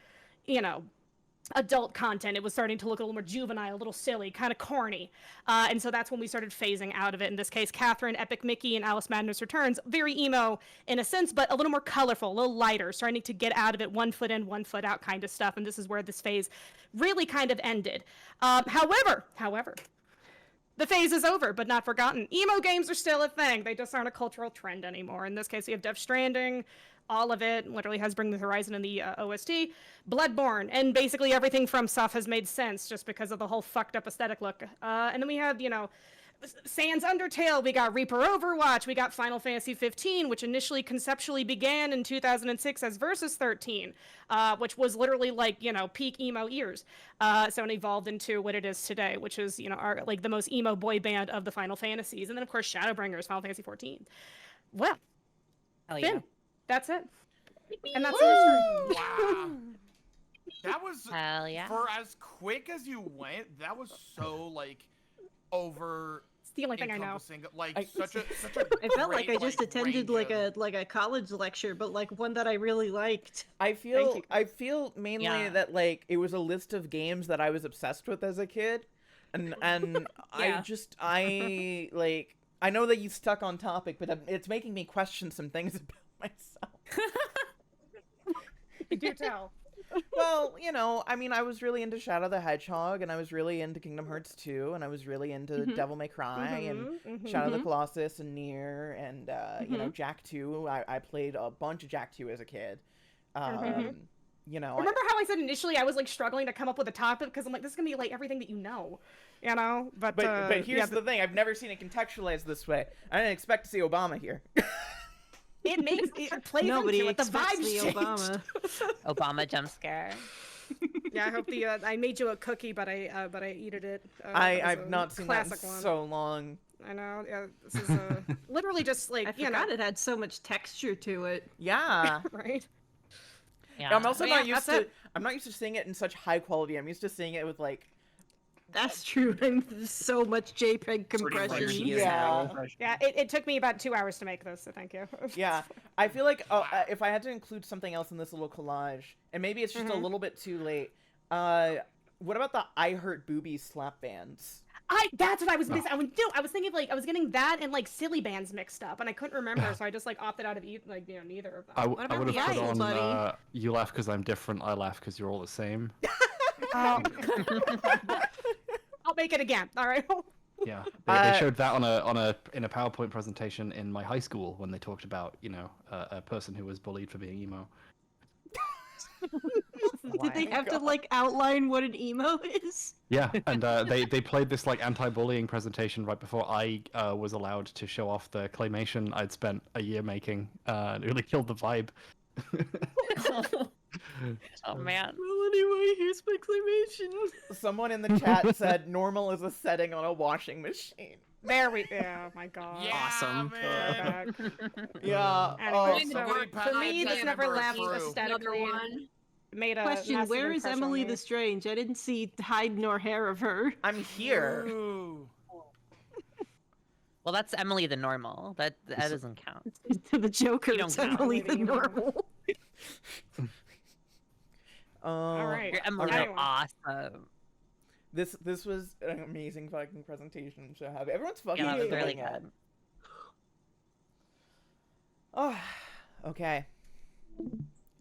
adult content. It was starting to look a little more juvenile, a little silly, kind of corny. And so that's when we started phasing out of it. In this case, Catherine, Epic Mickey, and Alice Madness Returns, very emo in a sense, but a little more colorful, a little lighter, starting to get out of it, 1 foot in, 1 foot out kind of stuff. And this is where this phase really kind of ended. However, the phase is over, but not forgotten. Emo games are still a thing. They just aren't a cultural trend anymore. In this case, we have Death Stranding. All of it literally has Bring the Horizon in the OST. Bloodborne, and basically everything from Soft has made sense just because of the whole fucked up aesthetic look. And then we have, Sans Undertale, we got Reaper Overwatch, we got Final Fantasy 15, which initially conceptually began in 2006 as Versus 13, which was literally like, peak emo years. So it evolved into what it is today, which is, the most emo boy band of the Final Fantasies. And then, of course, Shadowbringers, Final Fantasy 14. Well, Hell Finn, yeah. That's it. And that's the history. Wow. That was, Hell yeah. for as quick as you went, that was so, over... It's the only thing I know. Such a I felt like I just attended range a college lecture, but one that I really liked. I feel mainly that it was a list of games that I was obsessed with as a kid, and Yeah. I know that you stuck on topic, but it's making me question some things about myself. Do tell. Well, I was really into Shadow the Hedgehog, and I was really into Kingdom Hearts 2, and I was really into Devil May Cry, and Shadow of the Colossus, and Nier, and, Jak 2. I played a bunch of Jak 2 as a kid. Remember how I said initially I was, struggling to come up with a topic, because I'm like, this is going to be, everything that you know? But here's the thing, I've never seen it contextualized this way. I didn't expect to see Obama here. It plays Nobody into it. The expects vibes the changed. Obama. Obama jump scare. Yeah, I hope I made you a cookie, but I eated it. I've not seen that in one. so long. I know. Yeah, this is literally just I forgot it had so much texture to it. Yeah. Right. Yeah. I'm also not used to. I'm not used to seeing it in such high quality. I'm used to seeing it with That's true. There's so much JPEG compression. Yeah. Yeah. It took me about 2 hours to make this, so thank you. Yeah. I feel like if I had to include something else in this little collage, and maybe it's just a little bit too late. What about the I Hurt Boobies slap bands? That's what I was missing. I was thinking I was getting that and silly bands mixed up, and I couldn't remember, so I just opted out of neither of them. I would have put on buddy? You laugh because I'm different, I laugh because you're all the same. I'll make it again. All right. Yeah, they showed that in a PowerPoint presentation in my high school when they talked about a person who was bullied for being emo. Did they have to outline what an emo is? Yeah, and they played this anti-bullying presentation right before I was allowed to show off the claymation I'd spent a year making. It really killed the vibe. Oh man. Well, anyway, here's my exclamation. Someone in the chat said normal is a setting on a washing machine. There we. Oh my god. Awesome. Yeah. Anyway, Oh, so for me, this never left Another aesthetically. one. Made a Question: massive where is impression on Emily me. the Strange? I didn't see hide nor hair of her. I'm here. Well, that's Emily the normal. That doesn't count. To the Joker, You don't it's count. Emily the normal. All right. You're Emily Anyway. awesome. This was an amazing fucking presentation to have. Everyone's fucking Yeah, that was really killing it. good. Oh, okay.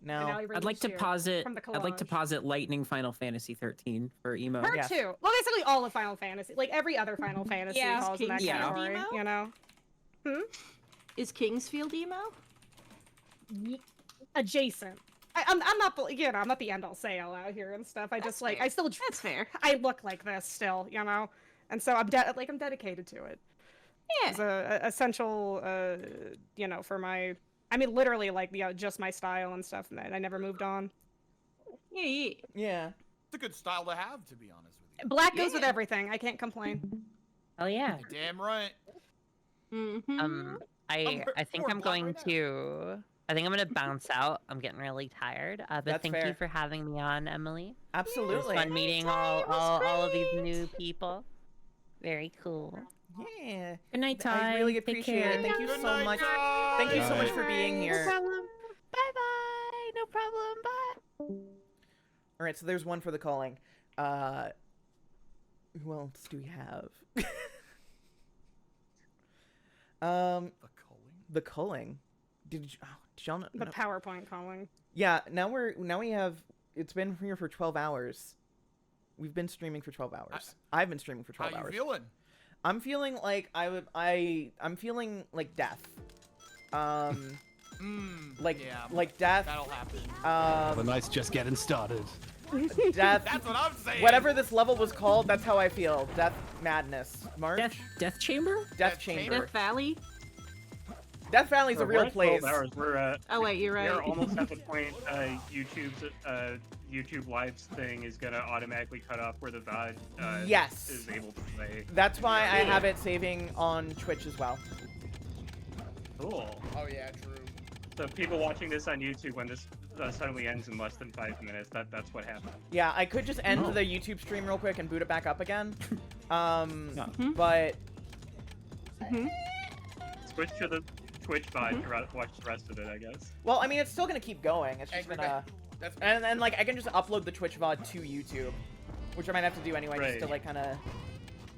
Now, I'd like to posit. from the I'd like to collage. posit Lightning Final Fantasy 13 for emo. Her too. Well, basically all of Final Fantasy, like every other Final Fantasy Yeah. falls in that Kingsfield category. emo? You know. Is Kingsfield emo? Adjacent. I'm not I'm not the end all say all out here and stuff. I just like I still That's fair. I look like this still, you know, and so I'm I'm dedicated to it. Yeah. It's a essential, you know, for my. I mean, literally like just my style and stuff, and I never moved on. Yeah. It's a good style to have, to be honest with you. Black goes with everything. I can't complain. Oh yeah. You're damn right. I think I'm going to. I think I'm gonna bounce out. I'm getting really tired. But That's thank fair. you for having me on, Emily. Absolutely. It was fun meeting all of these new people. Very cool. Yeah. Good night, I really Take appreciate care. it. Thank you Good so night, much. Todd. Thank you so much for being here. No problem. Bye bye. No problem. Bye. All right, so there's one for the calling. Who else do we have? The culling. Did y'all know? The PowerPoint calling. Yeah, now we have. It's been here for 12 hours. We've been streaming for 12 hours. I've been streaming for 12 How hours. you feeling? I'm feeling like I'm feeling like death. Like death. That'll happen. The night's just getting started. Death. That's what I'm saying. Whatever this level was called, that's how I feel. Death madness. March. Death Chamber? Death Chamber. Death Valley? Death Valley's a real We're at 12 place. Hours. We're Oh wait, you're right. We're almost at the point YouTube's YouTube Lives thing is gonna automatically cut off where the VOD Yes. is able to play. That's why I have it saving on Twitch as well. Cool. Oh yeah, true. So people watching this on YouTube, when this suddenly ends in less than 5 minutes, that's what happened. Yeah, I could just end the YouTube stream real quick and boot it back up again. But Switch to the Twitch VOD to watch the rest of it, I guess. well, I mean, it's still gonna keep going. It's just gonna. And then like I can just upload the Twitch VOD to YouTube, which I might have to do anyway, just to Right. like kind of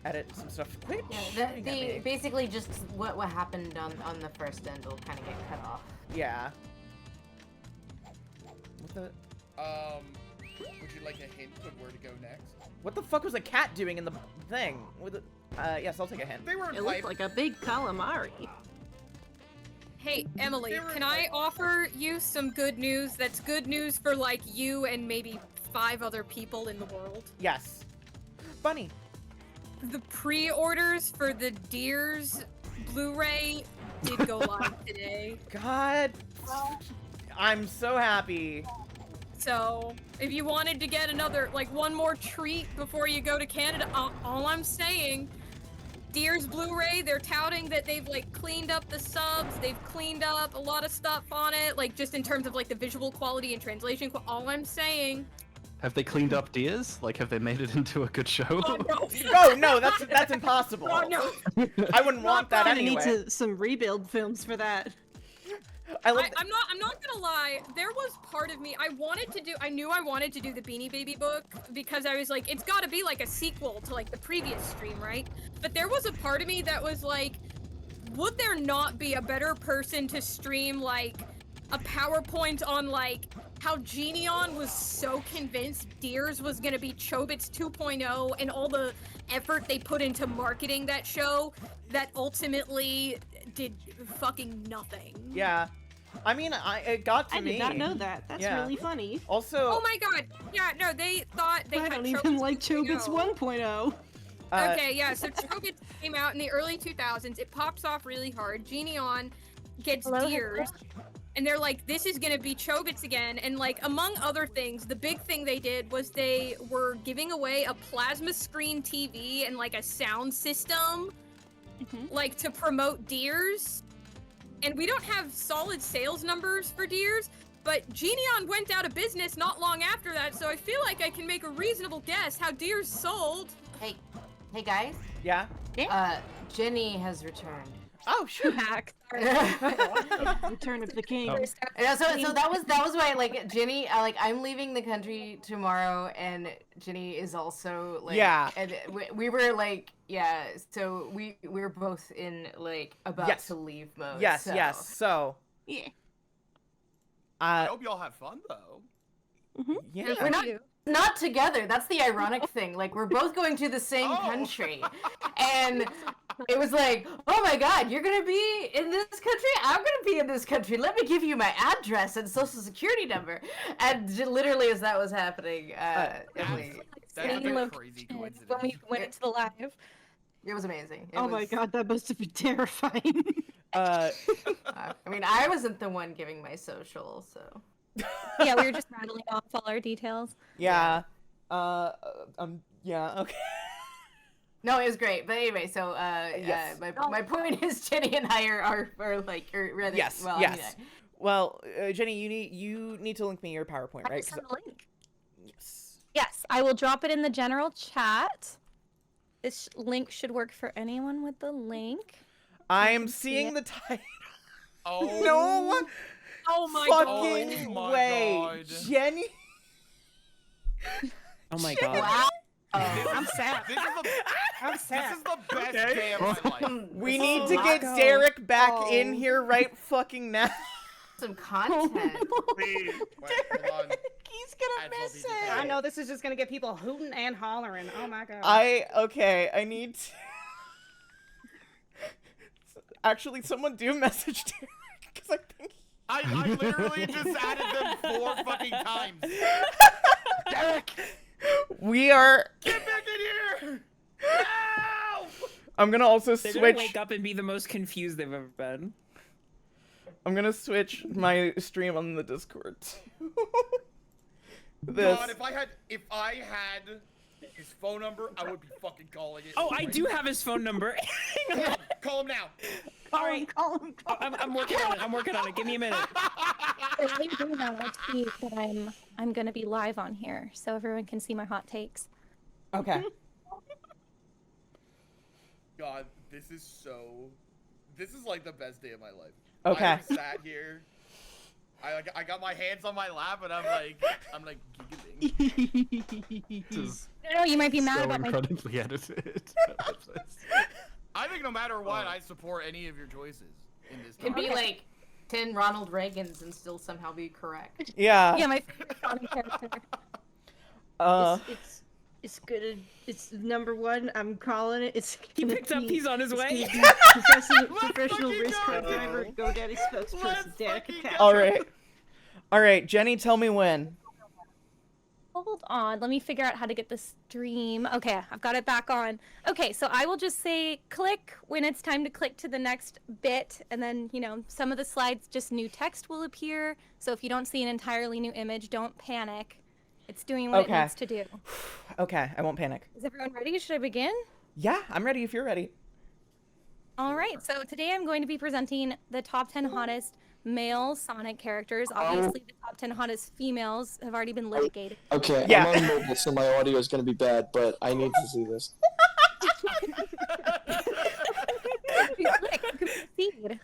edit some stuff. Quick. Yeah, the basically just what happened on the first end will kind of get cut off. Yeah. What the? Would you like a hint of where to go next? What the fuck was a cat doing in the thing? With the, yes, I'll take a hint. They were It looked like a big calamari. Hey, Emily, can I offer you some good news that's good news for, like, you and maybe 5 other people in the world? Yes. Bunny. The pre-orders for the Deers Blu-ray did go live today. God. I'm so happy. So, if you wanted to get another, like, one more treat before you go to Canada, all I'm saying, Deers Blu-ray, they're touting that they've, like, cleaned up the subs, they've cleaned up a lot of stuff on it, like, just in terms of, like, the visual quality and translation. All I'm saying... Have they cleaned up Deers? Like, have they made it into a good show? Oh, no, that's impossible. Oh, no. I wouldn't want that Gonna anyway. need some rebuild films for that. I'm not gonna lie, there was part of me, I knew I wanted to do the Beanie Baby book, because I was like, it's gotta be like a sequel to like the previous stream, right? But there was a part of me that was like, would there not be a better person to stream like a PowerPoint on like how Geneon was so convinced Deers was gonna be Chobits 2.0 and all the effort they put into marketing that show that ultimately did fucking nothing. Yeah. I mean, it got to I me. did not know that. That's Yeah. really funny. Also... Oh my god! Yeah, no, they thought they I had don't Chobits even like Chobits 2.0. 1.0. Okay, yeah, so Chobits came out in the early 2000s. It pops off really hard. Geneon gets Deers, and they're like, this is gonna be Chobits again, and like among other things, the big thing they did was they were giving away a plasma screen TV and like a sound system, like to promote Deers. And we don't have solid sales numbers for Deers, but Geneon went out of business not long after that, so I feel like I can make a reasonable guess how Deers sold. Hey guys. Yeah? Jenny has returned. Oh, shoot. Back. Return of the King. Yeah, so that was why, like, Jenny, I'm leaving the country tomorrow, and Jenny is also, like, Yeah. and we were, like, yeah, so we were both in, like, about to leave mode. Yes, so. yes, so. Yeah. I hope y'all have fun, though. Yeah. We're not together. That's the ironic thing. Like, we're both going to the same country. And it was like, oh my god, you're gonna be in this country? I'm gonna be in this country. Let me give you my address and social security number. And literally as that was happening, Emily... That's a crazy coincidence. When we went into the live. It was amazing. Oh my god, that must have been terrifying. I mean, I wasn't the one giving my social, so... Yeah, we were just rattling off all our details. Yeah. Yeah, okay. No, it was great. But anyway, so Yes. my point is Jenny and I are ready. Yes, Well, yes. I mean, Well, Jenny, you need to link me your PowerPoint, right? Send a link. Yes, I will drop it in the general chat. This link should work for anyone with the link. I am seeing the title. Oh. No. Oh my fucking god. way. Jenny. Oh my Jenny. god. Wow. I'm sad. This is the best day of my life. We need to get Derek back in here right fucking now. Some content. Please. Wait, hold on. He's gonna miss it. I know this is just gonna get people hooting and hollering. Oh my god. I need to... Actually, someone do message Derek, because I think... I literally just added them 4 fucking times. Derek! We are... Get back in here! No! I'm gonna also They're switch... gonna wake up and be the most confused they've ever been. I'm gonna switch my stream on the Discord to this. God, if I had his phone number, I would be fucking calling it. Oh, I do have his phone number. Call him now. Call him. I'm working on it. I'm working on it. Give me a minute. While you're doing that, I'll tweet that I'm gonna be live on here, so everyone can see my hot takes. Okay. God, this is like the best day of my life. Okay. I sat here. I got my hands on my lap and I'm like giggling. No, you might be mad so about my. incredibly edited. I think no matter what, I support any of your choices in this. Could be topic. like 10 Ronald Reagans and still somehow be correct. Yeah. Yeah, my favorite comic character. It's gonna. It's number one. I'm calling it. It's. He picked up. He's on his way. Professional risk car driver, GoDaddy spokesperson, DatCravat. All right, Jenny, tell me when. Hold on, let me figure out how to get the stream. Okay, I've got it back on. Okay, so I will just say click when it's time to click to the next bit, and then, you know, some of the slides, just new text will appear. So if you don't see an entirely new image, don't panic. It's doing what it needs to do. Okay, I won't panic. Is everyone ready? Should I begin? Yeah, I'm ready if you're ready. All right, so today I'm going to be presenting the top 10 hottest male Sonic characters. Obviously, the top 10 hottest females have already been litigated. Okay, Yeah. I'm on mobile, so my audio is going to be bad, but I need to see this.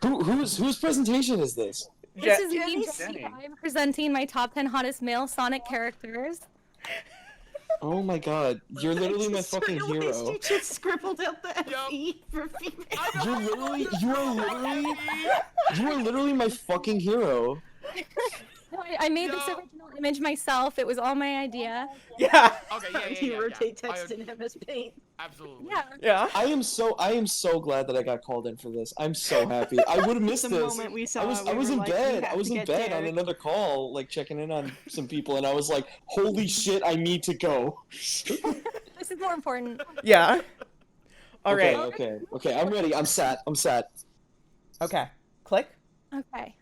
Whose presentation is this? This is me. I'm presenting my top 10 hottest male Sonic characters. Oh my god, you're literally my fucking hero. You just scribbled out the FE for female. You are literally my fucking hero. No, I made this original image myself. It was all my idea. Yeah. Okay, yeah. You rotate text in MS Paint. Absolutely. Yeah. Yeah. I am so glad that I got called in for this. I'm so happy. I would have missed The this. moment we saw I was it, we in were like, bed. "We I have was to in get bed on Derek." another call, like checking in on some people, and I was like, "Holy shit, I need to go." This is more important. Yeah. All right. Okay. I'm ready. I'm sat. Okay. Click. Okay.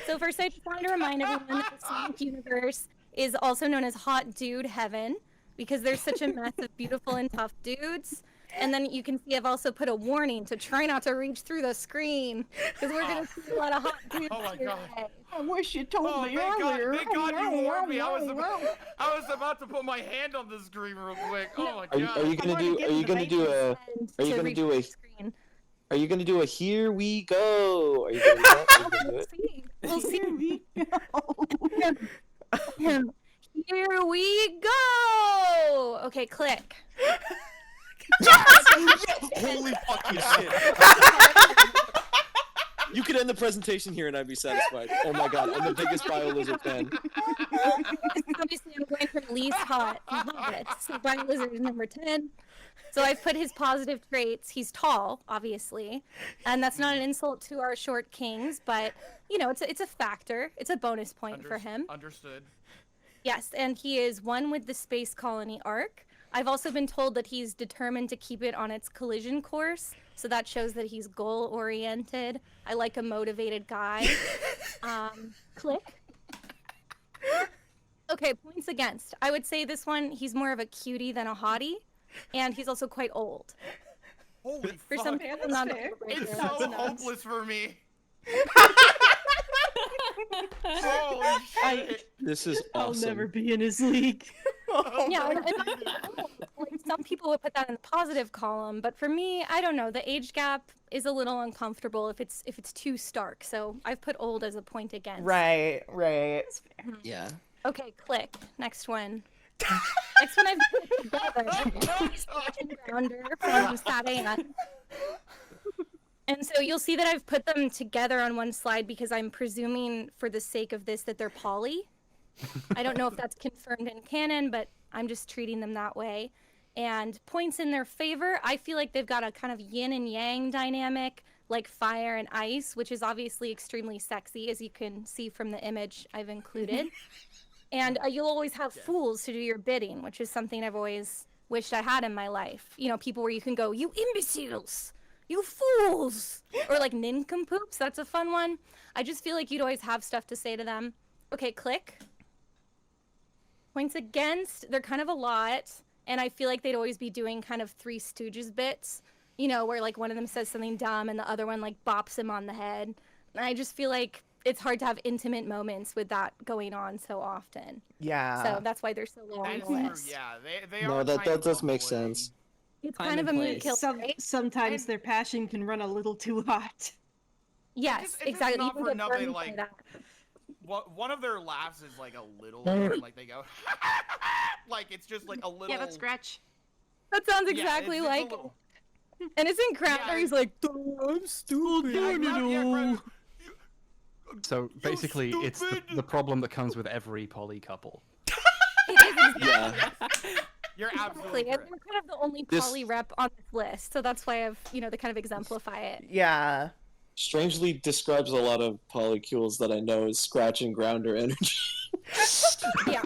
So first, I just wanted to remind everyone that the Sonic universe is also known as Hot Dude Heaven because there's such a mess of beautiful and tough dudes. And then you can see I've also put a warning to try not to reach through the screen because we're gonna see a lot of hot dudes. Oh my here god! today. I wish you told me earlier. Thank God you warned me. I was about to put my hand on the screen real quick. Oh my god! Are you gonna do a here we go? Are you gonna do that? We'll see. Here we go. Okay, click. Holy fucking shit! You could end the presentation here and I'd be satisfied. Oh my god, I'm the biggest BioLizard fan. Obviously, I'm going for least hot. So BioLizard is number 10. So I've put his positive traits. He's tall, obviously, and that's not an insult to our short kings, but you know, it's a factor. It's a bonus point for him. Understood. Yes, and he is one with the space colony arc. I've also been told that he's determined to keep it on its collision course, so that shows that he's goal-oriented. I like a motivated guy. Click. Okay, points against. I would say this one, he's more of a cutie than a hottie, and he's also quite old. Holy for fuck. Some people, not It's so hopeless for me. Holy shit. This is I'll awesome. never be in his league. Yeah, and like some people would put that in the positive column, but for me, I don't know. The age gap is a little uncomfortable if it's too stark. So I've put old as a point against. Right. Yeah. Okay, click. Next one. Next one I've put together. Grounder from Satayan. And so you'll see that I've put them together on one slide because I'm presuming for the sake of this that they're poly. I don't know if that's confirmed in canon, but I'm just treating them that way. And points in their favor, I feel like they've got a kind of yin and yang dynamic, like fire and ice, which is obviously extremely sexy, as you can see from the image I've included. And you'll always have fools to do your bidding, which is something I've always wished I had in my life. You know, people where you can go, you imbeciles! You fools! Or like nincompoops, that's a fun one. I just feel like you'd always have stuff to say to them. Okay, click. Points against, they're kind of a lot, and I feel like they'd always be doing kind of Three Stooges bits, you know, where like one of them says something dumb and the other one like bops him on the head. And I just feel like it's hard to have intimate moments with that going on so often. Yeah. So that's why they're so low on the list. Yeah, they No, are that does make sense. It's kind of a mood kill. Sometimes their passion can run a little too hot. Yes, It's exactly. not You can for get nothing, burned by like, that. one of their laughs is like a little, like they go, like it's just like a little. Yeah, that's Scratch. That sounds Yeah, exactly it's a like. little- And isn't Grounder? He's like, I'm stupid. So basically, it's the problem that comes with every poly couple. Yeah. You're Exactly. And they're kind of the only This- poly rep on this list, so that's why I've, you know, they kind of exemplify it. Yeah. Strangely describes a lot of polycules that I know as scratch and grounder energy. Yeah.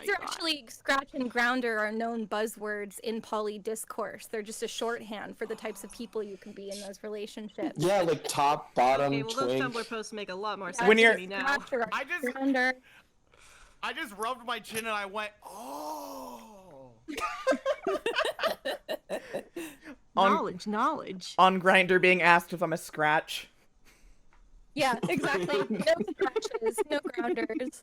They're actually Scratch and Grounder are known buzzwords in poly discourse. They're just a shorthand for the types of people you can be in those relationships. Yeah, like top, bottom, Okay, well those twink. Tumblr posts make a lot more sense When you're- to me now. I just rubbed my chin and I went, oh. Knowledge. On Grindr being asked if I'm a Scratch. Yeah, exactly. No scratches, no grounders.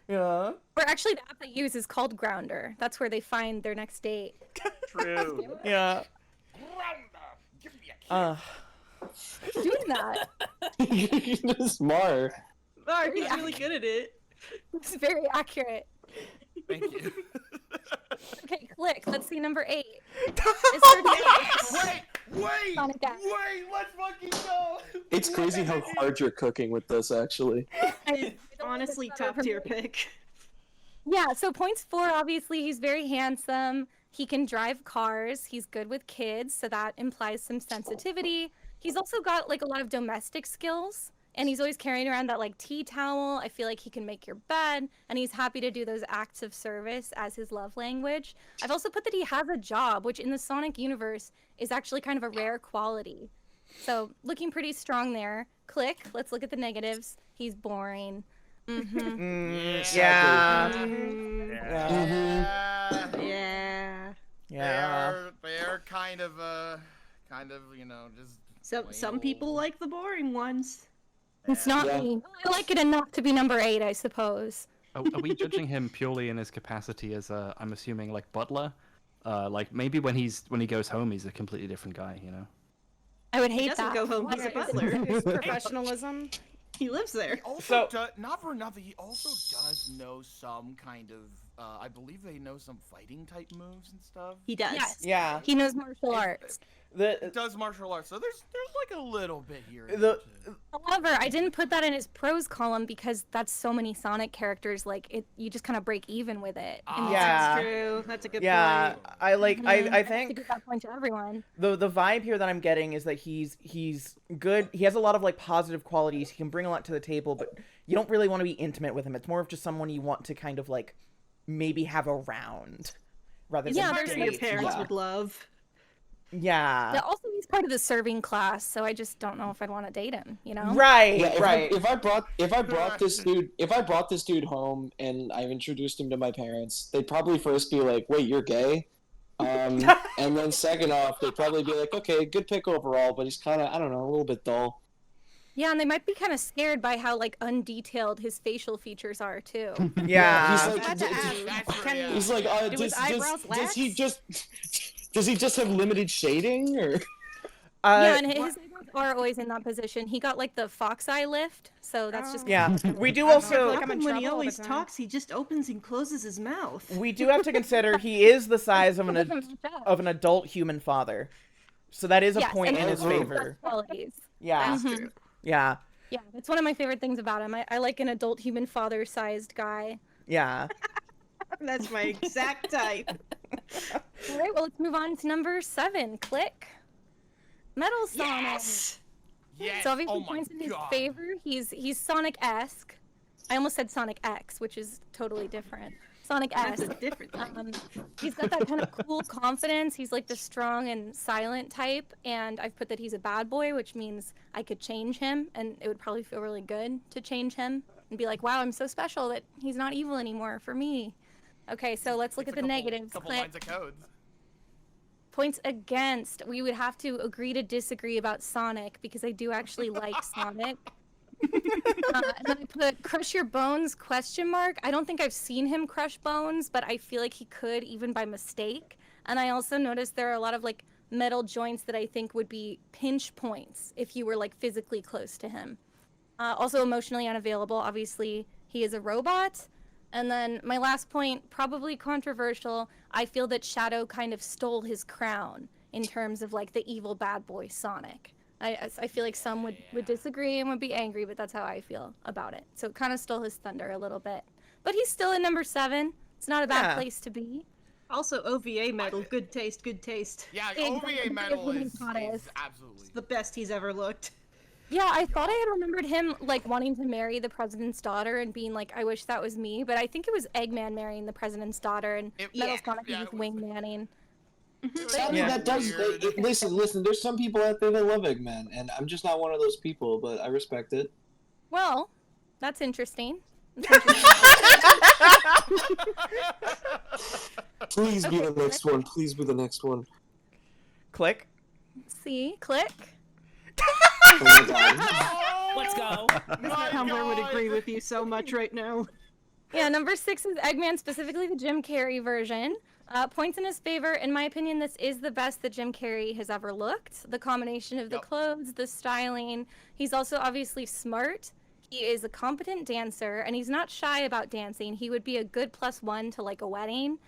Yeah. Or actually, the app they use is called Grounder. That's where they find their next date. True. Yeah. Who's doing that? Smart. Mark, he's really good at it. It's very accurate. Thank you. Okay, click. Let's see number 8. Wait, let's fucking go. It's crazy how hard you're cooking with this, actually. Honestly, top tier pick. Yeah, so points 4, obviously, he's very handsome. He can drive cars. He's good with kids, so that implies some sensitivity. He's also got, like, a lot of domestic skills. And he's always carrying around that, like, tea towel. I feel like he can make your bed. And he's happy to do those acts of service as his love language. I've also put that he has a job, which in the Sonic universe is actually kind of a rare quality. So looking pretty strong there. Click. Let's look at the negatives. He's boring. Yeah. Yeah. They're kind of you know, just Some people like the boring ones. It's not me. I like it enough to be number 8, I suppose. Are we judging him purely in his capacity as a, I'm assuming, like butler? Like maybe when he goes home, he's a completely different guy, you know? I would He hate doesn't that. go home. He's a butler. His professionalism. He lives there. Also, not for nothing, he also does know some kind of, I believe they know some fighting type moves and stuff. He does. Yes. Yeah. He knows martial arts. He does martial arts, so there's like a little bit here. However, I didn't put that in his pros column because that's so many Sonic characters. Like you just kind of break even with it. Yeah. That's true. That's a good Yeah, point. I like. I I think give that point to everyone. the vibe here that I'm getting is that he's good. He has a lot of like positive qualities. He can bring a lot to the table, but you don't really want to be intimate with him. It's more of just someone you want to kind of like maybe have around rather than Your parents would love. Yeah. But also, he's part of the serving class, so I just don't know if I'd want to date him. You know? Right. Yeah, right. If I brought this dude home and I introduced him to my parents, they'd probably first be like, "Wait, you're gay?" And then second off, they'd probably be like, "Okay, good pick overall, but he's kind of, I don't know, a little bit dull." Yeah, and they might be kind of scared by how like undetailed his facial features are too. Yeah. He's like, does he just have limited shading or? Yeah, and his eyebrows are always in that position. He got like the fox eye lift, so that's just Yeah. We do also. When he always talks, he just opens and closes his mouth. We do have to consider he is the size of an adult human father, so that is a Yes, point and in his he has favor. qualities. Yeah. Mhm. Yeah. Yeah, that's one of my favorite things about him. I like an adult human father-sized guy. Yeah. That's my exact type. All right, well, let's move on to number 7. Click. Metal Sonic. Yes! Yes! So obviously Oh my points in his God. favor. He's Sonic-esque. I almost said Sonic X, which is totally different. Sonic-esque. That's a different thing. He's got that kind of cool confidence. He's like the strong and silent type, and I've put that he's a bad boy, which means I could change him, and it would probably feel really good to change him and be like, wow, I'm so special that he's not evil anymore for me. Okay, so let's look at the negatives. Couple Click. lines of codes. Points against. We would have to agree to disagree about Sonic because I do actually like Sonic. And then I put crush your bones ? I don't think I've seen him crush bones, but I feel like he could even by mistake. And I also noticed there are a lot of like metal joints that I think would be pinch points if you were like physically close to him. Also emotionally unavailable. Obviously, he is a robot. And then my last point, probably controversial. I feel that Shadow kind of stole his crown in terms of like the evil bad boy Sonic. I feel like some would disagree and would be angry, but that's how I feel about it. So it kind of stole his thunder a little bit. But he's still in number 7. It's not a bad place to be. Also, OVA medal. Good taste, good taste. Yeah, Exactly. OVA medal is Goddess. absolutely. It's the best he's ever looked. Yeah, I thought I had remembered him like wanting to marry the president's daughter and being like, I wish that was me. But I think it was Eggman marrying the president's daughter and Metal Sonic was just wingmanning. I mean, that does. Listen. There's some people out there that love Eggman, and I'm just not one of those people. But I respect it. Well, that's interesting. Please be the next one. Please be the next one. Click. See, click. Oh my God. Let's go. Mr. Tumblr would agree with you so much right now. Yeah, number 6 is Eggman, specifically the Jim Carrey version. Points in his favor. In my opinion, this is the best that Jim Carrey has ever looked. The combination of the clothes, the styling. He's also obviously smart. He is a competent dancer, and he's not shy about dancing. He would be a good +1 to like a wedding.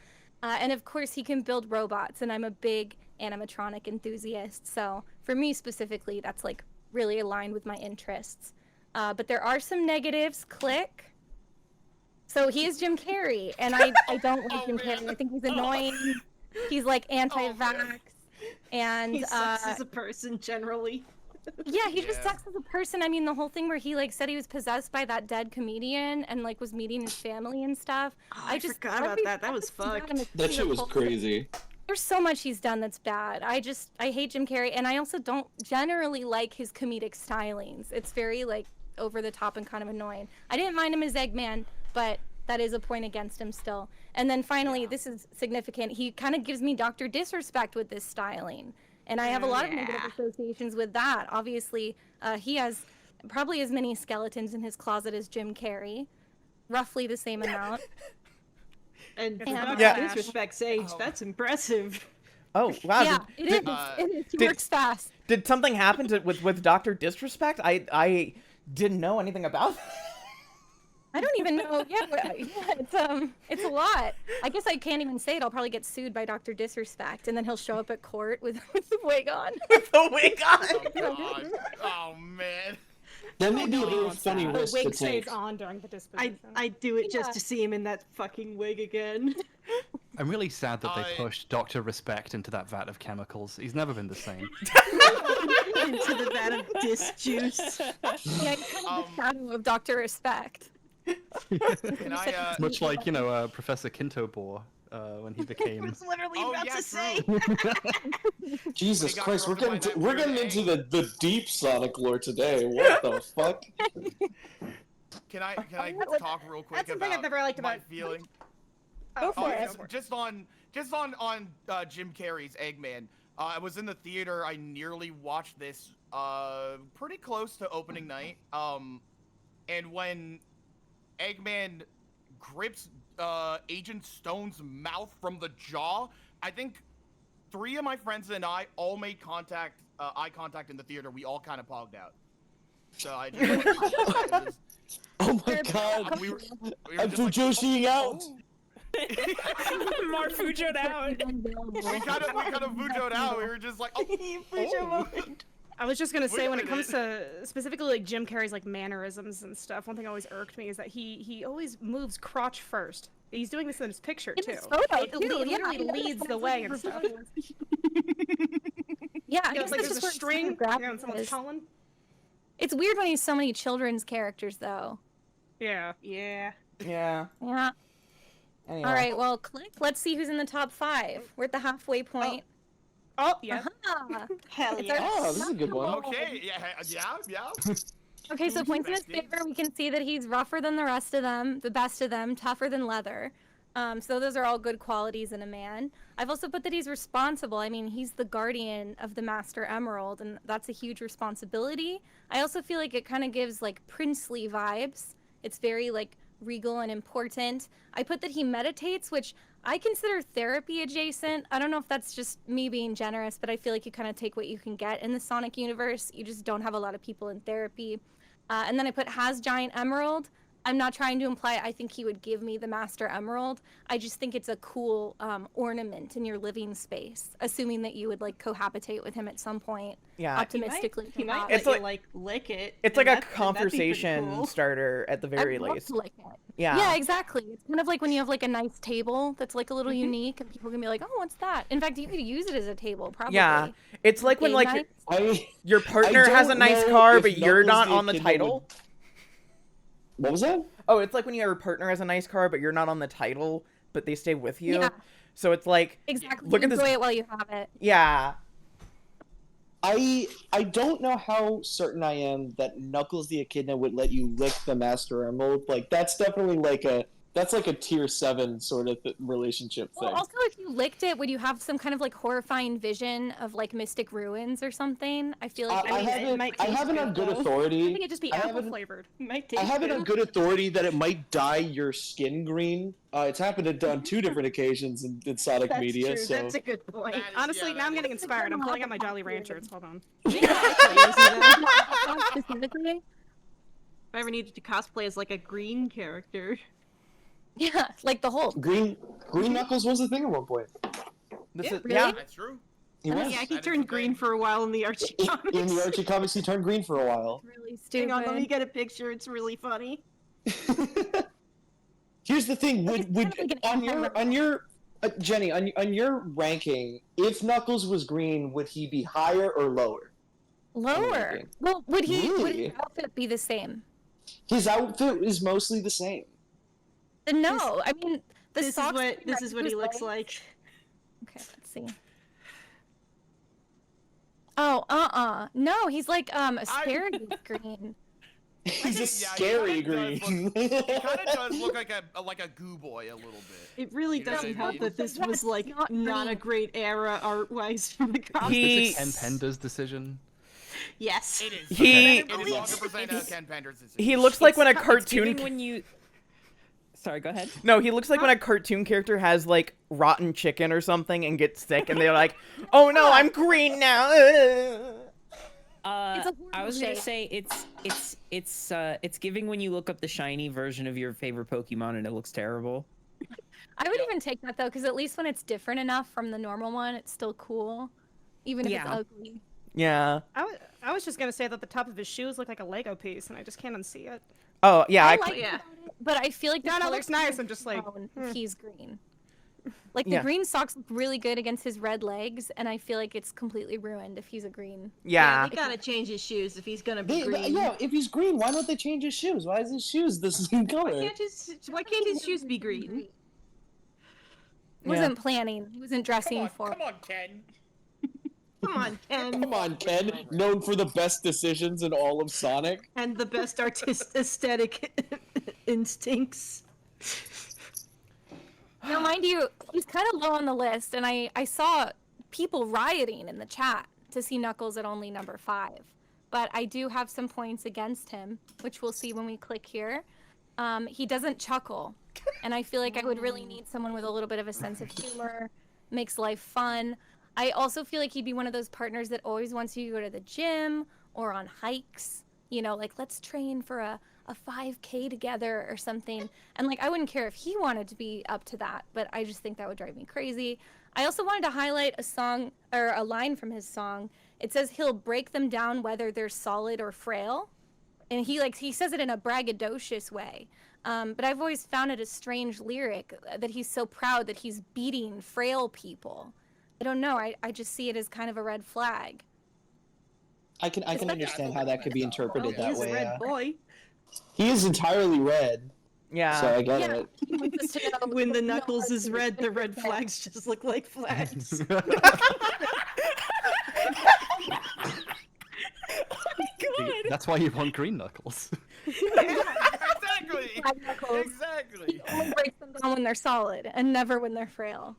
And of course, he can build robots, and I'm a big animatronic enthusiast. So for me specifically, that's like really aligned with my interests. But there are some negatives. Click. So he is Jim Carrey, and I don't like Jim Carrey. I think he's annoying. He's like anti-vax, and He sucks as a person generally. yeah, he just sucks as a person. I mean, the whole thing where he like said he was possessed by that dead comedian and like was meeting his family and stuff. Oh, I forgot about that. That was fucked. That shit was crazy. There's so much he's done that's bad. I hate Jim Carrey, and I also don't generally like his comedic stylings. It's very, like, over the top and kind of annoying. I didn't mind him as Eggman, but that is a point against him still. And then finally, this is significant, he kind of gives me Dr. Disrespect with this styling. And I have a lot of negative associations with that. Obviously, he has probably as many skeletons in his closet as Jim Carrey. Roughly the same amount. And Yeah. Disrespect's age, that's impressive. Oh, wow. Yeah, it is. He works fast. Did something happen with Dr. Disrespect? I didn't know anything about that. I don't even know. It's a lot. I guess I can't even say it. I'll probably get sued by Dr. Disrespect, and then he'll show up at court with the wig on. With the wig on. Oh, God. Oh man. That may be a really funny The risk to wig take. stays on during the disposition. I'd do it just to see him in that fucking wig again. I'm really sad that they pushed Dr. Respect into that vat of chemicals. He's never been the same. Into the vat of disc juice. Yeah, he's kind of the shadow of Dr. Respect. Much like, Professor Kintobor when he became... I was literally about to say. Jesus Christ, we're getting into the deep Sonic lore today. What the fuck? Can I talk real quick That's something about I've never liked my about. feeling? Go for yeah, it. Just on Jim Carrey's Eggman. I was in the theater. I nearly watched this pretty close to opening night. And when Eggman grips Agent Stone's mouth from the jaw, I think 3 of my friends and I all made eye contact in the theater. We all kind of pogged out. So I just Oh my god! we were I'm just like, Fujoshiing out! More Fujoed out. we kind of Fujoed out. We were just like, I was just gonna say, Wait a when it comes minute. to specifically like Jim Carrey's like mannerisms and stuff, one thing always irked me is that he always moves crotch first. He's doing this in his picture too. In his photo, He too, literally yeah. leads the way and stuff. Yeah, I You know, guess it's like that's there's a just string, where and someone's calling. It's weird when he's so many children's characters, though. Yeah. Yeah. Yeah. Anyway. All right, well, click. Let's see who's in the top 5. We're at the halfway point. Oh, yeah. Hell It's yeah. our Oh, this is a good one. okay, yeah. Okay, so points in his favor, we can see that he's rougher than the rest of them, the best of them, tougher than leather. So those are all good qualities in a man. I've also put that he's responsible. I mean, he's the guardian of the Master Emerald, and that's a huge responsibility. I also feel like it kind of gives, like, princely vibes. It's very, like, regal and important. I put that he meditates, which I consider therapy adjacent. I don't know if that's just me being generous, but I feel like you kind of take what you can get in the Sonic universe. You just don't have a lot of people in therapy. And then I put has giant emerald. I'm not trying to imply I think he would give me the Master Emerald. I just think it's a cool ornament in your living space, assuming that you would like cohabitate with him at some point. Yeah. Optimistically. He might It's let like- you lick it. It's and like a that'd be pretty conversation cool. starter at the very I'd love least. to lick it. Yeah. Yeah, exactly. It's kind of like when you have like a nice table that's like a little unique, and people can be like, "Oh, what's that?" In fact, you could use it as a table, probably. Yeah. It's like when Game like nights. your partner has a don't nice know car, if but you're Knuckles not the on the Echidna title. What was that? Oh, it's like when your partner has a nice car, but you're not on the title, but they stay with you. Yeah. So it's like, Exactly. look at Enjoy this. it while you have it. Yeah. I don't know how certain I am that Knuckles the Echidna would let you lick the Master Emerald. Like that's definitely like a tier 7 sort of relationship thing. Well, also, if you licked it, would you have some kind of like horrifying vision of like mystic ruins or something? I feel like I have it on good authority. I think it'd just be I have apple it- flavored. I have it on good authority that it might dye your skin green. It's happened on 2 different occasions in Sonic That's media. true. So That's a good point. Honestly, now I'm getting inspired. I'm pulling out my Jolly Ranchers. Hold on. specifically. If I ever needed to cosplay as like a green character. Yeah, like the Hulk. Green Knuckles was a thing at one point. This Yeah, is really? yeah. That's true. He was. Yeah, he turned green for a while in the Archie comics. In the Archie comics, he turned green for a while. Really Hang on, let me stupid. get a picture. It's really funny. Here's the thing: would on your Jenny on your ranking, if Knuckles was green, would he be higher or lower? Lower. ranking. Well, would Really? his outfit be the same? His outfit is mostly the same. No, I mean the This is socks. what he looks like. Okay, let's see. Oh, no, he's like asparagus green. He's a scary green. He kind of does look like a goo boy a little bit. It really You know doesn't what I help mean? that this was like not a great era art-wise for the comics. Was it Ken Pender's decision? Yes. It is. Okay. It is 100% Ken Pender's decision. He looks like when a It's cartoon. giving when you. Sorry, go ahead. No, he looks like when a cartoon character has like rotten chicken or something and gets sick, and they're like, "Oh no, I'm green now." I was gonna say it's giving when you look up the shiny version of your favorite Pokemon and it looks terrible. I would even take that though, because at least when it's different enough from the normal one, it's still cool, even if it's ugly. Yeah. I was just gonna say that the top of his shoes look like a Lego piece, and I just can't unsee it. Oh yeah, I like it, but I feel like the No, it color looks nice. I'm just like, he's green. Like the Yeah. green socks look really good against his red legs, and I feel like it's completely ruined if he's a green. Yeah. They gotta change his shoes if he's gonna be They- green. yeah, if he's green, why don't they change his shoes? Why is his shoes the same color? Why can't his shoes be green? He wasn't planning. He wasn't dressing for. Come on, Ken. Come on, Ken. Come on, Ken. Known for the best decisions in all of Sonic. And the best aesthetic instincts. Now, mind you, he's kind of low on the list, and I saw people rioting in the chat to see Knuckles at only number 5. But I do have some points against him, which we'll see when we click here. He doesn't chuckle, and I feel like I would really need someone with a little bit of a sense of humor, makes life fun. I also feel like he'd be one of those partners that always wants you to go to the gym or on hikes. You know, like, let's train for a 5K together or something. And, like, I wouldn't care if he wanted to be up to that, but I just think that would drive me crazy. I also wanted to highlight a song, or a line from his song. It says he'll break them down whether they're solid or frail. And he says it in a braggadocious way. But I've always found it a strange lyric that he's so proud that he's beating frail people. I don't know. I just see it as kind of a red flag. I can understand how that could be interpreted that He's way. a red boy. He is entirely red. Yeah. So I get it. When the Knuckles is red, the red flags just look like flags. That's why you want green Knuckles. Exactly. He only breaks them down when they're solid and never when they're frail.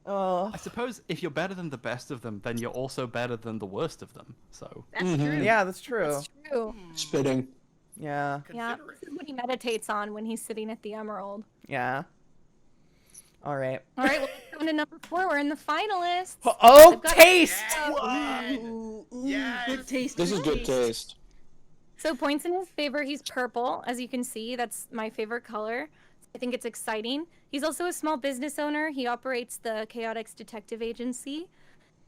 Oh. I suppose if you're better than the best of them, then you're also better than the worst of them. So. That's true. Yeah, that's true. That's true. Spitting. Yeah. Yeah, this is what he meditates on when he's sitting at the Emerald. Yeah. All right. All right, well, let's go to number 4. We're in the finalists. Oh, I've got- taste! Good taste. This is good taste. So points in his favor, he's purple. As you can see, that's my favorite color. I think it's exciting. He's also a small business owner. He operates the Chaotix Detective Agency.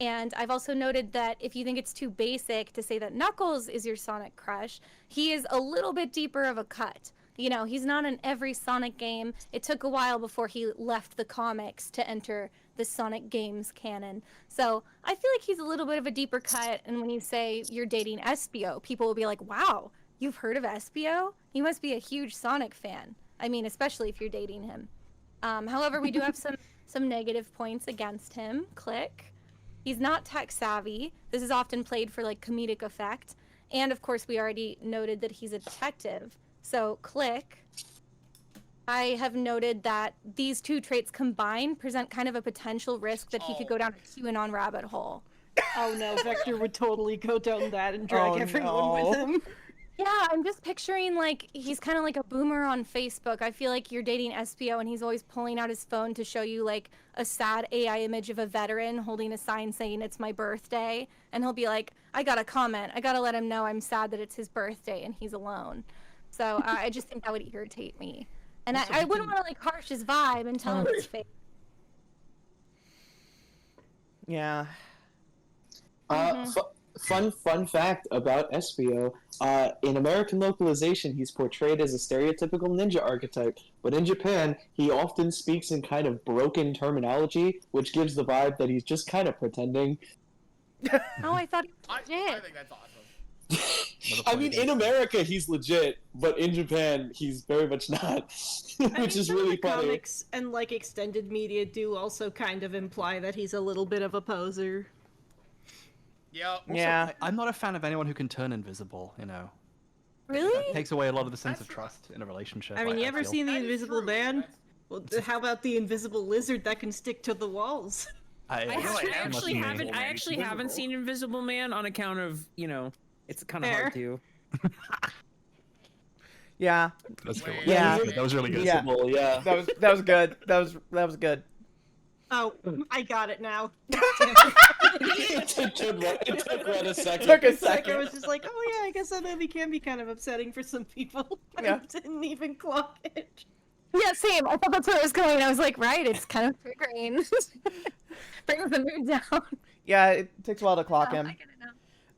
And I've also noted that if you think it's too basic to say that Knuckles is your Sonic crush, he is a little bit deeper of a cut. You know, he's not in every Sonic game. It took a while before he left the comics to enter the Sonic games canon. So I feel like he's a little bit of a deeper cut. And when you say you're dating Espio, people will be like, wow, you've heard of Espio? You must be a huge Sonic fan. I mean, especially if you're dating him. However, we do have some negative points against him. Click. He's not tech savvy. This is often played for like comedic effect. And of course, we already noted that he's a detective. So click. I have noted that these two traits combined present kind of a potential risk that he could go down a QAnon rabbit hole. Oh no, Vector would totally go down that and drag everyone with him. Yeah, I'm just picturing like he's kind of like a boomer on Facebook. I feel like you're dating Espio and he's always pulling out his phone to show you like a sad AI image of a veteran holding a sign saying it's my birthday. And he'll be like, I gotta comment. I gotta let him know I'm sad that it's his birthday and he's alone. So I just think that would irritate me. And I wouldn't want to like harsh his vibe and tell him his face. Yeah. Fun fact about Espio. In American localization, he's portrayed as a stereotypical ninja archetype, but in Japan, he often speaks in kind of broken terminology, which gives the vibe that he's just kind of pretending. Oh, I thought he I think that's awesome. I mean, in America, he's legit, but in Japan, he's very much not, which is really funny. Comics and like extended media do also kind of imply that he's a little bit of a poser. Also, I'm not a fan of anyone who can turn invisible. You know. Really? That takes away a lot of the sense of trust in a relationship. I mean, you I ever feel. seen the Invisible Man? Well, how about the invisible lizard that can stick to the walls? I actually haven't seen Invisible Man on account of, you know, it's kind of hard to. Yeah. That's good. Yeah. That was really good. Yeah. Yeah. That was good. That was good. Oh, I got it now. It took Red a second. Took a I second. was just like, oh yeah, I guess that movie can be kind of upsetting for some people. Yeah. I didn't even clock it. Yeah, same. I thought that's where I was going. I was like, right, it's kind of triggering. Brings the mood down. Yeah, it takes a while to clock him. I get it now.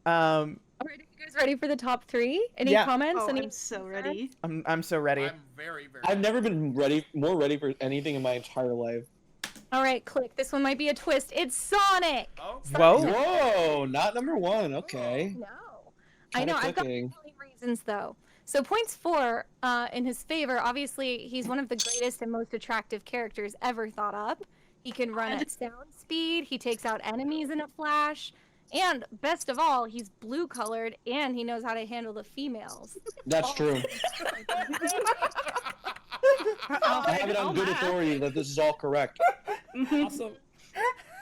All right, are you guys ready for the top 3? Any comments? Oh, Any I'm so ready. I'm so ready. I'm very, very. I've never been more ready for anything in my entire life. All right, click. This one might be a twist. It's Sonic. Oh. Whoa, not number 1. Okay. No. I know. I've got reasons though. So points 4 in his favor. Obviously, he's one of the greatest and most attractive characters ever thought up. He can run at sound speed. He takes out enemies in a flash. And best of all, he's blue colored and he knows how to handle the females. That's true. I have it on good authority that this is all correct. Awesome.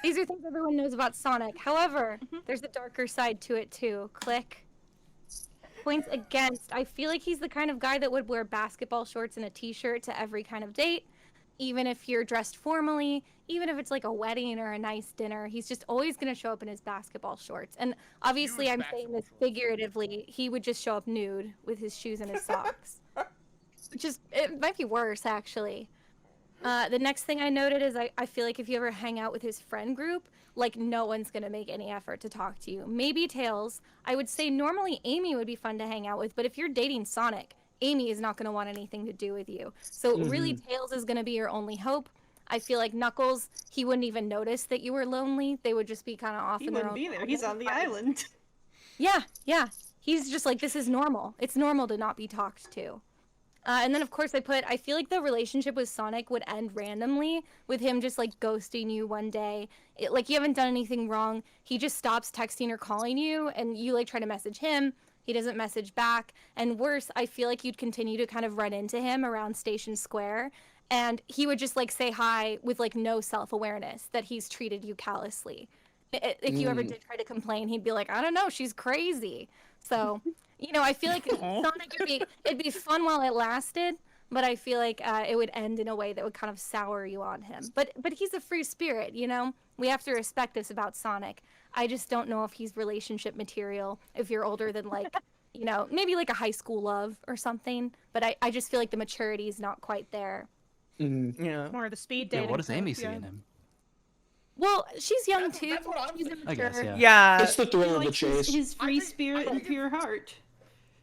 These are things everyone knows about Sonic. However, there's a darker side to it too. Click. Points against. I feel like he's the kind of guy that would wear basketball shorts and a t-shirt to every kind of date. Even if you're dressed formally, even if it's like a wedding or a nice dinner, he's just always going to show up in his basketball shorts. And obviously, I'm saying this figuratively. He would just show up nude with his shoes and his socks. Which is, it might be worse, actually. The next thing I noted is I feel like if you ever hang out with his friend group, like no one's going to make any effort to talk to you. Maybe Tails. I would say normally Amy would be fun to hang out with, but if you're dating Sonic, Amy is not going to want anything to do with you. So really Tails is going to be your only hope. I feel like Knuckles, he wouldn't even notice that you were lonely. They would just be kind of off in their own. He wouldn't be there. He's on the island. Yeah. He's just like, this is normal. It's normal to not be talked to. And then, of course, I feel like the relationship with Sonic would end randomly with him just, like, ghosting you one day. Like, you haven't done anything wrong. He just stops texting or calling you, and you, like, try to message him. He doesn't message back. And worse, I feel like you'd continue to kind of run into him around Station Square, and he would just, like, say hi with, like, no self-awareness that he's treated you callously. If you ever did try to complain, he'd be like, I don't know, she's crazy. So... You know, I feel like Sonic it'd be fun while it lasted, but I feel like it would end in a way that would kind of sour you on him. But he's a free spirit, you know? We have to respect this about Sonic. I just don't know if he's relationship material if you're older than, like, you know, maybe like a high school love or something. But I just feel like the maturity is not quite there. Yeah. More the speed dating. Yeah, what does Amy see in him? Well, she's young too. That's what I'm saying. I guess, yeah. Yeah. It's the thrill of the Like chase. his free spirit and pure heart.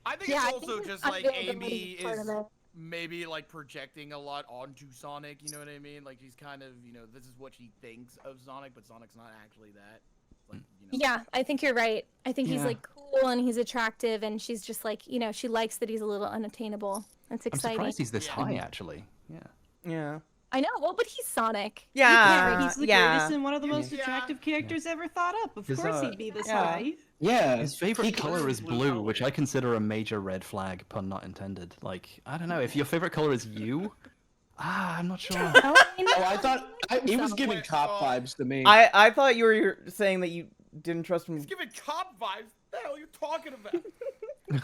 I think Yeah, I it's also think just it's like unavailability Amy part is of it. maybe like projecting a lot onto Sonic, you know what I mean? Like she's kind of, you know, this is what she thinks of Sonic, but Sonic's not actually that. Like, you know. Yeah, I think you're right. I think he's like cool and he's attractive, and she's just like, you know, she likes that he's a little unattainable. That's I'm exciting. surprised he's this high, actually. Yeah. Yeah. I know. Well, but he's Sonic. Yeah. He's the greatest and one of the most attractive characters ever thought up. Of course he'd be this high. Yeah. His favorite color is blue, which I consider a major red flag, pun not intended. Like, I don't know, if your favorite color is you, I'm not sure. Oh, I thought it was giving cop vibes to me. I thought you were saying that you didn't trust him. He's giving cop vibes. What the hell are you talking about?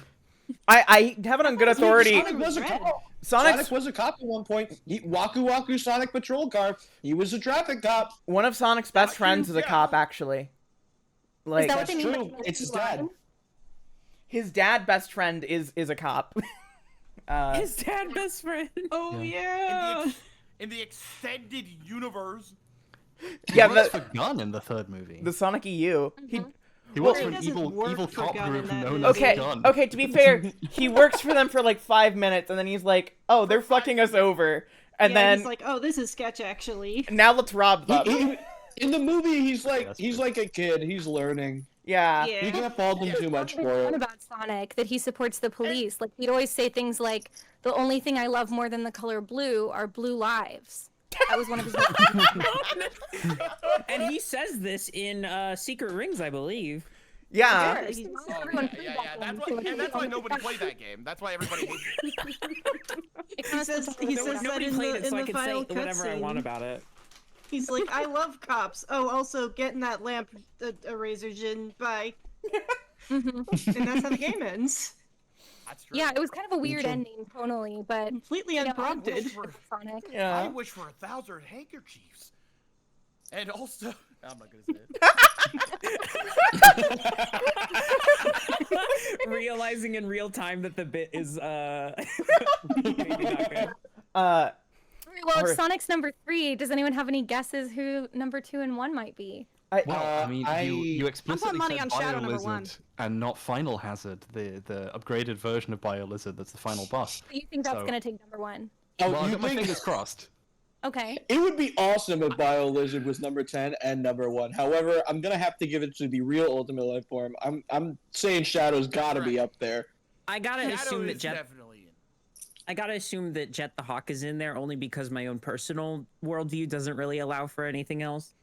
I have it on good authority. Sonic was a cop. Sonic was a cop at one point. Waku Waku Sonic Patrol Car. He was a traffic cop. One of Sonic's best friends is a cop, actually. Like, Is that what That's they mean by true. It's his dad. his dad best friend is a cop. His dad best friend. Oh yeah. In the extended universe. Yeah, He works for Gun in the third movie. The Sonic EU. He works for He an doesn't evil work for cop Gun group in that known movie. as Gun. Okay, to be fair, he works for them for like 5 minutes, and then he's like, "Oh, they're fucking us over," and Yeah, then he's like, oh, this is sketch actually. now let's rob them. In the movie, he's like a kid. He's learning. Yeah. You can't fault him too much for Fun it. about Sonic that he supports the police. Like he'd always say things like, "The only thing I love more than the color blue are blue lives." That was one of his. And he says this in Secret Rings, I believe. Yeah. That's why nobody played that game. That's why everybody hates it. He says that Nobody in played the, it, so I in the can say final whatever I want cutscene. about it. He's like, I love cops. Oh, also getting that lamp eraser Jin. Bye. And that's how the game ends. That's Yeah, it was kind of a weird ending tonally, but completely unprompted. Sonic. I wish for 1,000 handkerchiefs. And also, I'm not gonna say it. Realizing in real time that the bit is maybe not good. Well, if Sonic's number 3, does anyone have any guesses who number 2 and 1 might be? I mean, you explicitly money said on Shadow number 1. BioLizard and not Final Hazard, the upgraded version of BioLizard that's the final boss. So you think that's gonna take number 1? Oh, well, I you got my think- fingers crossed. Okay. It would be awesome if BioLizard was number 10 and number 1. However, I'm gonna have to give it to the real Ultimate Life Form. I'm saying Shadow's gotta be up there. I gotta Shadow assume that is Jet. definitely in. I gotta assume that Jet the Hawk is in there only because my own personal worldview doesn't really allow for anything else.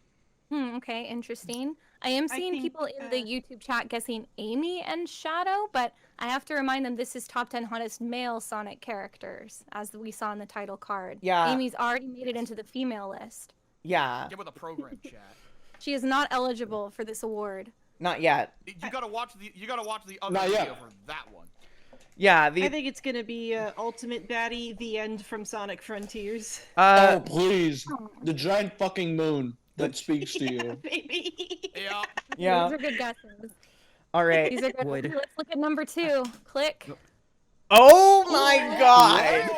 Okay, interesting. I am seeing think, people in the YouTube chat guessing Amy and Shadow, but I have to remind them this is top 10 hottest male Sonic characters, as we saw in the title card. Yeah. Amy's already made it into the female list. Yeah. Get with the program, chat. She is not eligible for this award. Not yet. You gotta watch the other Not video yet. for that one. Yeah. I think it's gonna be Ultimate Baddie, the end from Sonic Frontiers. Oh, please. The giant fucking moon that speaks to you. Yeah. Yeah. These are good guesses. All right. These are good. Would. Let's look at number 2. Click. Oh my god!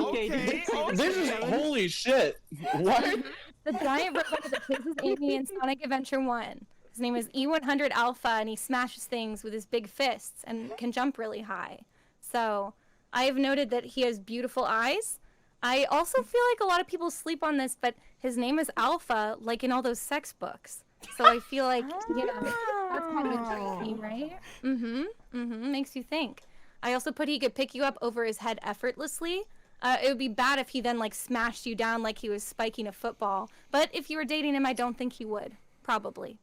Okay. This is holy shit. What? The giant robot that chases Amy in Sonic Adventure 1. His name is E100 Alpha, and he smashes things with his big fists and can jump really high. So, I have noted that he has beautiful eyes. I also feel like a lot of people sleep on this, but his name is Alpha, like in all those sex books. So I feel like, that's kind of intriguing, right? Makes you think. I also put he could pick you up over his head effortlessly. It would be bad if he then, like, smashed you down like he was spiking a football. But if you were dating him, I don't think he would. Probably.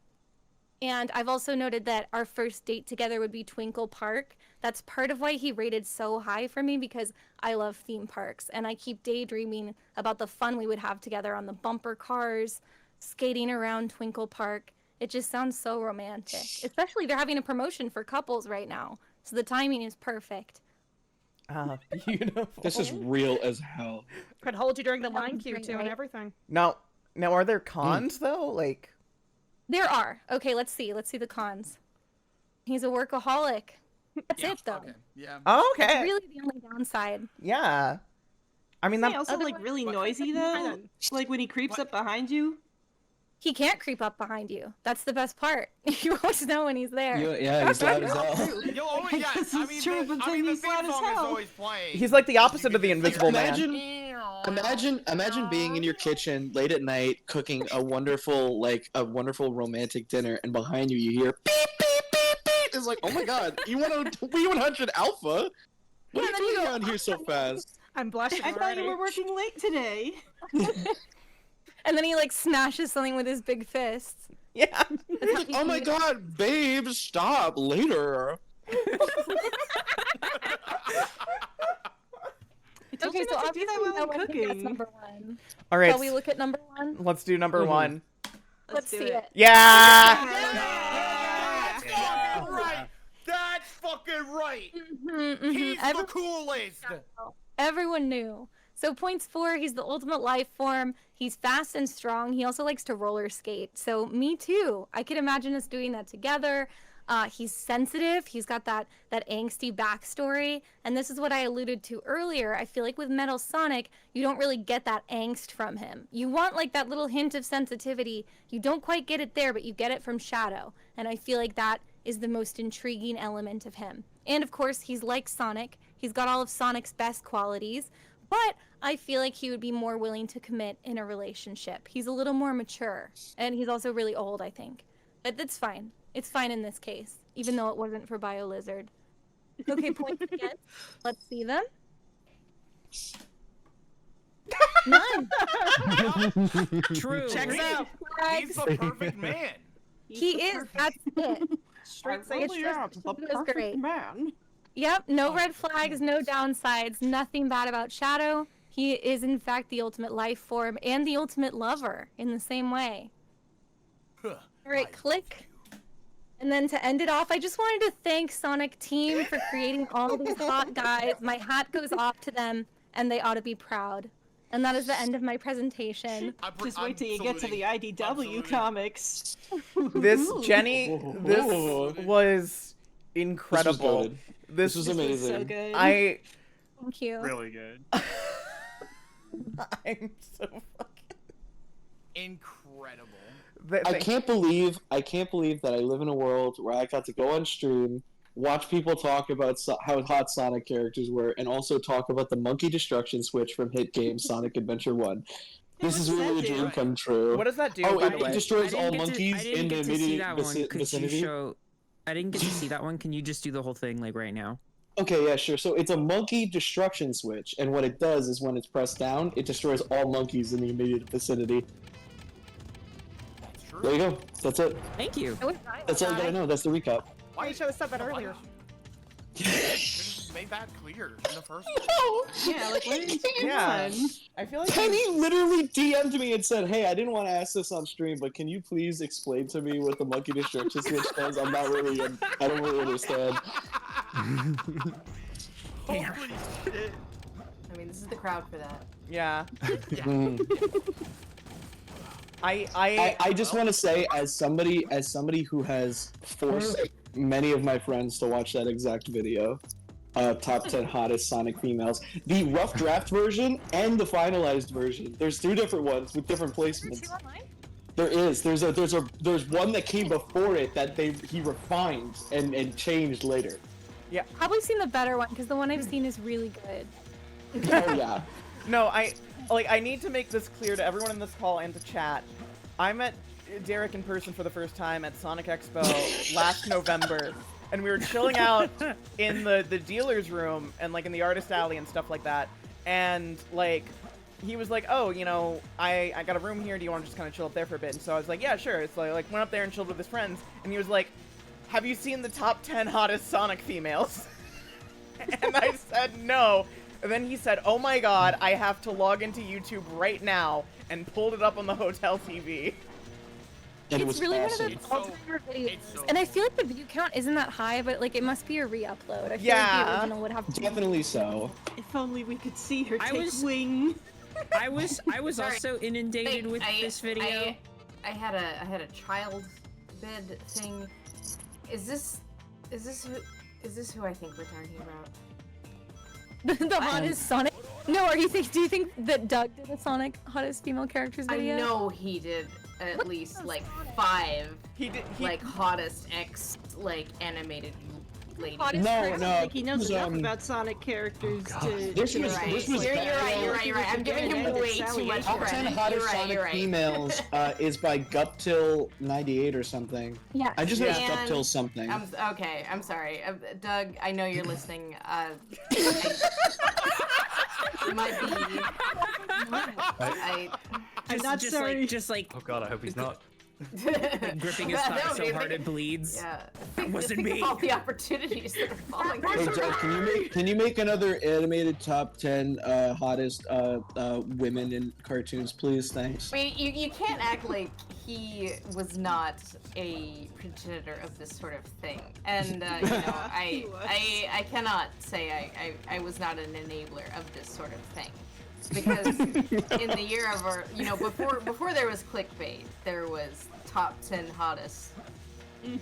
And I've also noted that our first date together would be Twinkle Park. That's part of why he rated so high for me, because I love theme parks. And I keep daydreaming about the fun we would have together on the bumper cars, skating around Twinkle Park. It just sounds so romantic. Especially they're having a promotion for couples right now. So the timing is perfect. Beautiful. This is real as hell. Could hold you during the line queue great, too and right? everything. Now, are there cons though? Like, There are. Okay, let's see. Let's see the cons. He's a workaholic. That's it, though. Okay. Yeah. oh, okay. It's really the only downside. Yeah. I mean, Is he that. also like really noisy though? Like when he creeps up behind you? He can't creep up behind you. That's the best part. You always know when he's there. Yeah, he's loud as hell. You'll always, yeah. I mean, true, but then the he's theme loud as song is hell. always playing. He's like the opposite of the Invisible Man. Imagine being in your kitchen late at night cooking a wonderful romantic dinner, and behind you hear beep beep beep beep. It's like, oh my god, V100 Alpha? What are you doing around here so fast? I'm blushing. I thought you were working late today. And then he like smashes something with his big fists. Yeah. Oh my god, babe, stop later. Okay, so obviously no one can guess cooking. number 1. All right. Shall we look at number 1? Let's do number 1. Let's see it. Yeah. That's fucking right. That's fucking right. He's the coolest. Everyone knew. So points 4, he's the ultimate life form. He's fast and strong. He also likes to roller skate. So me too. I could imagine us doing that together. He's sensitive. He's got that angsty backstory. And this is what I alluded to earlier. I feel like with Metal Sonic, you don't really get that angst from him. You want like that little hint of sensitivity. You don't quite get it there, but you get it from Shadow. And I feel like that is the most intriguing element of him. And of course, he's like Sonic. He's got all of Sonic's best qualities. But I feel like he would be more willing to commit in a relationship. He's a little more mature, and he's also really old, I think. But that's fine. It's fine in this case, even though it wasn't for BioLizard. Okay, points again. Let's see them. None. True. Checks out. He's the perfect man. He is. That's it. Straight It's really just- am the it was perfect great. man. Yep, no red flags, no downsides, nothing bad about Shadow. He is, in fact, the ultimate life form and the ultimate lover in the same way. All right, click. And then to end it off, I just wanted to thank Sonic Team for creating all these hot guys. My hat goes off to them, and they ought to be proud. And that is the end of my presentation. Just wait till you get to the IDW comics. This, Jenny, this was incredible. This was was amazing. so good. Thank you. Really good. I'm so fucking incredible. I can't believe that I live in a world where I got to go on stream, watch people talk about how hot Sonic characters were, and also talk about the monkey destruction switch from hit game Sonic Adventure 1. This is really a dream come true. What does that do, Oh, by it the way? destroys all I monkeys in didn't the get to see immediate that one. Could you vicinity. show? I didn't get to see that one. Can you just do the whole thing like right now? Okay, yeah, sure. So it's a monkey destruction switch, and what it does is when it's pressed down, it destroys all monkeys in the immediate vicinity. There you go. That's it. Thank you. That's all you gotta know. That's the recap. Why you should have said that earlier? Made that clear in the first Yeah, like what is Yeah. I feel like Penny literally DM'd me and said, "Hey, I didn't want to ask this on stream, but can you please explain to me what the monkey destruction switch does? I don't really understand." I mean, this is the crowd for that. Yeah. I just want to say, as somebody who has forced many of my friends to watch that exact video, top 10 hottest Sonic females, the rough draft version and the finalized version. There's 2 different ones with different placements. There is. There's one that came before it that he refined and changed later. Yeah. Probably seen the better one because the one I've seen is really good. Oh yeah. No, I need to make this clear to everyone in this call and to chat. I met Derek in person for the first time at Sonic Expo last November, and we were chilling out in the dealer's room and like in the artist alley and stuff like that. And like, he was like, "Oh, you know, I got a room here. Do you want to just kind of chill up there for a bit?" And so I was like, "Yeah, sure." It's like went up there and chilled with his friends, and he was like, "Have you seen the top 10 hottest Sonic females?" And I said no. And then he said, "Oh my god, I have to log into YouTube right now," and pulled it up on the hotel TV. And It's really one of those all-timer videos, and I feel like the view count isn't that high, but like it must be a re-upload. I feel like the original would have. Definitely so. If only we could see her I take was- wing. I was Sorry. also inundated with this video. I had a child bid thing. Is this who I think we're talking about? The hottest Sonic. No, do you think that Doug did a Sonic hottest female characters video? I know he did at least like 5. Like hottest X like animated lady. Like he knows enough about Sonic characters to. This was You're right. I'm giving him way too much Top 10 credit. hottest You're Sonic right. females is by Guptil98 or something. Yeah. I just know it's And Guptil something. I'm sorry. Doug, I know you're listening. It might be. I'm not just sorry. Like, just like. Oh god, I hope he's not. Like, gripping his thigh so hard it bleeds. Yeah. That wasn't Think me. of all the opportunities that are falling Hey, through. Doug, can you make another animated top 10 hottest women in cartoons, please? Thanks. I mean, you can't act like he was not a progenitor of this sort of thing. And, you know, I cannot say I was not an enabler of this sort of thing. Because in the year of our, you know, before there was clickbait, there was top 10 hottest.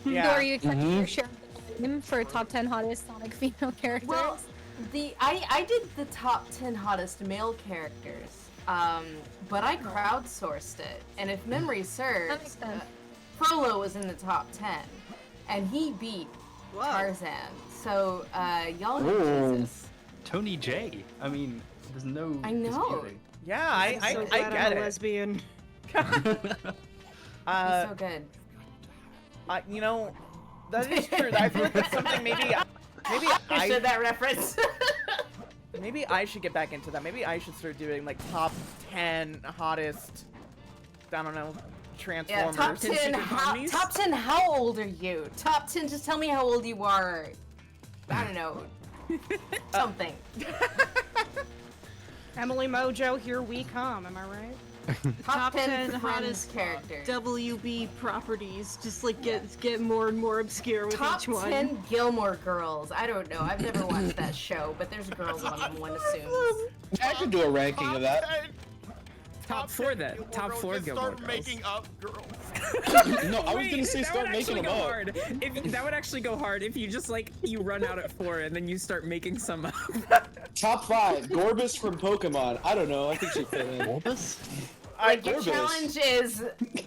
Yeah. Or are you checking your share name for top 10 hottest Sonic female characters? Well, I did the top 10 hottest male characters, but I crowdsourced it, and if memory serves, Frollo was in the top 10, and he beat Tarzan. So y'all Ooh. Jesus. Tony J. I mean, There's no. I know. disputing. Yeah, I get I'm a it. lesbian. He's so good. You know, that is true. I feel like that's something maybe I should that reference. Maybe I should get back into that. Maybe I should start doing like top 10 hottest, I don't know, Yeah, Transformers. top 10, how old are you? Top 10, just tell me how old you are. I don't know. Something. Emily Mojo, here we come. Am I right? Top 10 10 hottest characters. WB properties. Just like get more and more obscure with Top each one. 10 Gilmore Girls. I don't know. I've never watched that show, but there's girls on them, one assumes. I could do a ranking of that. Top 4 then. Top 4 Gilmore Start Girls. making up girls. No, I was gonna say that start would making actually them go up. hard. That would actually go hard if you just like you run out at 4 and then you start making some up. Top 5, Gorbis from Pokemon. I don't know. I think she fit in. Gorbis? Like your Gorbis. challenge is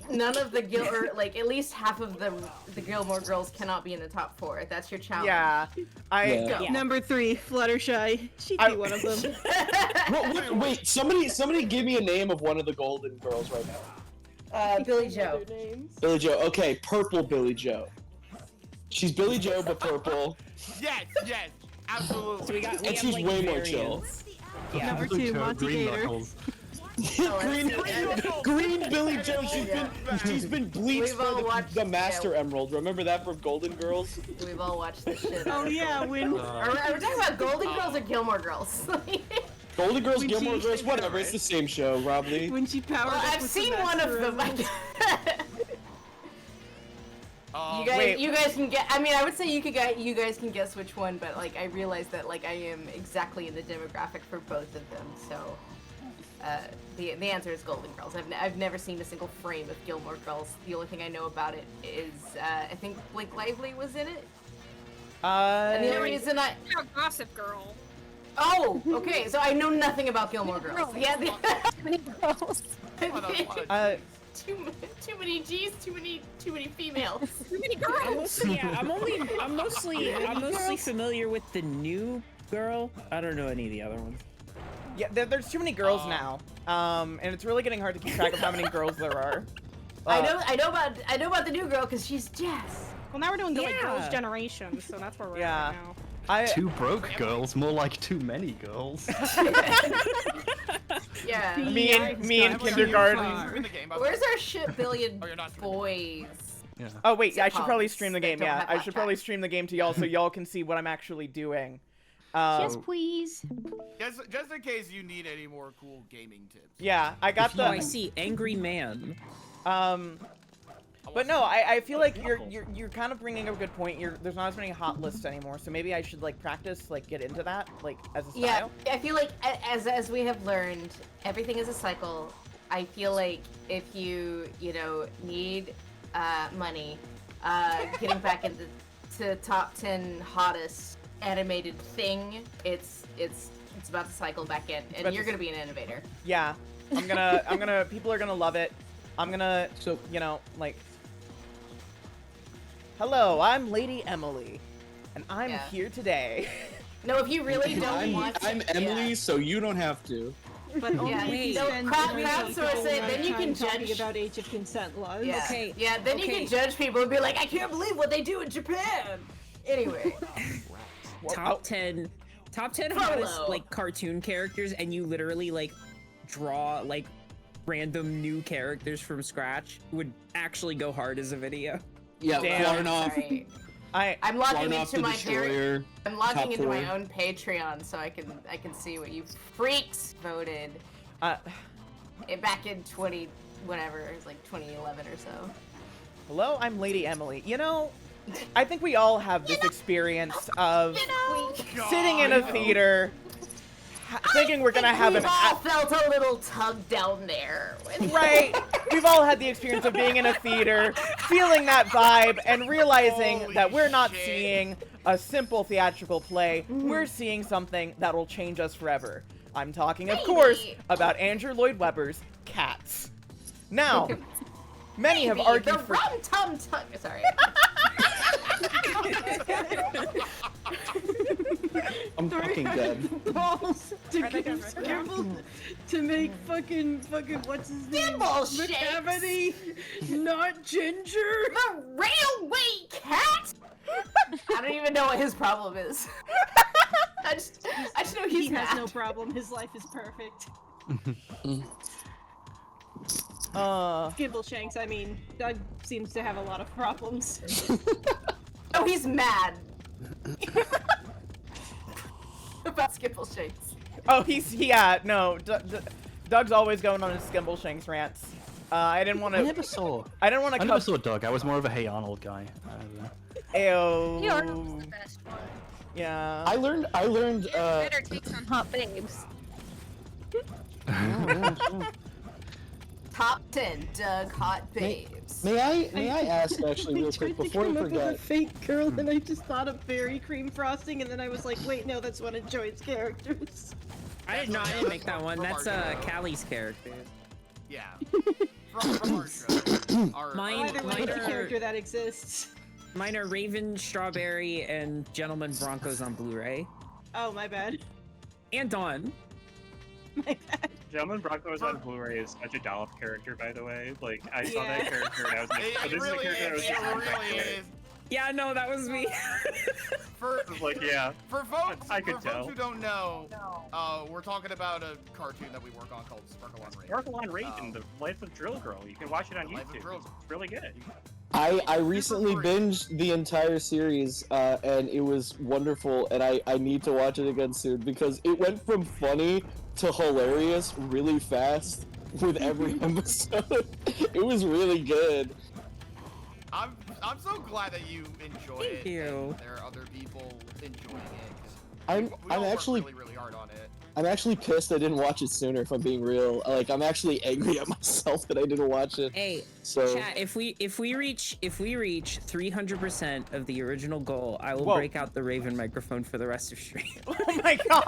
none of the or like at least half of the Gilmore Girls cannot be in the top 4. That's your challenge. Yeah, Go. Number 3, Fluttershy. She'd be one of them. Wait, somebody give me a name of one of the Golden Girls right now. Billy Joe. Billy Joe. Okay, purple Billy Joe. She's Billy Joe, but purple. Yes, absolutely. So we have, And she's like, way more variants. chill. Yeah. Number 2, Monty Green Gator. Knuckles. Green Billy Joe. She's been bleached We've all for watched the Master Emerald. Remember that from Golden Girls? We've all watched this shit. Oh yeah, when Are we talking about Golden Girls or Gilmore Girls? Golden Girls, When Gilmore she- Girls, whatever. It's the same show, Rob Lee. when she powered Well, up I've with seen the one of Master them. Emerald. You guys can get. I mean, I would say you guys can guess which one, but like I realize that like I am exactly in the demographic for both of them. So the answer is Golden Girls. I've never seen a single frame of Gilmore Girls. The only thing I know about it is I think Blake Lively was in it. And the only reason You're a Gossip Girl. Oh, okay. So I know nothing about Gilmore Girls. Yeah. Many girls. Too many G's, too many females. Too many girls. I'm mostly familiar with the new girl. I don't know any of the other ones. Yeah, there's too many girls now, and it's really getting hard to keep track of how many girls there are. I know about the new girl because she's Jess. Well, now we're doing the like Yeah. girls' generation, so that's where we're Yeah. at now. Too broke girls, more like too many girls. Yeah. Me in kindergarten. Where's our shit billion boys? Yeah. Oh wait, I should probably stream the that game. don't Yeah, have I should probably stream the game to y'all so y'all can see what I'm actually doing. Yes, please. Just in case you need any more cool gaming tips. Yeah, I got I see Angry Man. But no, I feel like you're kind of bringing up a good point. There's not as many hot lists anymore, so maybe I should like practice, like get into that, like as a style. Yeah, I feel like as we have learned, everything is a cycle. I feel like if you need money, getting back into top 10 hottest animated thing, it's about to cycle back in, and you're gonna be an innovator. Yeah, I'm gonna people are gonna love it. I'm gonna like. Hello, I'm Lady Emily, and I'm here today. No, if you really don't want to, I'm Emily, so you don't have to. But only if you spend crowdsource it, then you can talking judge. about age of consent laws. Yeah. Okay. Yeah, then you can judge people and be like, I can't believe what they do in Japan. Anyway. Top 10 hottest like cartoon characters, and you literally like draw like random new characters from scratch would actually go hard as a video. Yeah, Sorry. I'm logging into my Destroyer, I'm logging top into my 4. own Patreon so I can see what you freaks voted. Back in 20 whatever, it was like 2011 or so. Hello, I'm Lady Emily. You know, I think we all have this experience of sitting in a theater, thinking we're gonna have We've all felt a little tug down there. Right. We've all had the experience of being in a theater, feeling that vibe, and realizing that we're not seeing a simple theatrical play. We're seeing something that will change us forever. I'm talking, of course, about Andrew Lloyd Webber's Cats. Now, many have argued the for... rum tum tum. Sorry. I'm fucking dead. Balls to get scrambled to make fucking what's his name? Gimbal shakes. McCavity, not ginger. The railway cat. I don't even know what his problem is. I just know he mad. has no problem. His life is perfect. Skimbleshanks, I mean, Doug seems to have a lot of problems. Oh, he's mad. About Skimbleshanks. Oh, no. Doug's always going on his Skimbleshanks rants. I didn't want to. I never saw. I didn't want to. I never saw Doug. I was more of a Hey Arnold guy. Ayo. Hey, Arnold's the best one. Yeah. I learned. Better takes on hot babes. Top 10 Doug hot babes. May I ask actually real quick before I Up with a forget? fake girl, and I just thought of berry cream frosting, and then I was like, wait, no, that's one of Joy's characters. I didn't make that one. That's Callie's character. Yeah. From our show. Either way, it's a character that exists. Mine are Raven, Strawberry, and Gentleman Broncos on Blu-ray. Oh, my bad. And Dawn. Gentleman Broncos on Blu-ray is such a Dollip character, by the way. Like, I saw that character and I was like, oh, this is a character I was just really is. Yeah, no, that was me. For folks tell. who don't know, we're talking about a cartoon that we work on called Sparkle on Raven. Sparkle on Raven, The Life of Drill Girl. You can watch it on YouTube. It's really good. I recently binged the entire series, and it was wonderful, and I need to watch it again soon, because it went from funny to hilarious really fast with every episode. It was really good. I'm so glad that you enjoy it. Thank you. And there are other people enjoying it. 'Cause I'm we all actually work really hard on it. I'm actually pissed I didn't watch it sooner, if I'm being real. Like, I'm actually angry at myself that I didn't watch it. Hey, so chat, if we reach 300% of the original goal, I will Whoa. break out the Raven microphone for the rest of stream. Oh my god!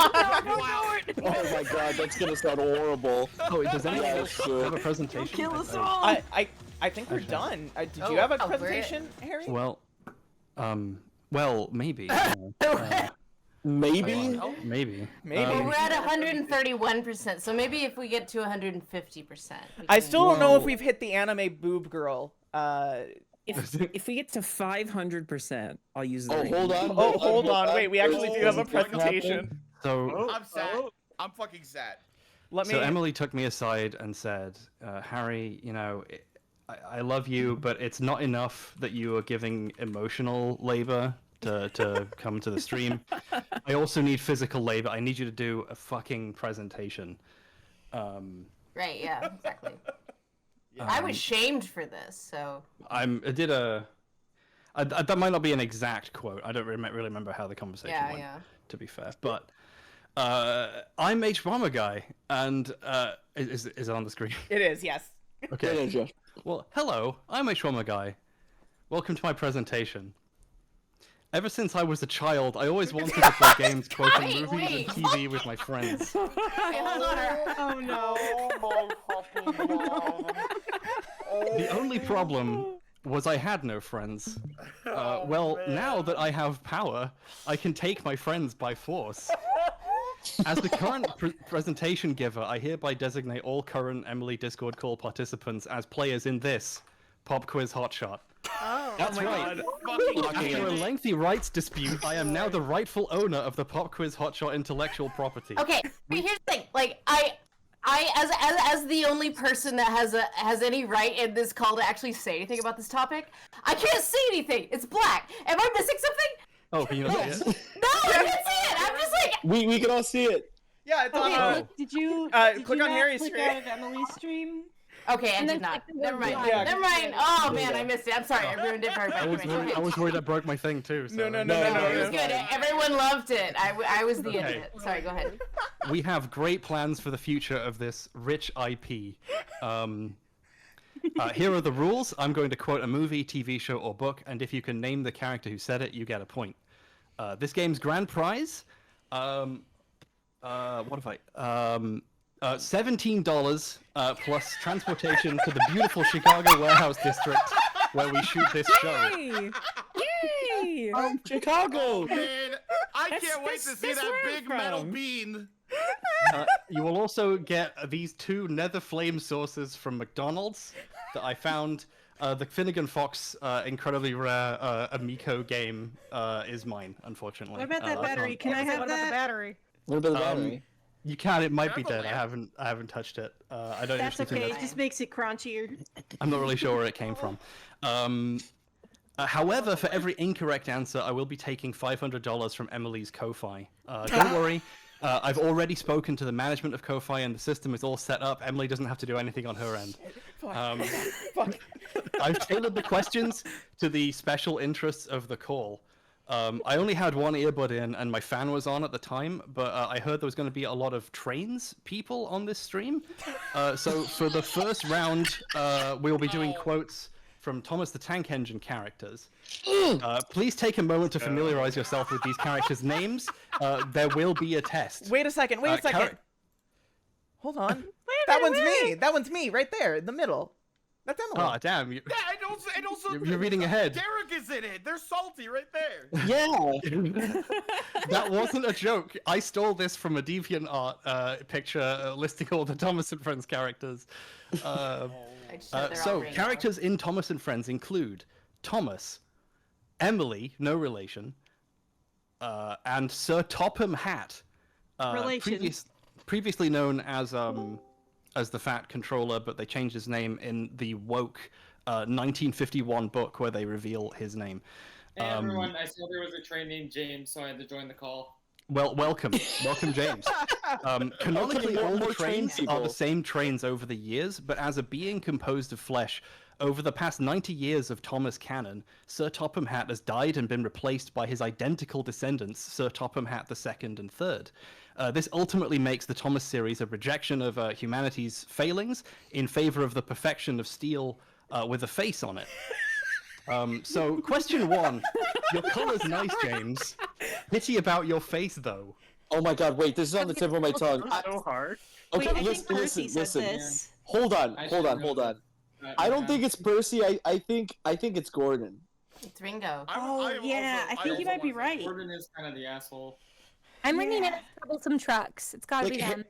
Oh my god, that's gonna sound horrible. Oh, does anyone Yeah, else sure. have a presentation? Kill us all! I think we're done. Did Oh, you have a oh, we're- presentation, Harry? Well, maybe. Maybe? Maybe. Well, we're at 131%, so maybe if we get to 150%. I still don't know if we've hit the anime boob girl. If we get to 500%, I'll use the. Oh, hold on. Oh, hold on. Wait, we actually do have a presentation. So, I'm sad. I'm fucking sad. So Emily took me aside and said, Harry, you know, I love you, but it's not enough that you are giving emotional labor to come to the stream. I also need physical labor. I need you to do a fucking presentation. Right, yeah, exactly. I was shamed for this, so. That might not be an exact quote. I don't really remember how the conversation went, to be fair. But I'm Hbomberguy, and is it on the screen? It is, yes. Okay. Well, hello, I'm Hbomberguy. Welcome to my presentation. Ever since I was a child, I always wanted to play games, quoting movies and TV with my friends. Oh no. The only problem was I had no friends. Now that I have power, I can take my friends by force. As the current presentation giver, I hereby designate all current Emily Discord call participants as players in this Pop Quiz Hotshot. Oh, That's right. After a lengthy rights dispute, I am now the rightful owner of the Pop Quiz Hotshot intellectual property. Okay, but here's the thing. Like, I as the only person that has any right in this call to actually say anything about this topic, I can't see anything. It's black. Am I missing something? Oh, can you not see it? No, I can't see it. I'm just like. We can all see it. Yeah, it's on. Okay, did you click on not Harry's click stream. out of Emily's stream? Okay, I And did then not. click the Never word mind. live. Never mind. Oh man, I missed it. I'm sorry. I ruined it for everybody. I was worried I broke my thing too. So. No, it was good. Everyone loved it. I was the idiot. Sorry, go ahead. We have great plans for the future of this rich IP. Here are the rules. I'm going to quote a movie, TV show, or book, and if you can name the character who said it, you get a point. This game's grand prize. What have I? $17 plus transportation to the beautiful Chicago warehouse district where we shoot this show. Yay! Hey! Chicago! Oh, man, I That's- can't wait to that's- see that's that where I'm big metal from. bean. You will also get these 2 nether flame sources from McDonald's that I found. The Finnegan Fox incredibly rare Amico game is mine, unfortunately. What about that I battery? can't- Can I have What about the that? battery? What about the battery? You can. It might be Careful, dead. man. I haven't touched it. I don't That's actually okay. think It just makes it crunchier. I'm not really sure where it came from. However, for every incorrect answer, I will be taking $500 from Emily's Ko-Fi. Don't worry. I've already spoken to the management of Ko-Fi, and the system is all set up. Emily doesn't have to do anything on her end. I've tailored the questions to the special interests of the call. I only had one earbud in, and my fan was on at the time, but I heard there was going to be a lot of trains people on this stream. So for the first round, we'll be doing quotes from Thomas the Tank Engine characters. Please take a moment to familiarize yourself with these characters' names. There will be a test. Wait a second. Wait a second. Hold on. That one's me. That one's me right there in the middle. That's Emily. Oh, damn. Yeah, and also You're reading ahead. Derek is in it. They're salty right there. Yeah. That wasn't a joke. I stole this from a DeviantArt picture listing all the Thomas and Friends characters. So, characters in Thomas and Friends include Thomas, Emily, no relation, and Sir Topham Hatt, Relation. previously known as the Fat Controller, but they changed his name in the woke 1951 book where they reveal his name. Hey everyone, I saw there was a train named James, so I had to join the call. Well, welcome, James. Canonically, all the more trains train are the people. same trains over the years, but as a being composed of flesh, over the past 90 years of Thomas canon, Sir Topham Hatt has died and been replaced by his identical descendants, Sir Topham Hatt II and III. This ultimately makes the Thomas series a rejection of humanity's failings in favor of the perfection of steel with a face on it. So, question 1. Your color's nice, James. Pity about your face, though. Oh my god, wait, this is on the tip of my tongue. So hard. Okay, Wait, I think Percy said listen. this. Hold on. I don't think it's Percy, I think it's Gordon. It's Ringo. Oh, yeah, I think you might be right. Gordon is kind of the asshole. I'm ringing in troublesome trucks. It's gotta be them.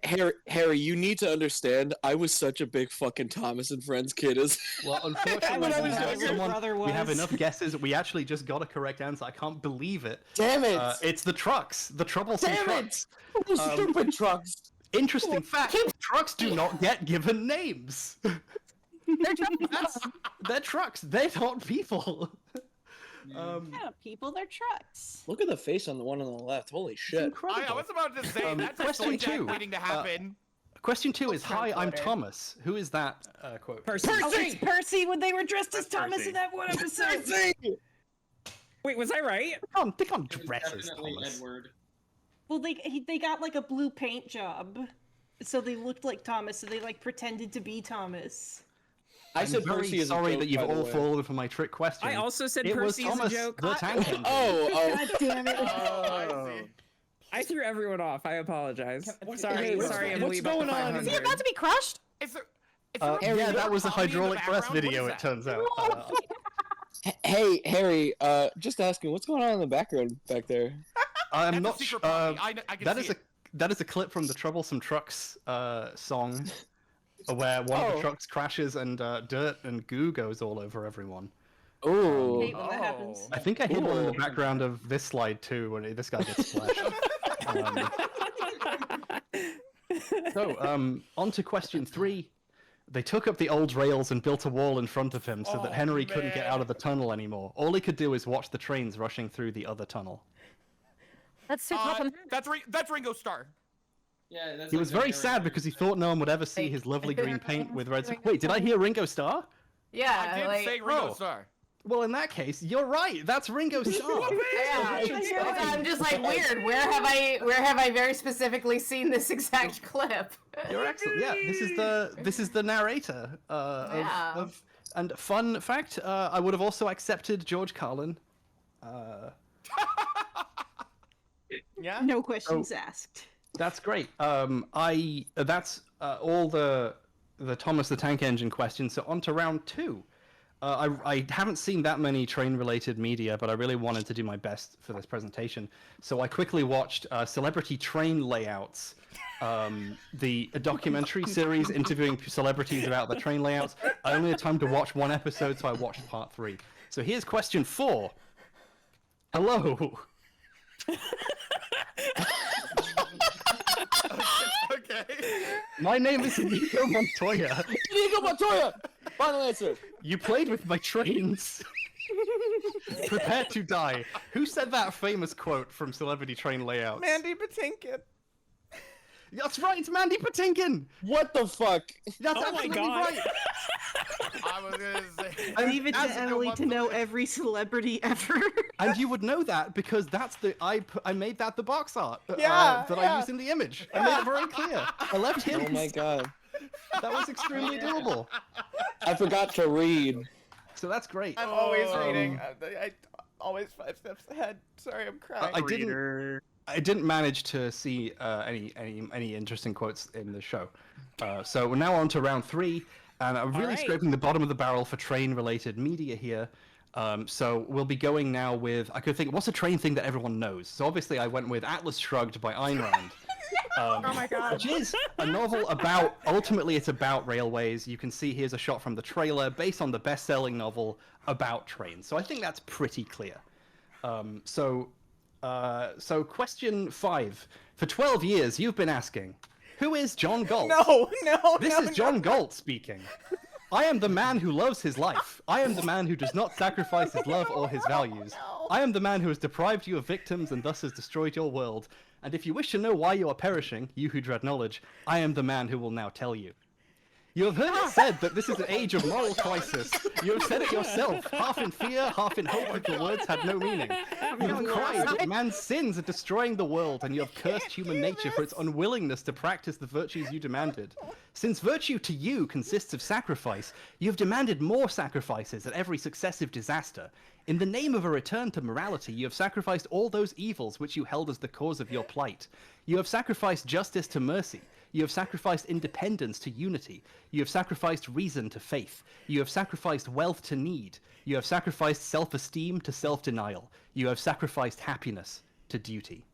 Harry, you need to understand, I was such a big fucking Thomas and Friends kid as Well, unfortunately, When I was we have younger, someone- brother we have was. enough guesses. We actually just got a correct answer. I can't believe it. Damn it! It's the trucks. The troublesome Damn trucks. it! Those stupid trucks! Interesting fact, trucks do not get given names. They're trucks. They're not people. Yeah, people, they're trucks. Look at the face on the one on the left. Holy shit. I was about to say, that's a question soul jack 2. waiting to happen. Question 2 is, "Hi, I'm Thomas." Who is that quote? Percy. Oh, it's Percy when they were dressed as That's Thomas Percy. in that one episode. Wait, was I right? They can't It was dress as definitely Thomas. Edward. Well, they got like a blue paint job, so they looked like Thomas. So they like pretended to be Thomas. I I'm said very Percy is a sorry joke, that you've by the all way. fallen for my trick question. I also said It was Percy is a Thomas joke. the Tank Engine. God damn it! I threw everyone off. I apologize. What's Sorry, Emily. what's going on? Is he about to be crushed? Is there Yeah, that was a comedy in the hydraulic press background? video, What it is that? turns out. Hey, Harry, just asking, what's going on in the background back there? I'm That's a not secret sure. party. I can That see is it. that is a clip from the Troublesome Trucks song, where one of the trucks crashes and dirt and goo goes all over everyone. Oh. Hate when that happens. I think I hid one in the background of this slide too, when this guy gets splashed. On to question 3. They took up the old rails and built a wall in front of him so that Henry couldn't get out of the tunnel anymore. All he could do is watch the trains rushing through the other tunnel. That's Sir Topham. That's Ringo Starr. Yeah, that's He was very sad because he thought no one would ever see his lovely green paint with red. Wait, did I hear Ringo Starr? Yeah, I did like, say Ringo Starr. Well, in that case, you're right. That's Ringo Starr. yeah. I'm just like weird. Where have I very specifically seen this exact clip? You're excellent. Yeah, this is the narrator. And fun fact, I would have also accepted George Carlin. Yeah. No questions asked. That's great. That's all the Thomas the Tank Engine questions. So on to round 2. I haven't seen that many train-related media, but I really wanted to do my best for this presentation. So I quickly watched Celebrity Train Layouts, a documentary series interviewing celebrities about the train layouts. I only had time to watch one episode, so I watched part 3. So here's question 4. Hello. Okay. My name is Inigo Montoya. Inigo Montoya! Final answer. You played with my trains. Prepare to die. Who said that famous quote from Celebrity Train Layouts? Mandy Patinkin. That's right, it's Mandy Patinkin! What the fuck? That's Oh my absolutely God. right! I was gonna say. Leave it to Ellie to know every celebrity ever. And you would know that because that's I made that the box art that I used in the image. I made it very clear. I left him. Oh my god. That was extremely doable. I forgot to read. So that's great. I'm always reading. I always 5 steps ahead. Sorry, I'm crying. I didn't manage to see any interesting quotes in the show. So we're now on to round 3, and I'm really scraping the bottom of the barrel for train-related media here. So we'll be going now with, I could think, what's a train thing that everyone knows? So obviously I went with Atlas Shrugged by Ayn Rand. Oh my god. Which is a novel about, ultimately it's about railways. You can see here's a shot from the trailer based on the best-selling novel about trains. So I think that's pretty clear. So question 5. For 12 years, you've been asking, who is John Galt? This is John Galt speaking. I am the man who loves his life. I am the man who does not sacrifice his love or his values. I am the man who has deprived you of victims and thus has destroyed your world. And if you wish to know why you are perishing, you who dread knowledge, I am the man who will now tell you. You have heard it said that this is an age of moral crisis. You have said it yourself, half in fear, half in hope that your words had no meaning. You have cried that man's sins are destroying the world, and you have cursed human nature for its unwillingness to practice the virtues you demanded. Since virtue to you consists of sacrifice, you have demanded more sacrifices at every successive disaster. In the name of a return to morality, you have sacrificed all those evils which you held as the cause of your plight. You have sacrificed justice to mercy. You have sacrificed independence to unity. You have sacrificed reason to faith. You have sacrificed wealth to need. You have sacrificed self-esteem to self-denial. You have sacrificed happiness to duty.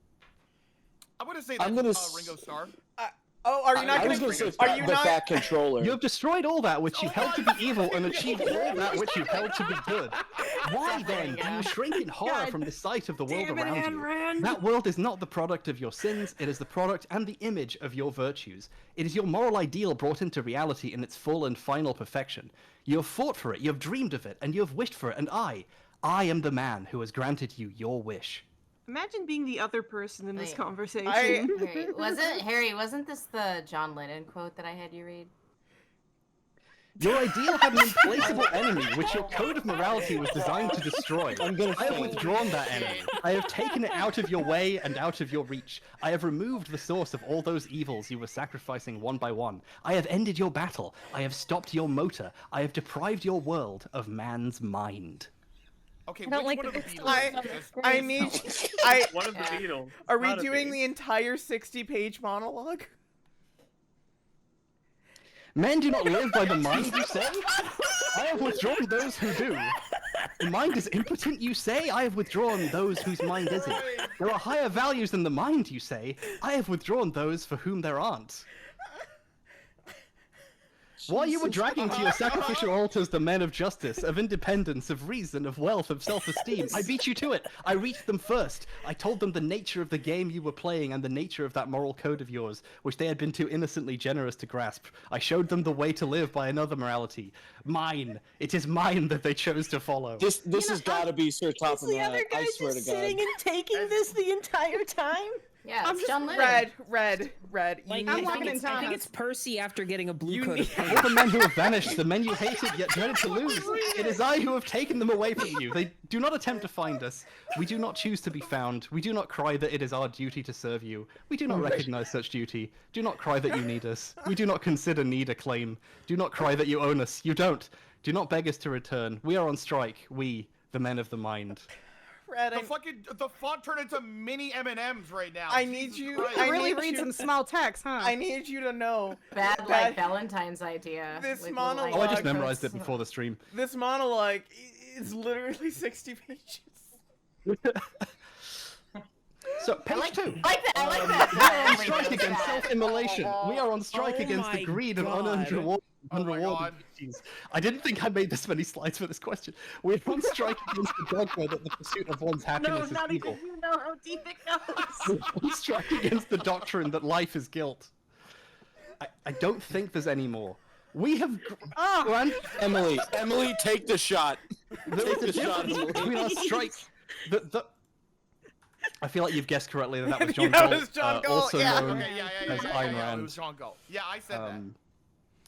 I'm gonna say that's Ringo Starr. Are you not going to say the back controller. You have destroyed all that which you held to be evil and achieved all that which you held to be good. Why then do you shrink in horror from the sight of the world around you? That world is not the product of your sins, it is the product and the image of your virtues. It is your moral ideal brought into reality in its full and final perfection. You have fought for it, you have dreamed of it, and you have wished for it, and I am the man who has granted you your wish. Imagine being the other person in this conversation. Harry, wasn't this the John Lennon quote that I had you read? Your ideal had an implacable enemy, which your code of morality was designed to destroy. I have withdrawn that enemy. I have taken it out of your way and out of your reach. I have removed the source of all those evils you were sacrificing one by one. I have ended your battle. I have stopped your motor. I have deprived your world of man's mind. Okay, I don't which like one the of the Beatles. Beatles? I need. One of the Beatles. Are we not a doing Beatles. the entire 60-page monologue? Men do not live by the mind, you say? I have withdrawn those who do. The mind is impotent, you say? I have withdrawn those whose mind isn't. There are higher values than the mind, you say? I have withdrawn those for whom there aren't. While you were dragging to your sacrificial altars the men of justice, of independence, of reason, of wealth, of self-esteem, I beat you to it. I reached them first. I told them the nature of the game you were playing and the nature of that moral code of yours, which they had been too innocently generous to grasp. I showed them the way to live by another morality. Mine. It is mine that they chose to follow. This has got to be Sir Top of The other Matt. I guy's swear to just God. sitting and taking this the entire time. Yeah, I'm it's just John Lennon. Red. Like, I'm I walking think in time. I think it's Percy after getting a blue coat of All paint. the men who have vanished, the men you hated yet dreaded to lose. It is I who have taken them away from you. They do not attempt to find us. We do not choose to be found. We do not cry that it is our duty to serve you. We do not recognize such duty. Do not cry that you need us. We do not consider need a claim. Do not cry that you own us. You don't. Do not beg us to return. We are on strike. We, the men of the mind. Red, the font turned into mini M&Ms right now. I need you. I really read some small text, huh? I need you to know. Bad like Valentine's idea. This like, monologue. Oh, I just memorized it before the stream. This monologue is literally 60 pages. So, page 2. I like that. I like We that. are on strike against self-immolation. We are on strike Oh against the my greed of God. unearned reward. Oh my God. I didn't think I made this many slides for this question. We're on strike against the dogma that the pursuit of one's happiness is evil. you know how deep it goes. We're on strike against the doctrine that life is guilt. I don't think there's any more. We have... Emily, take the shot. Take the shot. Between our strike... I feel like you've guessed correctly that was John Yeah, Galt, it was John Galt, also yeah. known Okay, as Ayn Rand. It was John Galt. Yeah, I said that.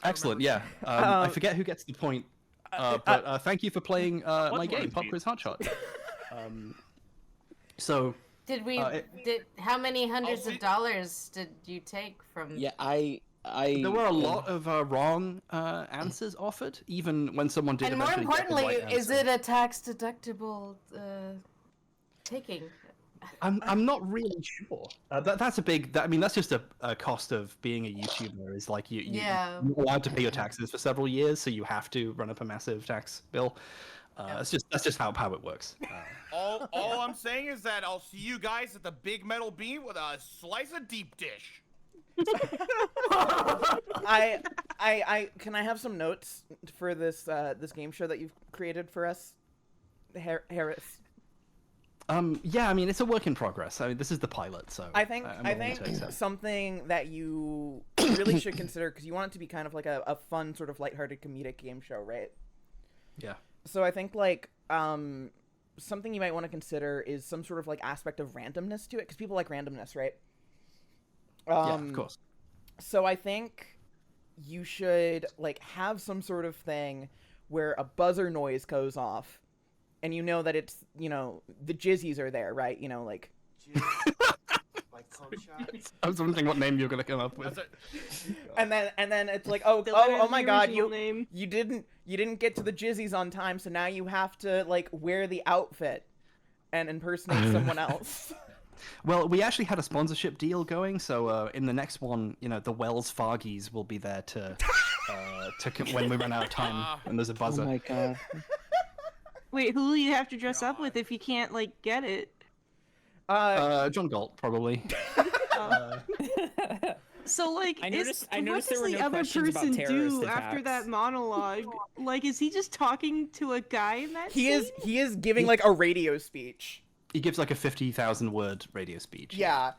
Excellent, yeah. I forget who gets the point, but thank you for playing my game, Pop Quiz Hotshot. So... Did we? How many hundreds of dollars did you take from? Yeah, There were a lot of wrong answers offered, even when someone did. And more eventually get the importantly, right is answer. it a tax deductible taking? I'm not really sure. That's a big. I mean, that's just a cost of being a YouTuber. Is like you're allowed to pay your taxes for several years, so you have to run up a massive tax bill. That's just how it works. All I'm saying is that I'll see you guys at the big metal beam with a slice of deep dish. Can I have some notes for this this game show that you've created for us, Harris? Yeah, I mean it's a work in progress. I mean this is the pilot, so I think I'm willing to accept. something that you really should consider, because you want it to be kind of like a fun sort of lighthearted comedic game show, right? Yeah. So I think like something you might want to consider is some sort of like aspect of randomness to it, because people like randomness, right? Yeah, of course. So I think you should like have some sort of thing where a buzzer noise goes off, and you know that it's, you know, the jizzies are there, right? You know, like. Like cum shots? I was wondering what name you were gonna come up with. And then it's like, oh my God, you didn't get to the jizzies on time, so now you have to like wear the outfit and impersonate someone else. Well, we actually had a sponsorship deal going, so in the next one, you know, the Wells Fargies will be there to when we run out of time and there's a buzzer. Oh my God. Wait, who will you have to dress up with if you can't like get it? John Galt, probably. So like, I noticed what there does were the no other questions about person terrorist do after attacks. that monologue? Like, is he just talking to a guy in that He scene? is giving like a radio speech. He gives like a 50,000 word radio speech. Yeah.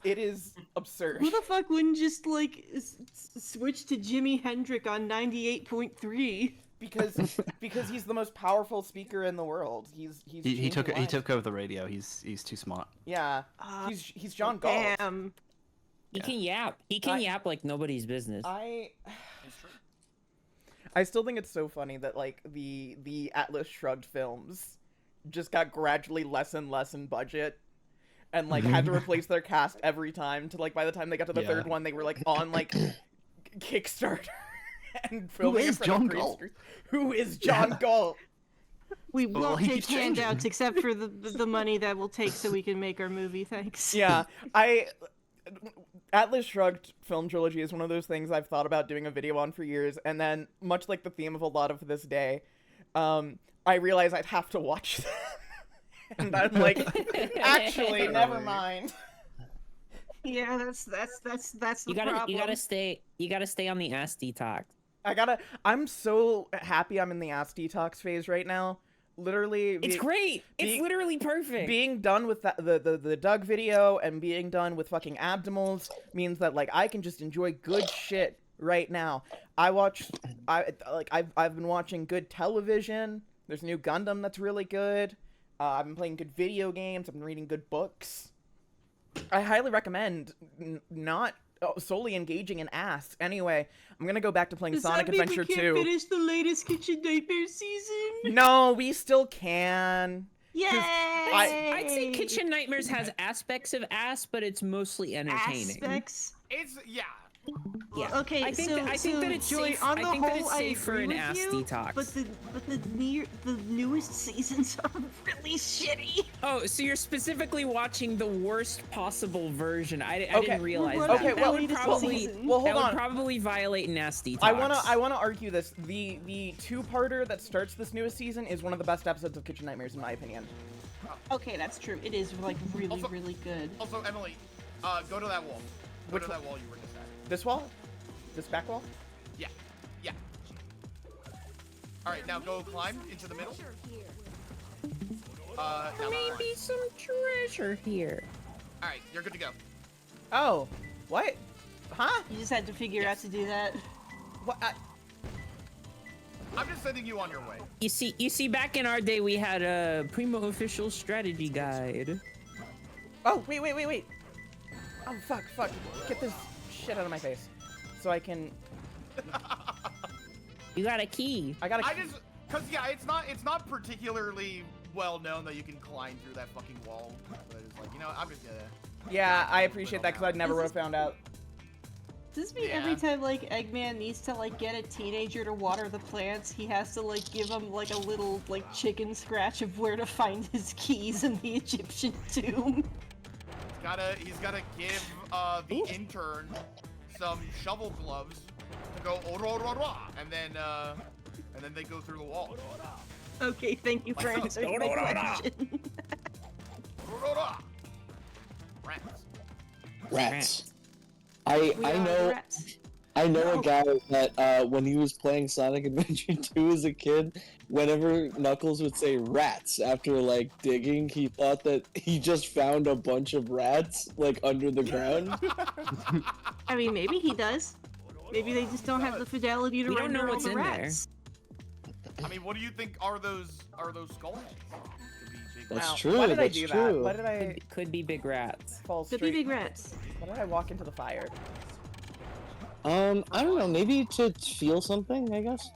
It is absurd. Who the fuck wouldn't just like switch to Jimi Hendrix on 98.3? Because he's the most powerful speaker in the world. He took over the radio. He's too smart. Yeah. He's John Galt. Damn. He can yap. He can yap like nobody's business. I still think it's so funny that like the Atlas Shrugged films just got gradually less and less in budget, and like had to replace their cast every time, to like by the time they got to the third one they were like on like Kickstarter and filming. Who is John Galt? Who is John Galt? We won't he take keeps changing. handouts except for the money that we'll take so we can make our movie. Thanks. Yeah, Atlas Shrugged film trilogy is one of those things I've thought about doing a video on for years, and then much like the theme of a lot of this day, I realize I'd have to watch them. And I'm like, actually, never mind. Yeah, that's the You gotta problem. stay on the ass detox. I'm so happy I'm in the ass detox phase right now. Literally, It's great. It's literally perfect. Being done with the Doug video and being done with fucking abdomals means that like I can just enjoy good shit right now. I've been watching good television. There's a new Gundam that's really good. I've been playing good video games. I've been reading good books. I highly recommend not solely engaging in ass. Anyway, I'm gonna go back to playing Sonic Adventure 2. We can't finish the latest Kitchen Nightmare season. No, we still can. Yay! I'd say Kitchen Nightmares has aspects of ass, but it's mostly entertaining. Aspects. It's Yeah. Okay. I think that it's Joy, safe. on the I think that whole, it's I safe for agree an with ass you, detox. But the newest seasons are really shitty. Oh, so you're specifically watching the worst possible version. I Okay. didn't realize that. Okay, that well, would probably hold that would on. probably violate an ass detox. I wanna argue this. The two-parter that starts this newest season is one of the best episodes of Kitchen Nightmares in my opinion. Okay, that's true. It is like really, really good. Also, Emily, go to that wall. Go to that wall you were just at. This wall? This back wall? Yeah. Yeah. All right, now go climb into the middle. Now Maybe some treasure here. All right, you're good to go. Oh, what? Huh? You just had to figure out to do that. What? I'm just sending you on your way. You see, back in our day, we had a Primo official strategy guide. Oh, wait. Oh, fuck. Get this shit out of my face. So I can... You got a key. I got a key. Cause yeah, it's not particularly well known that you can climb through that fucking wall. But it's like, you know, I'm just gonna... Yeah, I appreciate that because I'd never would have found out. Does this mean every time like Eggman needs to like get a teenager to water the plants, he has to like give him like a little like chicken scratch of where to find his keys in the Egyptian tomb? He's gotta give the intern some shovel gloves to go and then they go through the wall. Okay, thank you for answering my question. Rats. I know a guy that when he was playing Sonic Adventure 2 as a kid, whenever Knuckles would say rats after like digging, he thought that he just found a bunch of rats like under the ground. I mean, maybe he does. Maybe they just don't have the fidelity to We don't know render all what's the in rats. I mean, what do you think are those skull heads? That's true. Why did I That's do true. that? Why did I... Could be big rats. Fall Could straight... be big rats. Why did I walk into the fire? I don't know. Maybe to feel something, I guess.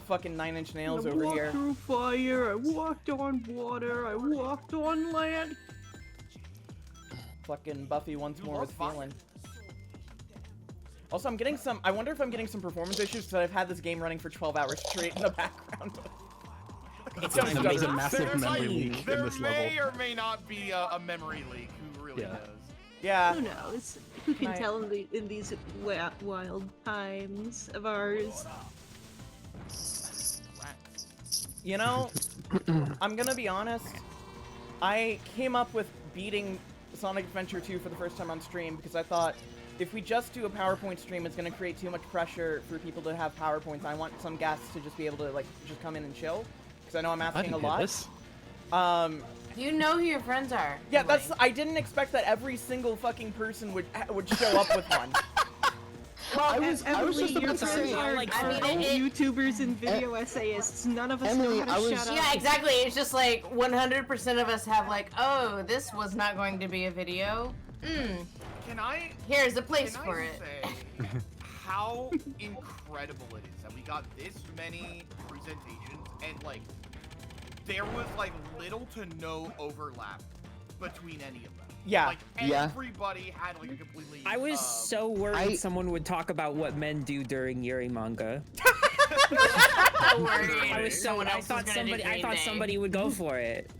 Fucking 9 Inch Nails I over walked here. through fire, I walked on water, I walked on land. Fucking Buffy once more with feeling. Also, I'm getting some... I wonder if I'm getting some performance issues because I've had this game running for 12 hours straight in the background. There's a massive memory leak in this There level. may or may not be a memory leak. Who really knows? Yeah. Who knows? Who can tell in these wild times of ours? You know, I'm gonna be honest. I came up with beating Sonic Adventure 2 for the first time on stream because I thought if we just do a PowerPoint stream, it's gonna create too much pressure for people to have PowerPoints. I want some guests to just be able to like just come in and chill because I know I'm asking a lot. You know who your friends are. Yeah, that's. I didn't expect that every single fucking person would show up with one. Well, I was just about to say, YouTubers and video essayists. None of us Emily, know how to shut up. Yeah, exactly. It's just like 100% of us have like, oh, this was not going to be a video. Can I? Here's a place for it. Say how incredible it is that we got this many presentations and like there was like little to no overlap between any of them. Yeah. Like everybody had like a completely. I was so worried someone would talk about what men do during Yuri manga. I thought somebody would go for it.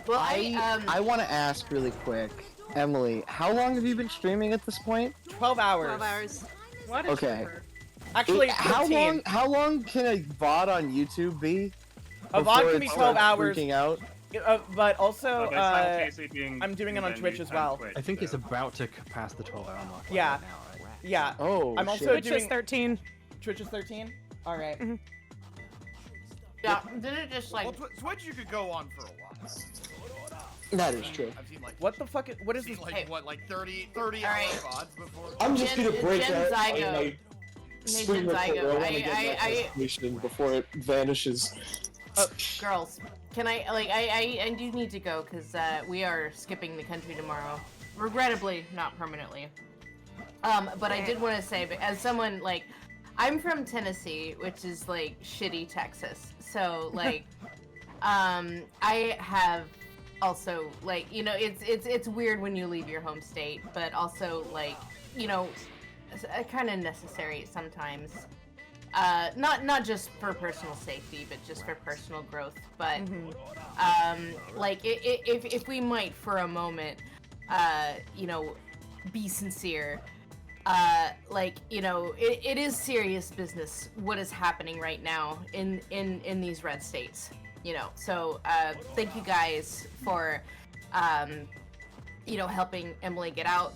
Well, I want to ask really quick, Emily, how long have you been streaming at this point? 12 hours. 12 hours. What is Okay. Actually, how long can a VOD on YouTube be? A VOD can be 12 hours. Freaking out. But also, but simultaneously being I'm doing it on Twitch as well. I think it's about to pass the 12-hour mark. Yeah. Yeah. Oh, I'm also Twitch doing is 13. Twitch is 13? Alright. Yeah, did it just like... Well, Twitch you could go on for a while. That is true. I've seen like... What the fuck what is this? Like, what, like 30 hour VODs before? I'm just gonna break out Zygo. my screen recorder. I want to get that presentation before it vanishes. Girls, can I do need to go because we are skipping the country tomorrow. Regrettably, not permanently. But I did want to say, as someone, like, I'm from Tennessee, which is, like, shitty Texas. So, like, I have also, like, you know, it's weird when you leave your home state, but also, like, you know, kind of necessary sometimes. Not just for personal safety, but just for personal growth. But like if we might for a moment, you know, be sincere. Like, you know, it is serious business what is happening right now in these red states, you know. So thank you guys for you know, helping Emily get out.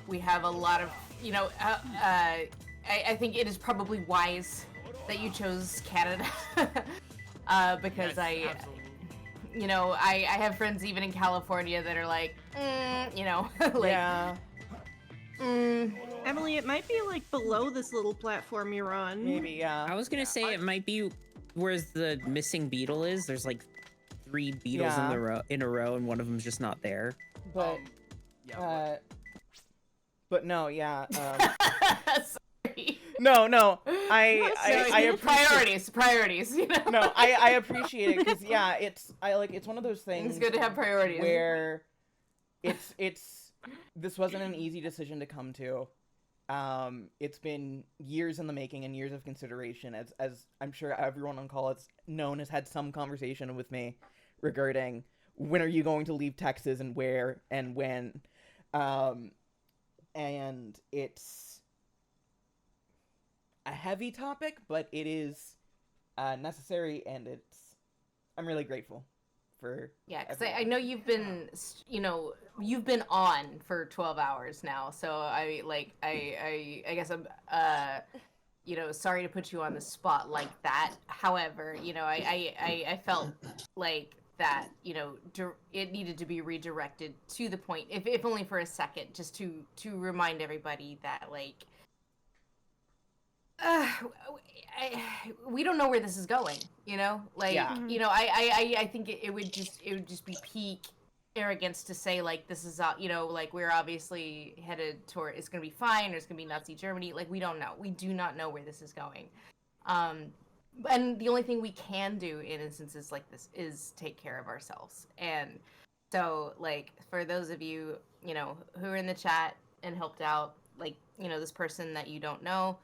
We have a lot of, you know, I think it is probably wise that you chose Canada because you know, I have friends even in California that are like, you know, like, yeah. Emily, it might be like below this little platform you're on. Maybe, yeah. I was gonna say it might be where the missing beetle is. There's like 3 beetles in a row, and one of them's just not there. But, but no, yeah. Sorry. No. I appreciate priorities. You know? No, I appreciate it because yeah, it's one of those things. It's good to have priorities. Where it's this wasn't an easy decision to come to. It's been years in the making and years of consideration, as I'm sure everyone on call has known, has had some conversation with me regarding when are you going to leave Texas and where and when. And it's a heavy topic, but it is necessary, and I'm really grateful for. Yeah, because I know you've been, you know, you've been on for 12 hours now, so I guess I'm, you know, sorry to put you on the spot like that. However, you know, I felt like that, you know, it needed to be redirected to the point, if only for a second, just to remind everybody that, like, we don't know where this is going, you know, like, you know, I think it would just be peak arrogance to say, like, this is, you know, like, we're obviously headed toward, it's gonna be fine, or it's gonna be Nazi Germany. Like, we don't know. We do not know where this is going. And the only thing we can do in instances like this is take care of ourselves. And so, like, for those of you, you know, who are in the chat and helped out, like, you know, this person that you don't know,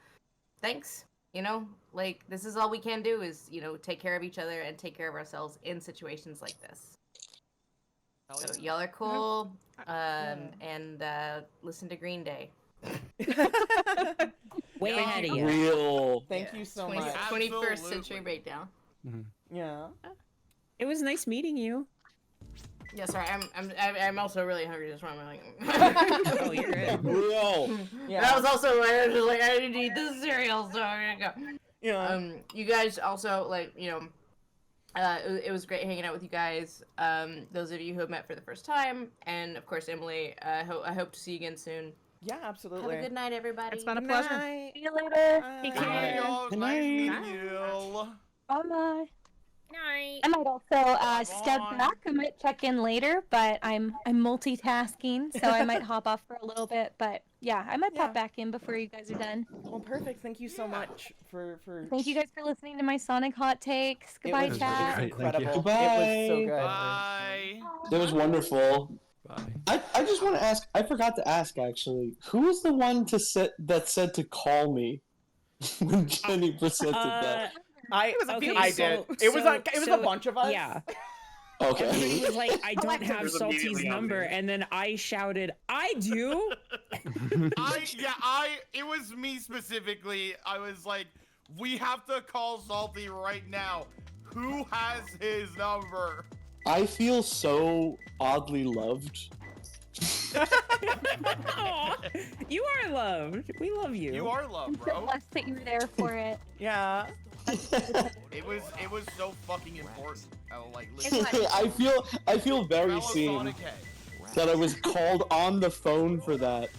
thanks. You know, like, this is all we can do is, you know, take care of each other and take care of ourselves in situations like this. So y'all are cool, and listen to Green Day. Way ahead of you. Real. Thank you so much. 21st century breakdown. Yeah. It was nice meeting you. Yeah, sorry, I'm also really hungry. That's why I'm like. Oh, you're good. Real. Yeah. That was also why I was just like, I didn't eat this cereal, so I'm gonna go. Yeah. You guys also, like, you know, it was great hanging out with you guys. Those of you who have met for the first time, and of course, Emily. I hope to see you again soon. Yeah, absolutely. Have a good night, everybody. It's been a pleasure. See you later. Take Bye, y'all. Good Nice meeting night. you. Bye. Night. I might also step back. I might check in later, but I'm multitasking, so I might hop off for a little bit. But yeah, I might pop back in before you guys are done. Well, perfect. Thank you so much for. Thank you guys for listening to my Sonic hot takes. Goodbye, chat. Great, Incredible. thank you. It was so good. Bye. That was wonderful. Bye. I just want to ask. I forgot to ask actually. Who was the one that said to call me when Jenny presented that? I did. So- It was so- a bunch of us. Yeah. Okay. Everybody was like, I don't have There's Salty's immediately number, obvious. and then I shouted, I do. It was me specifically. I was like, we have to call Salty right now. Who has his number? I feel so oddly loved. Aw, you are loved. We love you. You are loved, I'm so bro. blessed that you were there for it. Yeah. It was so fucking important. I feel very Fellow seen Sonic head. that I was called on the phone for that.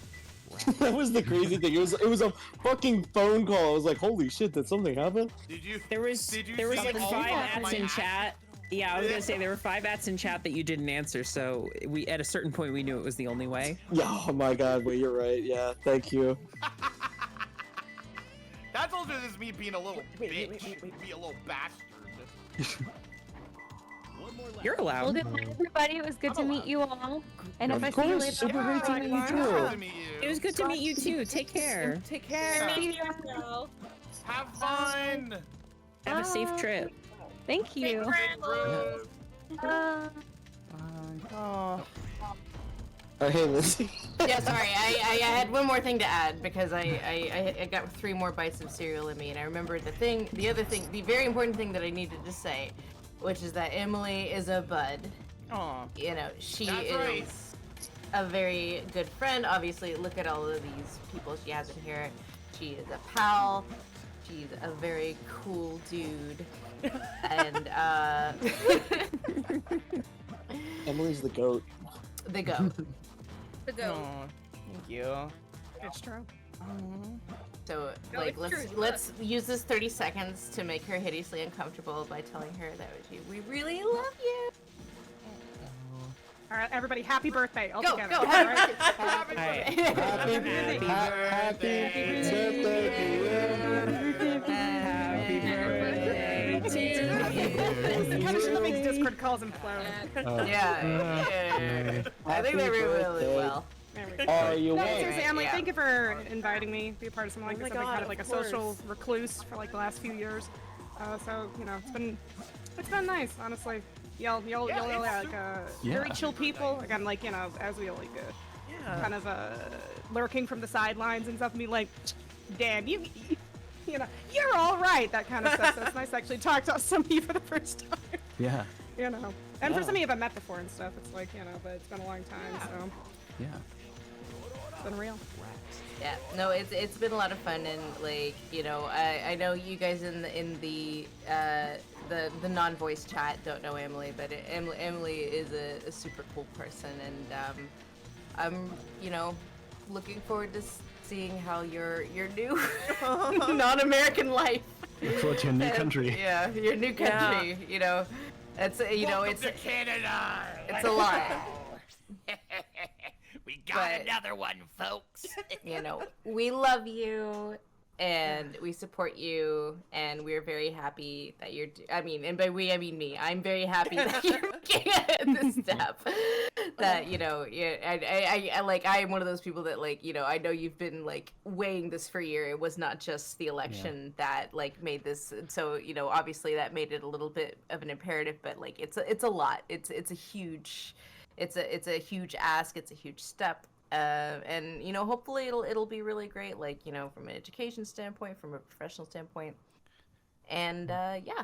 That was the crazy thing. It was a fucking phone call. I was like, holy shit, did something happen? There was see like all 5 of ats my in actions? chat. Yeah, I was gonna say there were 5 ats in chat that you didn't answer, so we at a certain point we knew it was the only way. Yeah, oh my god, wait, you're right. Yeah, thank you. That's also just me being a little bitch. Be a little bastard. You're allowed. Well, good night, everybody. It was good to meet you all. And if I Of see you course, later, super great to meet you too. It was good to meet you too. Take care. Take care. Have fun. Have a safe trip. Thank you. Oh, hey, Lindsay. Yeah, sorry. I had one more thing to add because I got 3 more bites of cereal in me, and I remembered the very important thing that I needed to say, which is that Emily is a bud. Aw. You know, she That's is right. a very good friend. Obviously, look at all of these people she has in here. She is a pal. She's a very cool dude. And Emily's the goat. the goat. The goat. Aw, thank you. It's true. So, No, like, it's true. let's use this 30 seconds to make her hideously uncomfortable by telling her that we really love you. All right, everybody, happy birthday all Go, together. go, All happy right. birthday. Happy birthday to It's the kind of shit that makes Discord calls implode. Yeah. I think they were really well. There we go. Are you No, awake? seriously, Emily, Yeah. thank you for inviting me to be a part of something like Oh my this. I've been God, kind of like a of course. social recluse for like the last few years. So, you know, it's been nice, honestly. Y'all like very chill people. Again, like, you know, as we like kind of lurking from the sidelines and stuff, and be like, damn, you know, you're all right. That kind of stuff. So it's nice to actually talk to some of you for the first time. Yeah. You know, and for some of you I've met before and stuff. It's like, you know, but it's been a long time, so Yeah. it's been real. Yeah, no, it's been a lot of fun, and like, you know, I know you guys in the non-voice chat don't know Emily, but Emily is a super cool person, and I'm, you know, looking forward to seeing how your new non-American life. Look forward to your new country. Yeah, your new country. You know, it's Welcome to Canada. it's a lot. We got another one, folks. You know, we love you and we support you, and we're very happy that you're. I mean, and by we I mean me. I'm very happy that you're making this step. That, you know, I like. I am one of those people that, like, you know, I know you've been like weighing this for a year. It was not just the election that like made this. So, you know, obviously that made it a little bit of an imperative, but like it's a lot. It's a huge. It's a huge ask. It's a huge step, and, you know, hopefully it'll be really great. Like, you know, from an education standpoint, from a professional standpoint, and yeah.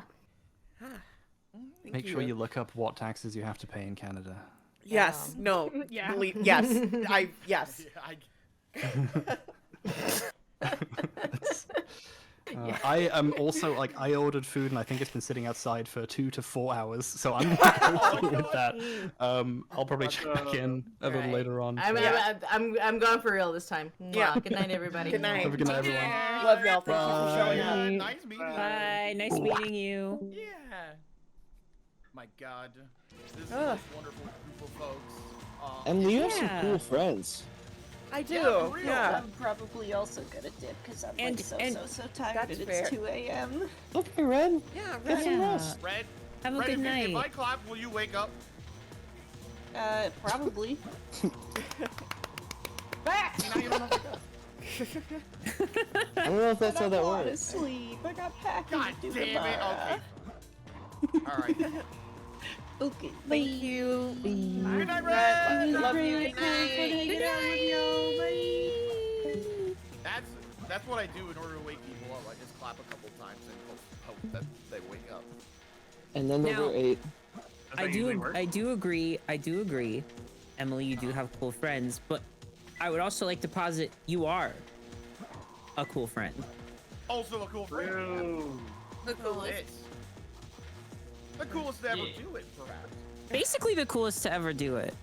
Make sure you look up what taxes you have to pay in Canada. Yes. No. Yeah. Yes. Yes. I am also, like, I ordered food and I think it's been sitting outside for 2 to 4 hours, so I'm okay with that. I'll probably check back in a little later on. I'm gone for real this time. Yeah. Good night, everybody. Good night. Have a good night, everyone. Love y'all. Thank you for showing up. Nice meeting you. Bye. Nice meeting you. Yeah. My God, this is a wonderful group of folks. And you have some cool friends. I do. Yeah, for real. Yeah. I'm probably also gonna dip because I'm And- like so tired that's and fair. it's 2 a.m. Okay, Red. Yeah. Get Right. some rest. Red, Have a Red, good if night. If I clap, will you wake up? Probably. Now you don't have to go. I don't know if that's how that I want to works. sleep. I got packing God to do damn it. tomorrow. Okay. All right. Okay. Thank you. Good night, Red. Love you. Good night. That's what I do in order to wake people up. I just clap a couple times and hope that they wake up. And then Now- number 8. I do agree. Emily, you do have cool friends, but I would also like to posit you are a cool friend. Also a cool friend. The coolest. The coolest to ever do it, perhaps. Basically the coolest to ever do it.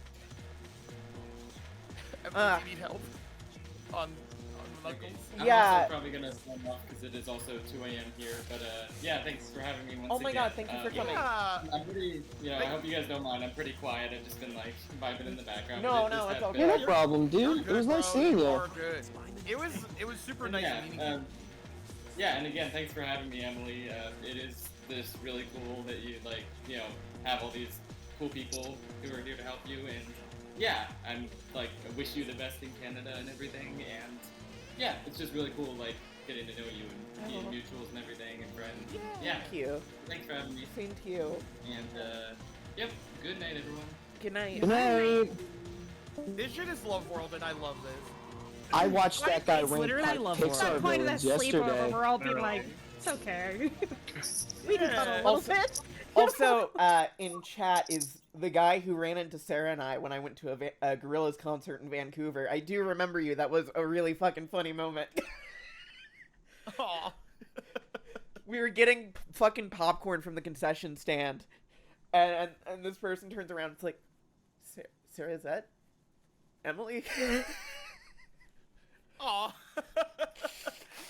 Ever need help on the knuckles? I'm also probably gonna sign off because it is also 2 a.m. here. But yeah, thanks for having me once again. Oh my God, thank you for coming. Yeah. I'm pretty, you know, I hope you guys don't mind. I'm pretty quiet. I've just been like vibing in the background. No, but it no, just it's has okay. been- Yeah, no problem, dude. You're It was good, nice bro. seeing You you. are good. It was super nice meeting you. Yeah, and again, thanks for having me, Emily. It is this really cool that you like, you know, have all these cool people who are here to help you, and yeah, I'm like, I wish you the best in Canada and everything, and yeah, it's just really cool, like, getting to know you and being mutuals and everything and friends. Yeah. Thank you. Thanks for having me. Same to you. And yep. Good night, everyone. Good night. Good night. This shit is Love World, and I love this. I watched that guy It's rank literally like At that Pixar point of that villains sleepover, yesterday. we're all being like, it's okay. We can cut a little Also, bit. also in chat is the guy who ran into Sarah and I when I went to a Gorillaz concert in Vancouver. I do remember you. That was a really fucking funny moment. Aw. We were getting fucking popcorn from the concession stand, and this person turns around. It's like, Sarah, is that Emily? Aw.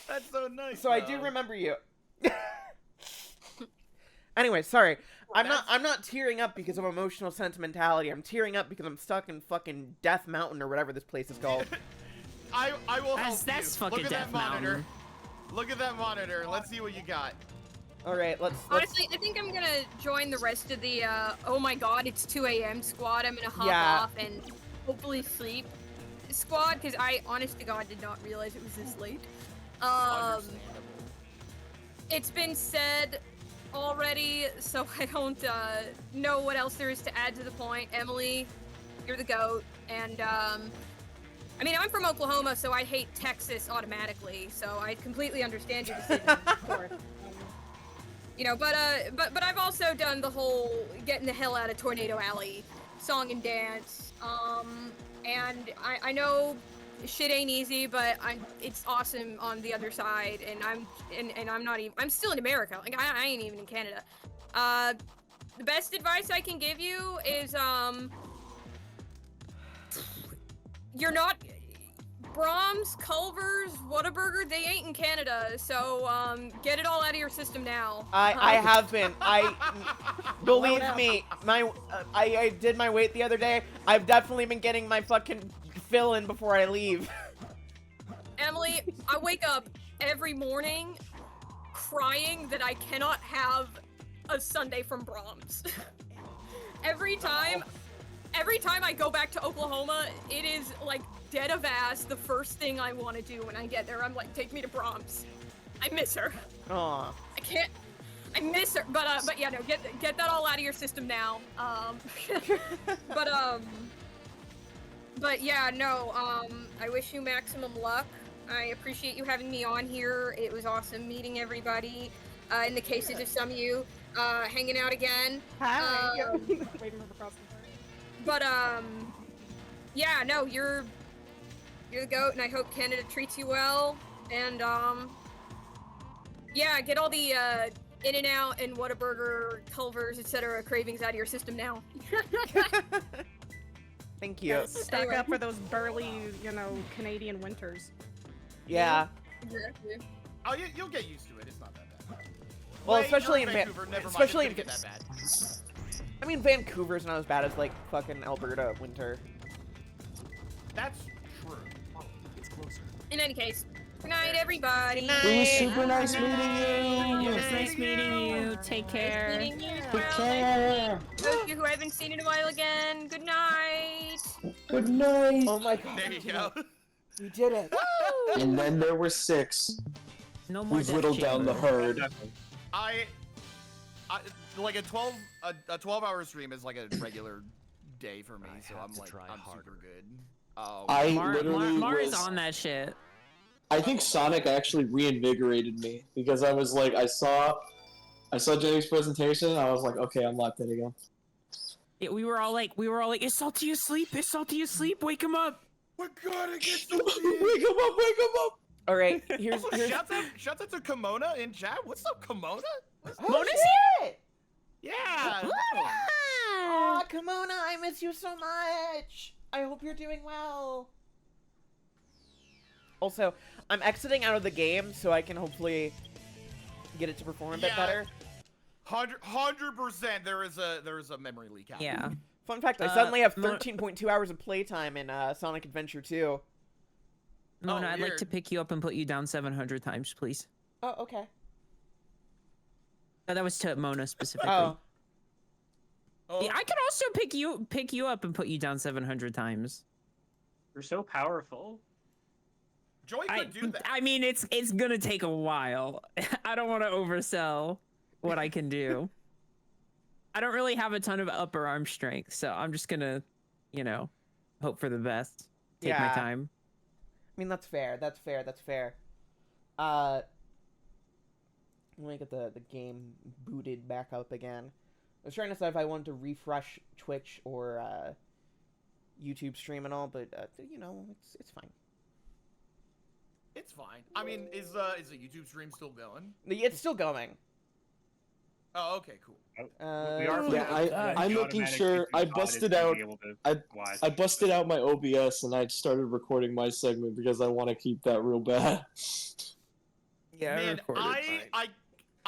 That's so nice. So I do remember you. Anyway, sorry. I'm not tearing up because of emotional sentimentality. I'm tearing up because I'm stuck in fucking Death Mountain or whatever this place is called. I will help That's you. fucking Look at Death that monitor. Mountain. Look at that monitor. Let's see what you got. All right, let's. Honestly, I think I'm gonna join the rest of the oh my god, it's 2 a.m. squad. I'm gonna hop Yeah. off and hopefully sleep squad, because I, honest to god, did not realize it was this late. It's been said already, so I don't know what else there is to add to the point. Emily, you're the GOAT, and I mean, I'm from Oklahoma, so I hate Texas automatically, so I completely understand your decision, of course. You know, but I've also done the whole getting the hell out of Tornado Alley song and dance. And I know shit ain't easy, but it's awesome on the other side, and I'm still in America. Like I ain't even in Canada. The best advice I can give you is you're not Brahms, Culver's, Whataburger, they ain't in Canada, so get it all out of your system now. I have been. Believe me, I did my weight the other day. I've definitely been getting my fucking fill in before I leave. Emily, I wake up every morning crying that I cannot have a sundae from Brahms. Every time I go back to Oklahoma, it is like dead of ass the first thing I want to do when I get there. I'm like, take me to Brahms. I miss her. Aw. I miss her. But yeah, no, get that all out of your system now. But yeah, no, I wish you maximum luck. I appreciate you having me on here. It was awesome meeting everybody. In the cases of some of you, hanging out again. Hi. Waiting for the crossing. But yeah, no, you're the GOAT, and I hope Canada treats you well. And yeah, get all the In-N-Out and Whataburger, Culver's, etc. cravings out of your system now. Thank you. Stock up for those burly, Canadian winters. Yeah. Exactly. Oh, you'll get used to it. It's not that bad. Well, Wait, especially you're in Vancouver. Never mind, especially it's in gonna get that bad. I mean, Vancouver's not as bad as like fucking Alberta winter. That's true. It's closer. In any case, good night, everybody. It was super nice meeting you. It was nice meeting you. Take care. Nice meeting you as Take well. care. Those of you who I haven't seen in a while again, good night. Good night. Oh my god. There you go. We did it. And then there were 6. No more We've death whittled down the chamber. herd. I like a 12-hour stream is like a regular day for me, so I'm super good. I Mar literally is was- on that shit. I think Sonic actually reinvigorated me because I was like, I saw Jenny's presentation. And I was like, okay, I'm locked in again. Yeah, we were all like, is Salty asleep? Is Salty asleep? Wake him up! We're gonna get some Wake him up! Wake him up! All right, here's Shout out to Kimona in chat. What's up, Kimona? Mona's here. Yeah. Aw, Kimona, I miss you so much. I hope you're doing well. Also, I'm exiting out of the game so I can hopefully get it to perform a bit better. 100%. There is a memory leak happening. Yeah. Fun fact: I suddenly have 13.2 hours of playtime in Sonic Adventure 2. Mona, I'd like to pick you up and put you down 700 times, please. Oh, okay. That was to Mona specifically. Oh. Yeah, I could also pick you up and put you down 700 times. You're so powerful. Joy could do that. I mean, it's gonna take a while. I don't want to oversell what I can do. I don't really have a ton of upper arm strength, so I'm just gonna, you know, hope for the best. Take my time. I mean, that's fair. That's fair. That's fair. Let me get the game booted back up again. I was trying to decide if I wanted to refresh Twitch or YouTube stream and all, but you know, it's fine. It's fine. I mean, is the YouTube stream still going? It's still going. Oh, okay, cool. I'm making sure I busted out. I busted out my OBS and I started recording my segment because I want to keep that real bad. Yeah, man,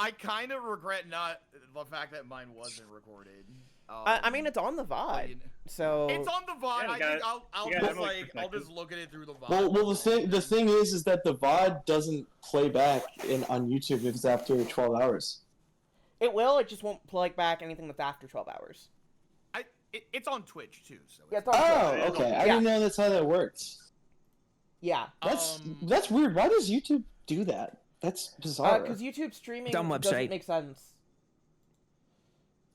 I kind of regret not the fact that mine wasn't recorded. I mean, it's on the VOD, so it's on the VOD. Yeah, I'll just look at it through the VOD. Well, the thing is that the VOD doesn't play back on YouTube if it's after 12 hours. It will. It just won't play back anything that's after 12 hours. It's on Twitch too. So yeah, it's on Twitch. Okay. I didn't know that's how that works. Yeah. That's weird. Why does YouTube do that? That's bizarre. Because YouTube streaming Dumb doesn't website. make sense.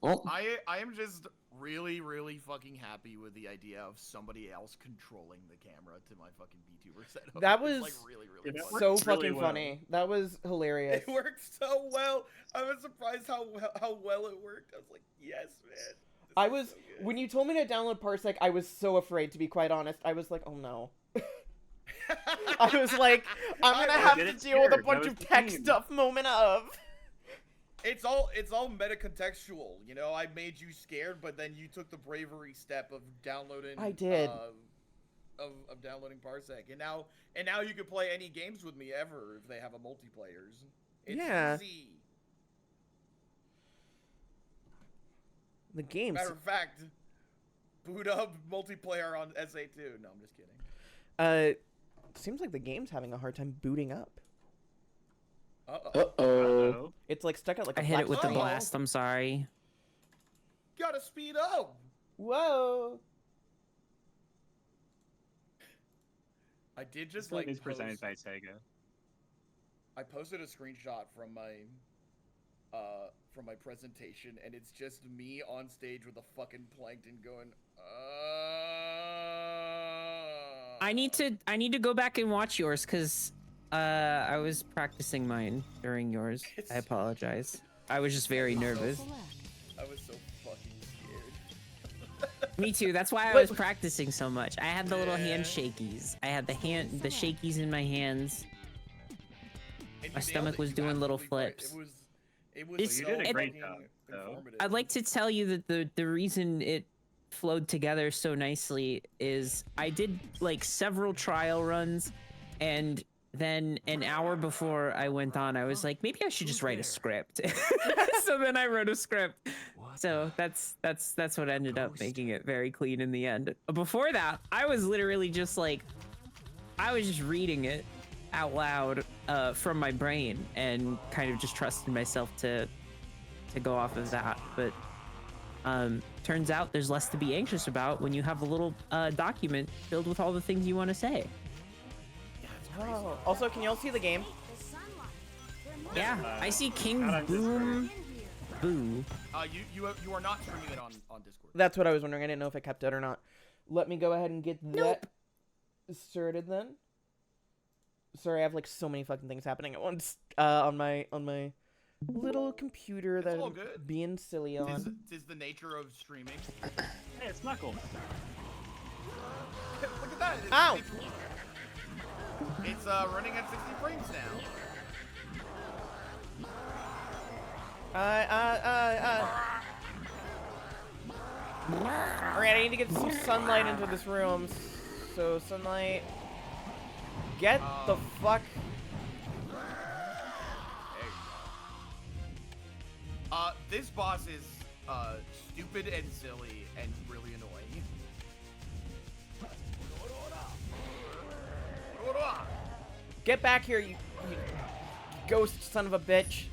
Well, I am just really, really fucking happy with the idea of somebody else controlling the camera to my fucking VTuber setup. That It's, was like, really, really fun. so fucking funny. That was hilarious. It worked so well. I was surprised how well it worked. I was like, yes, man. When you told me to download Parsec, I was so afraid, to be quite honest. I was like, oh no. I was like, I'm gonna have to deal with a bunch of tech stuff moment of. It's all meta-contextual, you know. I made you scared, but then you took the bravery step of downloading. I did. Of downloading Parsec, and now you can play any games with me ever if they have a multiplayers. It's easy. The games. Matter of fact, boot up multiplayer on SA2. No, I'm just kidding. Seems like the game's having a hard time booting up. Uh-oh. It's like stuck at like I hit it with the blast. I'm sorry. Gotta speed up. Whoa. I did just like like it's presented by Sega. I posted a screenshot from my presentation, and it's just me on stage with a fucking plankton going. I need to go back and watch yours because I was practicing mine during yours. I apologize. I was just very nervous. I was so fucking scared. Me too. That's why I was practicing so much. I had the little hand shakies. I had the shakies in my hands. My stomach was doing little flips. You did a great job. I'd like to tell you that the reason it flowed together so nicely is I did like several trial runs, and then an hour before I went on, I was like, maybe I should just write a script. So then I wrote a script. So that's what ended up making it very clean in the end. Before that, I was literally just like, I was just reading it out loud from my brain and kind of just trusted myself to go off of that. But turns out there's less to be anxious about when you have a little document filled with all the things you want to say. Oh. Also, can y'all see the game? Yeah, I see King Boom Boo. You are not streaming it on Discord. That's what I was wondering. I didn't know if I kept it or not. Let me go ahead and get that started then. Sorry, I have like so many fucking things happening at once on my little computer that I'm being silly on. Tis the nature of streaming. Hey, it's Knuckles. Look at that. Ow! It's running at 60 frames now. Alright, I need to get some sunlight into this room. So, sunlight. Get the fuck. This boss is stupid and silly and really annoying. Get back here, you ghost son of a bitch.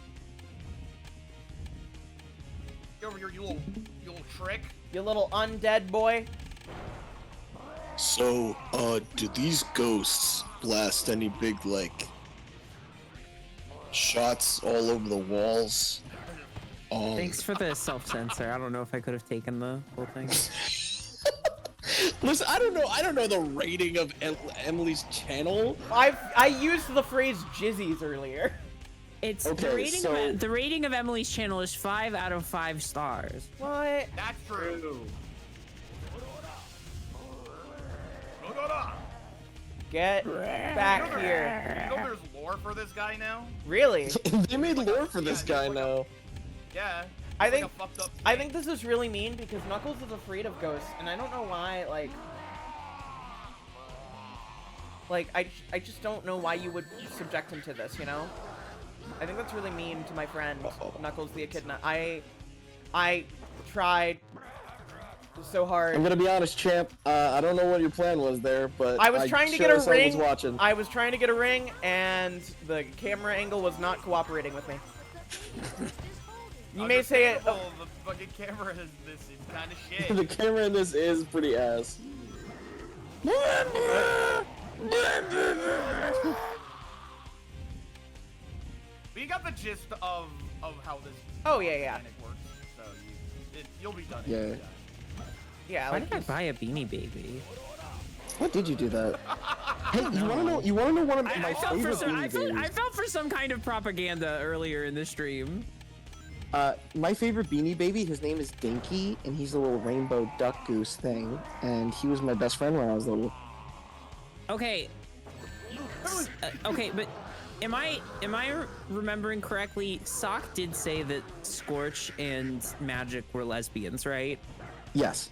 Get over here, you little trick. You little undead boy. So, do these ghosts blast any big, like, shots all over the walls? Thanks for the self-censor. I don't know if I could have taken the whole thing. Listen, I don't know the rating of Emily's channel. I used the phrase jizzies earlier. It's Okay, the rating of Emily's channel is 5 out of 5 stars. What? That's true. Get back here. You know there's lore for this guy now? Really? They made lore for this guy now. Yeah. I it's think like a fucked up I think this is really mean because Knuckles is afraid of ghosts, and I don't know why. Like I just don't know why you would subject him to this. You know? I think that's really mean to my friend Knuckles the Echidna. I tried so hard. I'm gonna be honest, champ. I don't know what your plan was there, but I was trying to get a ring. Was watching. I was trying to get a ring, and the camera angle was not cooperating with me. You may say it. The fucking camera is kind of shit. The camera in this is pretty ass. But you got the gist of how this mechanic works, so you'll be done. Yeah. Yeah. Why did I buy a Beanie Baby? What did you do that? Hey, you wanna know? You wanna know one of my favorite Beanie Babies? I felt for some kind of propaganda earlier in the stream. My favorite Beanie Baby, his name is Dinky, and he's a little rainbow duck goose thing, and he was my best friend when I was little. Okay. Okay, but am I remembering correctly? Sock did say that Scorch and Magic were lesbians, right? Yes.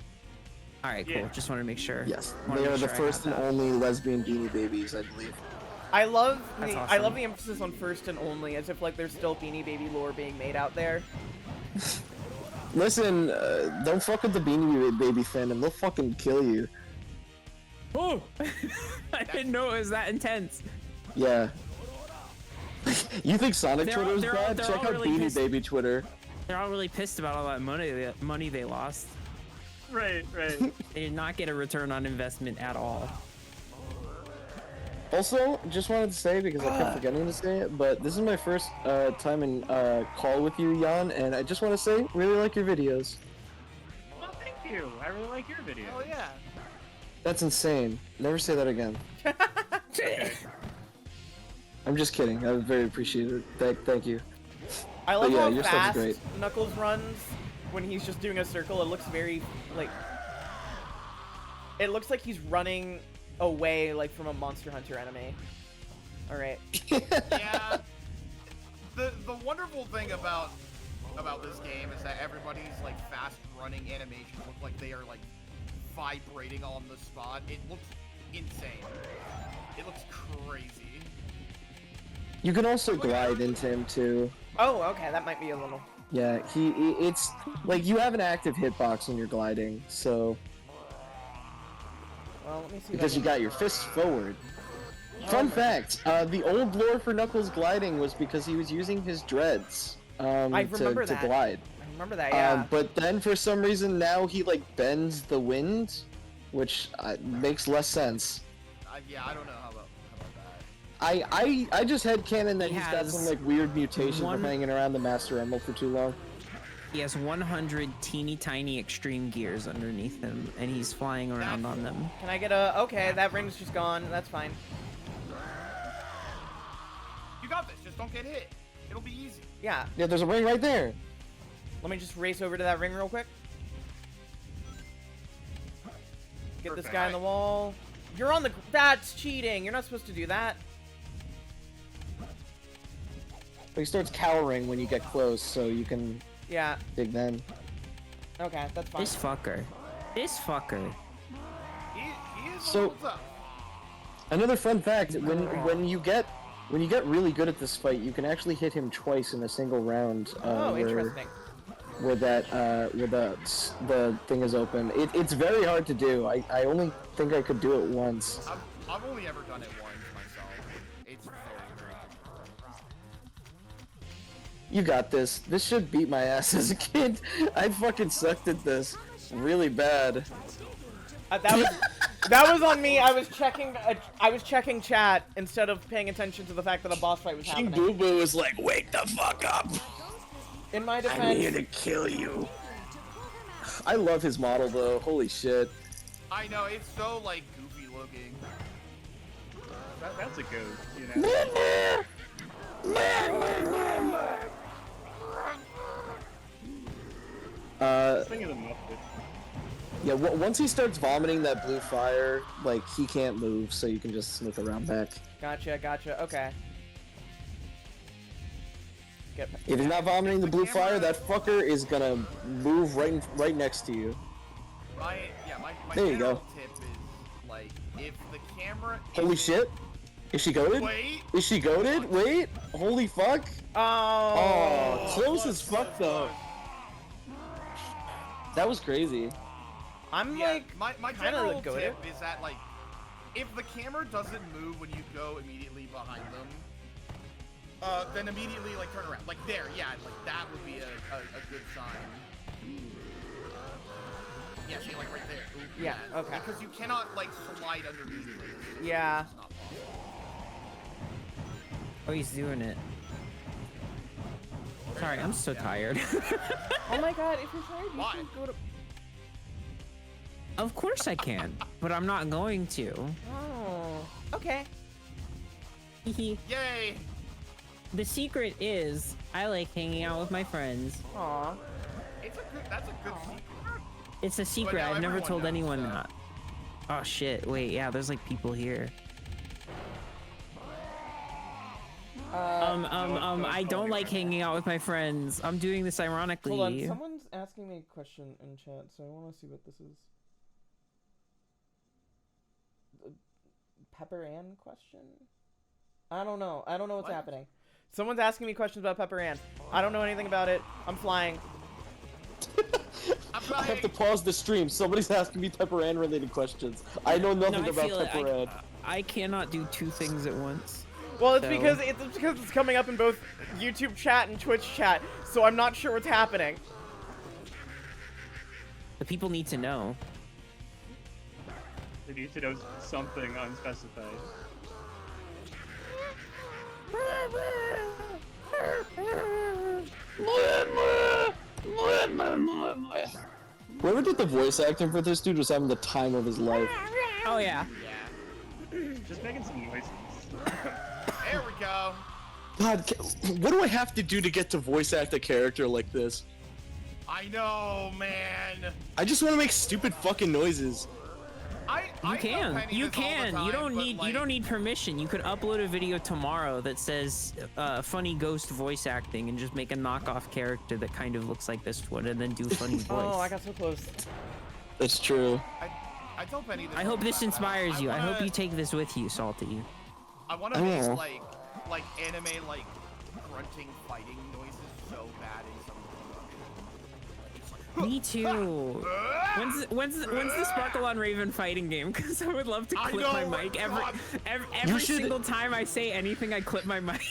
All right, cool. Just wanted to make sure. Yes, Wanted they to are make the sure I first got and that. only lesbian Beanie Babies, I believe. I love That's the awesome. emphasis on first and only, as if like there's still Beanie Baby lore being made out there. Listen, don't fuck with the Beanie Baby fandom. They'll fucking kill you. Oh! I didn't know it was that intense. Yeah. You think Sonic They're Twitter is all- bad? they're Check all out really Beanie pissed. Baby Twitter. They're all really pissed about all that money they lost. Right. They did not get a return on investment at all. Also, just wanted to say, because I kept forgetting to say it, but this is my first time in call with you, Jan, and I just want to say, really like your videos. Well, thank you. I really like your video. Oh yeah. That's insane. Never say that again. I'm just kidding. I very appreciate it. Thank you. I love But yeah, how your stuff's fast great. Knuckles runs when he's just doing a circle. It looks very like. It looks like he's running away like from a Monster Hunter enemy. All right. Yeah. The wonderful thing about this game is that everybody's like fast running animations look like they are like vibrating on the spot. It looks insane. It looks crazy. You can also glide into him too. Oh, okay. That might be a little. Yeah, it's like you have an active hitbox when you're gliding, so Well, let me see. because you got your fists forward. Fun fact: the old lore for Knuckles gliding was because he was using his dreads I remember to that. glide. I remember that. Yeah. But then for some reason now he like bends the wind, which makes less sense. Yeah, I don't know how about that. I just headcanon that He he's got has some like weird mutation one- from hanging around the Master Emerald for too long. He has 100 teeny tiny extreme gears underneath him, and he's flying around on them. Can I get a? Okay, that ring's just gone. That's fine. You got this. Just don't get hit. It'll be easy. Yeah. Yeah, there's a ring right there. Let me just race over to that ring real quick. Get this guy on the wall. You're on the. That's cheating. You're not supposed to do that. He starts cowering when you get close, so you can Yeah. dig then. Okay, that's fine. This fucker. This fucker. He is So- Another fun fact: when you get really good at this fight, you can actually hit him twice in a single round. Oh, interesting. Where the thing is open. It's very hard to do. I only think I could do it once. I've only ever done it once myself. It's very You got this. This should beat my ass as a kid. I fucking sucked at this really bad. That was on me. I was checking chat instead of paying attention to the fact that a boss fight was happening. King Boo was like, "Wake the fuck up!" In my defense, I'm here to kill you. I love his model though. Holy shit. I know, it's so like goofy looking. That's a goat, you know. Yeah, once he starts vomiting that blue fire, like, he can't move, so you can just sneak around back. Gotcha, okay. If he's not vomiting the blue fire, that fucker is gonna move right next to you. My There you go. tip is, like, if the camera... Holy shit! Is she goated? Wait! Is she goated? Wait! Holy fuck! Oh, close as fuck though. That was crazy. I'm my general goated. tip is that, like, if the camera doesn't move when you go immediately behind them, then immediately, like, turn around. Like, there, yeah, like, that would be a good sign. Yeah, see, like, right there. Ooh, Yeah, okay. Because you cannot, like, slide underneath it. Yeah. It's not possible. Oh, he's doing it. Sorry, I'm so tired. Oh my god, if you're tired, you can go to... Of course I can, but I'm not going to. Oh, okay. Yay! The secret is I like hanging out with my friends. Aw. That's a good secret. It's a secret. I've never told anyone that. Oh shit! Wait, yeah. There's like people here. I don't like hanging out with my friends. I'm doing this ironically. Hold on, someone's asking me a question in chat, so I want to see what this is. Pepper Ann question? I don't know. I don't know what's happening. Someone's asking me questions about Pepper Ann. I don't know anything about it. I'm flying. I have to pause the stream. Somebody's asking me Pepper Ann related questions. I know nothing about Pepper Ann. I cannot do two things at once. Well, it's So- because it's coming up in both YouTube chat and Twitch chat, so I'm not sure what's happening. The people need to know. They need to know something unspecified. Whoever did the voice acting for this dude was having the time of his life. Oh yeah. Just making some noises. There we go. God, what do I have to do to get to voice act a character like this? I know, man. I just want to make stupid fucking noises. You can. You don't need permission. You could upload a video tomorrow that says funny ghost voice acting and just make a knockoff character that kind of looks like this one and then do funny voice. Oh, I got so close. That's true. I tell Penny this. I hope this inspires you. I hope you take this with you, Salty. I want to make like anime like grunting fighting noises so bad in some of Me too. When's the Sparkle on Raven fighting game? Because I would love to clip my mic every single time I say anything. I clip my mic.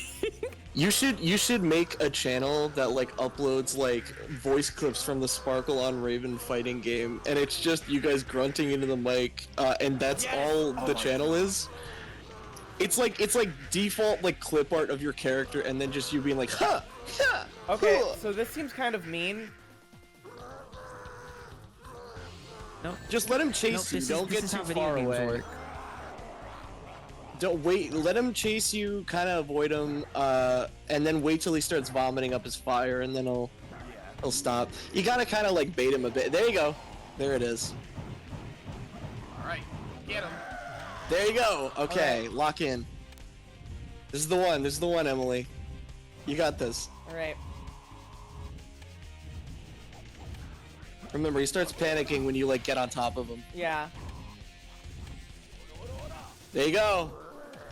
You should make a channel that like uploads like voice clips from the Sparkle on Raven fighting game, and it's just you guys grunting into the mic, and that's all the channel is. It's like default like clip art of your character, and then just you being like, huh, huh. Okay, huh. so this seems kind of mean. No. Just let him chase you. Don't get too far away. Don't wait. Let him chase you. Kind of avoid him, and then wait till he starts vomiting up his fire, and then he'll stop. You gotta kind of like bait him a bit. There you go. There it is. All right, get him. There you go. Okay, lock in. This is the one. This is the one, Emily. You got this. All right. Remember, he starts panicking when you like get on top of him. Yeah. There you go.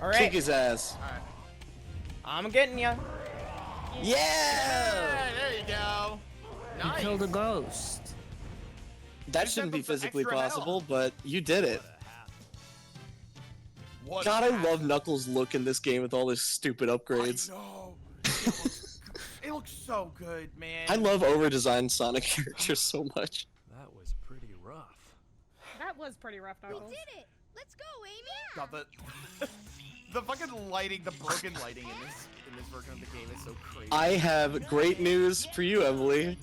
All right. Kick his ass. All right. I'm getting ya. Yeah! There you go. Nice. You killed a ghost. That shouldn't be physically extra possible, but you did it. What God, I love Knuckles' look in this game with all his stupid upgrades. No. It looks so good, man. I love over-designed Sonic characters so much. That was pretty rough. That was pretty rough, Knuckles. did it! Let's go, Amy! God, the fucking lighting, the broken lighting in this version of the game is so crazy. I have great news for you, Emily,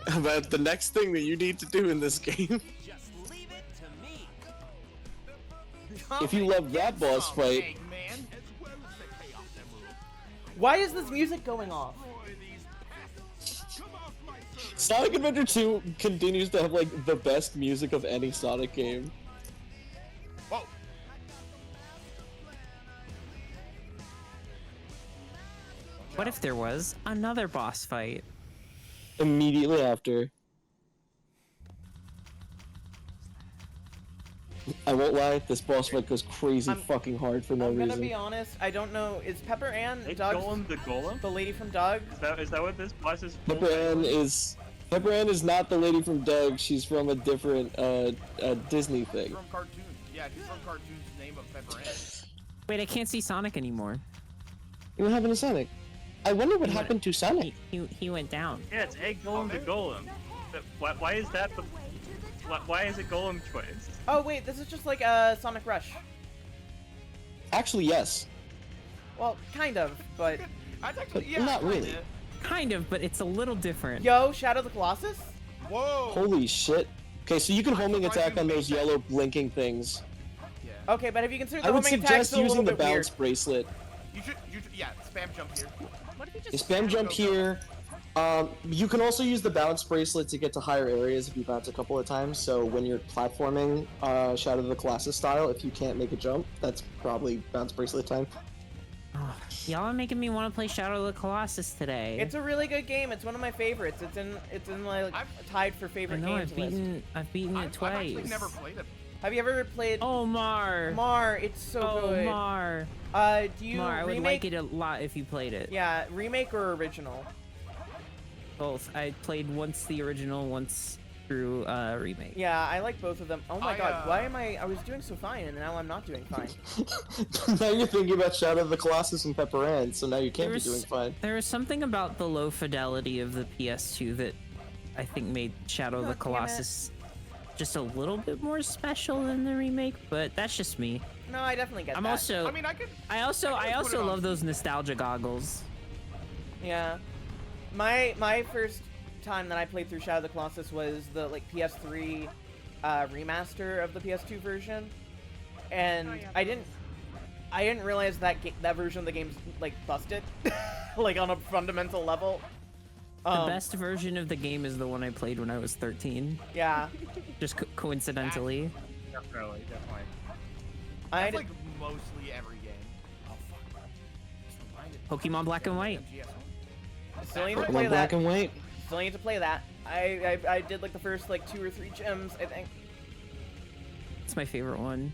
about the next thing that you need to do in this game. If you love that boss fight, Why is this music going off? Sonic Adventure 2 continues to have like the best music of any Sonic game. Whoa. What if there was another boss fight? Immediately after. I won't lie, this boss fight goes crazy fucking hard for no I'm gonna reason. be honest, I don't know. Is Pepper Ann Hey, Doug? Golem the Golem? The lady from Doug? Is that what this boss is? Pepper Ann is not the lady from Doug, she's from a different Disney thing. From cartoons. Yeah, she's from cartoons. Name of Pepper Ann. Wait, I can't see Sonic anymore. What happened to Sonic? I wonder what happened to Sonic. He went down. Yeah, it's Egg Golem the Golem. Why is that the? Why is it Golem choice? Oh wait, this is just like Sonic Rush. Actually, yes. Well, kind of, but But not really. Kind of, but it's a little different. Yo, Shadow of the Colossus? Whoa! Holy shit. Okay, so you can homing attack on those yellow blinking things. Okay, but have you considered the I would homing attacks suggest a little using the bit bounce weird? bracelet. You should, yeah, spam jump here. What if you You spam jump here. You can also use the bounce bracelet to get to higher areas if you bounce a couple of times. So when you're platforming Shadow of the Colossus style, if you can't make a jump, that's probably bounce bracelet time. Y'all are making me want to play Shadow of the Colossus today. It's a really good game. It's one of my favorites. It's in like tied for I favorite know games list. I've beaten it twice. I've actually never played it. Have you ever played? Oh, Mar. Mar, it's so good. Mar. Do you Mar, I would remake? like it a lot if you played it. Yeah, remake or original? Both. I played once the original, once through remake. Yeah, I like both of them. Oh my god, why am I was doing so fine and now I'm not doing fine. Now you're thinking about Shadow of the Colossus and Pepper Ann, so now you can't be doing fine. There was something about the low fidelity of the PS2 that I think made Shadow of the Colossus just a little bit more special than the remake, but that's just me. No, I definitely get I'm that. also I also love those nostalgia goggles. Yeah. My first time that I played through Shadow of the Colossus was the like PS3 remaster of the PS2 version, and I didn't realize that that version of the game's like busted, like on a fundamental level. The best version of the game is the one I played when I was 13. Yeah. Just coincidentally. Definitely. That's like mostly every game. Oh fuck. Pokemon Black and White. Still need to Pokemon play Black that. and White. Still need to play that. I did like the first like 2 or 3 gems, I think. It's my favorite one.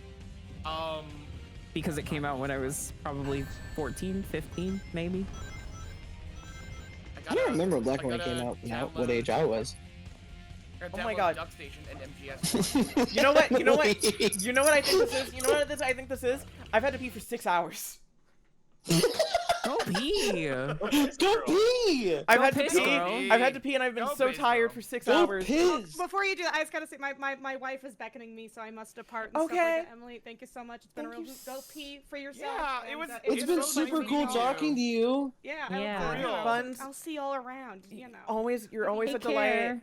Because it came out when I was probably 14, 15, maybe. I don't remember when Black and White came out, what age I was. Oh my god. Duck Station and MGS. You know what? You know what? You know what I think this is? You know what I think this is? I've had to pee for 6 hours. Go pee! Go pee! I've had piss, to pee. girl. I've had to pee, and I've been so tired for 6 hours. Before you do that, I just gotta say, my wife is beckoning me, so I must depart. And Okay. Stuff like that. Emily, thank you so much. It's been a real go pee for yourself. Yeah, it and, was. It's been super cool talking to you. Yeah, Yeah. you know, Buns. I'll see you all around. You know. You're always a Take delight. care.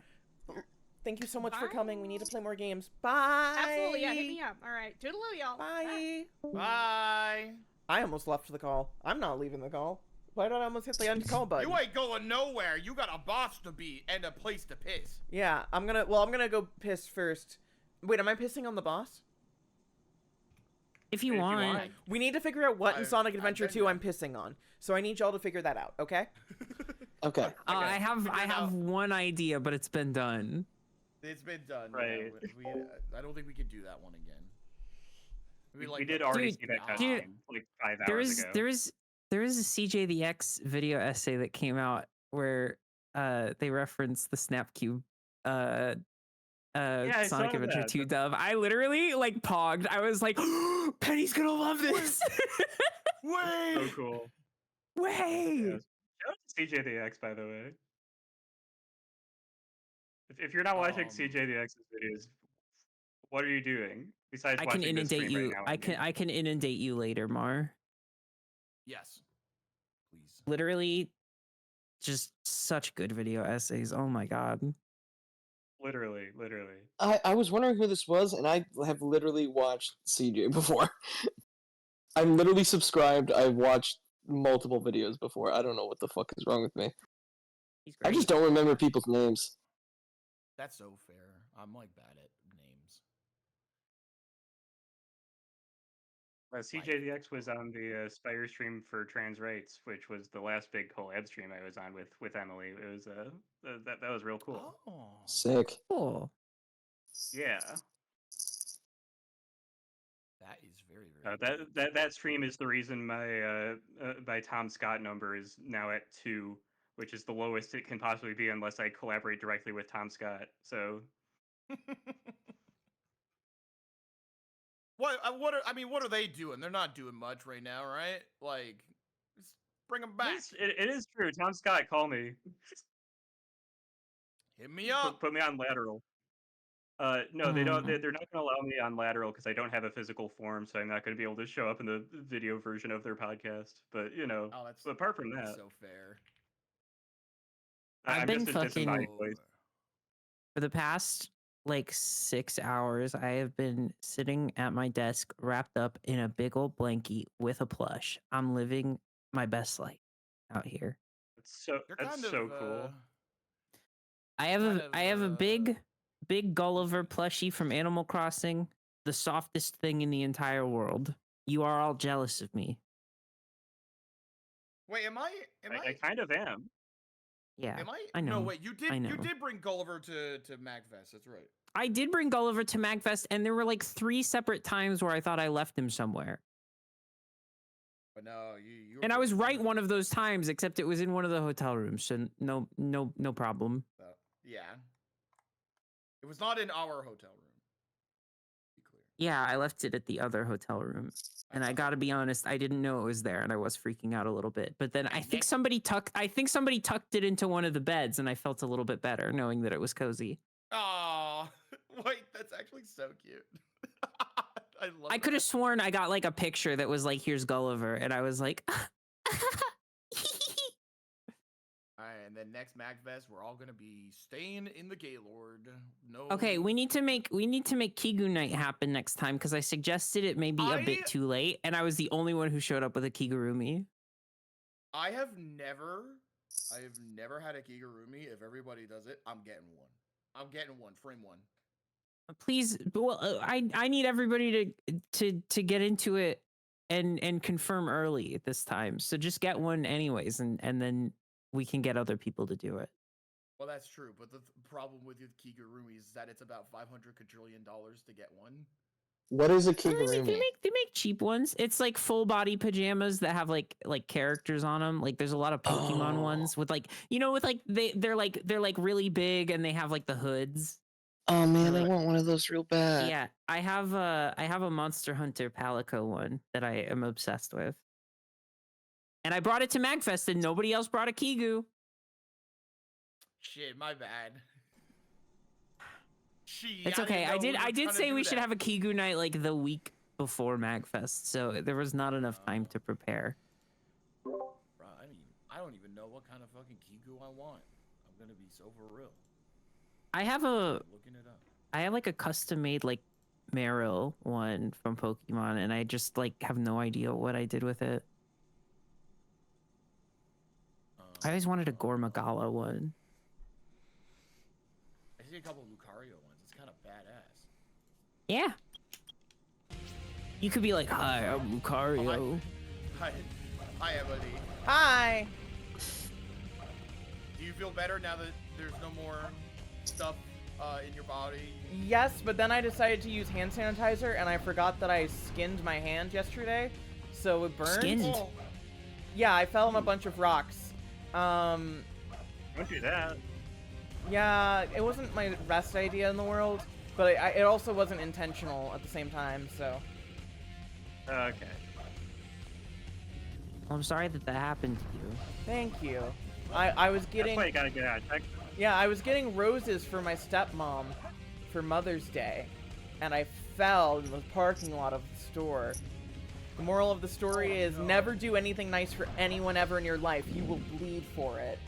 Thank you so much for coming. We need to play more games. Bye. Absolutely, yeah. Hit me up. All right, toodaloo, y'all. Bye. Bye. I almost left the call. I'm not leaving the call. Why did I almost hit the end call button? You ain't going nowhere. You got a boss to beat and a place to piss. Yeah, I'm gonna go piss first. Wait, am I pissing on the boss? If you want. We need to figure out what in Sonic Adventure 2 I'm pissing on. So I need y'all to figure that out, okay? Okay. I have one idea, but it's been done. It's been done. Right. I don't think we could do that one again. We did already Dude, see that dude, cutscene like 5 hours ago. There is a CJ the X video essay that came out where they reference the Snapcube I Sonic saw Adventure that. 2 dub. I literally like pogged. I was like, Penny's gonna love this. Wait. So cool. Way. Yeah. CJ the X, by the way. If you're not watching CJ the X's videos, what are you doing besides I can watching this inundate stream you. right now? I can inundate you later, Mar. Yes. Please. Literally, just such good video essays. Oh my god. Literally. I was wondering who this was, and I have literally watched CJ before. I'm literally subscribed. I've watched multiple videos before. I don't know what the fuck is wrong with me. I just don't remember people's names. That's so fair. I'm like bad at names. CJDX was on the Spire stream for trans rights, which was the last big collab stream I was on with Emily. It was that was real cool. Oh. Sick. Cool. Yeah. That is very that stream is the reason my Tom Scott number is now at 2, which is the lowest it can possibly be unless I collaborate directly with Tom Scott. So. What are they doing? They're not doing much right now, right? Like, just bring them back. It is true. Tom Scott, call me. Hit me up. Put me on lateral. No, they don't. They're not going to allow me on lateral because I don't have a physical form, so I'm not going to be able to show up in the video version of their podcast. But apart from that, so fair. I've been fucking for the past like 6 hours. I have been sitting at my desk, wrapped up in a big old blankie with a plush. I'm living my best life out here. That's so cool. I have a big Gulliver plushie from Animal Crossing, the softest thing in the entire world. You are all jealous of me. Wait, am I? I kind of am. Yeah, Am I? I know. No, wait. You did bring Gulliver to MagFest. That's right. I did bring Gulliver to MagFest, and there were like 3 separate times where I thought I left him somewhere. But no, you. And I was right one of those times, except it was in one of the hotel rooms, so no problem. Yeah. It was not in our hotel room. Be clear. Yeah, I left it at the other hotel room. And I gotta be honest, I didn't know it was there, and I was freaking out a little bit. But then I think somebody tucked it into one of the beds, and I felt a little bit better knowing that it was cozy. Oh, wait, that's actually so cute. I could have sworn I got like a picture that was like, "Here's Gulliver," and I was like, Alright, and then next MagFest, we're all gonna be staying in the Gaylord. No. Okay, we need to make Kigu night happen next time because I suggested it may be a bit too late, and I was the only one who showed up with a Kigurumi. I have never had a Kigurumi. If everybody does it, I'm getting one. Frame one. Please, well, I need everybody to get into it and confirm early this time. So just get one anyways, and then we can get other people to do it. Well, that's true, but the problem with your Kigurumi is that it's about $500 quadrillion to get one. What is a Kigurumi? They make cheap ones. It's like full body pajamas that have like characters on them. Like there's a lot of Pokemon ones with like with like they're like really big and they have like the hoods. Oh man, I want one of those real bad. Yeah, I have a Monster Hunter Palico one that I am obsessed with. And I brought it to MagFest and nobody else brought a Kigu. Shit, my bad. It's okay. I did say we should have a Kigu night like the week before MagFest, so there was not enough time to prepare. Bro, I don't even know what kind of fucking Kigu I want. I'm gonna be so for real. I have like a custom made like Meryl one from Pokemon, and I just like have no idea what I did with it. I always wanted a Gormagala one. I see a couple of Lucario ones. It's kind of badass. Yeah. You could be like, "Hi, I'm Lucario." Hi, Emily. Hi. Do you feel better now that there's no more stuff in your body? Yes, but then I decided to use hand sanitizer, and I forgot that I skinned my hand yesterday, so it burned. Skinned? Oh. Yeah, I fell on a bunch of rocks. Don't do that. Yeah, it wasn't my best idea in the world, but it also wasn't intentional at the same time, so. Okay. Well, I'm sorry that happened to you. Thank you. I was getting. That's why you gotta get out. Yeah, I was getting roses for my stepmom for Mother's Day, and I fell in the parking lot of the store. The moral of the story is never do anything nice for anyone ever in your life. You will bleed for it.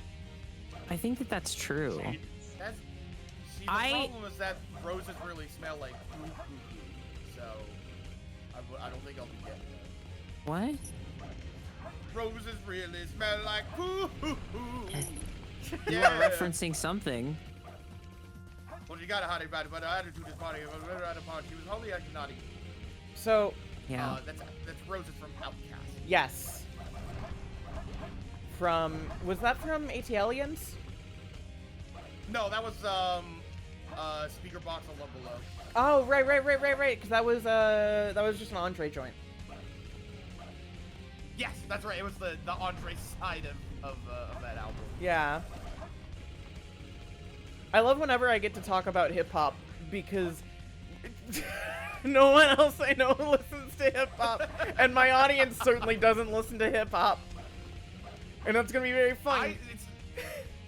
I think that's true. The problem is that roses really smell like poo, so I don't think I'll be getting that. What? Roses really smell like poo. You are referencing something. Well, you got a honey about it, but I had to do this party. I was at a party. She was wholly acting naughty. So. Yeah. That's roses from Outcast. Yes. Was that from ATLians? No, that was Speaker Box on Love Below. Oh, right. Because that was just an entree joint. Yes, that's right. It was the entree side of that album. Yeah. I love whenever I get to talk about hip hop because no one else I know listens to hip hop, and my audience certainly doesn't listen to hip hop, and that's gonna be very fun.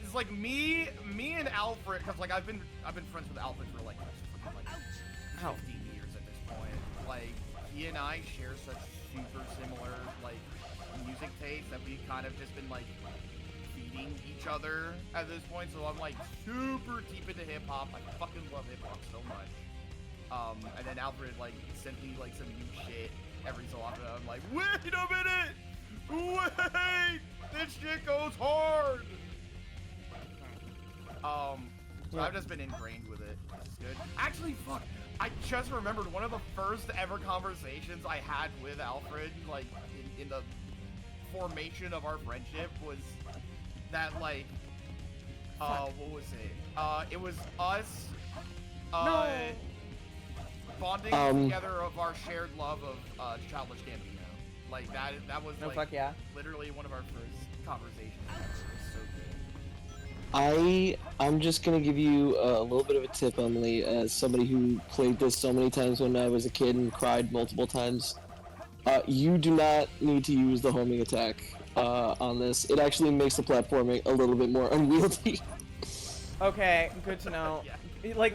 It's like me and Alfred, because like I've been friends with Alfred for like 15 years at this point. Like he and I share such super similar like music tastes that we've kind of just been like feeding each other at this point. So I'm like super deep into hip hop. I fucking love hip hop so much. And then Alfred like sent me like some new shit every so often. I'm like, wait a minute, wait, this shit goes hard. So I've just been ingrained with it. It's good. Actually, fuck, I just remembered one of the first ever conversations I had with Alfred, like in the formation of our friendship, was that like, what was it? It was us, bonding together of our shared love of Childish Gambino. Like that was like fuck yeah. Literally one of our first conversations. It was so good. I'm just gonna give you a little bit of a tip, Emily, as somebody who played this so many times when I was a kid and cried multiple times. You do not need to use the homing attack on this. It actually makes the platforming a little bit more unwieldy. Okay, good to know. Like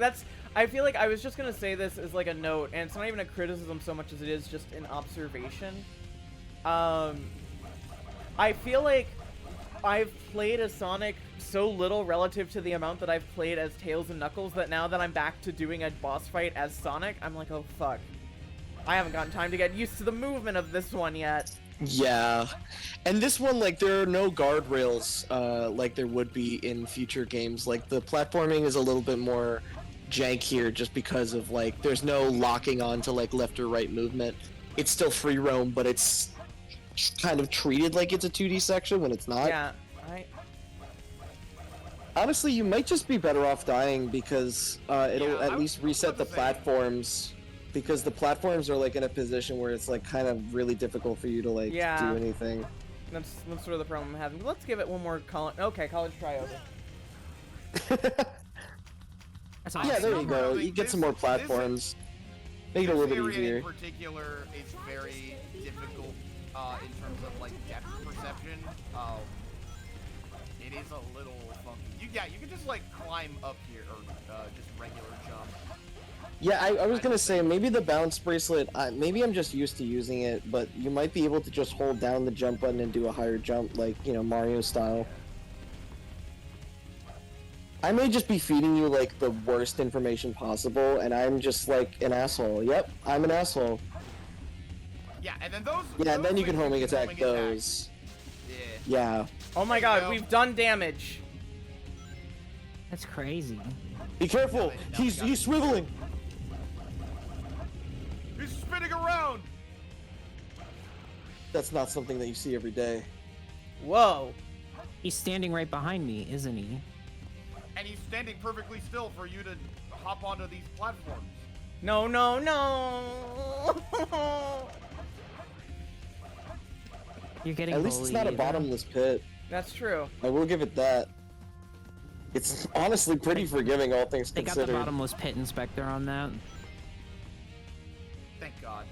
I feel like I was just gonna say this as like a note, and it's not even a criticism so much as it is just an observation. I feel like I've played as Sonic so little relative to the amount that I've played as Tails and Knuckles that now that I'm back to doing a boss fight as Sonic, I'm like, oh fuck. I haven't gotten time to get used to the movement of this one yet. Yeah, and this one, like, there are no guardrails like there would be in future games. Like, the platforming is a little bit more jankier just because of, like, there's no locking on to, like, left or right movement. It's still free roam, but it's kind of treated like it's a 2D section when it's not. Yeah, Honestly, you might just be better off dying because it'll at least reset the platforms. Because the platforms are like in a position where it's like kind of really difficult for you to like do anything. That's sort of the problem I'm having. But let's give it one more college try over. That's awesome. Yeah, there you go. You get some more platforms. Make it a little bit easier. In particular, is very difficult in terms of like depth perception. It is a little funky. You can just like climb up here or just regular jump. Yeah, I was gonna say, maybe the bounce bracelet, maybe I'm just used to using it, but you might be able to just hold down the jump button and do a higher jump, like, you know, Mario style. I may just be feeding you, like, the worst information possible, and I'm just, like, an asshole. Yep, I'm an asshole. Yeah, and then those... Yeah, and then you can homing attack those. Yeah. Oh my god, we've done damage. That's crazy. Be careful! He's swiveling! He's spinning around! That's not something that you see every day. Whoa. He's standing right behind me, isn't he? And he's standing perfectly still for you to hop onto these platforms. No, no, no! You're getting At least it's not a bottomless pit. That's true. I will give it that. It's honestly pretty forgiving, all things They considered. got the bottomless pit inspector on that. Thank God.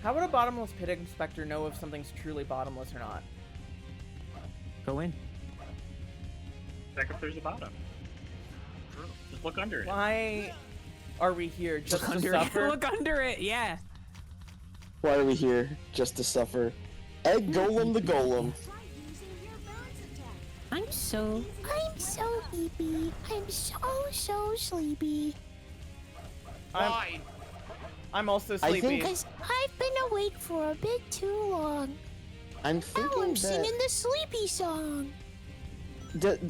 How would a bottomless pit inspector know if something's truly bottomless or not? Go in. Check if there's a bottom. Just look under it. Why are we here? Just Look to under suffer? it. Look under it. Yeah. Why are we here? Just to suffer. Egg Golem the Golem. I'm so sleepy. I'm so sleepy. I'm also sleepy. Because I've been awake for a bit too long. I'm thinking I'm that... singing the sleepy song.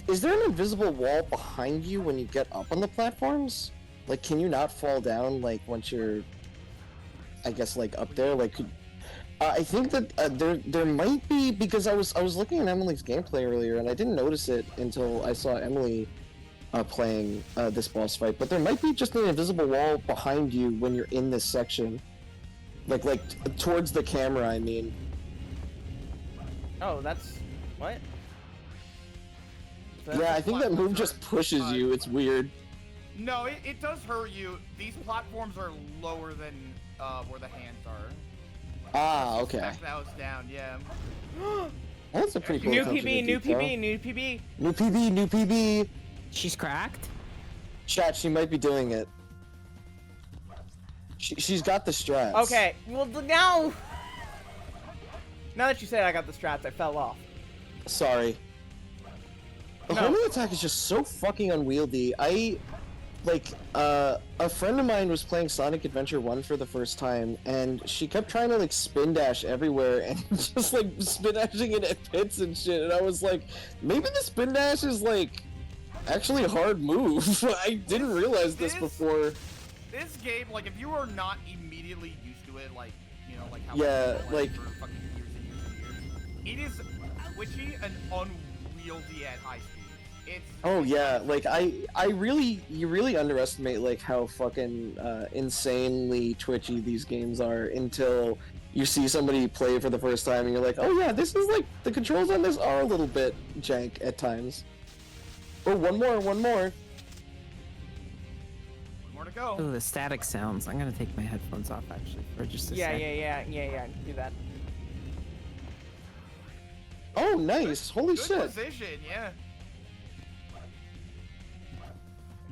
Is there an invisible wall behind you when you get up on the platforms? Like, can you not fall down, like, once you're, I guess, like, up there? Like, I think that there might be, because I was looking at Emily's gameplay earlier, and I didn't notice it until I saw Emily playing this boss fight, but there might be just an invisible wall behind you when you're in this section. Like, towards the camera, I mean. Oh, that's... what? Yeah, I think that move just pushes you. It's weird. No, it does hurt you. These platforms are lower than where the hands are. Ah, okay. Smack those down, yeah. That's a pretty cool New attention PB, to new detail. PB, new PB. New PB, new PB. She's cracked? Chat, she might be doing it. She's got the strats. Okay, well, now that you said I got the strats, I fell off. Sorry. The homing attack is just so fucking unwieldy. A friend of mine was playing Sonic Adventure 1 for the first time, and she kept trying to, like, spin dash everywhere, and just, like, spin dashing it at pits and shit, and I was like, maybe the spin dash is, like, actually a hard move. I didn't realize this before. This game, like, if you are not immediately used to it, like, you know, like how Yeah, people like... for fucking years and years and years, it is twitchy and unwieldy at high speed. It's... Oh yeah, like you really underestimate like how fucking insanely twitchy these games are until you see somebody play for the first time and you're like, oh yeah, this is like, the controls on this are a little bit jank at times. Oh, one more. One more to go. Oh, the static sounds. I'm gonna take my headphones off actually for just a sec. Yeah, do that. Oh, nice. Holy Good shit. position, yeah.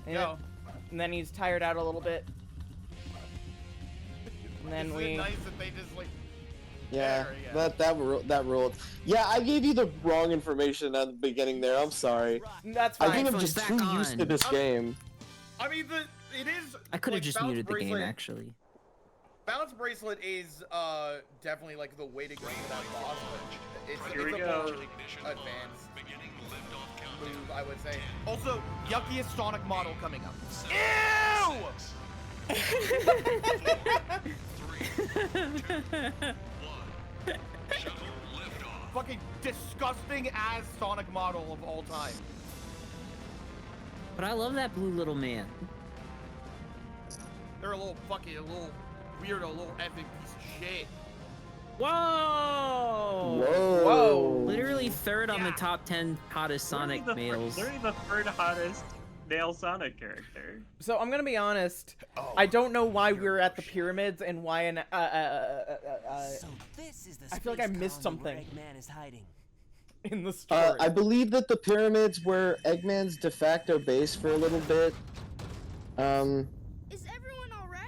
And then he's tired out a little bit. And then Isn't it nice that they just, like... Yeah, There, that ruled. Yeah, I gave you the wrong information at the beginning there. I'm sorry. That's fine. I think I'm just too used to this game. I mean, it is... I could have like, just Balance muted the game Bracelet- actually. Balance Bracelet is definitely like the way to go for that boss. But it's Here we a go. more advanced move, I would say. Also, yuckiest Sonic model coming up. Ew! Fucking disgusting ass Sonic model of all time. But I love that blue little man. They're a little weirdo, little epic piece of shit. Whoa! Whoa! Literally third on the top 10 hottest Sonic males. Literally the third hottest male Sonic character. So I'm gonna be honest. I don't know why we're at the pyramids and why an So this is the I feel like I missed something Eggman is hiding. in the story. I believe that the pyramids were Eggman's de facto base for a little bit.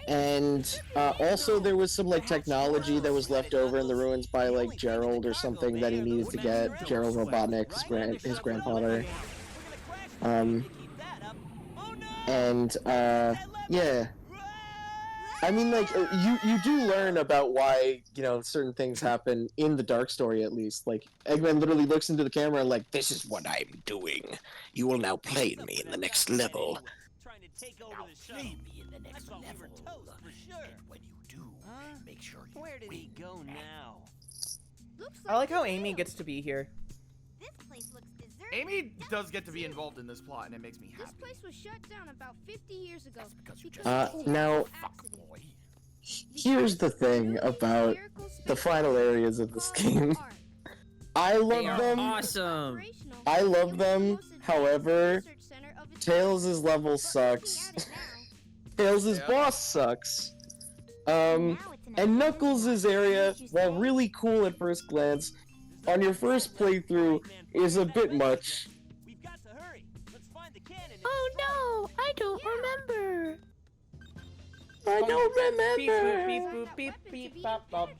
And also there was some like technology that was left over in the ruins by like Gerald or something that he needed to get. Gerald Robotnik, his grandfather. Yeah. I mean, like, you do learn about why, you know, certain things happen in the Dark Story, at least. Like, Eggman literally looks into the camera and like, this is what I'm doing. You will now play me in the next level. Trying to take over the show. Play me in the next level. For sure. And when you do, make sure you Where did he go now? I like how Amy gets to be here. This place looks deserted. Amy does get to be involved in this plot, and it makes me happy. This place was shut down about 50 years ago. Now, here's the thing about the final areas of this game. I love them. Awesome. I love them. However, Tails' level sucks. Tails' boss sucks. And Knuckles' area, while really cool at first glance, on your first playthrough is a bit much. Oh no, I don't remember. I don't remember. Beep boop beep boop beep beep bop bop.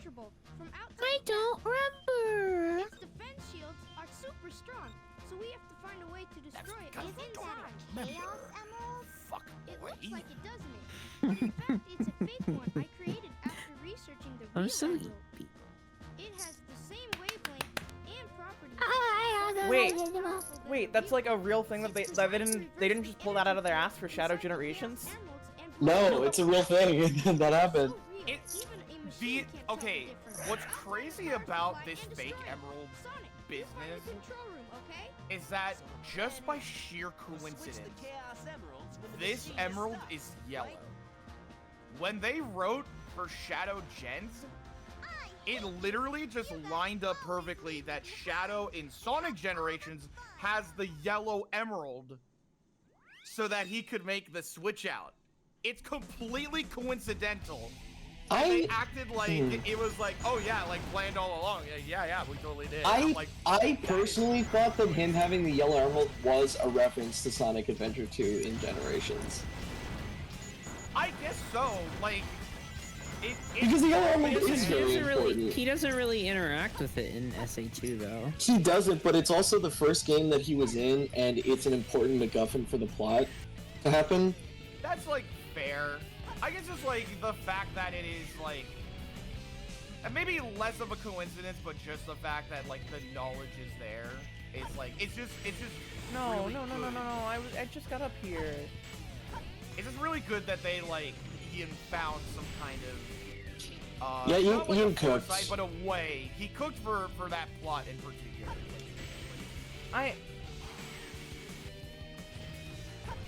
I don't remember. Its defense shields are super strong, so we have to find a way to destroy it. Isn't that a chaos emerald? Fuck. It looks like it, doesn't it? In fact, it's a fake one I created after researching the real emerald. It has the same wavelength and properties. Wait, that's like a real thing that they didn't just pull that out of their ass for Shadow Generations? No, it's a real thing. That happened. Okay, what's crazy about this fake emerald business is that just by sheer coincidence, this emerald is yellow. When they wrote for Shadow Gens, it literally just lined up perfectly that Shadow in Sonic Generations has the yellow emerald so that he could make the switch out. It's completely coincidental. They acted like it was like, oh yeah, like planned all along. Yeah, we totally did. I personally thought that him having the yellow emerald was a reference to Sonic Adventure 2 in Generations. I guess so. Like, because the yellow emerald is very important. He doesn't really interact with it in SA2 though. He doesn't, but it's also the first game that he was in, and it's an important MacGuffin for the plot to happen. That's like fair. I guess it's like the fact that it is like maybe less of a coincidence, but just the fact that like the knowledge is there. It's like it's just No, really no. I just got up here. It's just really good that they like Ian found some kind of yeah, not like Ian a cooked, foresight, but a way. He cooked for that plot in particular.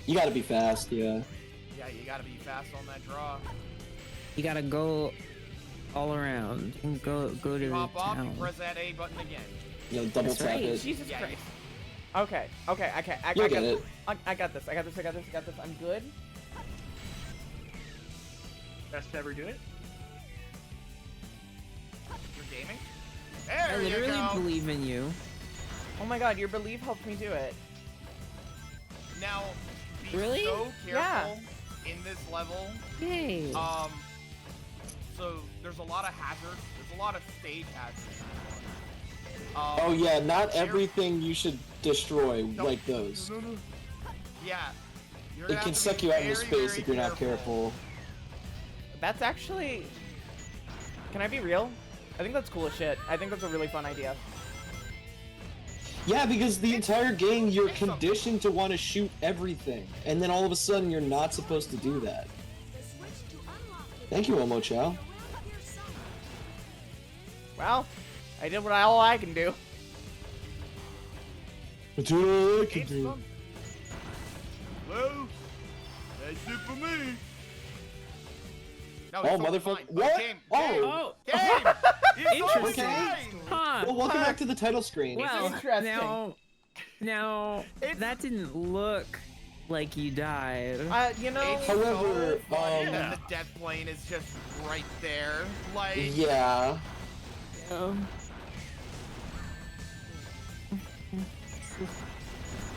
You gotta be fast, yeah. Yeah, you gotta be fast on that draw. You gotta go all around and go to the Pop off, you town. press that A button again. You know, double tap it. Jesus Yeah, Christ. Okay. I You'll got get it. I got this. I'm good. Best to ever do it. You're gaming? I There you literally go. believe in you. Oh my god, your belief helped me do it. Now, be Really? so careful Yeah. in this level. Yay. So there's a lot of hazards. There's a lot of stage hazards. Oh yeah, not everything you should destroy like those. No. Yeah. You're It gonna can have to suck be you out into very, space very if you're not careful. That's actually... Can I be real? I think that's cool as shit. I think that's a really fun idea. Yeah, because the entire game you're conditioned to want to shoot everything, and then all of a sudden you're not supposed to do that. Thank you, Omo Chao. Well, I did all I can do. That's all I can do. Well, that's it for me. No, Oh, it's totally motherfucker. fine. What? Game. Oh. Game. It's totally Interesting. fine. Huh. Well, welcome back to the title screen. Well, interesting. now that didn't look like you died. You know... It's However, so funny that the death plane is just right there. Like, yeah.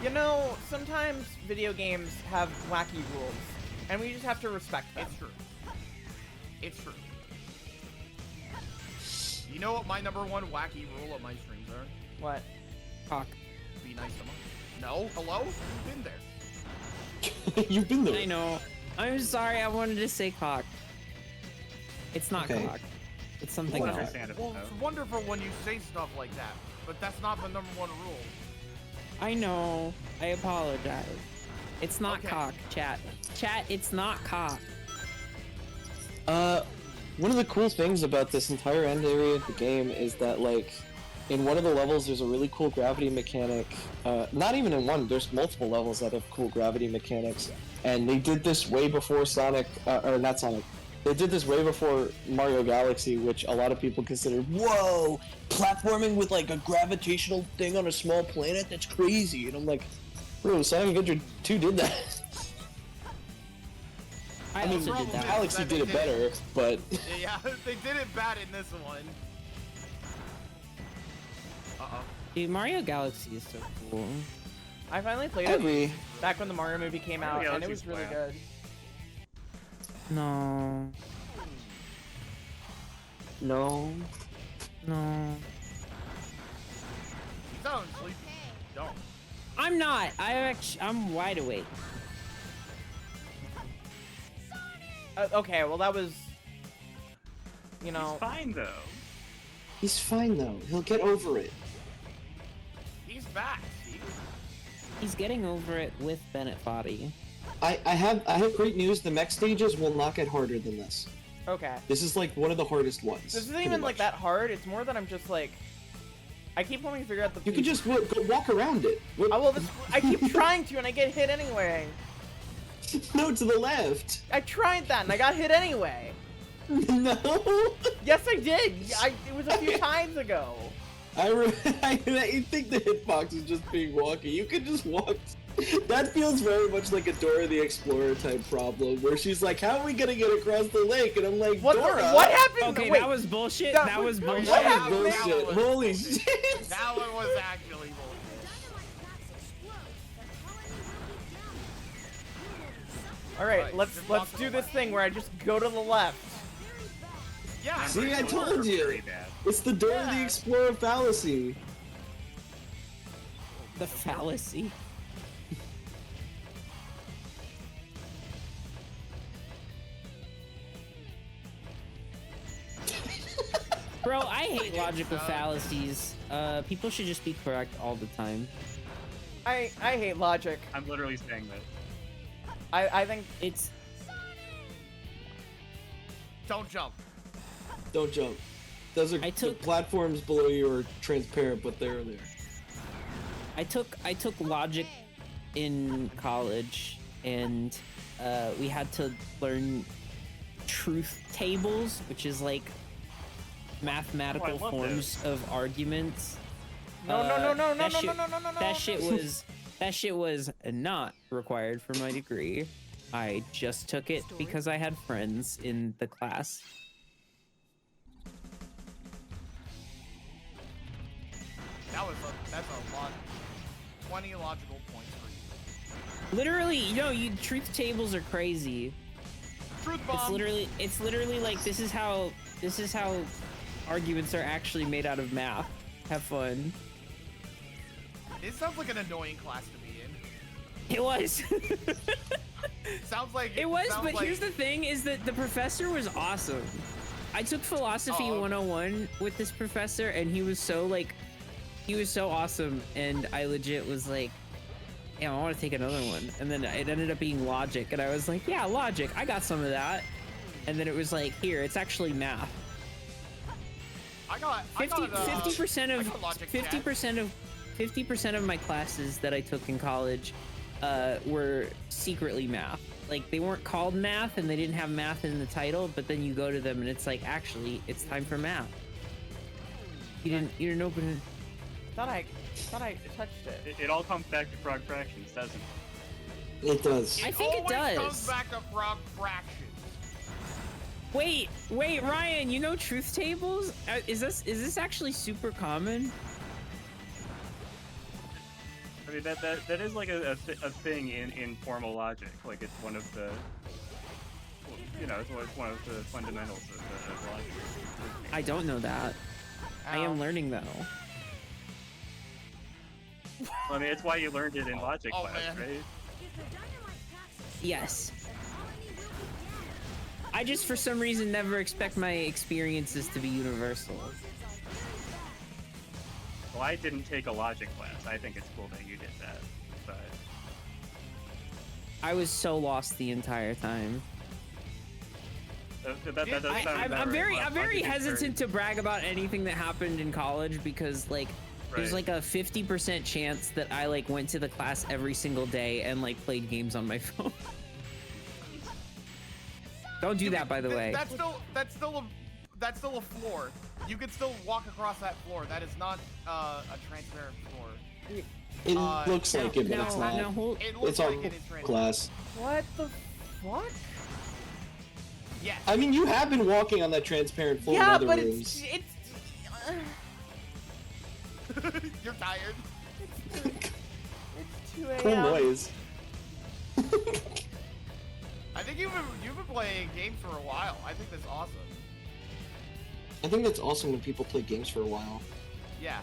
You know, sometimes video games have wacky rules, and we just have to respect them. it's true. It's true. You know what my #1 wacky rule of my streams are? What? Talk. Be nice to them. No? Hello? You've been there. You've been there. I know. I'm sorry, I wanted to say cock. It's not Okay. cock. It's something Well, else. Well, it's wonderful when you say stuff like that, but that's not the #1 rule. I know. I apologize. It's not Okay. cock, chat. Chat, it's not cock. One of the cool things about this entire end area of the game is that, like, in one of the levels there's a really cool gravity mechanic. Not even in one, there's multiple levels that have cool gravity mechanics. And they did this way before Sonic, or not Sonic. They did this way before Mario Galaxy, which a lot of people consider, whoa, platforming with like a gravitational thing on a small planet? That's crazy. And I'm like, bro, Sonic Adventure 2 did that. I mean, problem is Galaxy that they did it better, but Yeah, they did it bad in this one. Uh-oh. Dude, Mario Galaxy is so cool. I finally played it back when the Mario movie came out, and it was really good. No. No. No. You sound sleepy. Don't. I'm not. I'm wide awake. Okay, well that was, you know. He's fine though. He's fine though. He'll get over it. He's back. See? He's getting over it with Bennett Body. I have great news. The mech stages will not get harder than this. Okay. This is like one of the hardest ones. This isn't even like that hard. It's more that I'm just like, I keep wanting to figure out the. You can just go walk around it. I keep trying to, and I get hit anyway. No, to the left. I tried that, and I got hit anyway. No. Yes, I did. It was a few times ago. I think the hitbox is just being wonky. You can just walk. That feels very much like a Dora the Explorer type problem, where she's like, "How are we gonna get across the lake?" And I'm like, "Dora." What happened? Okay, Wait, that was bullshit. That was bullshit. What happened? Bullshit. Holy shit. That one was actually bullshit. All right, let's do this thing where I just go to the left. Yeah. See, I told you. It's the Dora the Explorer fallacy. The fallacy. Bro, I hate logical fallacies. People should just be correct all the time. I hate logic. I'm literally saying that. I think it's. Don't jump. Don't jump. Those are the platforms below you are transparent, but they're there. I took logic in college, and we had to learn truth tables, which is like mathematical forms of arguments. No. That shit was not required for my degree. I just took it because I had friends in the class. That's a lot. 20 logical points for you. Literally, truth tables are crazy. Truth bomb. It's literally like this is how arguments are actually made out of math. Have fun. It sounds like an annoying class to be in. It was. Sounds like it was, but here's the thing: is that the professor was awesome. I took philosophy 101 with this professor, and he was so awesome, and I legit was like, yeah, I want to take another one. And then it ended up being logic, and I was like, yeah, logic, I got some of that. And then it was like, here, it's actually math. 50% of my classes that I took in college were secretly math. Like, they weren't called math, and they didn't have math in the title, but then you go to them, and it's like, actually, it's time for math. You didn't open it. Thought I touched it. It all comes back to frog fractions, doesn't it? It does. I think it does. It comes back to frog fractions. Wait, Ryan, you know truth tables? Is this actually super common? I mean, that is like a thing in formal logic. Like, it's one of the, it's one of the fundamentals of logic. I don't know that. I am learning though. I mean, it's why you learned it in logic class, right? Yes. I just, for some reason, never expect my experiences to be universal. Well, I didn't take a logic class. I think it's cool that you did that, but I was so lost the entire time. I'm very hesitant to brag about anything that happened in college because, like, there's like a 50% chance that I like went to the class every single day and like played games on my phone. Don't do that, by the way. That's still a floor. You can still walk across that floor. That is not a transparent floor. It looks like it, but it's not. It looks it's our like it is transparent. class. What the fuck? Yes. I mean, you have been walking on that transparent floor in Yeah, other but rooms. it's You're tired. It's 2 a.m. Cool noise. I think you've been playing games for a while. I think that's awesome. I think that's awesome when people play games for a while. Yeah.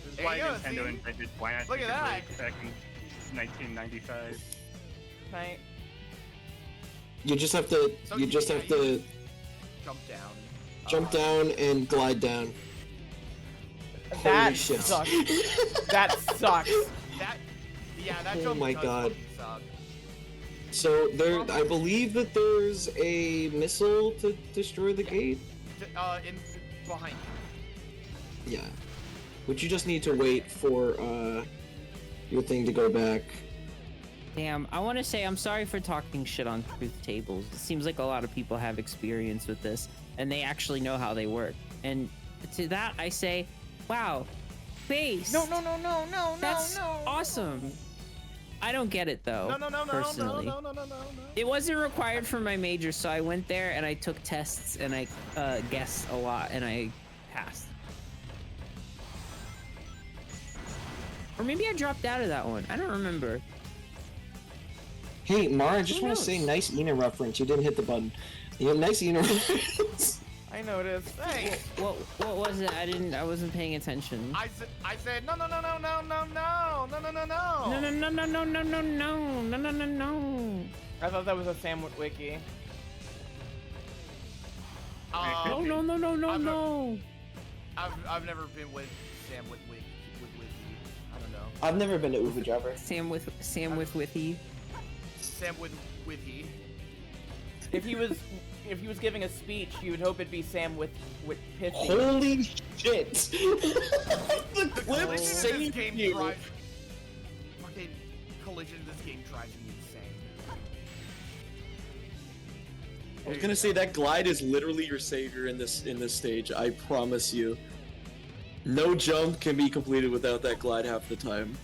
This is Hey, why yo, Nintendo see? invented Why Not Look Take at a that. Break back in 1995. Right. You just have to. So You just have to Jump down. jump down and glide down. That Holy shit. sucks. That sucks. That Oh jump my does god. fucking suck. So there, I believe that there's a missile to destroy the gate. In behind you. Yeah. But you just need to wait for your thing to go back. Damn, I want to say I'm sorry for talking shit on truth tables. It seems like a lot of people have experience with this, and they actually know how they work. And to that, I say, wow, base. No. That's awesome. I don't get it though. Personally. No. It wasn't required for my major, so I went there and I took tests and I guessed a lot and I passed. Or maybe I dropped out of that one. I don't remember. Hey, Mara, I just Who want to knows? say, nice Ina reference. You didn't hit the button. You have nice Ina reference. I noticed. Hey. What was it? I wasn't paying attention. I said no. No. I thought that was a Samwood wiki. No. I've never been with Sam with Wiki. I don't know. I've never been to Uber Jabber. Sam with Withy. Sam with Wiki. If he was giving a speech, you would hope it'd be Sam with pithy. Holy shit! The clip Collision in saved this game you. drives. Fucking collision in this game drives me insane. I was gonna say that glide is literally your savior in this stage. I promise you. No jump can be completed without that glide half the time.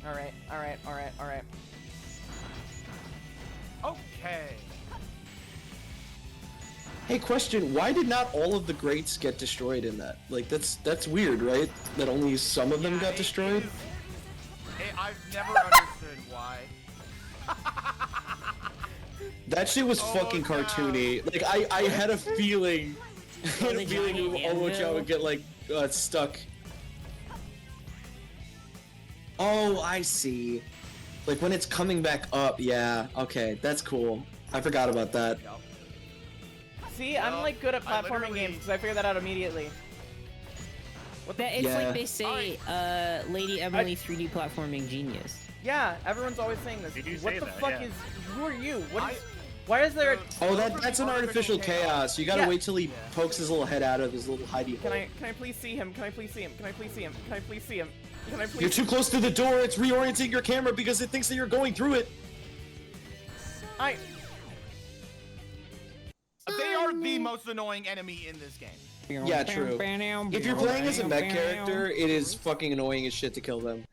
All right. Okay. Hey, question: why did not all of the greats get destroyed in that? Like, that's weird, right? That only some of them got destroyed. I've never understood why. That shit was fucking cartoony. Like, I had a feeling, Chao would get like stuck. Oh, I see. Like when it's coming back up. Yeah. Okay, that's cool. I forgot about that. See, I'm like good at platforming games because I figured that out immediately. It's like they say, Lady Emily 3D platforming genius. Yeah, everyone's always saying this. They do What say the that, fuck yeah. is? Who are you? Why is there? Oh, that's an artificial chaos. You gotta wait till he pokes his little head out of his little hidey hole. Can I please see him? Can I please see him? You're too close to the door. It's reorienting your camera because it thinks that you're going through it. They are the most annoying enemy in this game. Yeah, true. If you're playing as a mech character, it is fucking annoying as shit to kill them.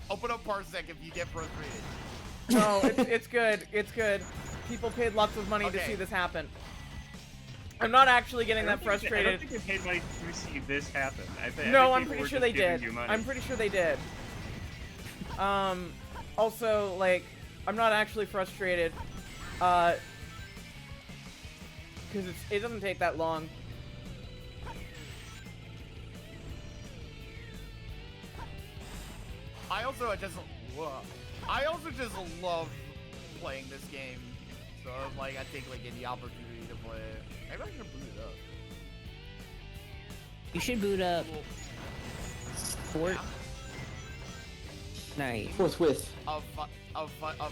Open up Parsec if you get frustrated. No, it's good. It's good. People paid lots of money to see this happen. I'm not actually getting that I frustrated. don't think they paid money to see this happen. No, I'm pretty sure they did. I'm pretty sure they did. Also, like, I'm not actually frustrated. Because it doesn't take that long. I also just love playing this game. So like I take like any opportunity to play it. Maybe I should boot it up. You should boot up Fort. Nice. Forthwith. Of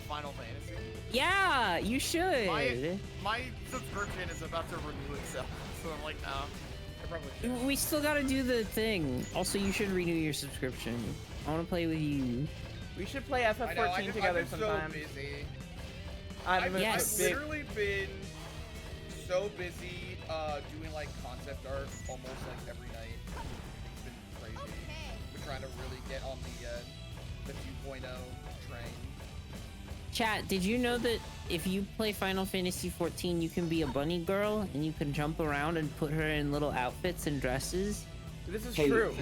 Final Fantasy. Yeah, you should. My subscription is about to renew itself, so I'm like, no. I probably should. We still gotta do the thing. Also, you should renew your subscription. I want to play with you. We should play FF14 together sometime. I've been so busy. I've literally been so busy doing like concept art almost like every night. It's been crazy. We're trying to really get on the 2.0 train. Chat, did you know that if you play Final Fantasy 14, you can be a bunny girl and you can jump around and put her in little outfits and dresses? This is true.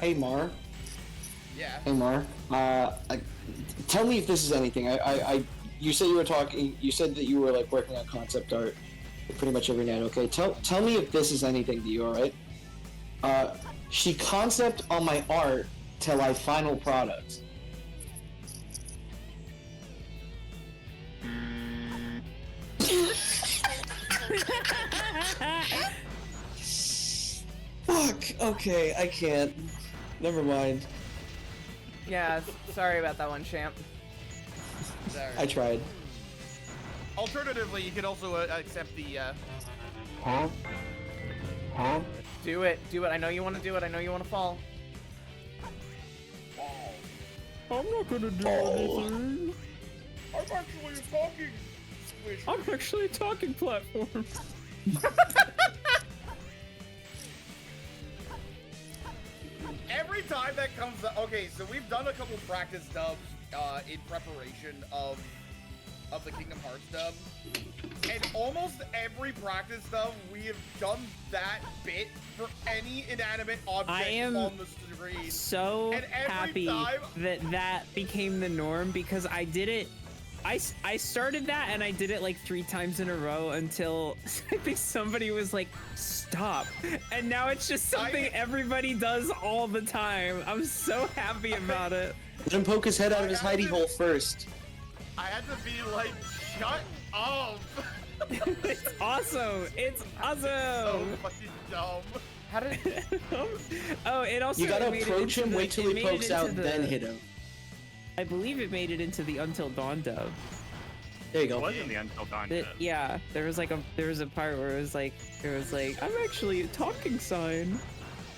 Hey Mar. Yeah. Hey Mar. Tell me if this is anything. You said you were talking. You said that you were like working on concept art pretty much every night. Okay. Tell me if this is anything to you. All right. She concept on my art till I final product. Fuck. Okay, I can't. Never mind. Yeah, sorry about that one, champ. I tried. Alternatively, you could also accept the. Huh? Huh? Do it. Do it. I know you want to do it. I know you want to fall. I'm not gonna do anything. I'm actually a talking. I'm actually a talking platform. Every time that comes up, okay, so we've done a couple practice dubs in preparation of the Kingdom Hearts dub, and almost every practice dub we have done that bit for any inanimate object on the screen. So and every happy time, that became the norm because I did it. I started that and I did it like 3 times in a row until I think somebody was like, stop. And now it's just something everybody does all the time. I'm so happy about it. Let him poke his head out of his hidey hole first. I had to be like, shut up. It's awesome. It's awesome. So fucking dumb. How did? Oh, it also. You gotta made it approach into him, the- wait till it he made it pokes into out, the- then hit him. I believe it made it into the Until Dawn dub. There you go. It was in the Until Dawn dub. Yeah, there was a part where it was like, I'm actually a talking sign.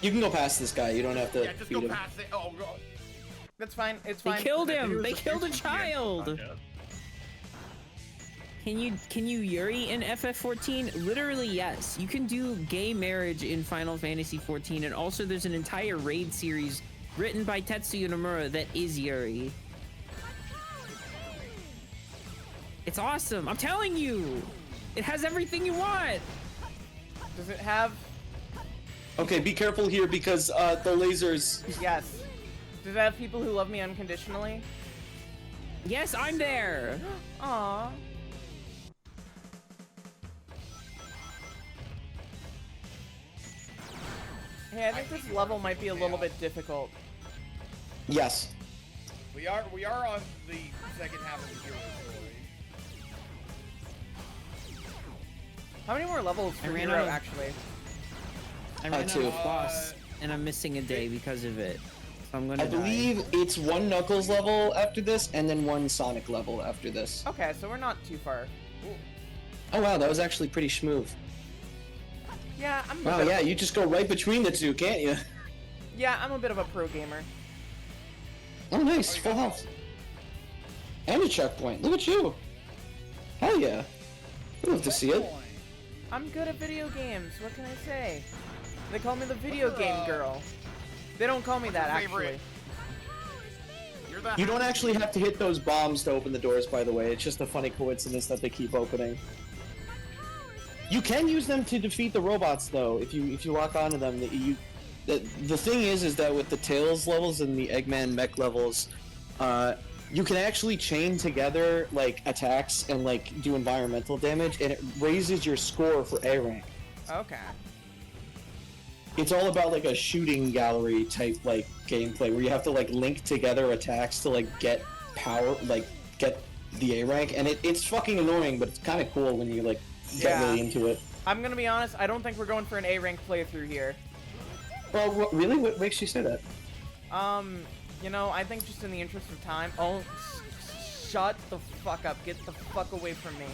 You can go past this guy. You don't have to Yeah, just beat go him. past it. Oh, God. That's fine. It's They fine. killed him. They killed a child. Can you Yuri in FF14? Literally, yes. You can do gay marriage in Final Fantasy 14, and also there's an entire raid series written by Tetsuya Nomura that is Yuri. It's awesome. I'm telling you. It has everything you want. Does it have? Okay, be careful here because the lasers. Yes. Does it have people who love me unconditionally? Yes, I'm there. Aww. Hey, I think this level might be a little bit difficult. Yes. We are on the second half of the hero story. How many more levels for ran Hero, out of- actually? I ran out two. of boss, and I'm missing a day because of it. So I'm gonna I believe it's 1 Knuckles level after this, and then 1 Sonic level after this. Okay, so we're not too far. Oh wow, that was actually pretty smooth. Yeah, I'm. Wow, yeah, you just go right between the two, can't you? Yeah, I'm a bit of a pro gamer. Oh nice, full health. And a checkpoint. Look at you. Hell yeah. I'd love to see it. I'm good at video games. What can I say? They call me the video game girl. They don't call me that actually. You don't actually have to hit those bombs to open the doors, by the way. It's just a funny coincidence that they keep opening. You can use them to defeat the robots, though. If you lock onto them, the thing is that with the Tails levels and the Eggman mech levels, you can actually chain together like attacks and like do environmental damage, and it raises your score for A rank. Okay. It's all about like a shooting gallery type like gameplay where you have to like link together attacks to like get power, like get the A rank, and it's fucking annoying, but it's kind of cool when you like get really into it. I'm gonna be honest. I don't think we're going for an A rank playthrough here. Well, really? What makes you say that? You know, I think just in the interest of time. Oh, shut the fuck up. Get the fuck away from me.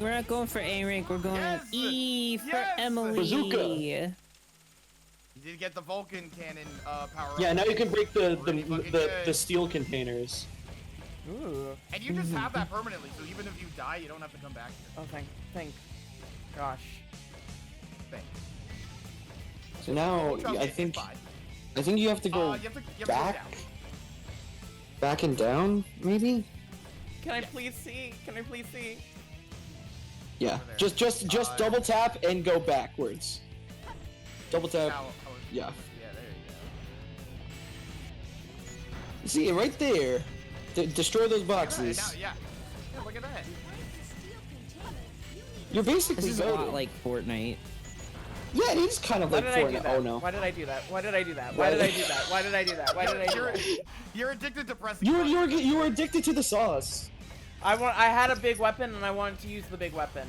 We're not going for A rank. We're going E for Emily. Bazooka. You did get the Vulcan cannon power. Yeah, up. now you can break the good. steel containers. Ooh. And you just have that permanently, so even if you die, you don't have to come back here. Oh, thank gosh. Thanks. So now I think you have to go you have to back. go down. Backing down, maybe? Can I please see? Can I please see? Yeah. Just double tap and go backwards. Double tap. Yeah. Yeah, there you See it right there. Destroy those boxes. Yeah, look at that. You're basically This is a lot voting. like Fortnite. Yeah, it is kind of Why like did I do Fortnite. that? Oh no. Why did I do that? Why did I do that? Why did I do that? Why did I do that? Why did I do that? You're addicted to pressing. You were addicted to the sauce. I had a big weapon and I wanted to use the big weapon.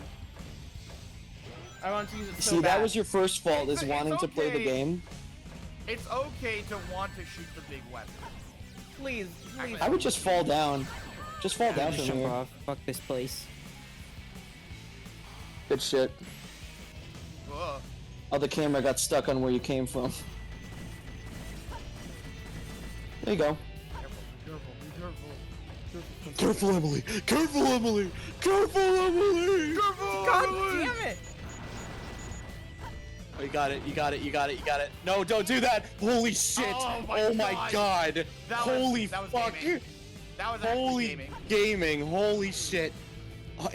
I wanted to use it so See, bad. that was your first fault, is wanting to play the game. It's okay to want to shoot the big weapon. Please. I would just fall down. Just fall down from Jump here. off. Fuck this place. Good shit. Ugh. Oh, the camera got stuck on where you came from. There you go. Careful, Emily! Careful, Emily! Careful, Emily! God damn it! Oh, you got it, you got it, you got it, you got it. No, don't do that! Holy shit! Oh my god! Holy that was fuck! gaming. That was actually Holy gaming! Holy shit! Oh,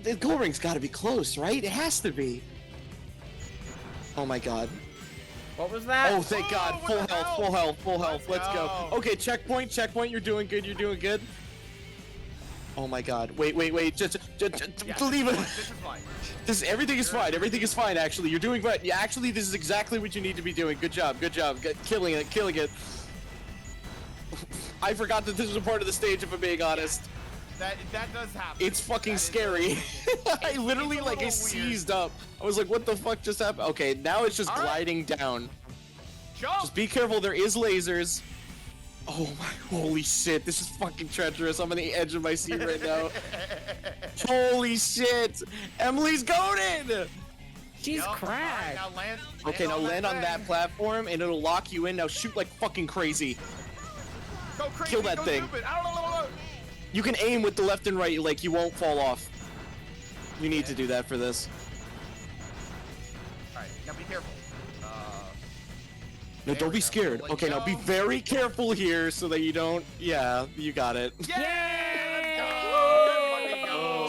the goal ring's gotta be close, right? It has to be. Oh my god. What was that? Oh, thank god. Full health, full health, full health. Let's go. Okay, checkpoint. You're doing good, you're doing good. Oh my god. Wait. Just leave it. This is fine. Everything is fine. Everything is fine, actually. You're doing right. Yeah, actually, this is exactly what you need to be doing. Good job. Killing it. I forgot that this was a part of the stage, if I'm being honest. That does happen. It's fucking scary. I literally, I seized up. I was like, what the fuck just happened? Okay, now it's just gliding down. Just be careful, there is lasers. Oh my, holy shit, this is fucking treacherous. I'm on the edge of my seat right now. Holy shit! Emily's goated! She's cracked. Okay, now land on that platform and it'll lock you in. Now shoot like fucking crazy. Go crazy, Kill that go thing. Stupid. You can aim with the left and right, like you won't fall off. You need to do that for this. Alright, now be careful. No, don't be scared. Okay, now be very careful here so that you don't. Yeah, you got it. Do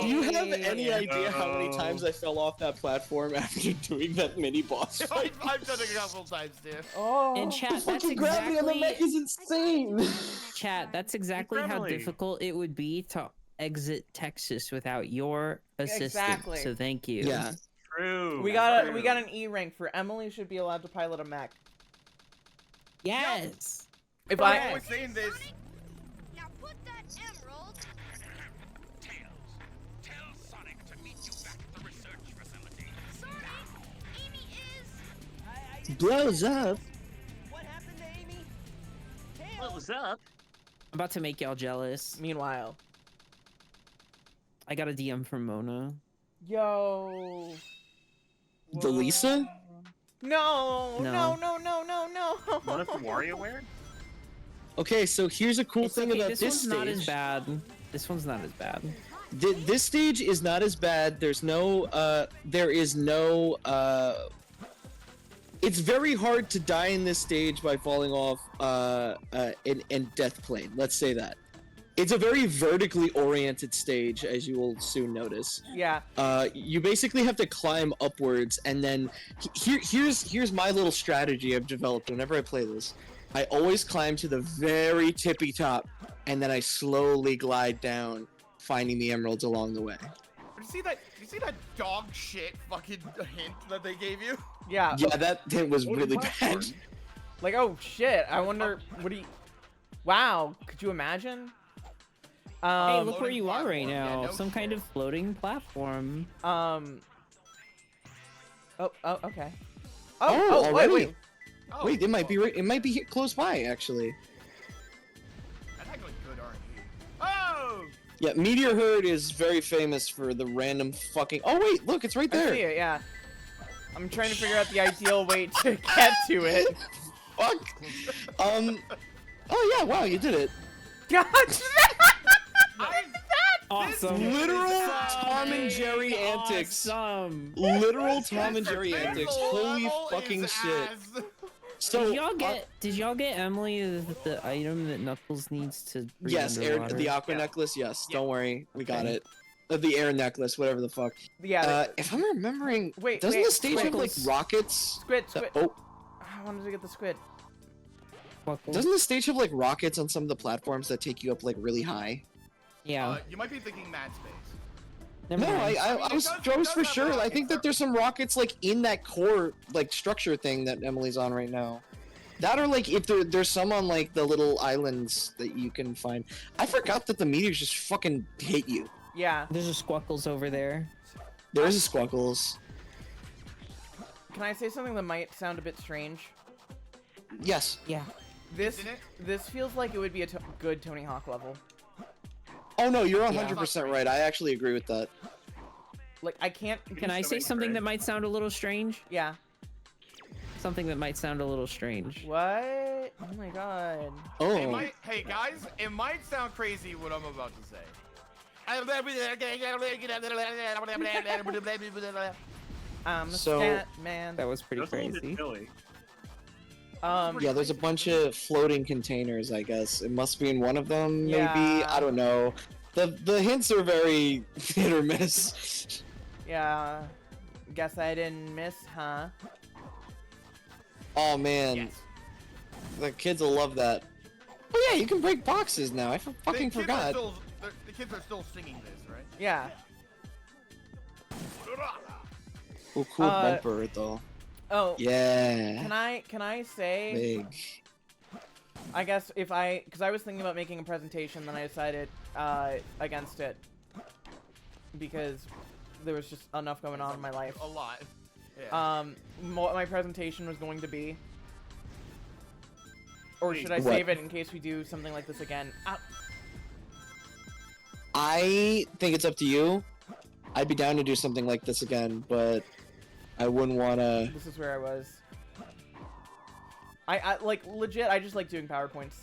you have any idea how many times I fell off that platform after doing that mini boss fight? I've done it a couple times, dude. Oh, And chat, that's fucking gravity on the mech is insane. Chat, that's exactly how difficult it would be to exit Texas without your assistance. Exactly. So thank you. Yeah. True. We got an E rank for Emily should be allowed to pilot a mech. Yes. If I was saying this. Now put that emerald. Tell Sonic to meet you back at the research facility. Sorry, Amy is. Blows up. What happened to Amy? What was up? I'm about to make y'all jealous. Meanwhile, I got a DM from Mona. yo. The Lisa? No. Mona from WarioWare? Okay, so here's a cool It's thing okay, about this this one's stage. not as bad. This one's not as bad. This stage is not as bad. There's no, it's very hard to die in this stage by falling off, in Death Plane. Let's say that. It's a very vertically oriented stage, as you will soon notice. Yeah. You basically have to climb upwards, and then here's my little strategy I've developed whenever I play this. I always climb to the very tippy top, and then I slowly glide down, finding the emeralds along the way. Did you see that dog shit fucking hint that they gave you? Yeah. Yeah, that hint was really bad. Like, oh shit! I wonder what do you? Wow, could you imagine? Hey, look where you are right now. Some kind of floating platform. Oh, okay. Oh, already? Wait. Wait, it might be it might be here close by actually. That's actually good RNG. Oh! Yeah, Meteor Herd is very famous for the random fucking. Oh wait, look, it's right there. I see it, yeah. I'm trying to figure out the ideal way to get to it. Fuck. Oh yeah, wow, you did it. God. Awesome. Literal Tom and Jerry antics. Awesome. Literal Tom and Jerry antics. Holy fucking shit. So did y'all get Emily the item that Knuckles needs to breathe yes, underwater? the aqua necklace. Yes, don't worry, we got it. The air necklace, whatever the fuck. Yeah. If I'm remembering, Wait, doesn't wait, the stage have like rockets? Squid. Oh, I wanted to get the squid. doesn't the stage have like rockets on some of the platforms that take you up like really high? Yeah. You might be thinking Mad Space. No, I was for sure. I think that there's some rockets like in that core like structure thing that Emily's on right now. That or like if there's some on like the little islands that you can find. I forgot that the meteors just fucking hit you. Yeah. There's a Squuckles over there. There's a Squuckles. Can I say something that might sound a bit strange? Yes. Yeah. This feels like it would be a good Tony Hawk level. Oh no, you're 100% right. I actually agree with that. Like I can't. Can I say something that might sound a little strange? Yeah. Something that might sound a little strange. What? Oh my god. Oh. Hey guys, it might sound crazy what I'm about to say. So man. That was pretty crazy. Yeah, there's a bunch of floating containers, I guess. It must be in one of them, maybe? Yeah. I don't know. The hints are very hit or miss. Yeah. Guess I didn't miss, huh? Oh man. The kids will love that. Oh yeah, you can break boxes now. I fucking forgot. The kids are still singing this, right? Yeah. Oh, cool bumper though. Oh. Yeah. Can I say? Big. I guess because I was thinking about making a presentation, then I decided against it because there was just enough going on in my life. A lot. Yeah. What my presentation was going to be, or should I What? save it in case we do something like this again? I think it's up to you. I'd be down to do something like this again, but I wouldn't want to. This is where I was. I like legit. I just like doing PowerPoints.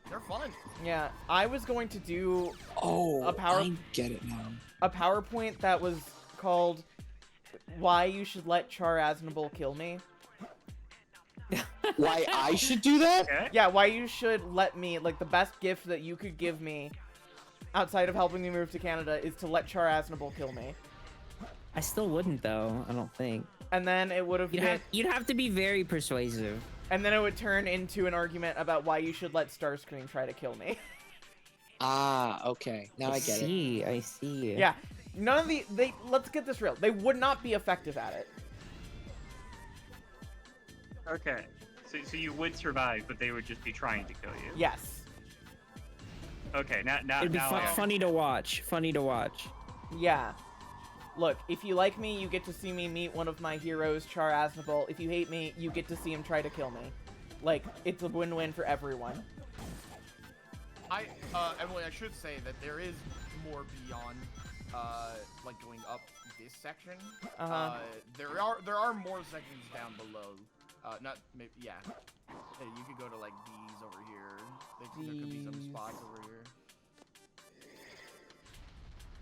They're fun. Yeah, I was going to do I get it now. a PowerPoint that was called "Why You Should Let Char Aznable Kill Me." Why I should do that? Yeah, why you should let me, like, the best gift that you could give me outside of helping me move to Canada is to let Char Aznable kill me. I still wouldn't though. I don't think. And then it would have been. You'd have to be very persuasive. And then it would turn into an argument about why you should let Starscream try to kill me. Ah, okay. Now I get it. I see. Yeah, none of let's get this real. They would not be effective at it. Okay. So you would survive, but they would just be trying to kill you. Yes. Okay, now It'd be now funny to watch. Funny to watch. Yeah. Look, if you like me, you get to see me meet one of my heroes, Char Aznable. If you hate me, you get to see him try to kill me. Like, it's a win-win for everyone. Emily, I should say that there is more beyond, like going up this section. There are more sections down below. Yeah. Hey, you could go to like these over here. There could be some spots over here.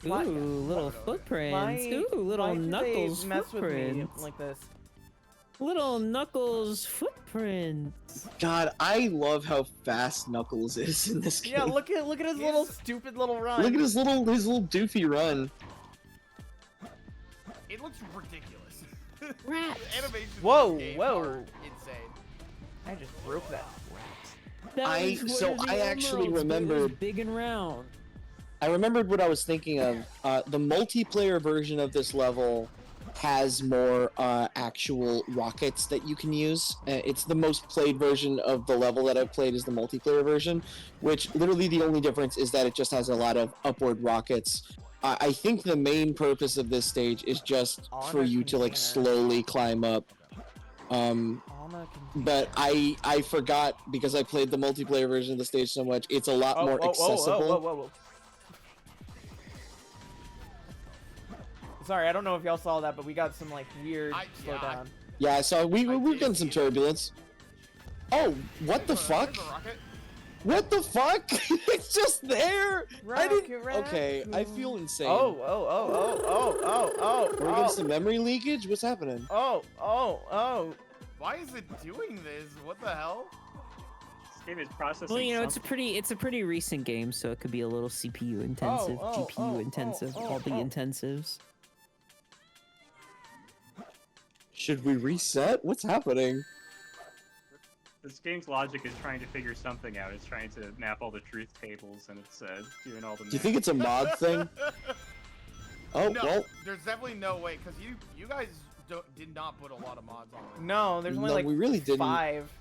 Ooh, little footprints. Ooh, little Knuckles mess footprints. with me like this? Little Knuckles footprints. God, I love how fast Knuckles is in this game. Yeah, look at his little stupid little run. Look at his little doofy run. It looks ridiculous. Rats. The animations Whoa, in this game whoa. are insane. I just broke that. I actually remembered. Big and round. I remembered what I was thinking of. The multiplayer version of this level has more actual rockets that you can use. It's the most played version of the level that I've played is the multiplayer version, which literally the only difference is that it just has a lot of upward rockets. I think the main purpose of this stage is just for you to like slowly climb up. But I forgot because I played the multiplayer version of the stage so much. It's a lot more accessible. Whoa. Sorry, I don't know if y'all saw that, but we got some like weird slowdown. Yeah, I saw. We've done some turbulence. Oh, what the fuck? What the fuck? It's just there. I didn't. Okay, I feel insane. Oh. We're getting some memory leakage. What's happening? Oh. Why Why is it doing this? What the hell? This game is processing. Well, you know, something. it's a pretty recent game, so it could be a little CPU intensive, GPU intensive, all the intensives. Should we reset? What's happening? This game's logic is trying to figure something out. It's trying to map all the truth tables, and it's doing all the. Do you think it's a mod thing? Oh, no, well. There's definitely no way, because you guys did not put a lot of mods on it. No, there's only like we really didn't. 5.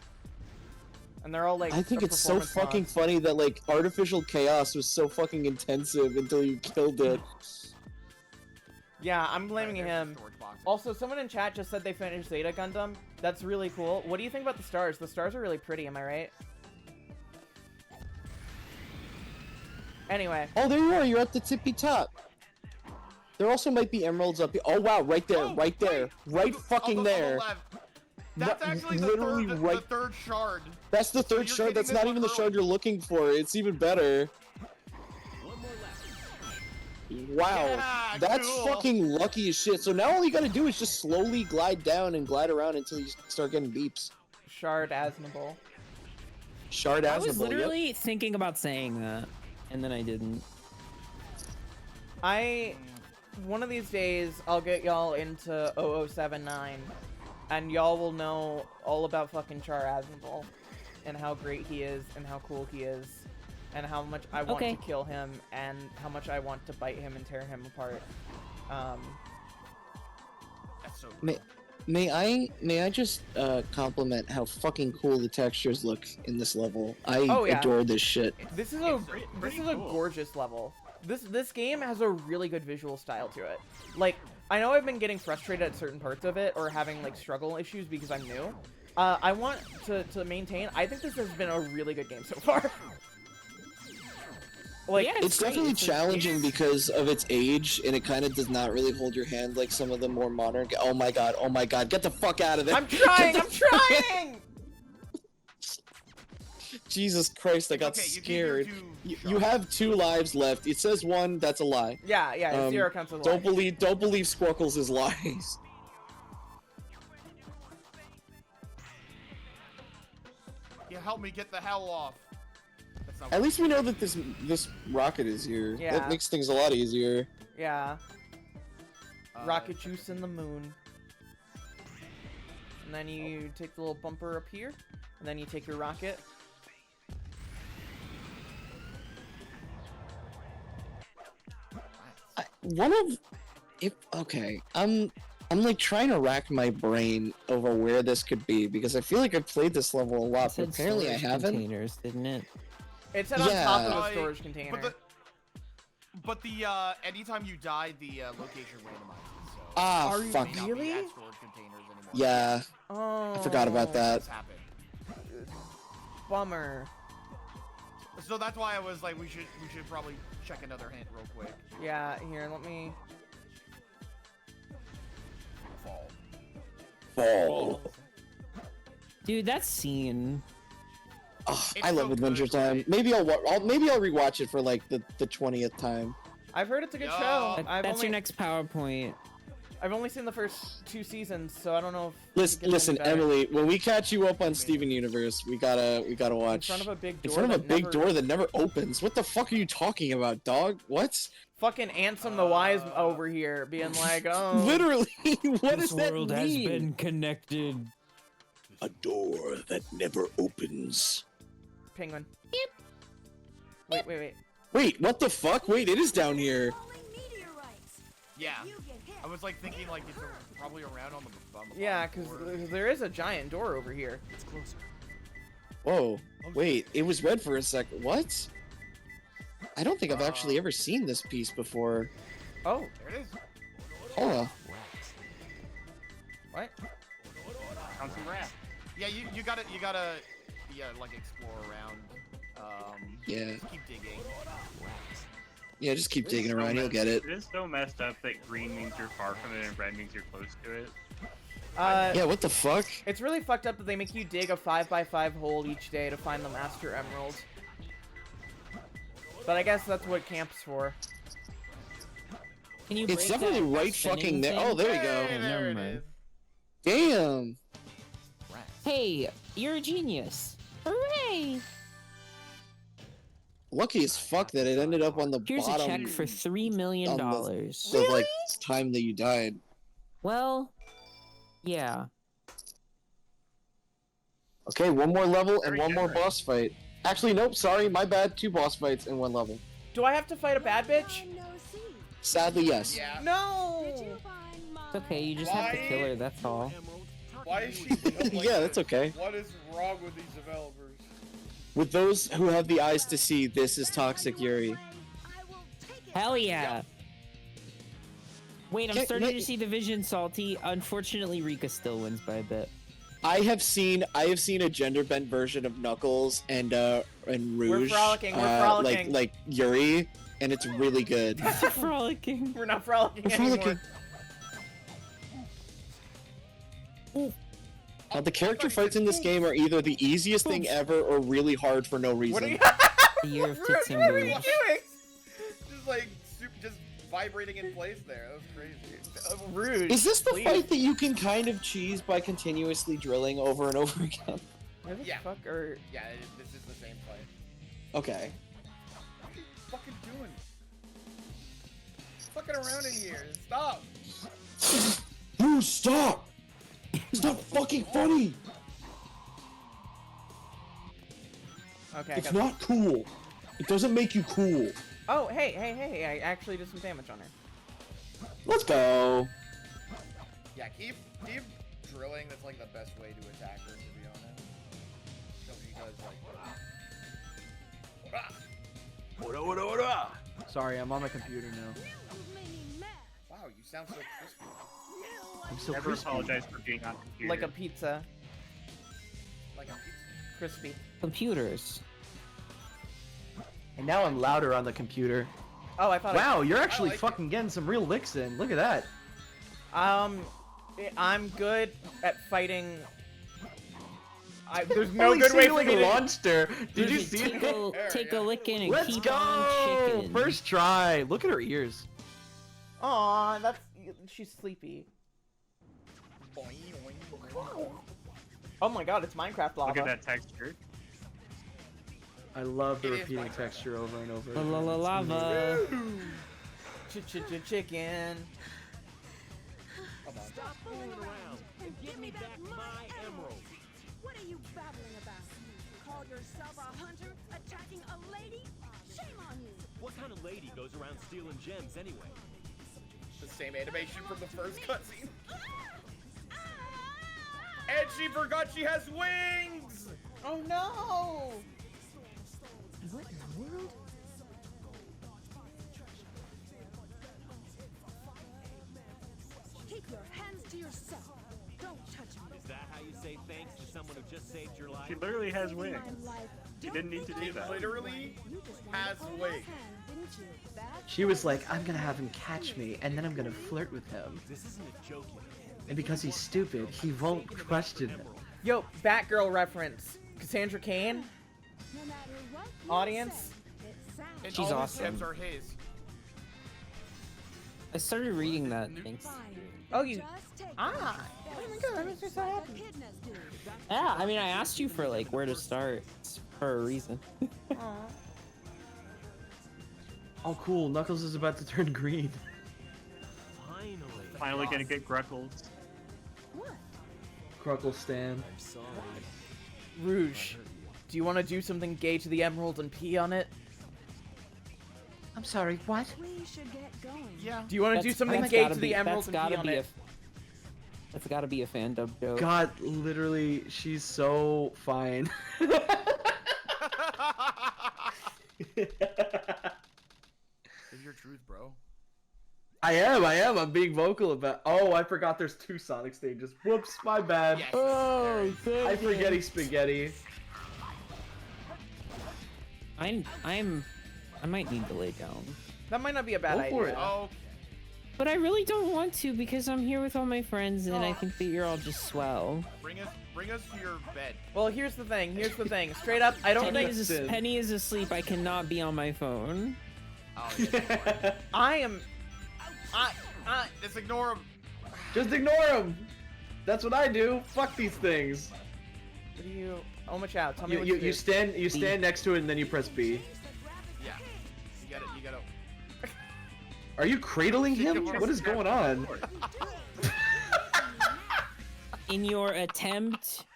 And they're all like. I think it's so fucking mods. funny that like artificial chaos was so fucking intensive until you killed it. Yeah, I'm blaming him. Also, someone in chat just said they finished Zeta Gundam. That's really cool. What do you think about the stars? The stars are really pretty, am I right? Anyway. Oh, there you are. You're at the tippy top. There also might be emeralds up here. Oh, wow. Right there. Right there. Right fucking there. That's actually the third shard. That's the third shard. That's not even the shard you're looking for. It's even better. Wow, Yeah, that's cool. fucking lucky as shit. So now all you gotta do is just slowly glide down and glide around until you start getting beeps. Shard Asnable. Shard I was Asnable, literally thinking about saying that, and then I didn't. One of these days, I'll get y'all into 0079, and y'all will know all about fucking Char Asnable, and how great he is, and how cool he is. And how much I want to kill him, and how much I want to bite him and tear him apart. That's so May I just compliment how fucking cool the textures look in this level? I adore this shit. This is a gorgeous level. This game has a really good visual style to it. Like, I know I've been getting frustrated at certain parts of it, or having like struggle issues because I'm new. I want to maintain. I think this has been a really good game so far. Like, yeah, it's definitely challenging because of its age, and it kind of does not really hold your hand like some of the more modern. Oh my god! Get the fuck out of there! I'm trying! I'm trying! Jesus Christ! I got scared. You have 2 lives left. It says 1. That's a lie. Yeah. 0 counts as a lie. Don't believe Squirkles' lies. You help me get the hell off. At least we know that this rocket is here. Yeah. That makes things a lot easier. Yeah. Rocket juice in the moon. And then you take the little bumper up here, and then you take your rocket. I'm like trying to rack my brain over where this could be because I feel like I've played this level a lot, but apparently I haven't. Containers, didn't it? It said on top of a storage container. But the anytime you die, the location randomizes. So Ah, fuck. Really? storage containers anymore. Yeah. Oh. I forgot about that. Bummer. So that's why I was like, we should probably check another hint real quick. Yeah, here, let me... Fall. Dude, that scene. Oh, I love Adventure Time. Maybe I'll rewatch it for like the 20th time. I've heard it's a good show. That's your next PowerPoint. I've only seen the first 2 seasons, so I don't know if... Listen, Emily. When we catch you up on Steven Universe, we gotta watch. In front of a big door. In front of a big door that never opens. What the fuck are you talking about, dog? What? Fucking Ansem the Wise over here, being like, oh... Literally, what does that mean? This world has been connected. A door that never opens. Penguin. Wait. Wait, what the fuck? Wait, it is down here. Yeah. I was like thinking like it's probably around on the Yeah, because there is a giant door over here. It's closer. Whoa. Wait, it was red for a second. What? I don't think I've actually ever seen this piece before. Oh. There it is. Hold on. What? Found some rat. Yeah, you gotta like explore around. Yeah. Just keep digging. Yeah, just keep digging around, you'll get it. It is so messed up that green means you're far from it and red means you're close to it. Yeah, what the fuck? It's really fucked up that they make you dig a 5x5 hole each day to find the Master Emerald. But I guess that's what camp's for. Can you It's break definitely that right spinning fucking there. thing? Oh, there we go. Hey, there it is. Damn. Hey, you're a genius. Hooray! Lucky as fuck that it ended up on the Here's a bottom. check for $3 million. on the like time that you died. Well, yeah. Okay, one more level and one more boss fight. Actually, nope. Sorry, my bad. 2 boss fights in 1 level. Do I have to fight a bad bitch? Sadly, yes. Yeah. No. It's okay. You just have to kill her. That's all. Why is she? Yeah, that's okay. What is wrong with these developers? With those who have the eyes to see, this is toxic Yuri. Hell yeah. Wait, I'm starting to see the vision, Salty. Unfortunately, Rika still wins by a bit. I have seen a gender bent version of Knuckles and Rouge. We're frolicking. We're frolicking. Like Yuri, and it's really good. Frolicking. We're not frolicking We're anymore. frolicking. Now, the character fights in this game are either the easiest thing ever or really hard for no reason. What are you? The year of tits and What are you boobs. doing? Just like just vibrating in place there. That was crazy. Rude. Is this the fight that you can kind of cheese by continuously drilling over and over again? Where the Yeah. fuck are... Yeah, this is the same fight. Okay. What are you fucking doing? Fucking around in here. Stop. Dude, stop! It's not fucking funny! Okay. It's not cool. It doesn't make you cool. Oh, hey! I actually did some damage on her. Let's go. Yeah, keep drilling. That's like the best way to attack her, to be honest. So she does like. Sorry, I'm on my computer now. Wow, you sound so crispy. I'm so Never crispy. apologize for being on computer. Like a pizza. Like a pizza. Crispy. Computers. And now I'm louder on the computer. Oh, I thought. Wow, you're actually fucking getting some real licks in. Look at that. I'm good at fighting. There's no good way for me to launched her. Did you Just see take a licking and Let's keep go! on chicken. First try. Look at her ears. Aw, that's she's sleepy. Oh my god, it's Minecraft lava. Look at that texture. I love the repeating texture over and over. La la la lava. Chicken. Stop fooling around and give me back my emerald. What are you babbling about? Call yourself a hunter attacking a lady? Shame on you. What kind of lady goes around stealing gems anyway? The same animation from the first cutscene. And she forgot she has wings! Oh no! What in the world? Keep your hands to yourself. Don't touch me. Is that how you say thanks to someone who just saved your life? She literally has wings. She didn't need to do that. Literally has wings. She was like, I'm gonna have him catch me, and then I'm gonna flirt with him. This isn't a joke, you know. And because he's stupid, he won't question him. Yo, Batgirl reference. Cassandra Cain. Audience. And She's all awesome. his gems are his. I started reading that. Thanks. Oh, you. Ah. Oh my god, that makes me so happy. Yeah, I mean, I asked you for like where to start. It's for a reason. Oh, cool. Knuckles is about to turn green. Finally gonna get Gruckles. Cruckle stand. I'm sorry. Rouge, do you want to do something gay to the emerald and pee on it? I'm sorry, what? We should get going. Yeah. Do you want to do something gay to the emerald and pee on it? That's gotta be a fan dub joke. God, literally, she's so fine. Say your truth, bro. I am. I'm being vocal about. Oh, I forgot there's 2 Sonic stages. Whoops, my bad. Yes. Oh, I forgetting spaghetti. I might need to lay down. That might not be a bad Go idea. for it. Oh, But I really don't want to because I'm here with all my friends and I think that you're all just swell. bring us to your bed. Well, here's the thing. Straight up, I don't think Penny is asleep. I cannot be on my phone. Oh, yeah. I am. Just ignore him. Just ignore him. That's what I do. Fuck these things. What do you? Oh my Chao, tell me what You do. stand next to it and then you press B. Yeah. You get it. You get it. Are you cradling him? What is going on? In your attempt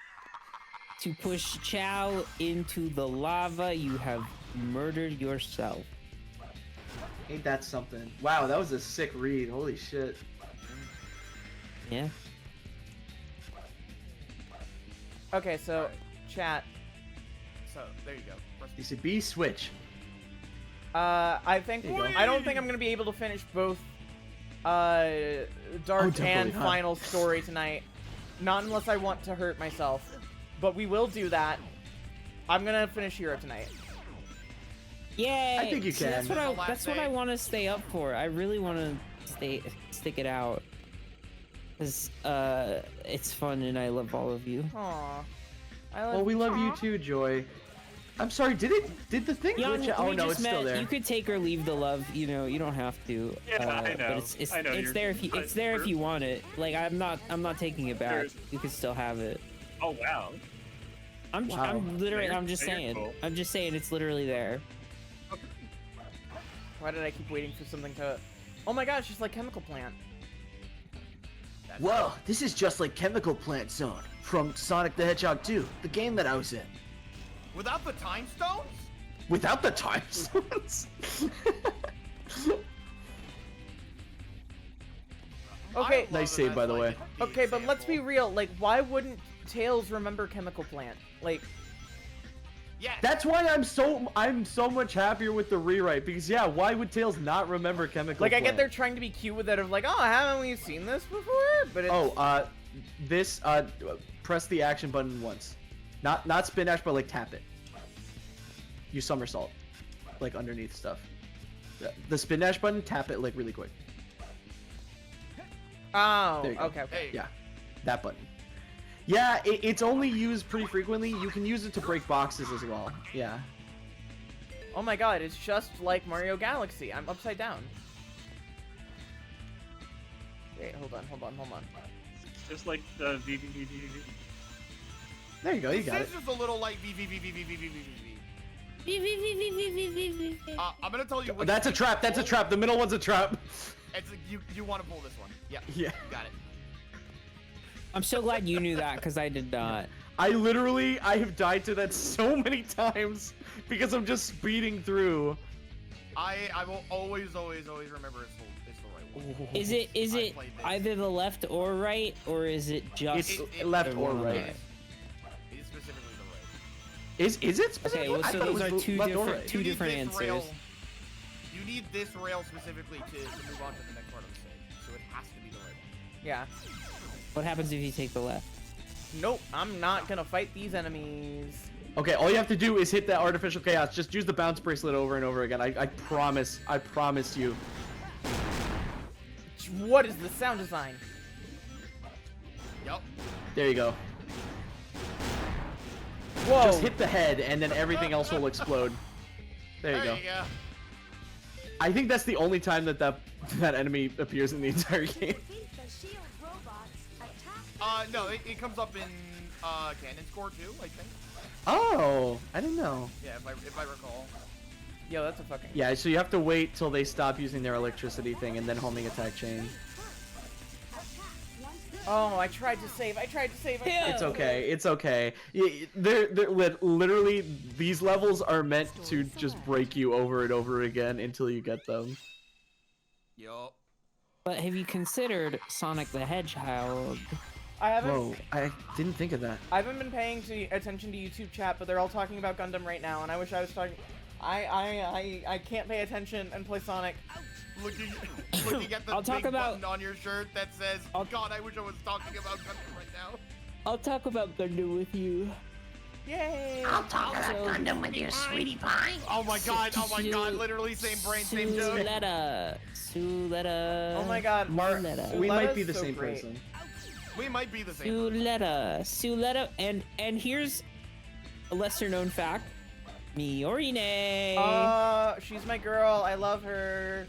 to push Chao into the lava, you have murdered yourself. Ain't that something? Wow, that was a sick read. Holy shit. Yeah. Okay, so chat. So there you go. Press You see B switch. I think There you go. I don't think I'm gonna be able to finish both Dark definitely and not. Final Story tonight. Not unless I want to hurt myself. But we will do that. I'm gonna finish Hero tonight. Yay! I think you See, can. That's what I want to stay up for. I really want to stick it out. Cause it's fun and I love all of you. Aw. Well, we love you too, Joy. I'm sorry. Did the thing Young, glitch out? Oh we no, just it's still met. there. You could take or leave the love. You know, you don't have to. Yeah, I know. But it's I know, it's there if you if you want it. Like I'm not taking it back. You can still have it. Oh wow. I'm literally. I'm just You're saying. cool. I'm just saying it's literally there. Why did I keep waiting for something to? Oh my gosh, it's like Chemical Plant. Whoa, this is just like Chemical Plant Zone from Sonic the Hedgehog 2, the game that I was in. Without the time stones? Without the time stones. Okay. Nice save, by the way. Okay, but let's be real. Like, why wouldn't Tails remember Chemical Plant? Like, That's why I'm so much happier with the rewrite, because yeah, why would Tails not remember Chemical like I Plant? get they're trying to be cute with it of like, oh, haven't we seen this before? But it's... press the action button once. Not spin dash, but like tap it. You somersault, like underneath stuff. The spin dash button, tap it like really quick. Oh, There you go. okay. Yeah, that button. Yeah, it's only used pretty frequently. You can use it to break boxes as well. Yeah. Oh my god, it's just like Mario Galaxy. I'm upside down. Wait, hold on. Just like the V. There you go, you got it. It's just a little like V. I'm gonna tell you which That's a trap. That's a trap. The middle one's a trap. It's you want to pull this one. Yeah. Yeah. You got it. I'm so glad you knew that because I did not. I have died to that so many times because I'm just speeding through. I will always remember it's the right one. Is it either the left or right, or is it just It's left the or one? right. It's specifically the right. Is it specifically? Okay, well, I so thought it those are was two left or different right. two different this answers. rail- You need this rail specifically to move on to the next part of the stage, so it has to be the right one. Yeah. What happens if you take the left? Nope, I'm not gonna fight these enemies. Okay, all you have to do is hit that artificial chaos. Just use the bounce bracelet over and over again. I promise you. What is the sound design? Yep. There you go. Whoa. Just hit the head and then everything else will explode. There you go. I think that's the only time that enemy appears in the entire game. No, it comes up in Cannon Score too, I think. Oh, I didn't know. Yeah, if I recall. Yo, that's a fucking... Yeah, so you have to wait till they stop using their electricity thing and then homing attack chain. Oh, I tried to save. It's okay. It's okay. They're literally, these levels are meant to just break you over and over again until you get them. Yup. But have you considered Sonic the Hedgehog? I haven't. Whoa, I didn't think of that. I haven't been paying attention to YouTube chat, but they're all talking about Gundam right now, and I wish I was talking. I can't pay attention and play Sonic. Looking at the I'll talk big about- button on your shirt that says, God, I wish I was talking about Gundam right now. I'll talk about Gundam with you. Yay! I'll talk about Gundam with you, sweetie pie. Oh my god, literally same brain, same joke. Suletta. Oh my god, Suletta. We might be the so same great. person. We might be the same. Suletta, and here's a lesser known fact. Miorine. She's my girl. I love her.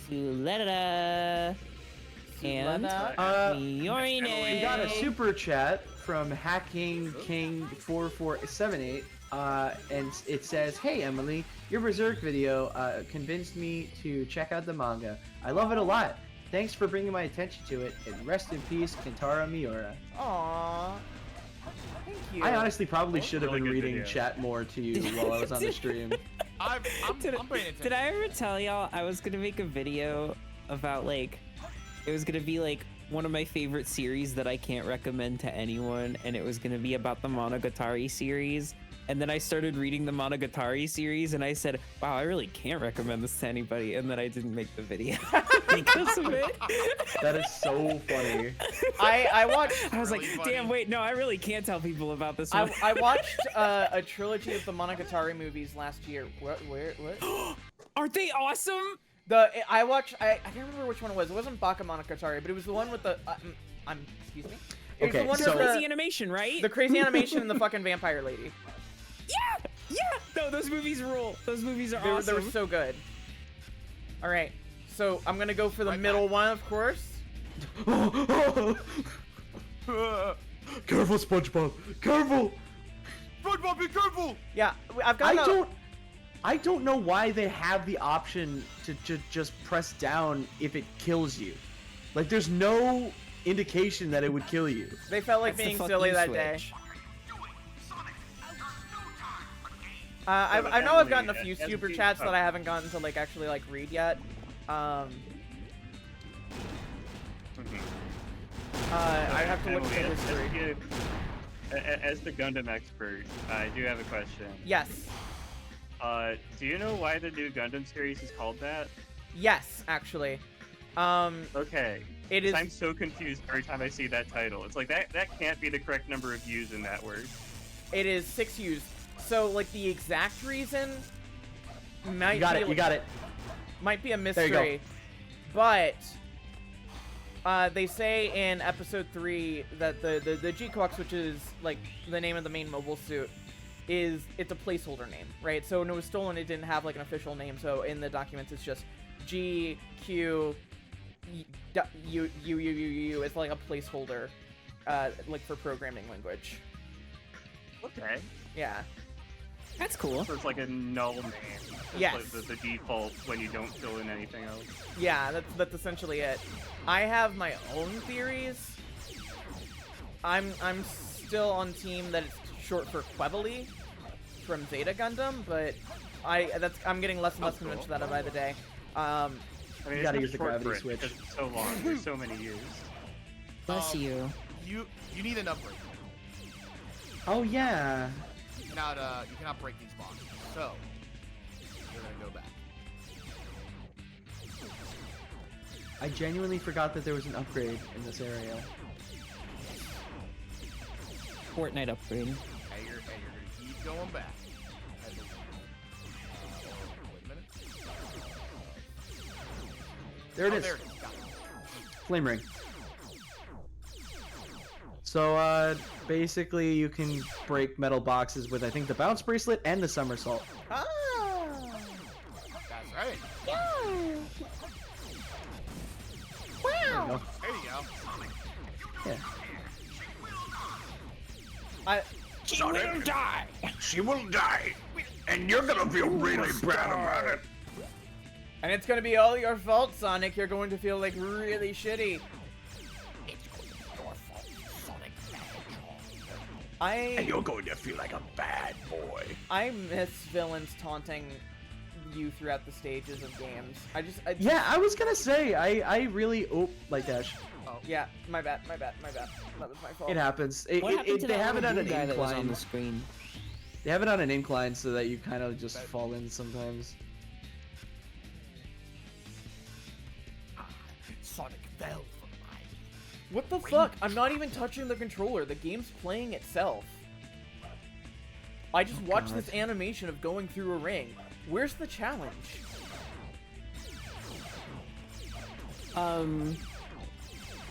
Suletta. And Suletta. Miorine. We got a super chat from Hacking King 4478, and it says, "Hey Emily, your Berserk video convinced me to check out the manga. I love it a lot. Thanks for bringing my attention to it, and rest in peace, Kentaro Miura." Aww. Thank you. I honestly probably should have Really been good reading video. chat more to you while I was on the stream. I'm paying attention. Did I ever tell y'all I was gonna make a video about like, it was gonna be like one of my favorite series that I can't recommend to anyone, and it was gonna be about the Monogatari series. And then I started reading the Monogatari series, and I said, "Wow, I really can't recommend this to anybody." And then I didn't make the video because of it. That is so funny. I watched. I was like, "Damn, wait, no, I really can't tell people about this one." I watched a trilogy of the Monogatari movies last year. What? Aren't they awesome? I watched. I can't remember which one it was. It wasn't Baka Monogatari, but it was the one with the. Excuse me. It was Okay, the one so- with the Crazy animation, right? The crazy animation and the fucking vampire lady. Yeah. No, those movies rule. Those movies are They awesome. were so good. All right, so I'm gonna go for the middle one, of course. Careful, SpongeBob. Careful. SpongeBob, be careful. Yeah, I've got. I don't know why they have the option to just press down if it kills you. Like, there's no indication that it would kill you. They felt like being silly that day. I know I've gotten a few super chats that I haven't gotten to like actually like read yet. I have to look at the history. As the Gundam expert, I do have a question. Yes. Do you know why the new Gundam series is called that? Yes, actually. Okay. It is. I'm so confused every time I see that title. It's like that can't be the correct number of U's in that word. It is 6 U's. So like the exact reason might You got be, it. You got it. Might be a There you go. mystery, but they say in episode 3 that the G-Cox, which is like the name of the main mobile suit, it's a placeholder name, right? So when it was stolen, it didn't have like an official name. So in the documents, it's just G Q U. It's like a placeholder, like for programming language. Okay. Yeah. That's cool. So it's like a null name. It's Yes. like the default when you don't fill in anything else. Yeah, that's essentially it. I have my own theories. I'm still on team that it's short for Quevely from Zeta Gundam, but I'm getting less and less convinced of that by the day. I mean, You gotta it's use the not short gravity for it switch. because it's so long. There's so many U's. Bless you. You need an upgrade. Oh yeah. You cannot break these boxes. So you're gonna go back. I genuinely forgot that there was an upgrade in this area. Fortnite upgrade. And you're gonna keep going back. Wait a minute. There it Oh, is. there it is. Got it. Flame ring. So basically you can break metal boxes with I think the bounce bracelet and the somersault. Ah. That's right. Wow. There you go. Yeah. She will die. She will die. And you're gonna feel really bad about it. And it's gonna be all your fault, Sonic. You're going to feel like really shitty. And you're going to feel like a bad boy. I miss villains taunting you throughout the stages of games. Yeah, I was gonna say I really like dash. Oh yeah, my bad. That was my fault. It happens. What happened to They that have it little on an blue guy that was on incline. the screen? They have it on an incline so that you kind of just fall in sometimes. Sonic fell for What the fuck? I'm not even touching the controller. The game's playing itself. I just watched God. this animation of going through a ring. Where's the challenge?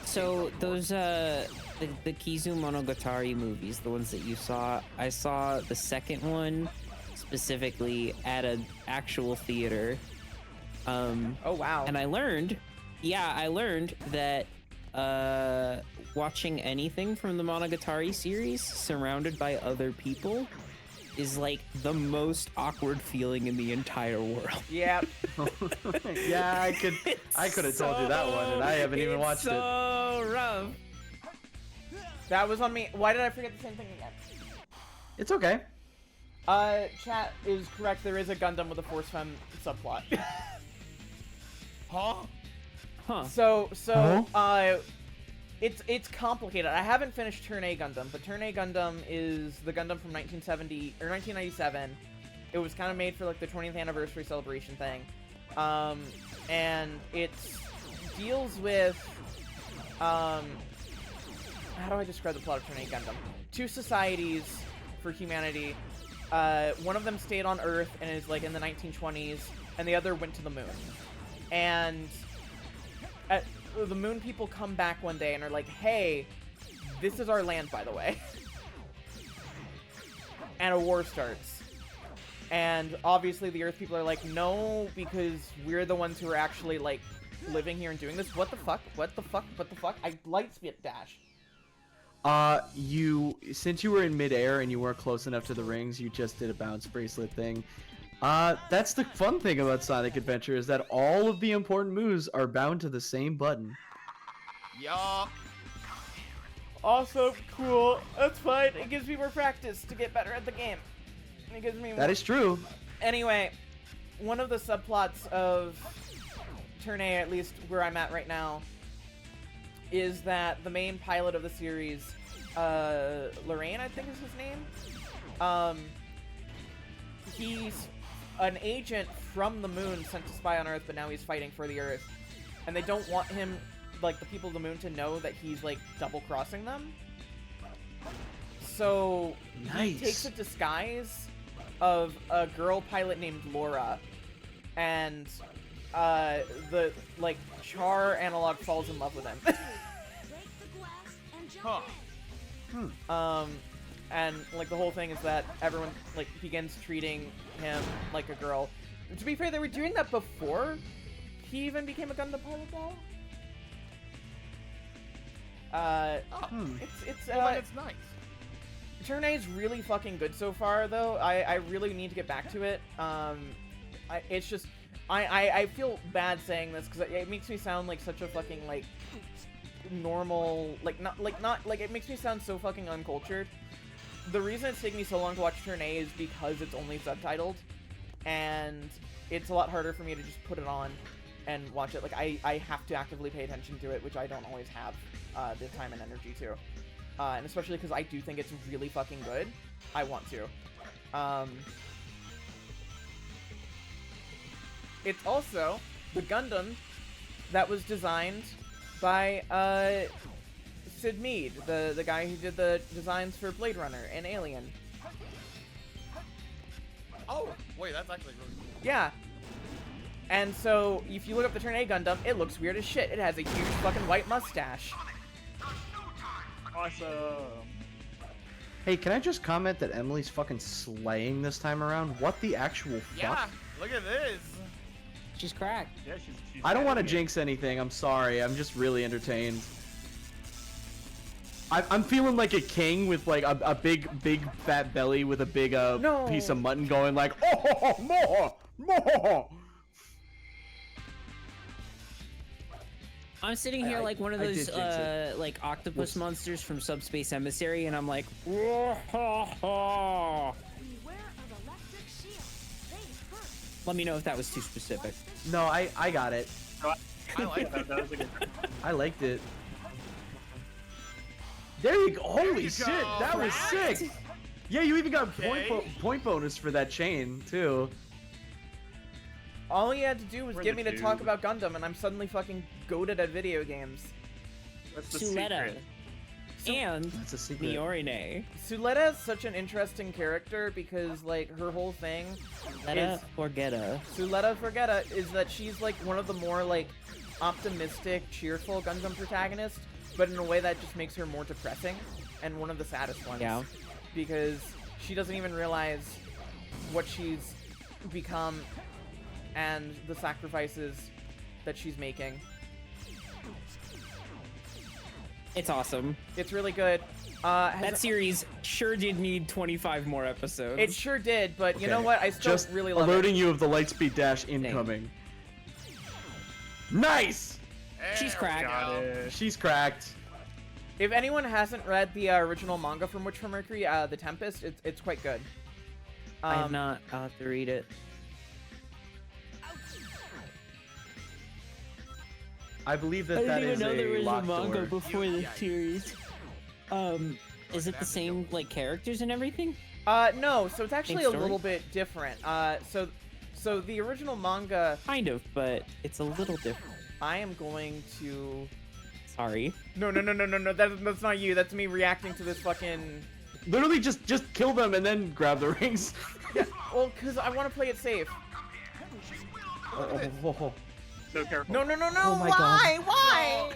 So those the Kizu Monogatari movies, the ones that you saw, I saw the second one specifically at an actual theater. Oh wow. And I learned that watching anything from the Monogatari series surrounded by other people is like the most awkward feeling in the entire world. Yeah. Yeah, I could have told you that one, and I haven't even watched it. So rough. That was on me. Why did I forget the same thing again? It's okay. Chat is correct. There is a Gundam with a Force Femme subplot. Huh? Huh. So, it's complicated. I haven't finished Turn A Gundam, but Turn A Gundam is the Gundam from 1970 or 1997. It was kind of made for like the 20th anniversary celebration thing, and it deals with how do I describe the plot of Turn A Gundam? Two societies for humanity. One of them stayed on Earth and is like in the 1920s, and the other went to the moon. And the moon people come back one day and are like, hey, this is our land, by the way. And a war starts. And obviously the Earth people are like, no, because we're the ones who are actually, like, living here and doing this. What the fuck? What the fuck? What the fuck? I light speed dash. Since you were in midair and you weren't close enough to the rings, you just did a bounce bracelet thing. That's the fun thing about Sonic Adventure, is that all of the important moves are bound to the same button. Yup. Also, cool. That's fine. It gives me more practice to get better at the game. It gives me more... That is true. Anyway, one of the subplots of Turn A, at least where I'm at right now, is that the main pilot of the series, Lorraine, I think is his name. He's an agent from the moon sent to spy on Earth, but now he's fighting for the Earth. And they don't want him, like, the people of the moon to know that he's, like, double-crossing them. So, nice. He takes a disguise of a girl pilot named Laura, and, the, like, Char analog falls in love with him. Huh. And, like, the whole thing is that everyone, like, begins treating him like a girl. To be fair, they were doing that before he even became a Gundam pilot, though. It's nice. Turn A is really fucking good so far, though. I really need to get back to it. It's just... I feel bad saying this, because it makes me sound like such a fucking, like, normal... Like, it makes me sound so fucking uncultured. The reason it's taking me so long to watch Turn A is because it's only subtitled, and it's a lot harder for me to just put it on and watch it. Like, I have to actively pay attention to it, which I don't always have the time and energy to. And especially because I do think it's really fucking good, I want to. It's also the Gundam that was designed by Sid Mead, the guy who did the designs for Blade Runner and Alien. Oh, wait, that's actually really cool. Yeah. And so, if you look up the Turn A Gundam, it looks weird as shit. It has a huge fucking white mustache. Awesome. Hey, can I just comment that Emily's fucking slaying this time around? What the actual fuck? Yeah, look at this. She's cracked. Yeah, she's I don't want to jinx anything. I'm sorry. I'm just really entertained. I'm feeling like a king with like a big fat belly with a big piece of mutton going like, oh, more. I'm sitting here like one of those like octopus monsters from Subspace Emissary, and I'm like, let me know if that was too specific. No, I got it. I like that. That was a good. I liked it. There you go. Holy shit, that was sick. Yeah, you even got point bonus for that chain too. All he had to do was get me to talk about Gundam, and I'm suddenly fucking goated at video games. That's the Suletta. secret. And That's a secret. Miorine. Suletta is such an interesting character because, like, her whole thing Suletta Forgetta. Suletta Forgetta is that she's, like, one of the more, like, optimistic, cheerful Gundam protagonists, but in a way that just makes her more depressing, and one of the saddest ones. Yeah. Because she doesn't even realize what she's become and the sacrifices that she's making. It's awesome. It's really good. That series sure did need 25 more episodes. It sure did, but you know Okay, what? I still just really love alerting it. you of the Lightspeed Dash incoming. Nice! She's cracked. She's cracked. If anyone hasn't read the original manga from Witch from Mercury, The Tempest, it's quite good. I have not. I'll have to read it. I believe that I that didn't is even know there was a locked manga door. before the series. Is it the same like characters and everything? No, so it's actually a story? little bit different. So the original manga... Kind of, but it's a little different. I am going to... Sorry. No, that's not you. That's me reacting to this fucking... Literally just kill them and then grab the rings. Yeah, well, because I want to play it safe. So careful. No, Oh my why? God. Why?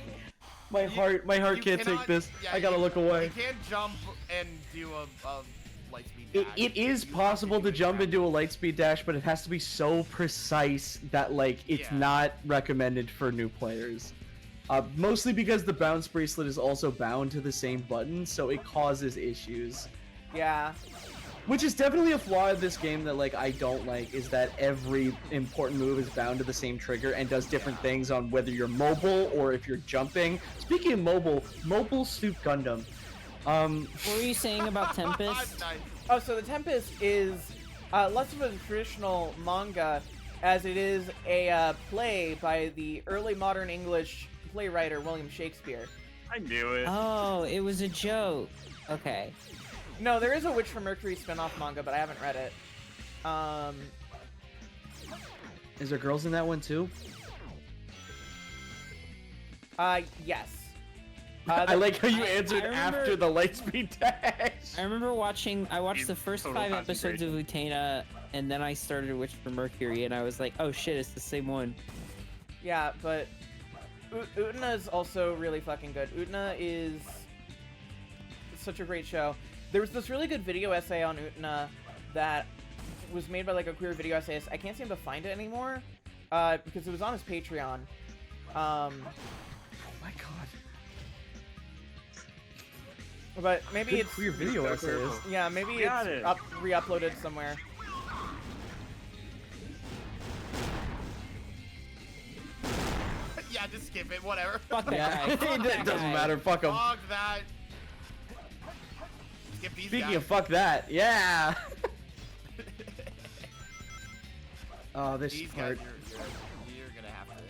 My heart can't take this. I gotta look away. You can't jump and do a Lightspeed dash. It is possible to jump into a Lightspeed Dash, but it has to be so precise that like it's not recommended for new players. Mostly because the bounce bracelet is also bound to the same button, so it causes issues. Yeah. Which is definitely a flaw of this game that like I don't like, is that every important move is bound to the same trigger and does different things on whether you're mobile or if you're jumping. Speaking of Mobile Suit Gundam. What were you saying about Tempest? Oh, so the Tempest is less of a traditional manga, as it is a play by the early modern English playwright William Shakespeare. I knew it. Oh, it was a joke. Okay. No, there is a Witch from Mercury spin-off manga, but I haven't read it. Is there girls in that one too? Yes. I like how you I answered remember- after the Lightspeed Dash. I remember I watched the first Total 5 episodes of concentration. Utena, and then I started Witch from Mercury, and I was like, oh shit, it's the same one. Yeah, but Utena is also really fucking good. Utena is such a great show. There was this really good video essay on Utena that was made by like a queer video essayist. I can't seem to find it anymore because it was on his Patreon. Oh my god. But maybe Good it's queer video essayist. Yeah, maybe Got it's it. re-uploaded somewhere. Yeah, just skip it, whatever. Fuck that Yeah, guy. it Fuck that doesn't guy. matter. Fuck them. Fuck that. Skip these Speaking guys. of fuck that, yeah. Oh, this These part. guys, you're gonna have to.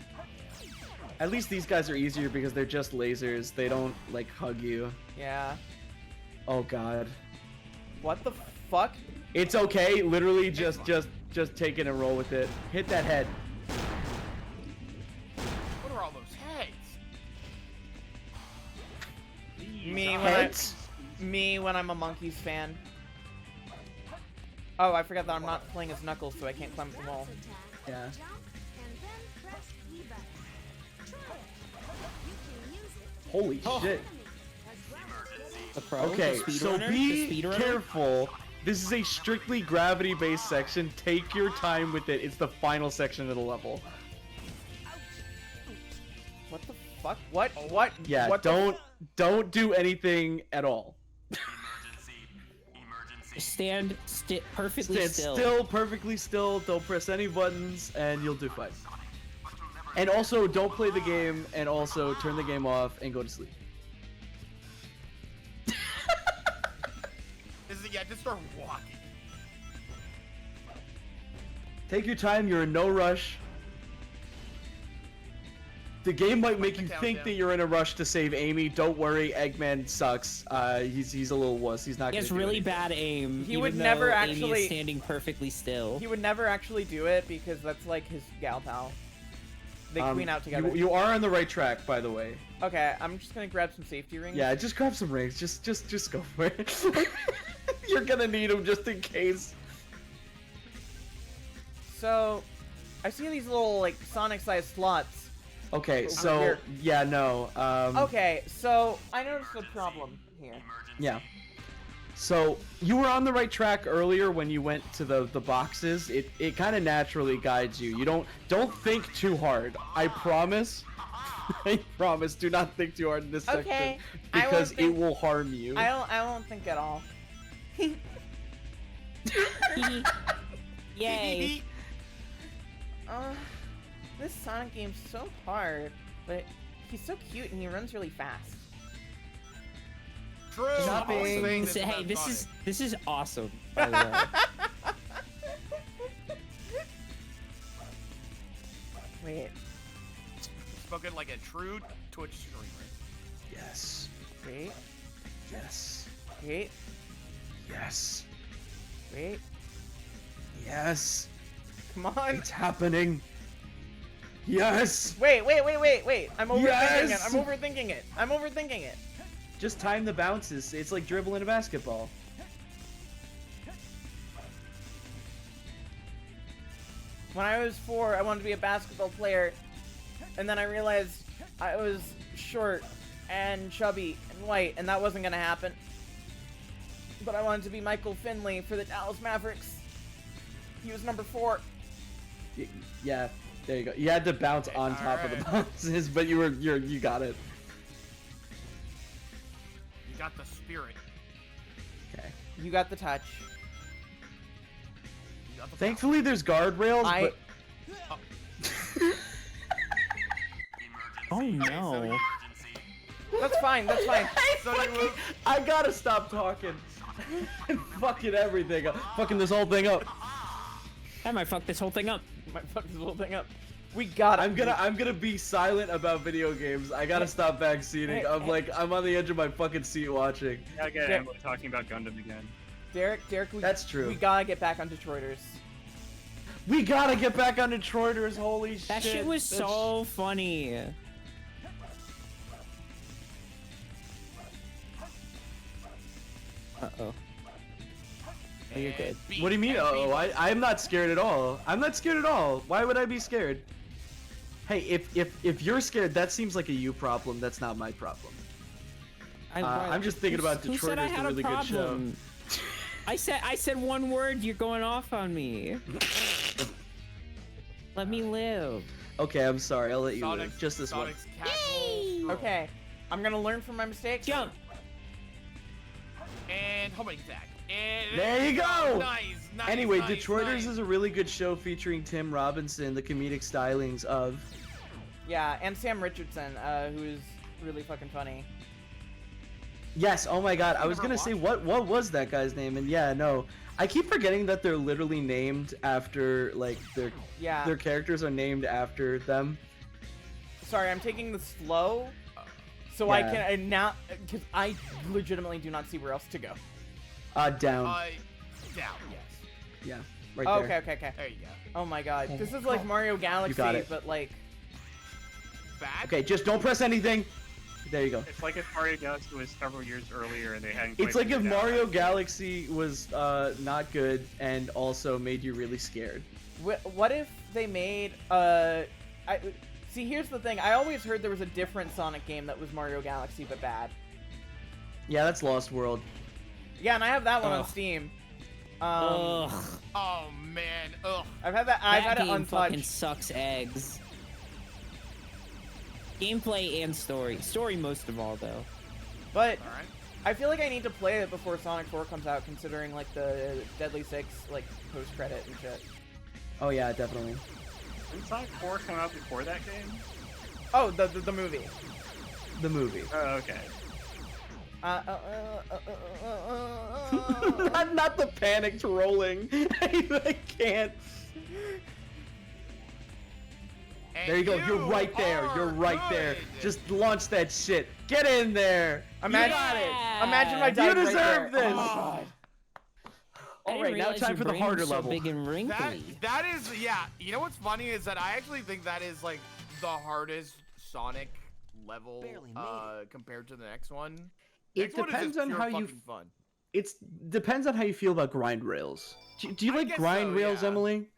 At least these guys are easier because they're just lasers. They don't like hug you. Yeah. Oh god. What the fuck? It's okay. Literally just take it and roll with it. Hit that head. What are all those heads? Me when I'm a Monkeys fan. Oh, I forgot that I'm not playing as Knuckles, so I can't climb the wall. Yeah. Holy shit. The pro, Okay, the so speedrunner, be the speedrunner? careful. This is a strictly gravity-based section. Take your time with it. It's the final section of the level. What the fuck? What? Yeah, what the don't do anything at all. Stand perfectly Stand still. still, perfectly still. Don't press any buttons, and you'll do fine. And also, don't play the game, and also turn the game off and go to sleep. Just start walking. Take your time. You're in no rush. The game might make you think that you're in a rush to save Amy. Don't worry, Eggman sucks. He's a little wuss. He's not. He has gonna do really anything. bad aim. He even would though never Amy actually- is standing perfectly still. He would never actually do it because that's like his gal pal. They queen out together. You are on the right track, by the way. Okay, I'm just gonna grab some safety rings. Yeah, just grab some rings. Just go for it. You're gonna need them just in case. So, I see these little like Sonic-sized slots. Okay, over so here. yeah, no. Okay, so I noticed a problem here. Yeah. So you were on the right track earlier when you went to the boxes. It kind of naturally guides you. You don't think too hard. I promise. I promise. Do not think too hard in this Okay, section I won't because it think- will harm you. I won't think at all. Yay. This Sonic game's so hard, but he's so cute and he runs really fast. True. Hey, this is awesome. By the way. Wait. Spoken like a true Twitch streamer. Yes. Wait. Yes. Wait. Yes. Wait. Yes. Come on. It's happening. Yes. Wait. I'm overthinking Yes! it. I'm overthinking it. Just time the bounces. It's like dribbling a basketball. When I was 4, I wanted to be a basketball player, and then I realized I was short and chubby and white, and that wasn't gonna happen. But I wanted to be Michael Finley for the Dallas Mavericks. He was number 4. Yeah, there you go. You had to bounce on top of the bounces, but you got it. You got the spirit. Okay. You got the touch. You got the Thankfully, there's guardrails, but... Oh no. That's fine. I gotta stop talking. And fucking everything up. Fucking this whole thing up. I might fuck this whole thing up. We got it. I'm gonna be silent about video games. I gotta stop backseating. I'm on the edge of my fucking seat watching. Again, I'm talking about Gundam again. Derek, that's true. We gotta get back on Detroiters. We gotta get back on Detroiters. Holy shit! That shit was so funny. Uh-oh. Oh, you're good. What do you mean? Oh, I'm not scared at all. I'm not scared at all. Why would I be scared? Hey, if you're scared, that seems like a you problem. That's not my problem. I'm just thinking about Who said Detroiters, I had a really good show. problem? I said one word. You're going off on me. Let me live. Okay, I'm sorry. I'll let you live. Just this one. Okay, I'm gonna learn from my mistakes. Jump. And homing attack. And There you go! Nice. Anyway, Detroiters is a really good show featuring Tim Robinson, the comedic stylings of... Yeah, and Sam Richardson, who is really fucking funny. Yes, oh my god, I was gonna say, what was that guy's name? And yeah, no. I keep forgetting that they're literally named after, like, their characters are named after them. Sorry, I'm taking the slow, so I can, now, because I legitimately do not see where else to go. Down. Down, yes. Yeah, right there. Okay. There you go. Oh my god, this is like Mario Galaxy, but like... Bad? Okay, just don't press anything. There you go. It's like if Mario Galaxy was several years earlier and they hadn't. It's like if Mario Galaxy was not good and also made you really scared. What if they made see, here's the thing. I always heard there was a different Sonic game that was Mario Galaxy but bad. Yeah, that's Lost World. Yeah, and I have that one on Steam. Ugh. Oh man, ugh. I've had that. I've had it game untouched. fucking sucks eggs. Gameplay and story. Story most of all, though. But I feel like I need to play it before Sonic 4 comes out, considering like the Deadly Six like post credit and shit. Oh yeah, definitely. Didn't Sonic 4 come out before that game? Oh, the movie. The movie. Oh, okay. not the panicked rolling. I can't. There you go. You're right there. You're right there. Just launch that shit. Get in there. Imagine, you got it. Imagine I died You right deserve there. this. Oh my god. All right, now time for the harder level. Big and wrinkly. That is, yeah. You know what's funny is that I actually think that is like the hardest Sonic level compared to the next one. It depends on how you. It depends on how you feel about grind rails. Do you like grind rails, Emily?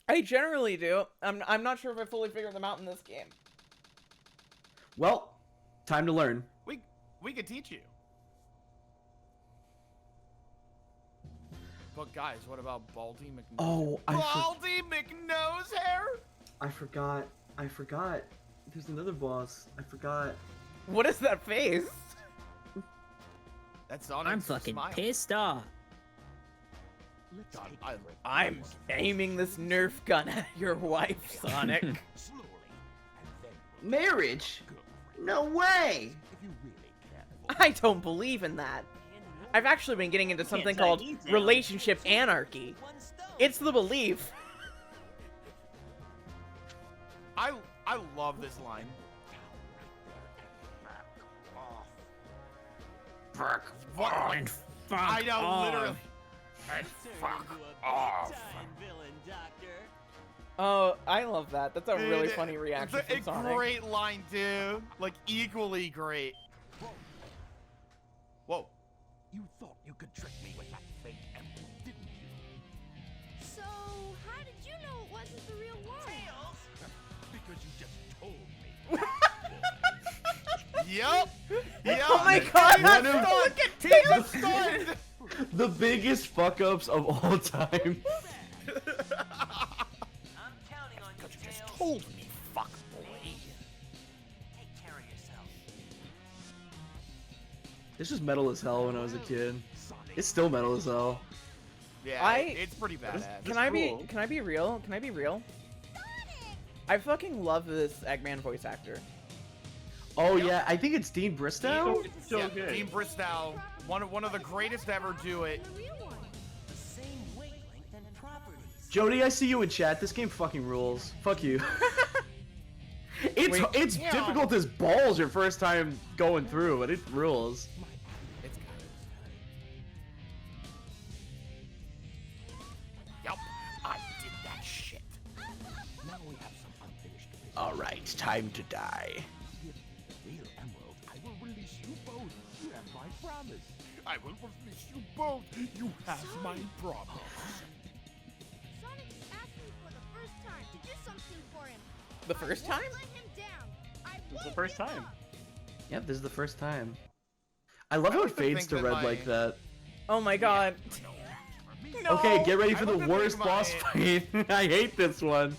I generally do. I'm not sure if I fully figured them out in this game. Well, time to learn. We could teach you. But guys, what about Baldy McNose? Oh, Baldy McNose hair? I forgot. There's another boss. I forgot. What is that face? That's Sonic. I'm fucking pissed off. I'm aiming this Nerf gun at your wife, Sonic. Marriage? No way! I don't believe in that. I've actually been getting into something called relationship anarchy. It's the belief. I love this line. Fuck off. And fuck I know, off. literally. And fuck off. Oh, I love that. That's a really Dude, funny reaction it's from a Sonic. great line, too. Like, equally great. Whoa. You thought you could trick me with that fake emerald, didn't you? So, how did you know it wasn't the real one? Tails! Because you just told me. Yep. Yep. Oh my god, One that's of- look at Tails stunned. The biggest fuck ups of all time. Because you just told me, fuck boy. Take care of yourself. This was metal as hell when I was a kid. It's still metal as hell. Yeah, it's pretty badass. Can I be real? Can I be real? I fucking love this Eggman voice actor. Oh yeah, I think it's Dean Bristow. Yeah, Dean Bristow, one of the greatest to ever do it. The same wavelength and properties. Jody, I see you in chat. This game fucking rules. Fuck you. It's Yeah. difficult as balls your first time going through, but it rules. It's good. Yup, I did that shit. Now we have some unfinished business. All right, time to die. Give me the real emerald. I will release you both. You have my promise. I will release you both. You have my promise. Sonic is asking me for the first time to do something for him. The first time? Let him down. It's the first time. Yep, this is the first time. I love how it fades to red like that. Oh my god. Okay, get ready I for the like to worst think boss fight. I hate this one.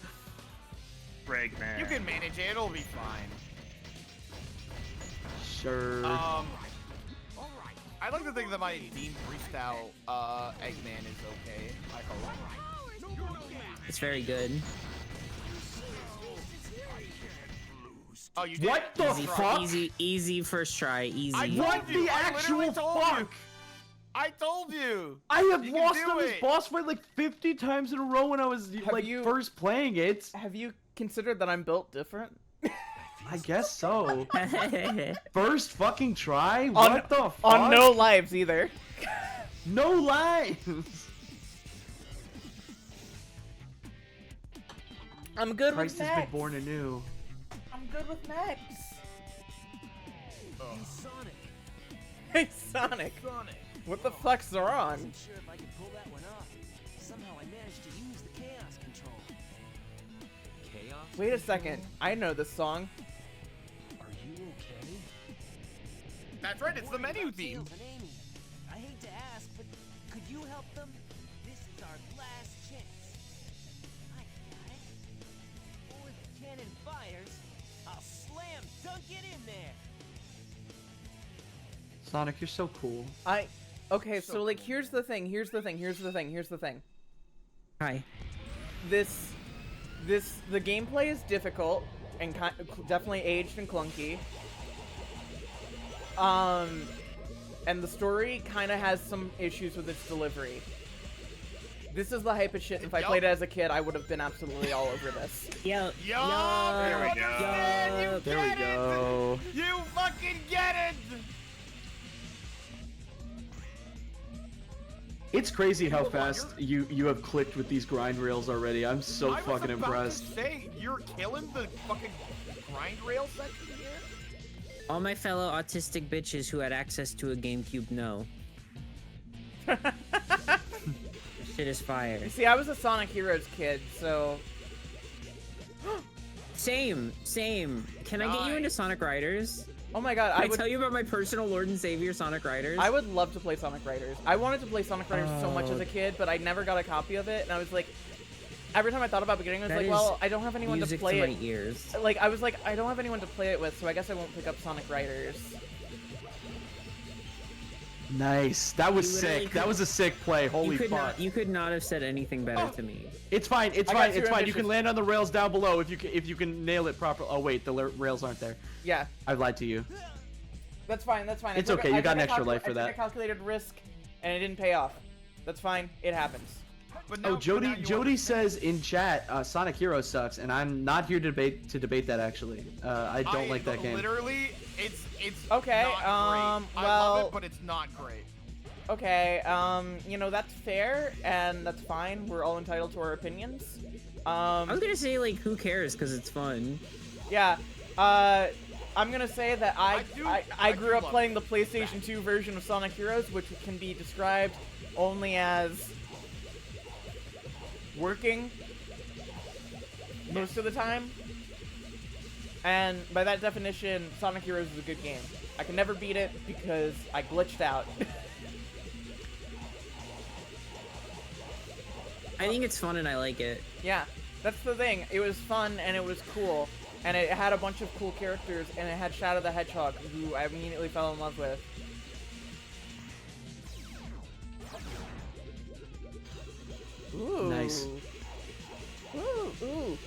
Eggman. You can manage it. It'll be fine. Sure. I like to think that my Dean Bristow Eggman is okay. I hope. It's very good. Oh, you did? What the Easy, fuck? easy first try. Easy. I What told you. the I actual literally told you. fuck? I told you. I have You can lost do on this it. boss fight like 50 times in a row when I was first playing it. Have you considered that I'm built different? I guess so. First fucking try? On- What the fuck? On no lives either. No lives. I'm good Christ with has been mechs. born anew. I'm good with mechs. Hey, Sonic. Hey, Sonic. What the fuck's wrong? I wasn't sure if I could pull that one off. Somehow I managed to use the chaos control. Chaos? Wait a second. I know this song. Are you okay? That's right. It's the menu theme. Tails and Amy. I hate to ask, but could you help them? This is our last chance. I got it. Or if the cannon fires, I'll slam dunk it in there. Sonic, you're so cool. Okay, so like here's the thing. Hi. The gameplay is difficult and definitely aged and clunky. And the story kind of has some issues with its delivery. This is the hype of shit. If I played it as a kid, I would have been absolutely all over this. Yo. There we go. You There we get go. it. You fucking get it. It's crazy how fast you have clicked with these grind rails already. I'm so I was fucking about impressed. to say, you're killing the fucking grind rail section here. All my fellow autistic bitches who had access to a GameCube know. Shit is fire. You see, I was a Sonic Heroes kid, so... Same. Can I get you into Sonic Riders? Oh my god, Can I tell you about my personal Lord and Savior Sonic Riders? I would love to play Sonic Riders. I wanted to play Sonic Riders so much as a kid, but I never got a copy of it, and I was like, every time I thought about beginning, I was That like, is well, I don't have anyone to music play to it. my ears. Like, I was like, I don't have anyone to play it with, so I guess I won't pick up Sonic Riders. Nice. That was You literally sick. could- That was a sick play. Holy fuck. You could not have said anything better to me. It's fine. It's I got fine. too It's fine. You ambitious. can land on the rails down below if you can nail it properly. Oh wait, the rails aren't there. Yeah. I lied to you. That's fine, that's fine. It's okay, you got an extra life for I that. took a calculated risk, and it didn't pay off. That's fine, it happens. Oh, Jody says in chat, Sonic Heroes sucks, and I'm not here to debate that actually. I don't like that game. Literally, it's Okay, not great. I well... love it, but it's not great. Okay, you know, that's fair, and that's fine. We're all entitled to our opinions. I was gonna say, like, who cares, because it's fun. Yeah, I'm gonna say that I grew up playing the PlayStation 2 version of Sonic Heroes, which can be described only as working most of the time. And by that definition, Sonic Heroes is a good game. I can never beat it because I glitched out. I think it's fun and I like it. Yeah, that's the thing. It was fun and it was cool. And it had a bunch of cool characters, and it had Shadow the Hedgehog, who I immediately fell in love with. Ooh. Nice. Ooh.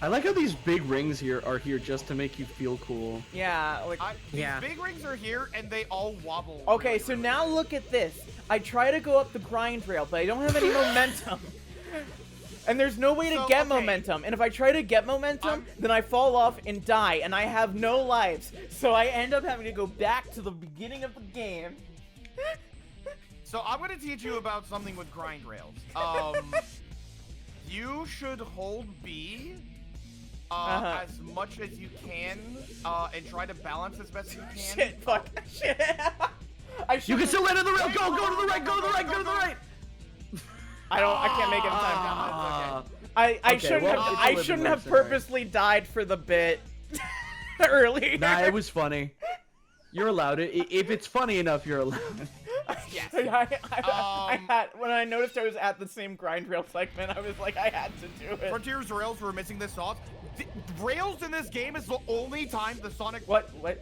I like how these big rings here are here just to make you feel cool. Yeah, like These big rings are here, and they all wobble. Okay, so now look at this. I try to go up the grind rail, but I don't have any momentum. And there's no way to get momentum. And if I try to get momentum, then I fall off and die, and I have no lives. So I end up having to go back to the beginning of the game. So I'm going to teach you about something with grind rails. You should hold B as much as you can, and try to balance as best you can. Shit, fuck. Shit. You can still land on the rail. Go to the right. Go to the right. Go to the right. I can't make it in time. I shouldn't have purposely died for the bit earlier. Nah, it was funny. You're allowed it. If it's funny enough, you're allowed it. Yes. I had, when I noticed I was at the same grind rail segment, I was like, I had to do it. Frontiers Rails were missing this sauce. Rails in this game is the only time the Sonic the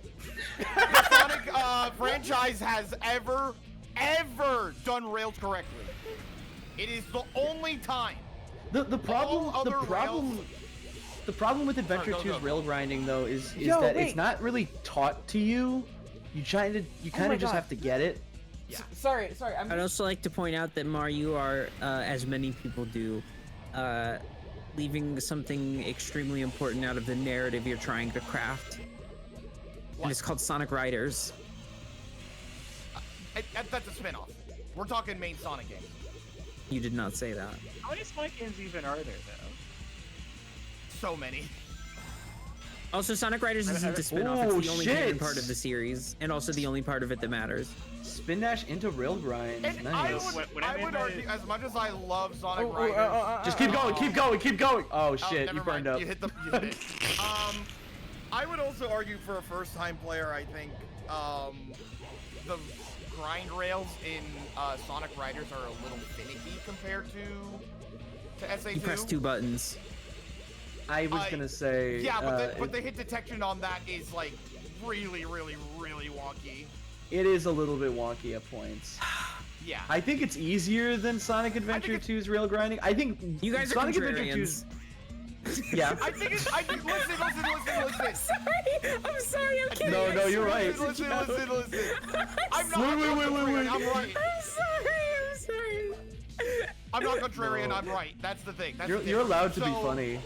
Sonic franchise has ever done rails correctly. It is the only time. The problem with Adventure 2's rail grinding though is that it's not really taught to you. You kind of just have to get it. Yeah. Sorry. I'd also like to point out that Mar, you are, as many people do, leaving something extremely important out of the narrative you're trying to craft. And it's called Sonic Riders. That's a spin-off. We're talking main Sonic game. You did not say that. How many Sonic games even are there, though? So many. Also, Sonic Riders isn't a spin-off. It's the only canon part of the series, and also the only part of it that matters. Spin dash into rail grind. And Nice. I would argue, as much as I love Sonic Riders... Just keep going. Oh shit, you burned up. You hit it. I would also argue for a first-time player, I think, the grind rails in Sonic Riders are a little finicky compared to SA2. You press 2 buttons. I was gonna say... Yeah, but the hit detection on that is, like, really, really, really wonky. It is a little bit wonky at points. Yeah. I think it's easier than Sonic Adventure 2's rail grinding. I think you guys are Sonic contrarians. Adventure 2's... Yeah. I think it's... Listen. I'm sorry, I'm kidding. No, you're right. Listen. I'm not Wait. I'm right. I'm sorry. I'm not contrarian, I'm right. That's the thing. You're allowed to be funny.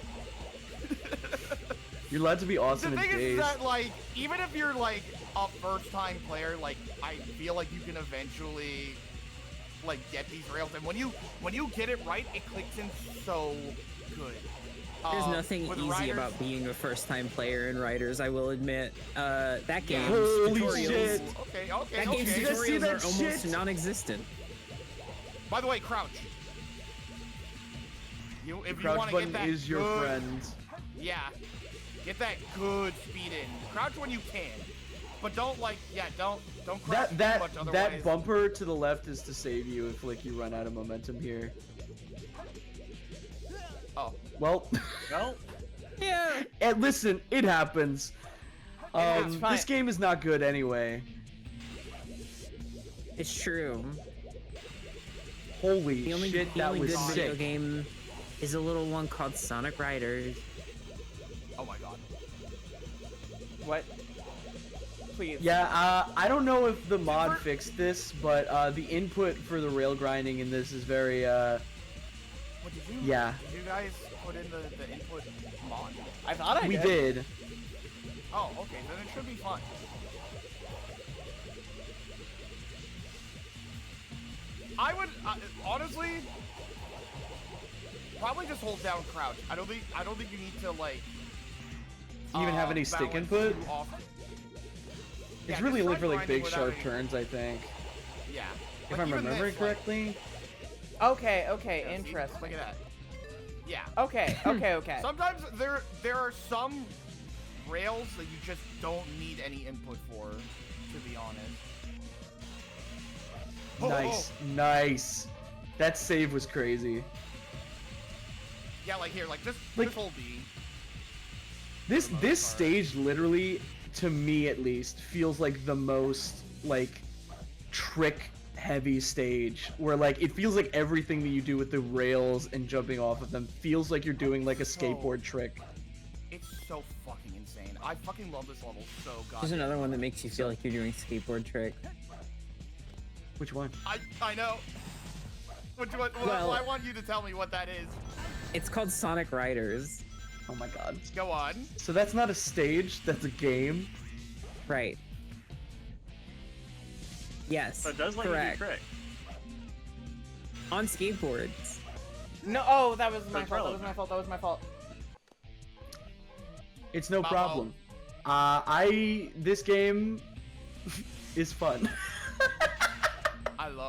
You're allowed to be awesome The in thing days. is that, like, even if you're, like, a first-time player, like, I feel like you can eventually, like, get these rails. And when you get it right, it clicks in so good. There's nothing with easy Riders, about being a first-time player in Riders, I will admit. That game's Holy tutorials... shit. Okay. That game's tutorials are almost non-existent. By the way, crouch. If you Crouch want to button get that is your good, friend. Yeah. Get that good speed in. Crouch when you can. But don't, like, don't crouch too much, otherwise... That bumper to the left is to save you if, like, you run out of momentum here. Oh. Well. Well. Yeah. And listen, it happens. It's fine. This game is not good anyway. It's true. Holy The only, shit, the that only was good video sick. game is a little one called Sonic Riders. Oh my god. What? Please. Yeah, I don't know if the mod fixed this, but the input for the rail grinding in this is very, What did you? Yeah. Did you guys put in the input mod? I thought I we did. did. Oh, okay. Then it should be fun. I would honestly probably just hold down crouch. I don't think you need to like Even have any stick balance input? too often. It's Yeah, really just only try for like grinding big without sharp any- turns, I think. Yeah. If Like, I'm even remembering this, like- correctly. Okay, okay, Yeah, see? interesting. Look at that. Yeah. Okay, okay. Sometimes there are some rails that you just don't need any input for, to be honest. Nice, nice. That save was crazy. Yeah, like here, like just hold B. This stage literally, to me at least, feels like the most like trick heavy stage where like it feels like everything that you do with the rails and jumping off of them feels like you're doing like a skateboard trick. It's so fucking insane. I fucking love this level so goddamn. There's another one that makes you feel like you're doing skateboard trick. Which one? I know. Which one? Well- I want you to tell me what that is. It's called Sonic Riders. Oh my god. Go on. So that's not a stage, that's a game? Right. Yes. But it does let correct. you do trick. On skateboards. No, oh, that was my That's fault. That was my fault. That was my fault. It's no Uh-oh. problem. This game is fun.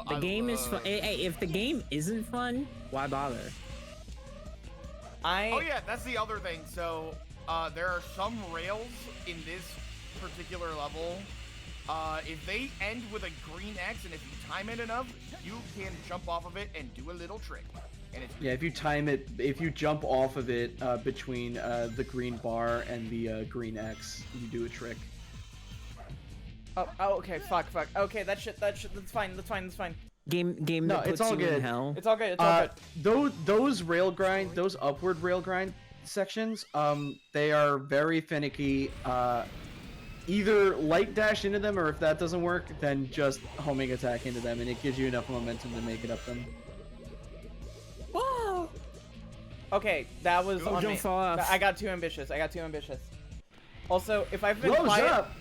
The game is fun. Hey, if the game isn't fun, why bother? Oh yeah, that's the other thing. So there are some rails in this particular level. If they end with a green X, and if you time it enough, you can jump off of it and do a little trick. And it's Yeah, if you time it, if you jump off of it between the green bar and the green X, you do a trick. Oh, okay, fuck. Okay, that's fine. That's fine. Game No, that it's puts all you in good. hell. It's all good. It's all good. Those upward rail grind sections, they are very finicky. Either light dash into them, or if that doesn't work, then just homing attack into them, and it gives you enough momentum to make it up them. Whoa! Okay, that was Oh, on don't me. fall off. I got too ambitious. Also, if I've been Blows quiet, up.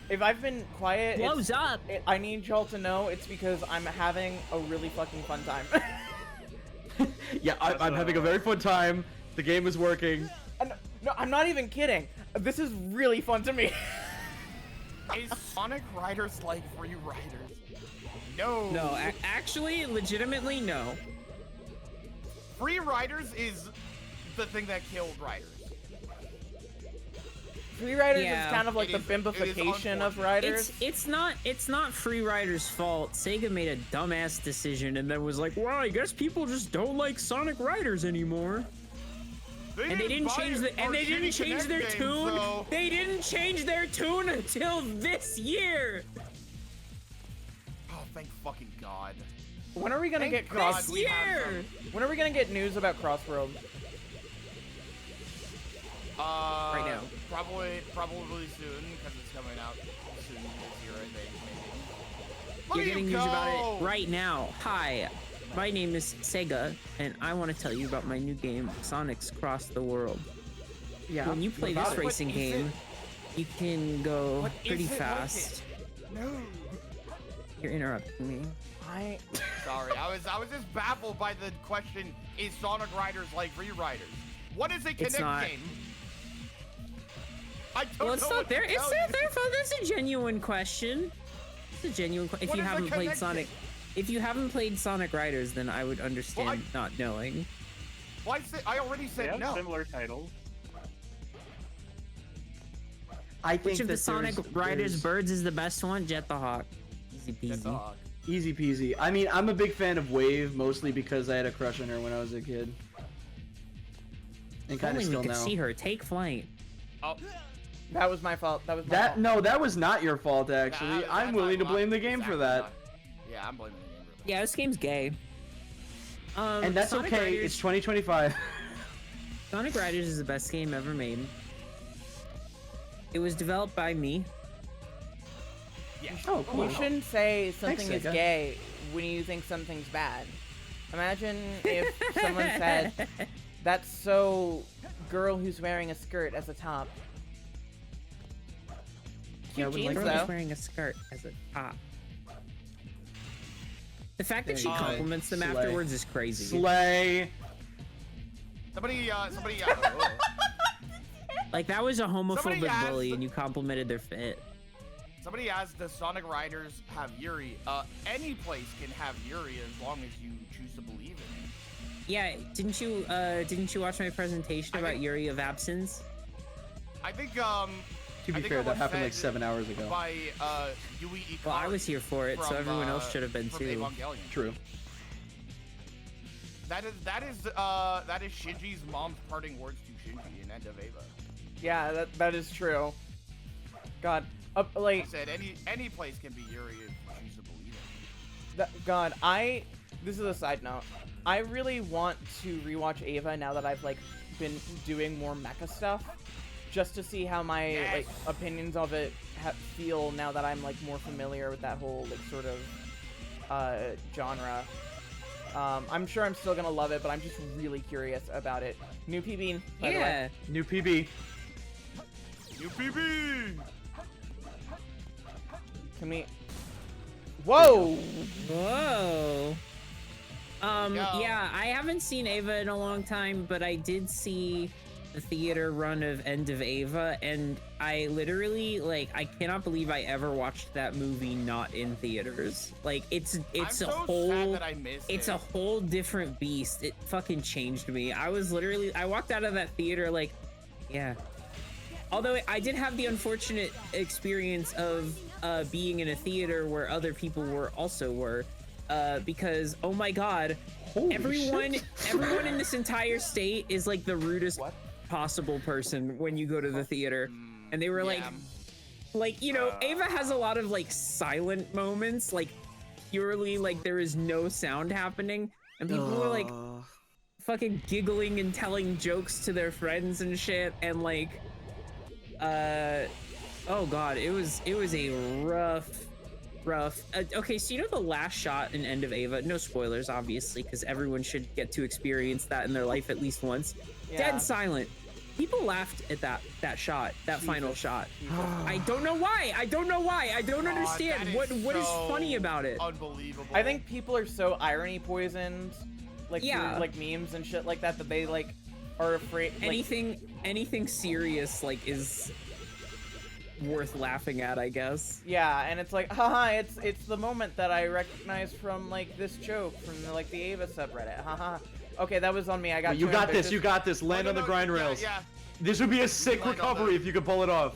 if I've been quiet, Blows up. I need y'all to know it's because I'm having a really fucking fun time. Yeah, I'm having a very fun time. The game is working. No, I'm not even kidding. This is really fun to me. Is Sonic Riders like Free Riders? No. No, actually, legitimately, no. Free Riders is the thing that killed Riders. Free Riders Yeah. is kind of like It the is- it is bimbification of Riders. It's not Free Riders' fault. Sega made a dumbass decision and then was like, well, I guess people just don't like Sonic Riders anymore. And they didn't change their tune. So... They didn't change their tune until this year. Oh, thank fucking God. When are we gonna Thank get God cross? we have Year. When are we gonna get news about Crossworld? Right now. Probably soon, because it's coming out soon this year, I think, maybe. You're getting news about it right now. Hi, my name is Sega, and I want to tell you about my new game, Sonic's Cross the World. Yeah. When you play this racing game, you can go pretty fast. No. You're interrupting me. Sorry, I was just baffled by the question, is Sonic Riders like Free Riders? What is a It's Kinect not. game? I don't Well, it's know not what to there. It's tell not you. there. That's a genuine question. It's a genuine question. If What you is a haven't played Kinect Sonic, game? if you haven't played Sonic Riders, then I would understand not knowing. Well, I already They said have no. similar titles. I think Which of the that Sonic Riders birds is the best one? Jet the Hawk. Easy peasy. Easy peasy. I mean, I'm a big fan of Wave, mostly because I had a crush on her when I was a kid. And If kind only of we still could now. see her take flight. Oh, That was my fault. That was my That fault. no, that was not your fault actually. That- I'm that's willing to not blame the game for that. Yeah, I'm blaming the game for that. Yeah, this game's gay. And that's Sonic okay. Riders- It's 2025. Sonic Riders is the best game ever made. It was developed by me. Yeah. Oh, cool. You shouldn't say something Thanks, is Sega. gay when you think something's bad. Imagine if someone said, "That's so girl who's wearing a skirt as a top." Yeah, I Cute would jeans like Girl though. is wearing a skirt as a top. The fact that There she you go. compliments them Slay. afterwards is crazy. Slay. Somebody, Like that was a Somebody homophobic asked- bully, and you complimented their fit. somebody asked, does Sonic Riders have Yuri? Any place can have Yuri as long as you choose to believe in it. Yeah, didn't you watch my presentation about Yuri of Absence? I think, To be fair, that happened like 7 hours ago. by, Yui Ikari. Well, I was here for it, so from, everyone else should have been from too. Evangelion. True. That is Shinji's mom's parting words to Shinji in End of Eva. Yeah, that is true. God, He like said any place can be Yuri if you choose to believe it. God, this is a side note. I really want to rewatch Ava now that I've like been doing more mecha stuff, just to see how my like opinions of it feel now that I'm like more familiar with that whole like sort of genre. I'm sure I'm still gonna love it, but I'm just really curious about it. New PB, by the way. New PB. New PB. Can we? Whoa! Whoa. Yo. Yeah, I haven't seen Ava in a long time, but I did see the theater run of End of Ava, and I literally, like, I cannot believe I ever watched that movie not in theaters. Like, it's I'm a so whole, sad that I missed it's it. a whole different beast. It fucking changed me. I walked out of that theater like, yeah. Although I did have the unfortunate experience of being in a theater where other people were, because oh my god, everyone in this entire state is like the rudest possible person when you go to the theater, and they were like, you know, Ava has a lot of like silent moments, like purely like there is no sound happening, and people were like fucking giggling and telling jokes to their friends and shit, and like oh god, it was a rough. Okay, so you know the last shot in End of Ava, no spoilers obviously, because everyone should get to experience that in their life at least once. Yeah. Dead silent. People laughed at that shot, that final shot. I don't know why. I don't understand what is funny about it. Unbelievable. I think people are so irony poisoned, like Yeah. through, like memes and shit like that, that they like are afraid. Like, Anything serious like is worth laughing at, I guess. yeah, and it's like, haha, it's the moment that I recognize from like this joke from the, like the Ava subreddit. Haha. Okay, that was on me. I got. You too got this. ambitious. You got this. Land on the grind rails. This would be a sick recovery if you could pull it off.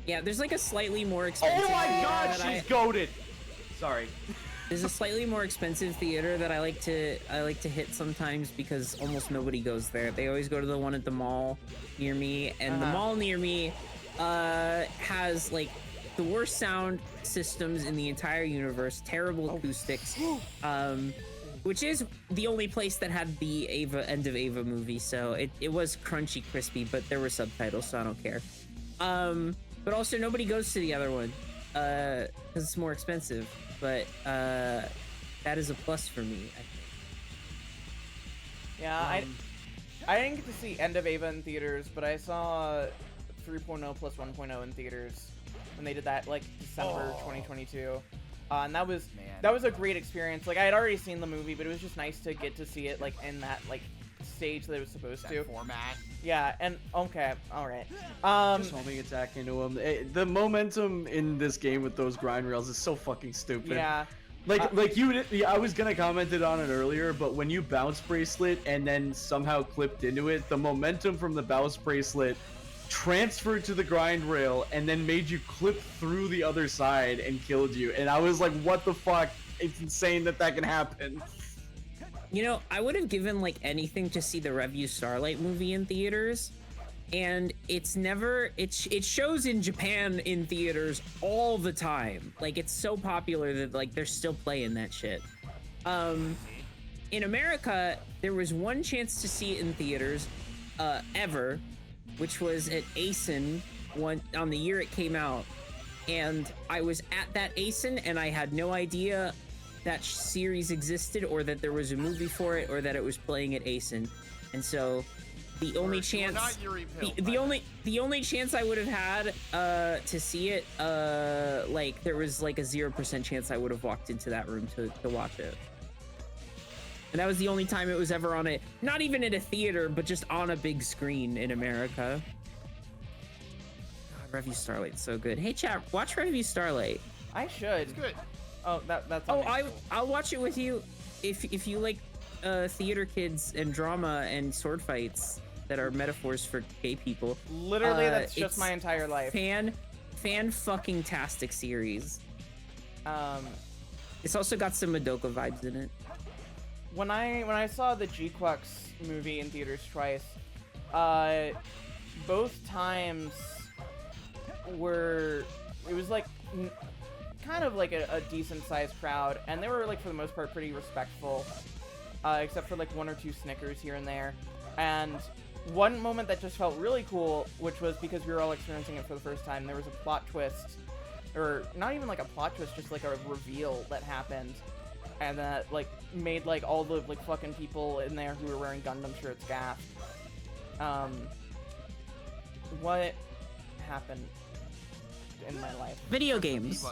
Yeah, there's like a slightly more expensive. Oh my god, that she's goated. Sorry. There's a slightly more expensive theater that I like to hit sometimes because almost nobody goes there. They always go to the one at the mall near me, and the mall near me has like the worst sound systems in the entire universe, terrible acoustics, which is the only place that had the End of Ava movie, so it was crunchy crispy, but there were subtitles, so I don't care. But also nobody goes to the other one because it's more expensive, but that is a plus for me, I think. Yeah, I didn't get to see End of Ava in theaters, but I saw 3.0 plus 1.0 in theaters when they did that like December 2022. And that was a great experience. Like I had already seen the movie, but it was just nice to get to see it like in that like stage that it was supposed to. Format. Yeah, and okay, all right. Just homing attack into him. The momentum in this game with those grind rails is so fucking stupid. Yeah. I was gonna comment it on it earlier, but when you bounce bracelet and then somehow clipped into it, the momentum from the bounce bracelet transferred to the grind rail and then made you clip through the other side and killed you. And I was like, what the fuck? It's insane that can happen. You know, I would have given like anything to see the Revue Starlight movie in theaters, and it's never it shows in Japan in theaters all the time. Like it's so popular that like they're still playing that shit. In America, there was one chance to see it in theaters ever, which was at ASIN on the year it came out, and I was at that ASIN and I had no idea that series existed or that there was a movie for it or that it was playing at ASIN. And so the only chance the only chance I would have had to see it, like there was like a 0% chance I would have walked into that room to watch it. And that was the only time it was ever on not even in a theater, but just on a big screen in America. God, Revue Starlight's so good. Hey chat, watch Revue Starlight. I should. It's good. Oh, that's. Oh, I'll watch it with you if you like theater kids and drama and sword fights that are metaphors for gay people. Literally, that's just my entire life. Fan fucking tastic series. It's also got some Madoka vibes in it. When I saw the G-Quux movie in theaters twice, both times it was like kind of like a decent sized crowd, and they were like for the most part pretty respectful, except for like one or two snickers here and there. And one moment that just felt really cool, which was because we were all experiencing it for the first time, there was a plot twist, or not even like a plot twist, just like a reveal that happened, and that like made like all the like fucking people in there who were wearing Gundam shirts gasp. What happened in my life? Video games.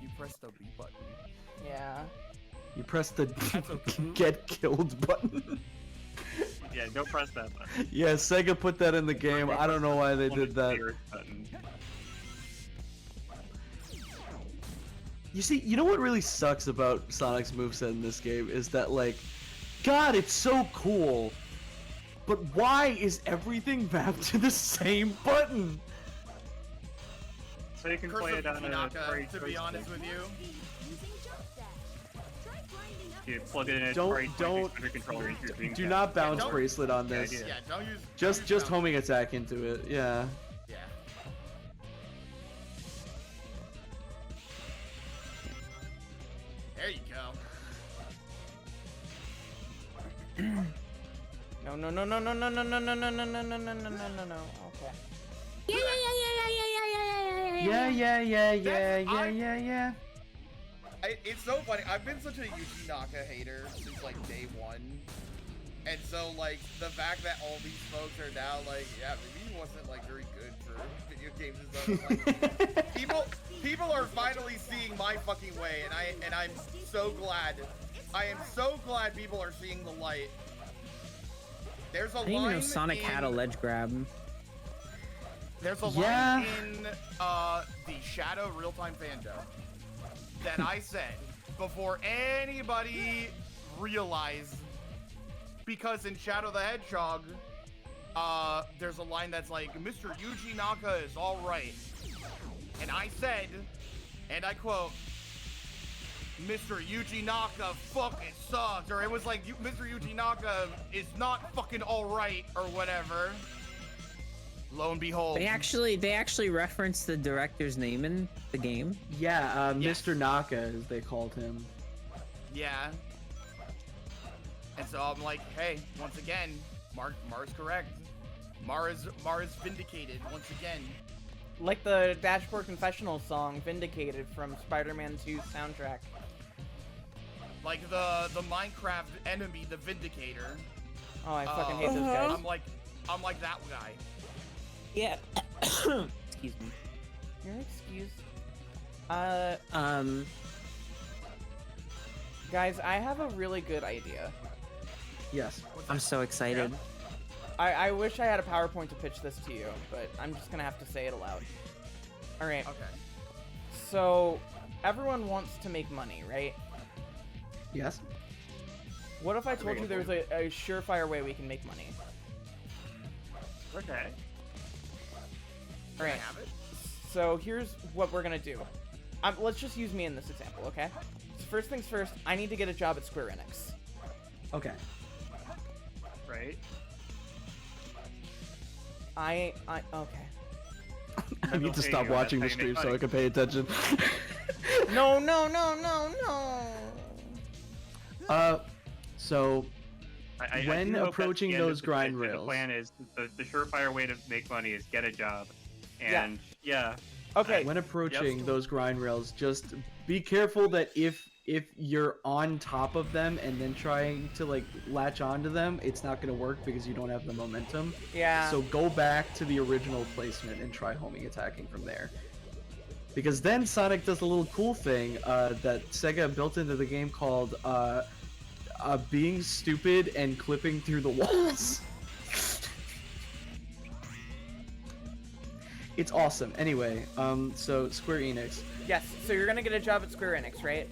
You press the B button. Yeah. You press the get killed button. Yeah, don't press that button. Yeah, Sega put that in the game. I don't know why they did that. You see, you know what really sucks about Sonic's moveset in this game is that, like, God, it's so cool, but why is everything mapped to the same button? So you can play it on a very to be honest with you. You plug it in a Don't controller into your do not bounce bracelet on this. Yeah, don't use. Just homing attack into it. Yeah. Yeah. There you go. No. Okay. Yeah. It's so funny. I've been such a Yuji Naka hater since like day one, and so like the fact that all these folks are now like, yeah, maybe he wasn't like very good for video games and stuff. Like, people are finally seeing my fucking way, and I'm so glad. I am so glad people are seeing the light. There's a line. I didn't even know Sonic had a ledge grab. There's a line in the Shadow Real-Time Fandom that I said before anybody realized, because in Shadow the Hedgehog, there's a line that's like, Mr. Yuji Naka is alright. And I said, and I quote, Mr. Yuji Naka fucking sucks, or it was like, Mr. Yuji Naka is not fucking alright, or whatever. Lo and behold. They actually referenced the director's name in the game. Yeah, Mr. Naka, as they called him. Yeah. And so I'm like, hey, once again, Mar's correct. Mara's vindicated once again. Like the Dashboard Confessional song, Vindicated, from Spider-Man 2's soundtrack. Like the Minecraft enemy, the Vindicator. Oh, I fucking hate those guys. I'm like that guy. Yeah. Excuse me. You're excused. Guys, I have a really good idea. Yes. I'm so excited. Yeah. I wish I had a PowerPoint to pitch this to you, but I'm just gonna have to say it aloud. Alright. Okay. So, everyone wants to make money, right? Yes. What if I told you there was a surefire way we can make money? Okay. Alright. So here's what we're gonna do. Let's just use me in this example, okay? So first things first, I need to get a job at Square Enix. Okay. Right? Okay. I need to stop watching the stream so I can pay attention. No. So I when do hope approaching that's the end those of grind the rails, the plan is the surefire way to make money is get a job, and yeah. Okay. When approaching those grind rails, just be careful that if you're on top of them and then trying to like latch onto them, it's not going to work because you don't have the momentum. Yeah. So go back to the original placement and try homing attacking from there. Because then Sonic does a little cool thing that Sega built into the game called being stupid and clipping through the walls. It's awesome. Anyway, so Square Enix. Yes, so you're gonna get a job at Square Enix, right?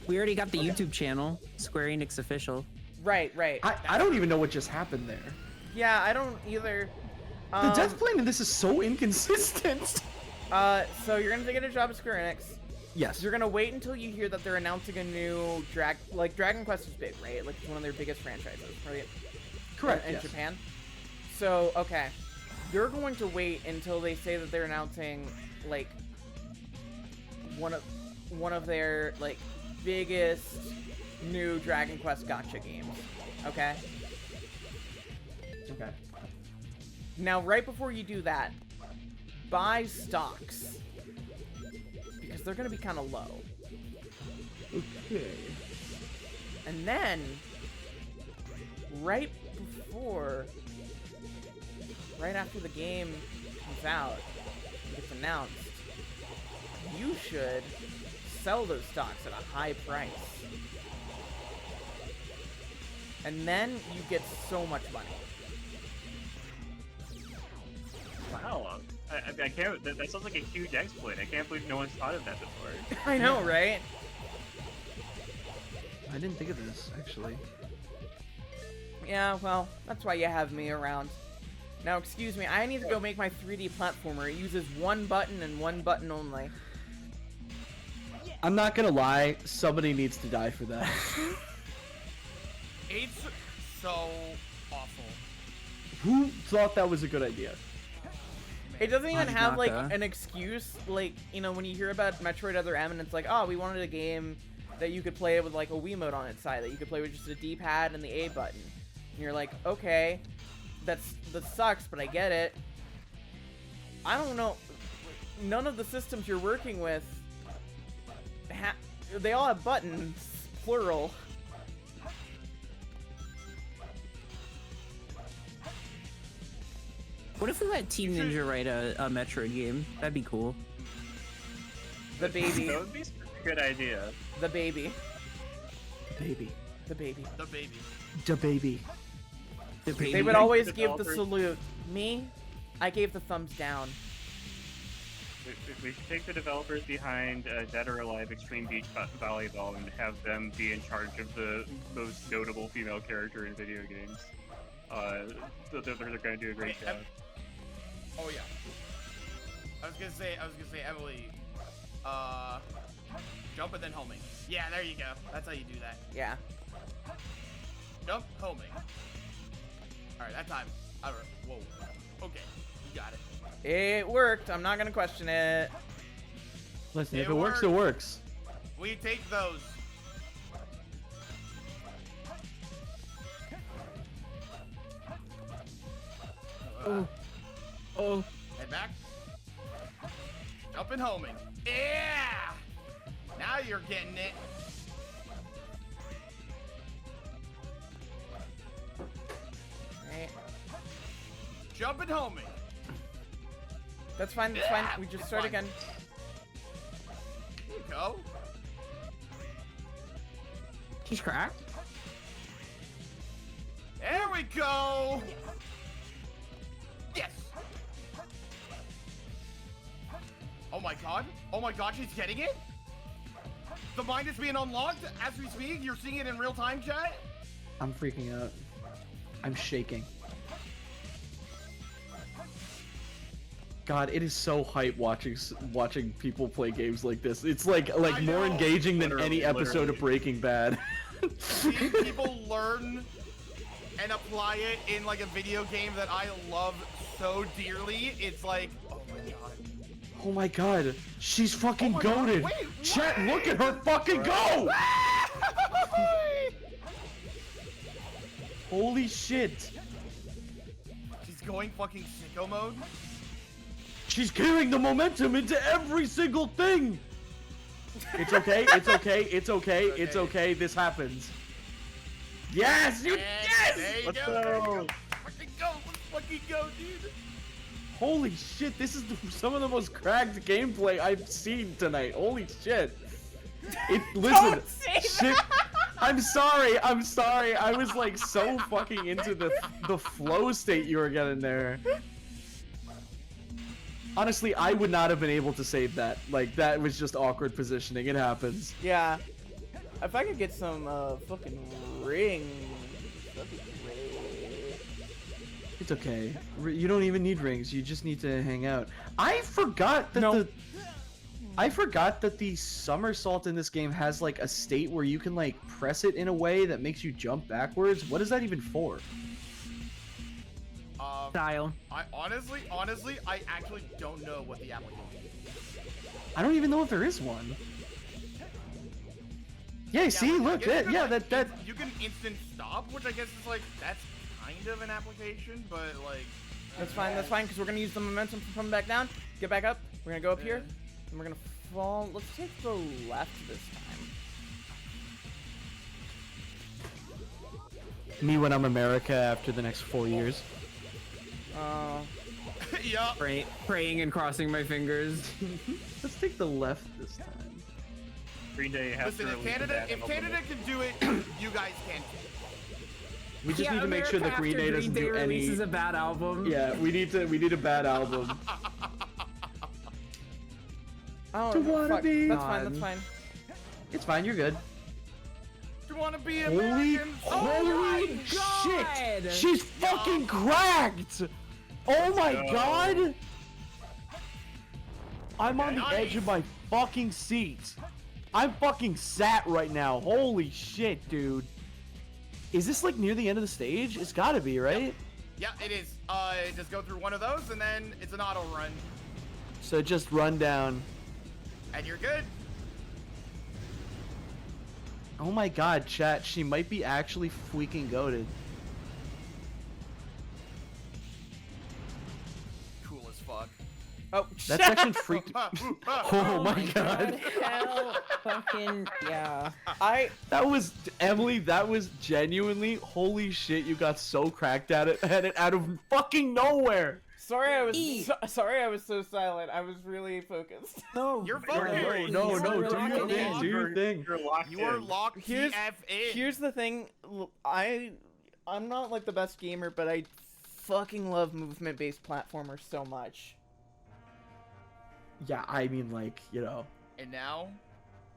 We already got the YouTube channel, Square Enix Official. Right. I don't even know what just happened there. Yeah, I don't either. The death plane in this is so inconsistent. So you're gonna get a job at Square Enix. Yes. You're gonna wait until you hear that they're announcing a new Dragon Quest is big, right? Like it's one of their biggest franchises, right? Correct. In yes. Japan. So okay, you're going to wait until they say that they're announcing like one of their like biggest new Dragon Quest gacha games. Okay. Okay. Now, right before you do that, buy stocks because they're gonna be kind of low. Okay. And then, right after the game comes out, gets announced, you should sell those stocks at a high price. And then you get so much money. Wow. I can't. That sounds like a huge exploit. I can't believe no one's thought of that before. I know, right? I didn't think of this, actually. Yeah, well, that's why you have me around. Now, excuse me, I need to go make my 3D platformer. It uses one button and one button only. I'm not gonna lie, somebody needs to die for that. It's so awful. Who thought that was a good idea? It doesn't even have, like, Naka. an excuse. Like, you know, when you hear about Metroid Other M and it's like, oh, we wanted a game that you could play with, like, a Wiimote on its side, that you could play with just a D-pad and the A button. And you're like, okay, that sucks, but I get it. I don't know. None of the systems you're working with, they all have buttons, plural. What if we let Team Ninja write a Metroid game? That'd be cool. The baby. That would be such a good idea. The baby. Baby. The baby. The baby. The baby. The baby. They would always give the Developers- salute. Me, I gave the thumbs down. We should take the developers behind Dead or Alive Extreme Beach Volleyball and have them be in charge of the most notable female character in video games. They're going to do a great job. Oh yeah. I was gonna say, Emily, jump and then homing. Yeah, there you go. That's how you do that. Yeah. Jump, homing. All right, that time. All right. Whoa. Okay, you got it. It worked. I'm not gonna question it. Listen, if it works, it works. We take those. Oh. Head back. Jump and homing. Yeah! Now you're getting it. Right. Jump and homing. That's fine. That's fine. We just start again. Here you go. She's cracked. There we go. Yes. Oh my god. Oh my god, she's getting it? The mind is being unlocked as we speak? You're seeing it in real time, chat? I'm freaking out. I'm shaking. God, it is so hype watching people play games like this. It's like more engaging than any episode of Breaking Bad. seeing people learn and apply it in like a video game that I love so dearly, it's like, oh my god. Oh my god, she's fucking goated. Chat, look at her fucking go! Holy shit. She's going fucking sicko mode. She's carrying the momentum into every single thing. It's okay, it's okay, it's okay, it's okay, this happens. Yes, you, yes! There you Let's go. go. Fucking go, let's fucking go, dude. Holy shit, this is some of the most cracked gameplay I've seen tonight. Holy shit. Listen, shit. I'm sorry. I was like so fucking into the flow state you were getting there. Honestly, I would not have been able to save that. Like, that was just awkward positioning. It happens. Yeah. If I could get some fucking rings, that'd be great. It's okay. You don't even need rings. You just need to hang out. I forgot that I forgot that the somersault in this game has like a state where you can like press it in a way that makes you jump backwards. What is that even for? Style. I honestly, I actually don't know what the application is. I don't even know if there is one. Yeah, see, look, that you can instant stop, which I guess is like that's kind of an application, but like that's fine, because we're gonna use the momentum from coming back down. Get back up. We're gonna go up here, and we're gonna fall. Let's take the left this time. Me when I'm America after the next 4 years. Yeah. Praying and crossing my fingers. Let's take the left this time. Green Day has Listen, if Canada can do it, you guys can too. We just need to make sure that Green Day doesn't do any. This is a bad album. Yeah, we need a bad album. Oh, To wanna fuck. be That's fine. on. That's fine. It's fine. You're good. You want to be Holy, American? holy God! shit! She's fucking cracked! Oh my god! I'm on the edge of my fucking seat. I'm fucking sat right now. Holy shit, dude. Is this like near the end of the stage? It's gotta be, right? Yeah, it is. Just go through one of those, and then it's an auto run, So just run down. and you're good. Oh my god, chat, she might be actually freaking goated. Cool as fuck. Oh, That section freaked. Oh my god. Hell fucking yeah. That was Emily. That was genuinely holy shit. You got so cracked at it out of fucking nowhere. Sorry, I was so silent. I was really focused. No, You're focused. No, do your thing. Do your thing. You are locked. Here's TF in. here's the thing. I'm not like the best gamer, but I fucking love movement-based platformers so much. Yeah, I mean, like, you know, And now,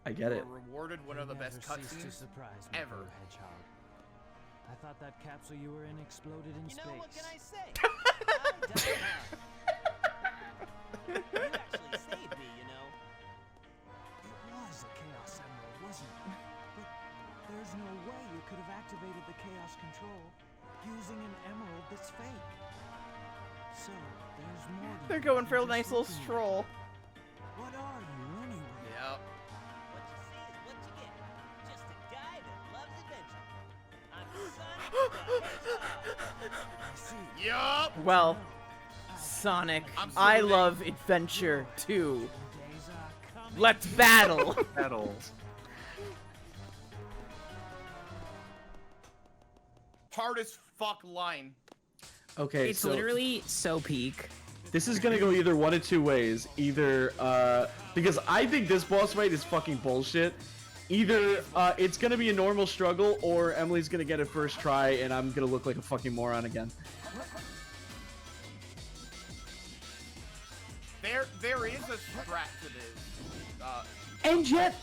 I get it. we're rewarded one of the best cutscenes ever. I thought that capsule you were in exploded in space. You know, what can I say? I'm down now. You actually saved me, you know. It was a Chaos Emerald, wasn't it? But there's no way you could have activated the Chaos Control using an emerald that's fake. So, there's more to They're you going than for a just nice little looking stroll. What are you, anyway? Yep. What you see is what you get. Just a guy that loves adventure. I'm Sonic. Yup. Well, Sonic, I love adventure too. Let's battle. Hardest fuck line. Okay, It's so literally so peak. this is gonna go either one of two ways. Either, because I think this boss fight is fucking bullshit. Either it's gonna be a normal struggle, or Emily's gonna get it first try, and I'm gonna look like a fucking moron again. There is a strat to this. And yet,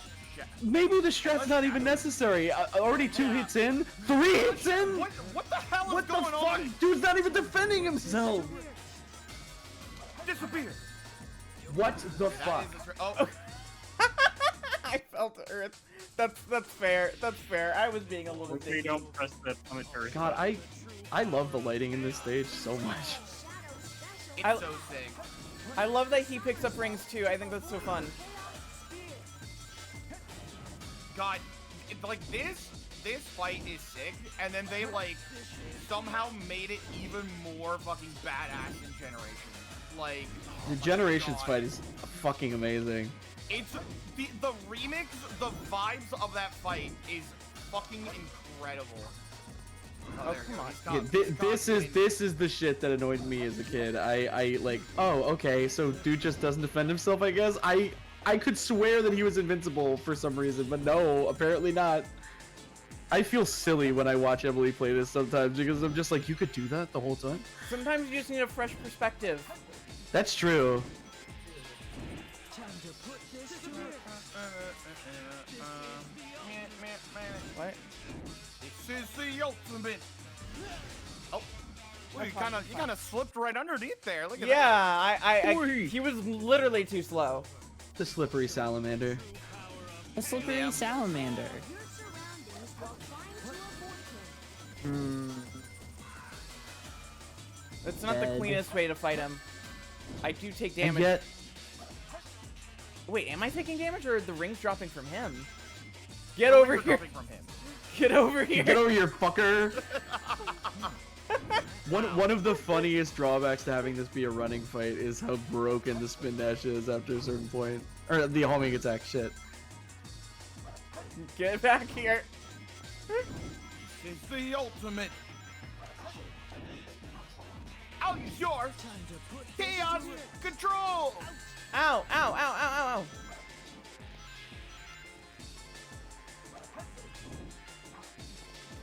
maybe the strat's not even necessary. Already 2 hits in, 3 hits in. What the hell What is the going fuck? on? Dude's not even defending himself. Disappear. What the That fuck? is a oh. I felt the earth. That's fair. That's fair. I was being a little Hopefully picky. don't press the commentary. God, I love the lighting in this stage so much. It's so sick. I love that he picks up rings too. I think that's so fun. God, like this fight is sick, and then they like somehow made it even more fucking badass in Generations. Like The Generations fight is fucking amazing. it's the remix, the vibes of that fight is fucking incredible. Oh, come on. Yeah, this is the shit that annoyed me as a kid. I like, oh, okay, so dude just doesn't defend himself, I guess. I could swear that he was invincible for some reason, but no, apparently not. I feel silly when I watch Emily play this sometimes because I'm just like, you could do that the whole time? Sometimes you just need a fresh perspective. That's true. What? This is the ultimate. Oh, well, you kind of slipped right underneath there. Look at that. Yeah, he was literally too slow. The slippery salamander. A slippery salamander. That's not the Dead. cleanest way to fight him. I do take And damage. yet, Wait, am I taking damage or are the rings dropping from him? Get over here. From him. Get over here. get over here, fucker. One of the funniest drawbacks to having this be a running fight is how broken the spin dash is after a certain point. Or the homing attack, shit. Get back here. This is the ultimate. Out is yours. Chaos control. Ow, ow, ow, ow, ow, ow.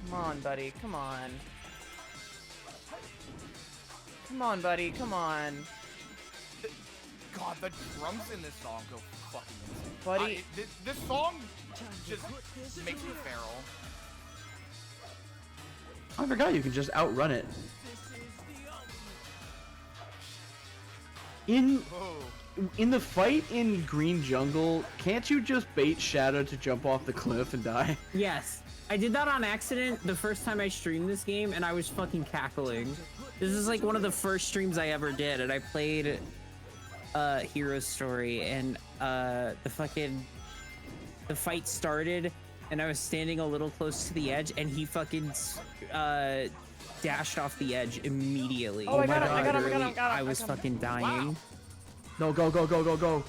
Come on, buddy. Come on. Come on, buddy. Come on. God, the drums in this song go fucking insane. Buddy. This song just makes me feral. I forgot you can just outrun it. In the fight in Green Jungle, can't you just bait Shadow to jump off the cliff and die? Yes. I did that on accident the first time I streamed this game, and I was fucking cackling. This is like one of the first streams I ever did, and I played Hero's Story, and the fight started, and I was standing a little close to the edge, and he fucking dashed off the edge immediately. Oh, I got him, I got him, I got him, Literally, got him, I was I got him. fucking dying. Wow. No, go, go, go, go, go.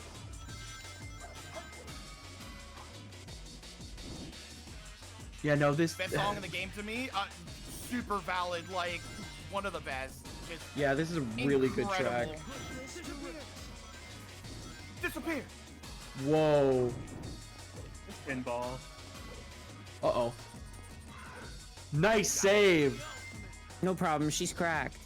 Yeah, no, this... Best song in the game to me. Super valid, like one of the best. Just Yeah, this is a really good track. incredible. Disappear. Whoa. Pinball. Uh-oh. Nice save. No problem, she's cracked.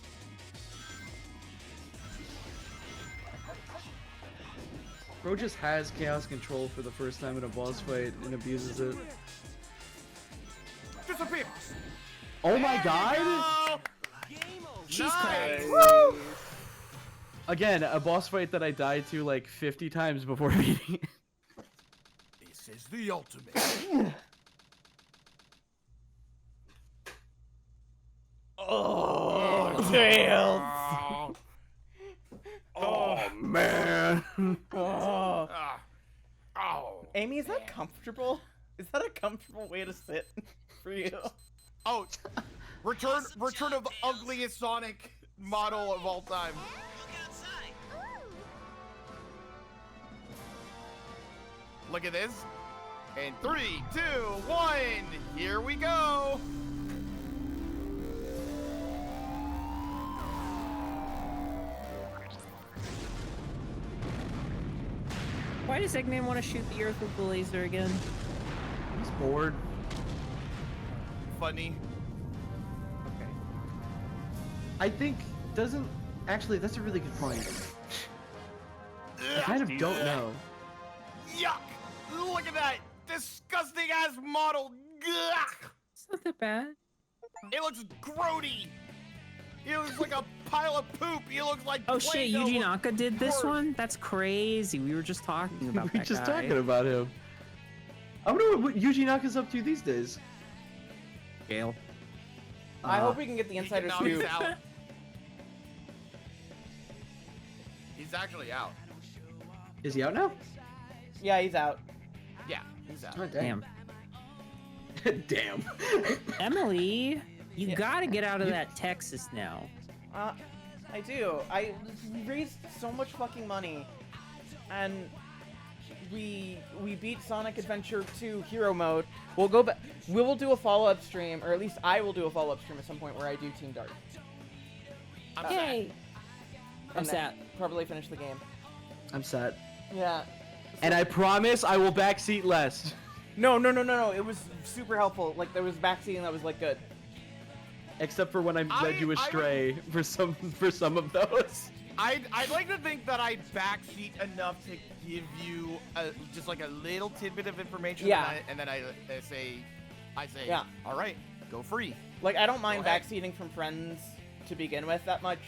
Bro just has chaos control for the first time in a boss fight and abuses it. Disappear. Oh my god! She's cracked. Woo! Again, a boss fight that I died to like 50 times before beating it. This is the ultimate. Oh, Tails. Oh man. Oh. Oh. Amy, is that comfortable? Is that a comfortable way to sit for you? Oh, return of the ugliest Sonic model of all time. Look at this. In 3, 2, 1, here we go. Why does Eggman want to shoot the Earth with the laser again? He's bored. Funny. Okay. I think doesn't actually that's a really good point. I kind of don't know. Yuck! Look at that disgusting ass model. Gah! It's not that bad. It looks grody. He looks like a pile of poop. He looks like. Oh shit, Play-Doh Yuji with Naka did this words. one? That's crazy. We were just talking about We that just guy. talking about him. I wonder what Yuji Naka's up to these days. Jail. I hope we can get the insider No, scoop. he's out. He's actually out. Is he out now? Yeah, he's out. Yeah, he's out. Oh, Damn. Damn. Emily, you gotta get out of that Texas now. I do. I raised so much fucking money, and we beat Sonic Adventure 2 Hero Mode. We'll go back. We will do a follow-up stream, or at least I will do a follow-up stream at some point where I do Team Dark. Yay! I'm sad. Probably finish the game. I'm sad. Yeah. And I promise I will backseat less. No. It was super helpful. Like, there was backseating that was, like, good. Except for when I led you astray for some of those. I'd like to think that I backseat enough to give you just like a little tidbit of information. Yeah. And then I say, Yeah. all right, go free. Like, I don't mind backseating from friends to begin with that much.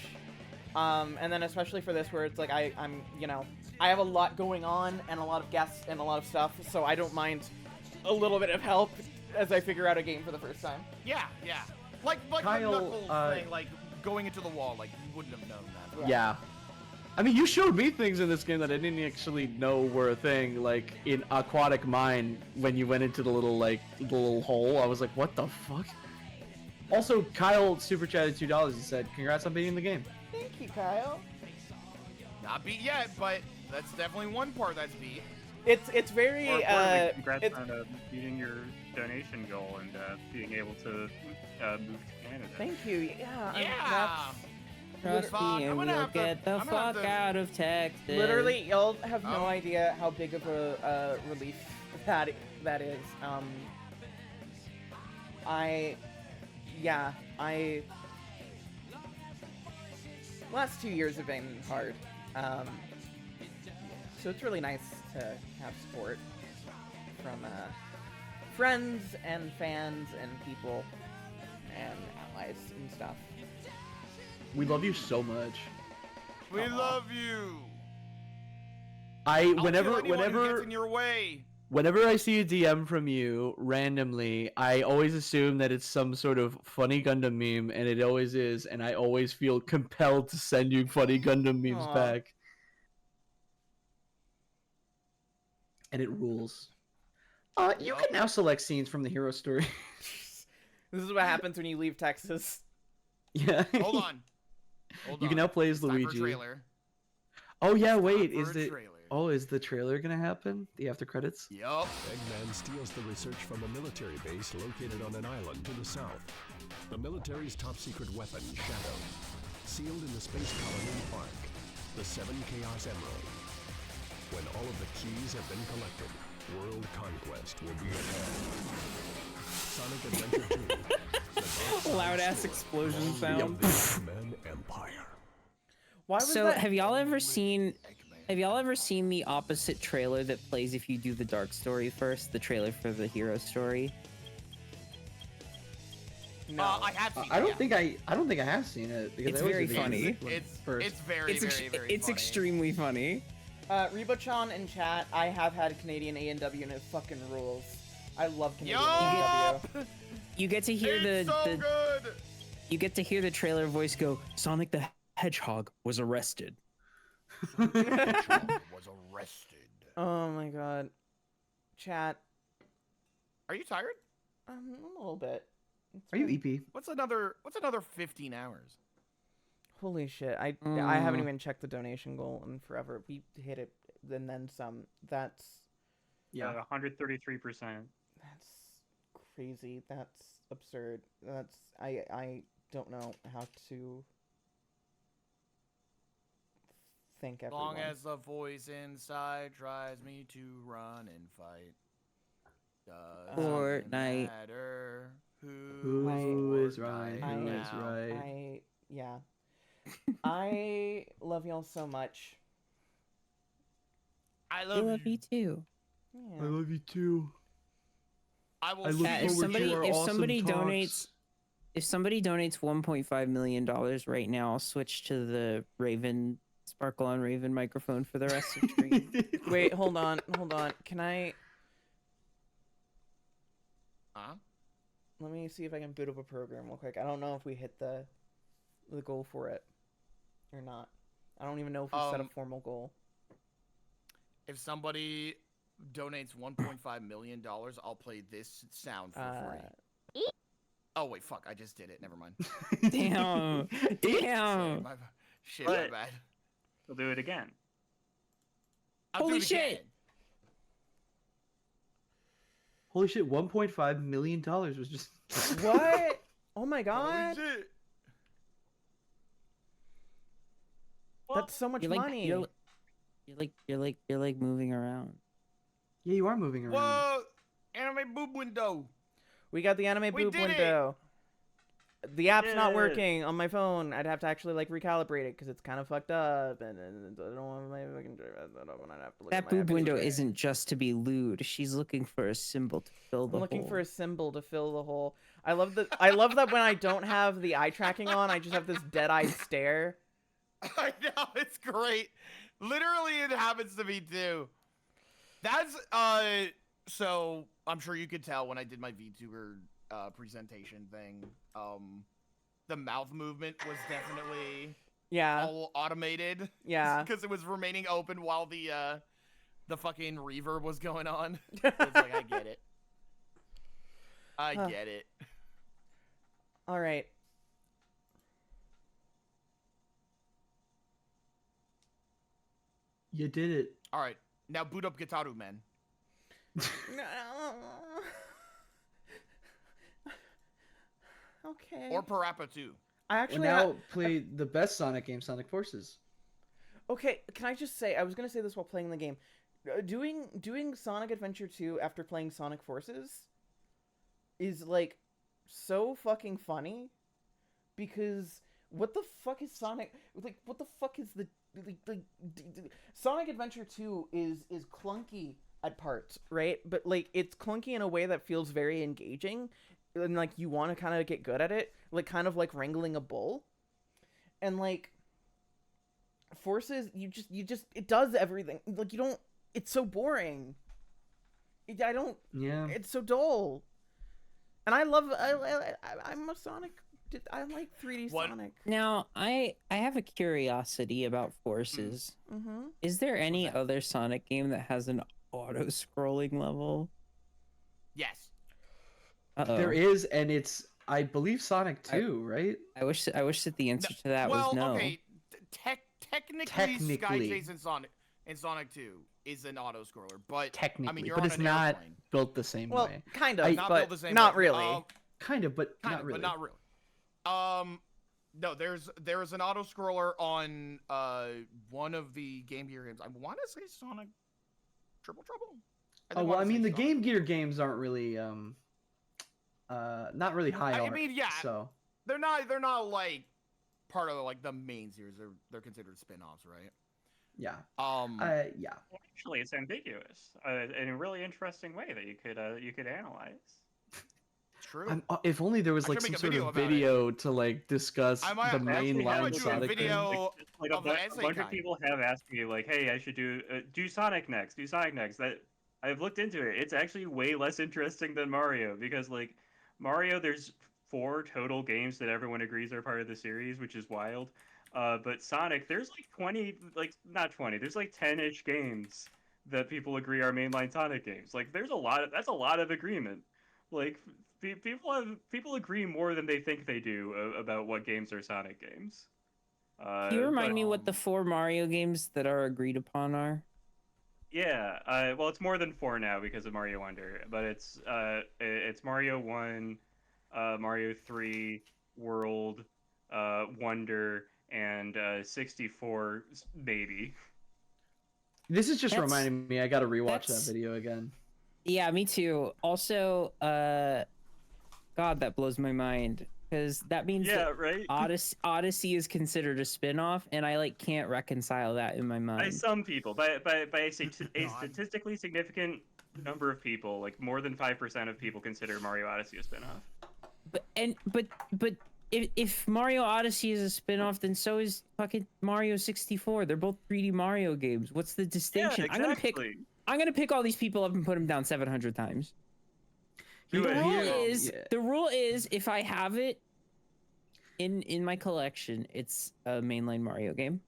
And then especially for this where it's like I'm, you know, I have a lot going on and a lot of guests and a lot of stuff, so I don't mind a little bit of help as I figure out a game for the first time. Yeah. Like Kyle, the Knuckles thing, like going into the wall, like you wouldn't have known that. Yeah. I mean, you showed me things in this game that I didn't actually know were a thing, like in Aquatic Mine, when you went into the little hole. I was like, what the fuck? Also, Kyle super chatted $2 and said, congrats on beating the game. Thank you, Kyle. Not beat yet, but that's definitely one part that's beat. It's very More importantly, congrats on beating your donation goal and being able to move to Canada. Thank you. Yeah. Yeah. Trust me, and we'll get the fuck out of Texas. Literally, y'all have no idea how big of a relief that is. Last 2 years have been hard. So it's really nice to have support from friends and fans and people and allies and stuff. We love you so much. We love you. I'll kill anyone who gets in your way. Whenever I see a DM from you randomly, I always assume that it's some sort of funny Gundam meme, and it always is, and I always feel compelled to send you funny Gundam memes back. And it rules. You can now select scenes from the hero story. This is what happens when you leave Texas. Yeah. Hold on. You can now play as It's time for a Luigi. trailer. Oh yeah, wait, for is a the trailer. is the trailer gonna happen? The after credits? Yup. Eggman steals the research from a military base located on an island to the south. The military's top secret weapon, Shadow, sealed in the space colony Ark, the 7 Chaos Emerald. When all of the keys have been collected, world conquest will be at hand. Sonic Adventure 2. Loud ass explosion sound. The Eggman Empire. Why was So that? have y'all ever seen the opposite trailer that plays if you do the dark story first, the trailer for the hero story? No. I have seen I don't think I have seen it because It's I always very do the funny. music one first. It's very It's funny. extremely funny. Rebo-chan in chat, I have had Canadian A&W and it fucking rules. I love Canadian Yup! A&W. You get to hear It's so good! You get to hear the trailer voice go, Sonic the Hedgehog was arrested. Was arrested. Oh my god. Chat. Are you tired? A little bit. Are you EP? What's another 15 hours? Holy shit. I haven't even checked the donation goal in forever. We hit it and then some. That's 133%. That's crazy. That's absurd. That's I don't know how to thank everyone. Long as the voice inside tries me to run and fight. Doesn't Fortnite. matter Who is right? Who is right? Yeah. I love y'all so much. I I love love you too. I love you too. I will. I look If forward to our awesome somebody talks. donates $1.5 million right now, I'll switch to the Raven Sparkle on Raven microphone for the rest of the stream. Wait, hold on. Can I Let me see if I can boot up a program real quick. I don't know if we hit the goal for it or not. I don't even know if we set a formal goal. If somebody donates $1.5 million, I'll play this sound for free. Oh wait, fuck! I just did it. Never mind. Damn. Damn. Shit, my bad. We'll do it again. Holy shit! Holy shit! $1.5 million was just what? Oh my god! That's so much money. You're like moving around. Yeah, you are moving around. Whoa! Anime boob window. We got the anime boob window. The app's not working on my phone. I'd have to actually like recalibrate it because it's kind of fucked up, and I don't want my fucking. That boob window isn't just to be lewd. She's looking for a symbol to fill the hole. I'm looking for a symbol to fill the hole. I love that when I don't have the eye tracking on, I just have this dead-eyed stare. I know, it's great. Literally, it happens to me too. That's so I'm sure you could tell when I did my VTuber presentation thing. The mouth movement was definitely all automated. Yeah, because it was remaining open while the fucking reverb was going on. So it's like I get it. I get it. All right. You did it. All right, now boot up Gitaru, man. Okay. Or Parappa 2. I actually now play the best Sonic game, Sonic Forces. Okay, can I just say, I was gonna say this while playing the game. Doing Sonic Adventure 2 after playing Sonic Forces is like so fucking funny because what the fuck is Sonic? Like, what the fuck is the Sonic Adventure 2 is clunky at parts, right? But like it's clunky in a way that feels very engaging, and like you want to kind of get good at it, like kind of like wrangling a bull. And like Forces, you just it does everything. Like you don't. It's so boring. I don't. Yeah. It's so dull. And I love. I'm a Sonic. I like 3D Sonic. Now, I have a curiosity about Forces. Mm-hmm. Is there any other Sonic game that has an auto-scrolling level? Yes. Uh-oh. There is, and it's I believe Sonic 2, right? I wish that the answer to that was no. Okay. Technically, Sky Chase in Sonic 2 is an auto scroller, but technically, I mean, you're but on it's an not airplane. built the same Well, way. kind of, not but built the same not way. really. Kind of, but not really. But not really. No, there's an auto scroller on one of the Game Gear games. I want to say Sonic Triple Trouble. Oh well, I mean the Game Gear games aren't really not really high art. I mean, yeah. So they're not like part of like the main series. They're considered spin-offs, right? Yeah. Yeah. Well, actually, it's ambiguous in a really interesting way that you could analyze. True. If only there was like some sort of video to like discuss the main line Sonic video. Like a bunch of people have asked me like, "Hey, I should do Sonic next. Do Sonic next." That I've looked into it. It's actually way less interesting than Mario because like Mario, there's 4 total games that everyone agrees are part of the series, which is wild. But Sonic, there's like 20, like not 20. There's like 10-ish games that people agree are mainline Sonic games. Like there's that's a lot of agreement. Like people agree more than they think they do about what games are Sonic games. Can you remind me what the 4 Mario games that are agreed upon are? Yeah, well, it's more than 4 now because of Mario Wonder, but it's Mario 1, Mario 3, World, Wonder, and 64 maybe. This is just reminding me I gotta rewatch that video again. Yeah, me too. Also, God, that blows my mind because that means that right? Odyssey is considered a spin-off, and I like can't reconcile that in my mind. By some people, by a statistically significant number of people, like more than 5% of people consider Mario Odyssey a spin-off. But if Mario Odyssey is a spin-off, then so is fucking Mario 64. They're both 3D Mario games. What's the distinction? Yeah, exactly. I'm gonna pick all these people up and put them down 700 times. The rule is if I have it in my collection, it's a mainline Mario game.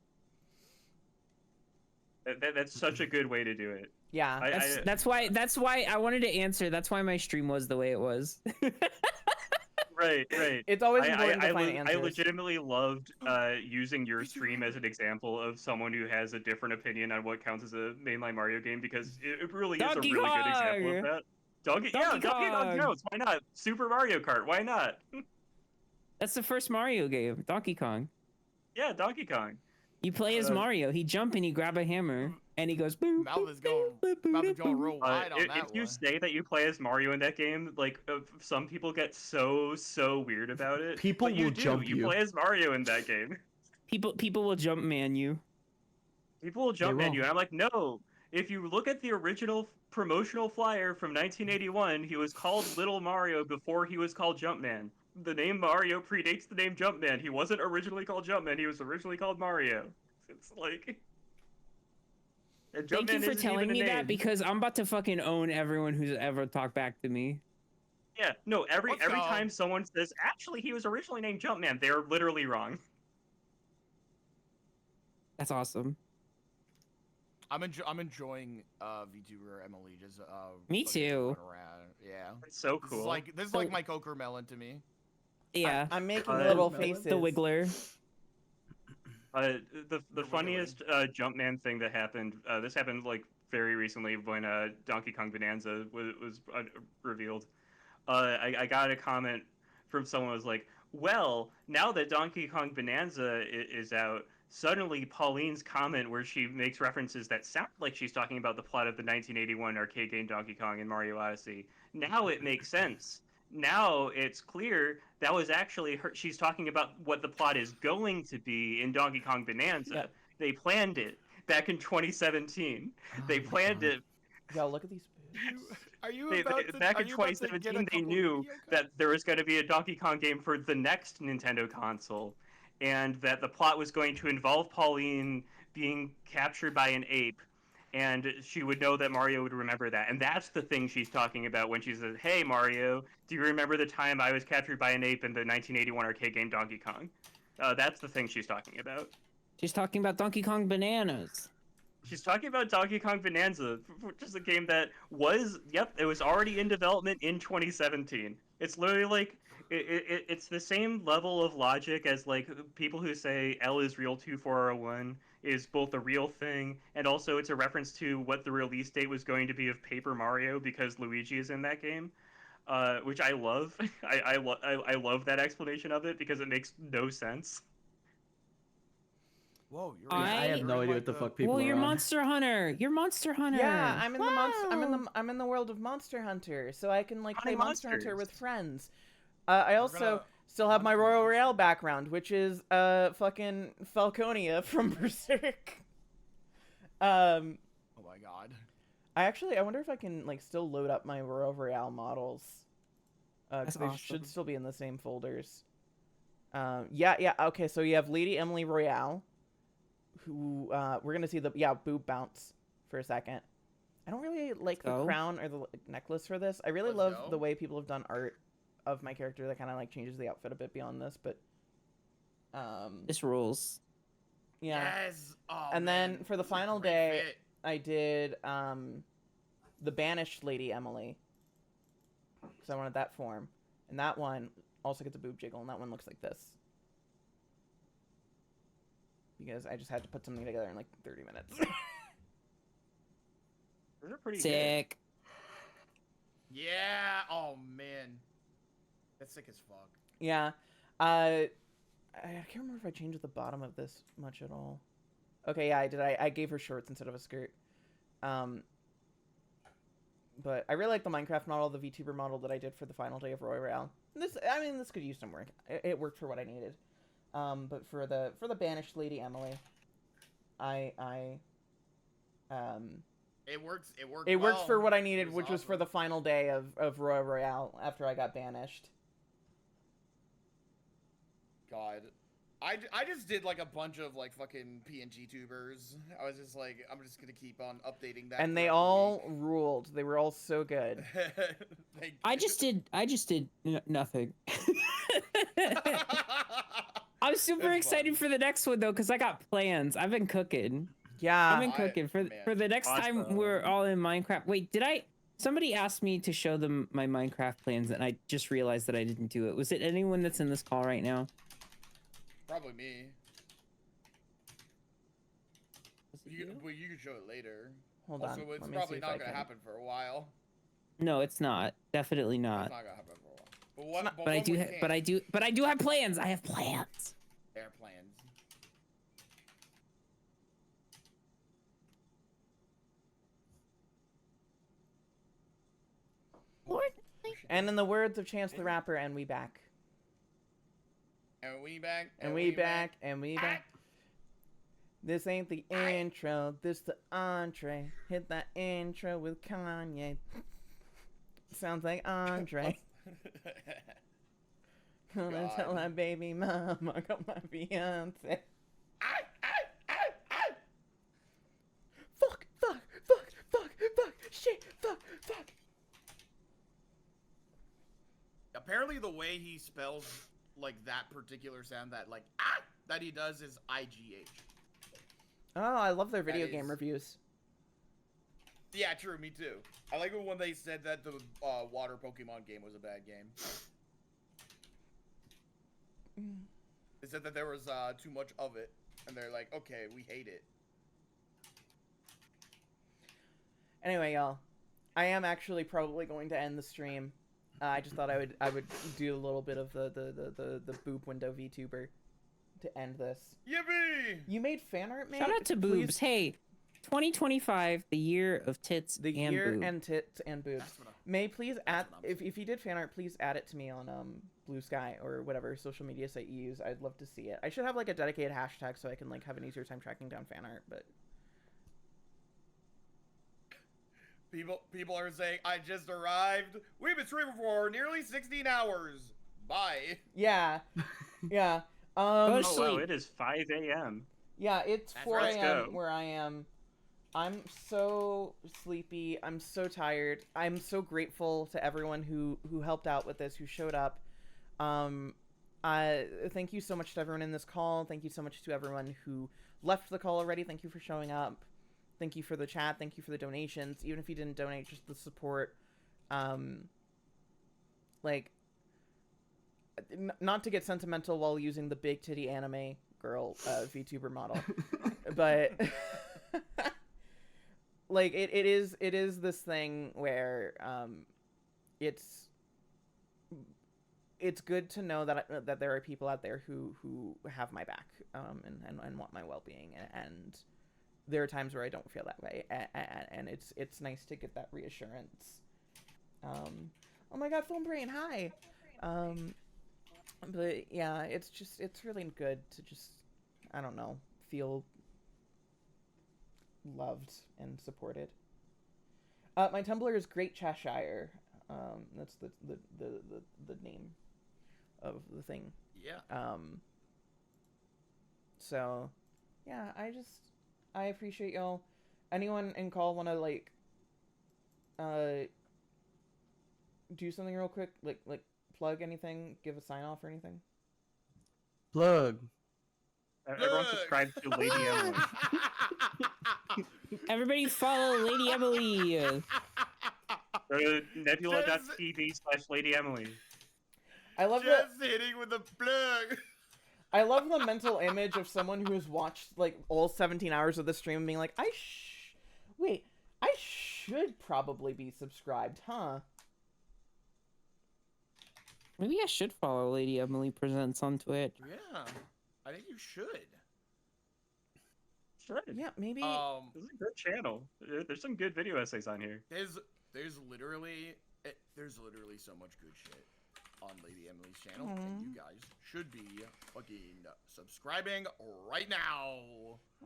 That's such a good way to do it. Yeah, that's why I wanted to answer. That's why my stream was the way it was. Right. It's always important to find answers. I legitimately loved using your stream as an example of someone who has a different opinion on what counts as a mainline Mario game, because it really is a really good example of that. Donkey Kong counts. Why not? Super Mario Kart. Why not? That's the first Mario game, Donkey Kong. Yeah, Donkey Kong. You play as Mario. He jump and he grab a hammer and he goes boom. Mouth is going real wide on that If you say that you play as Mario in that game, like some people get so weird about it. People but you will do. jump You play as Mario in that game. People will jump man you. People will jump man you, and I'm like, no. If you look at the original promotional flyer from 1981, he was called Little Mario before he was called Jumpman. The name Mario predates the name Jumpman. He wasn't originally called Jumpman. He was originally called Mario. It's like... Thank you for telling me that, because I'm about to fucking own everyone who's ever talked back to me. Yeah, no, every time someone says, actually, he was originally named Jumpman, they're literally wrong. That's awesome. I'm enjoying VTuber Emily just me too. Yeah, it's so cool. This is like my Coker Melon to me. Yeah, I'm making little faces. The Wiggler. The funniest Jumpman thing that happened. This happened like very recently when Donkey Kong Bonanza was revealed. I got a comment from someone who was like, "Well, now that Donkey Kong Bonanza is out, suddenly Pauline's comment where she makes references that sound like she's talking about the plot of the 1981 arcade game Donkey Kong and Mario Odyssey. Now it makes sense. Now it's clear that was actually her. She's talking about what the plot is going to be in Donkey Kong Bonanza. Yeah. They planned it back in 2017. They planned it. Yo, look at these boobs. Back in 2017, they knew that there was going to be a Donkey Kong game for the next Nintendo console, and that the plot was going to involve Pauline being captured by an ape, and she would know that Mario would remember that. And that's the thing she's talking about when she says, "Hey, Mario, do you remember the time I was captured by an ape in the 1981 arcade game Donkey Kong?" That's the thing she's talking about. She's talking about Donkey Kong Bananas. She's talking about Donkey Kong Bonanza, which is a game that was, it was already in development in 2017. It's literally like, it's the same level of logic as like people who say L is real 2401 is both a real thing, and also it's a reference to what the release date was going to be of Paper Mario because Luigi is in that game, which I love. I love that explanation of it because it makes no sense. Whoa, you're I have no idea what the fuck people are you're on. Monster Hunter. You're Monster Hunter. Yeah, I'm in I'm in the world of Monster Hunter, so I can like play Monster Hunter with friends. I also still have my Royal Royale background, which is fucking Falconia from Berserk. Oh my god. I wonder if I can like still load up my Royal Royale models. Because they should still be in the same folders. Yeah. Okay, so you have Lady Emily Royale, who we're gonna see the boob bounce for a second. I don't really like the crown or the necklace for this. I really love the way people have done art of my character that kind of like changes the outfit a bit beyond this, but this rules. Yeah. Yes. Oh, and man. then for the final day, I did the banished Lady Emily, because I wanted that form, and that one also gets a boob jiggle, and that one looks like this. Because I just had to put something together in like 30 minutes. Those are pretty sick. Good. Yeah. Oh man, that's sick as fuck. Yeah. I can't remember if I changed the bottom of this much at all. Okay, yeah, I did. I gave her shorts instead of a skirt. But I really like the Minecraft model, the VTuber model that I did for the final day of Royal Royale. This could use some work. It worked for what I needed. But for the banished Lady Emily, it works. It worked for what I needed, which was for the final day of Royal Royale after I got banished. God, I just did like a bunch of like fucking PNG tubers. I was just like, I'm just gonna keep on updating that. And they all ruled. They were all so good. I just did nothing. I'm super excited for the next one though, because I got plans. I've been cooking. Yeah. I've been cooking for the next time we're all in Minecraft. Wait, somebody asked me to show them my Minecraft plans, and I just realized that I didn't do it. Was it anyone that's in this call right now? Probably me. You can show it later. Hold also, on. it's Let me probably see if not I gonna can. happen for a while. No, it's not. Definitely not. It's not gonna happen for a while. But I do have plans. I have plans. Air plans. And in the words of Chance the Rapper, and we back. And we back. And we back. And we back. This ain't the intro, this the entree. Hit that intro with Kanye. Sounds like Andre. Gonna tell my baby mama I got my fiance. Fuck, shit, fuck. Apparently the way he spells like that particular sound that he does is IGH. Oh, I love their video game reviews. Yeah, true, me too. I like it when they said that the water Pokemon game was a bad game. They said that there was too much of it, and they're like, okay, we hate it. Anyway, y'all, I am actually probably going to end the stream. I just thought I would do a little bit of the boop window VTuber to end this. Yippee! You made fan art, man. Shout out to boobs. Hey, 2025, the year of tits and boobs. And tits and boobs. May please add, if you did fan art, please add it to me on Blue Sky or whatever social media site you use. I'd love to see it. I should have like a dedicated hashtag so I can like have an easier time tracking down fan art, but people are saying I just arrived. We've been streaming for nearly 16 hours. Bye. Yeah. Yeah. Oh wow, it is 5 a.m. Yeah, it's 4 Let's a.m. go. where I am. I'm so sleepy. I'm so tired. I'm so grateful to everyone who helped out with this, who showed up. Thank you so much to everyone in this call. Thank you so much to everyone who left the call already. Thank you for showing up. Thank you for the chat. Thank you for the donations. Even if you didn't donate, just the support. Not to get sentimental while using the big titty anime girl VTuber model, but like it is this thing where it's good to know that there are people out there who have my back and want my well-being, and there are times where I don't feel that way, and it's nice to get that reassurance. Oh my god, Phone Brain, hi. But yeah, it's really good to just, I don't know, feel loved and supported. My Tumblr is Great Cheshire. That's the name of the thing. Yeah. So yeah, I appreciate y'all. Anyone in call wanna like do something real quick, like plug anything, give a sign off or anything? Plug. Everyone subscribe to Lady Emily. Everybody follow Lady Emily. Go to nebula.tv/Lady Emily. I love just hitting with a plug. I love the mental image of someone who's watched like all 17 hours of the stream and being like, I should probably be subscribed, huh? Maybe I should follow Lady Emily Presents on Twitch. Yeah, I think you should. Should. Yeah, maybe. This is a good channel. There's some good video essays on here. There's literally so much good shit on Lady Emily's channel, and you guys should be fucking subscribing right now.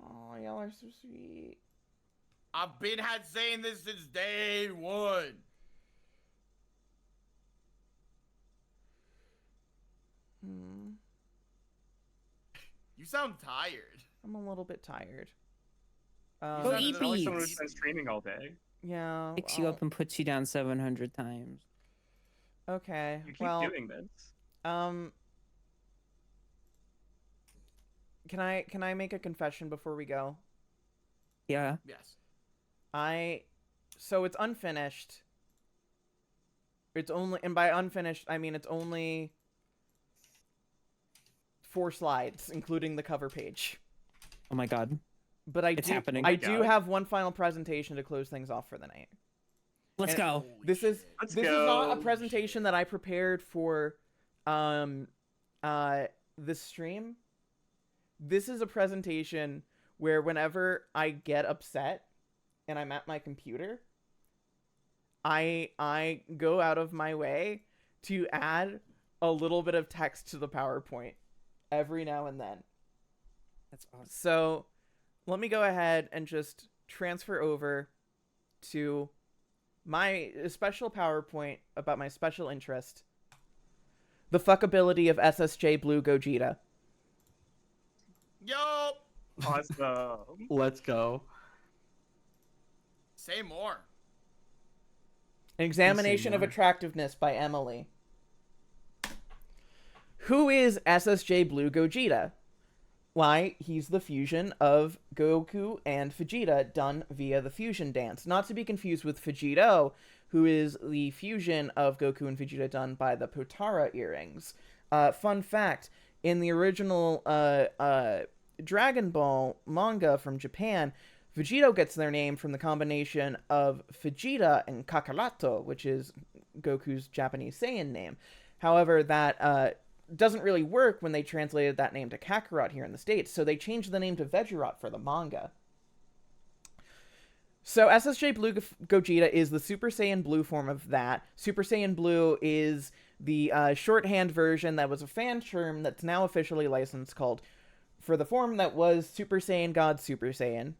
Oh, y'all are so sweet. I've been saying this since day one. You sound tired. I'm a little bit tired. Go eat Sounds like someone who's beans. been streaming all day. Yeah. Picks you up and puts you down 700 times. Okay. You keep well, doing this. Can I make a confession before we go? Yeah. Yes. So it's unfinished. It's only, and by unfinished, I mean it's only 4 slides, including the cover page. Oh my god. But I It's do, happening. I do have one final presentation to close things off for the night. Let's And go. This is not a presentation that I prepared for this stream. This is a presentation where whenever I get upset and I'm at my computer, I go out of my way to add a little bit of text to the PowerPoint every now and then. That's awesome. So let me go ahead and just transfer over to my special PowerPoint about my special interest. The fuckability of SSJ Blue Gogeta. Yo! Awesome. Let's go. Say more. An examination of attractiveness by Emily. Who is SSJ Blue Gogeta? Why, he's the fusion of Goku and Vegeta done via the fusion dance. Not to be confused with Vegito, who is the fusion of Goku and Vegeta done by the Potara earrings. Fun fact, in the original Dragon Ball manga from Japan, Vegito gets their name from the combination of Vegeta and Kakaroto, which is Goku's Japanese Saiyan name. However, that doesn't really work when they translated that name to Kakarot here in the States, so they changed the name to Vegirot for the manga. So SSJ Blue Gogeta is the Super Saiyan Blue form of that. Super Saiyan Blue is the shorthand version that was a fan term that's now officially licensed called, for the form that was Super Saiyan God Super Saiyan.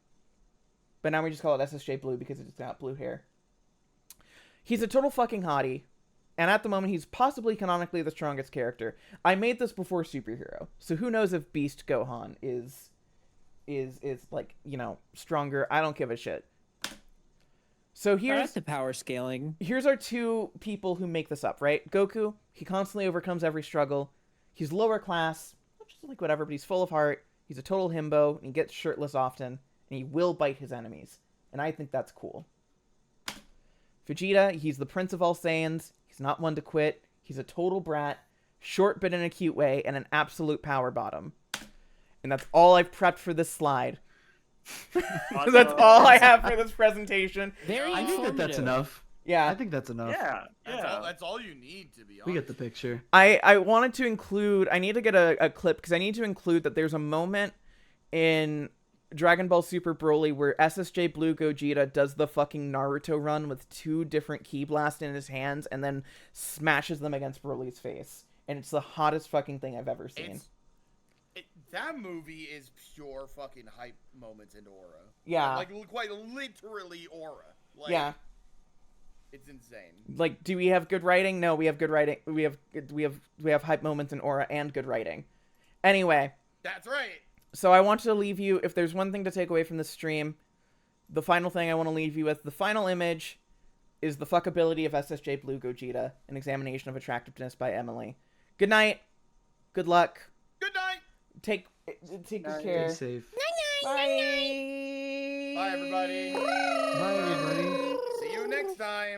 But now we just call it SSJ Blue because it's got blue hair. He's a total fucking hottie. And at the moment, he's possibly canonically the strongest character. I made this before Superhero. So who knows if Beast Gohan is like, you know, stronger. I don't give a shit. So here's the power scaling. Here's our 2 people who make this up, right? Goku, he constantly overcomes every struggle. He's lower class, just like whatever, but he's full of heart. He's a total himbo, and he gets shirtless often, and he will bite his enemies. And I think that's cool. Vegeta, he's the prince of all Saiyans. He's not one to quit. He's a total brat, short but in a cute way, and an absolute power bottom. And that's all I've prepped for this slide. Awesome. That's all I have for this presentation. I think that's enough. Yeah. I think that's enough. That's all you need, to be honest. We get the picture. I wanted to include, I need to get a clip, because I need to include that there's a moment in Dragon Ball Super Broly where SSJ Blue Gogeta does the fucking Naruto run with 2 different ki blasts in his hands and then smashes them against Broly's face. And it's the hottest fucking thing I've ever seen. That movie is pure fucking hype moments and aura. Yeah. Like, quite literally aura. Like, Yeah. It's insane. Like, do we have good writing? No, we have good writing. We have hype moments and aura and good writing. Anyway. That's right. So I want to leave you, if there's one thing to take away from this stream, the final thing I want to leave you with, the final image is the fuckability of SSJ Blue Gogeta, an examination of attractiveness by Emily. Good night. Good luck. Good night. Take good care. Stay safe. Bye. Bye, everybody. Bye, everybody. See you next time.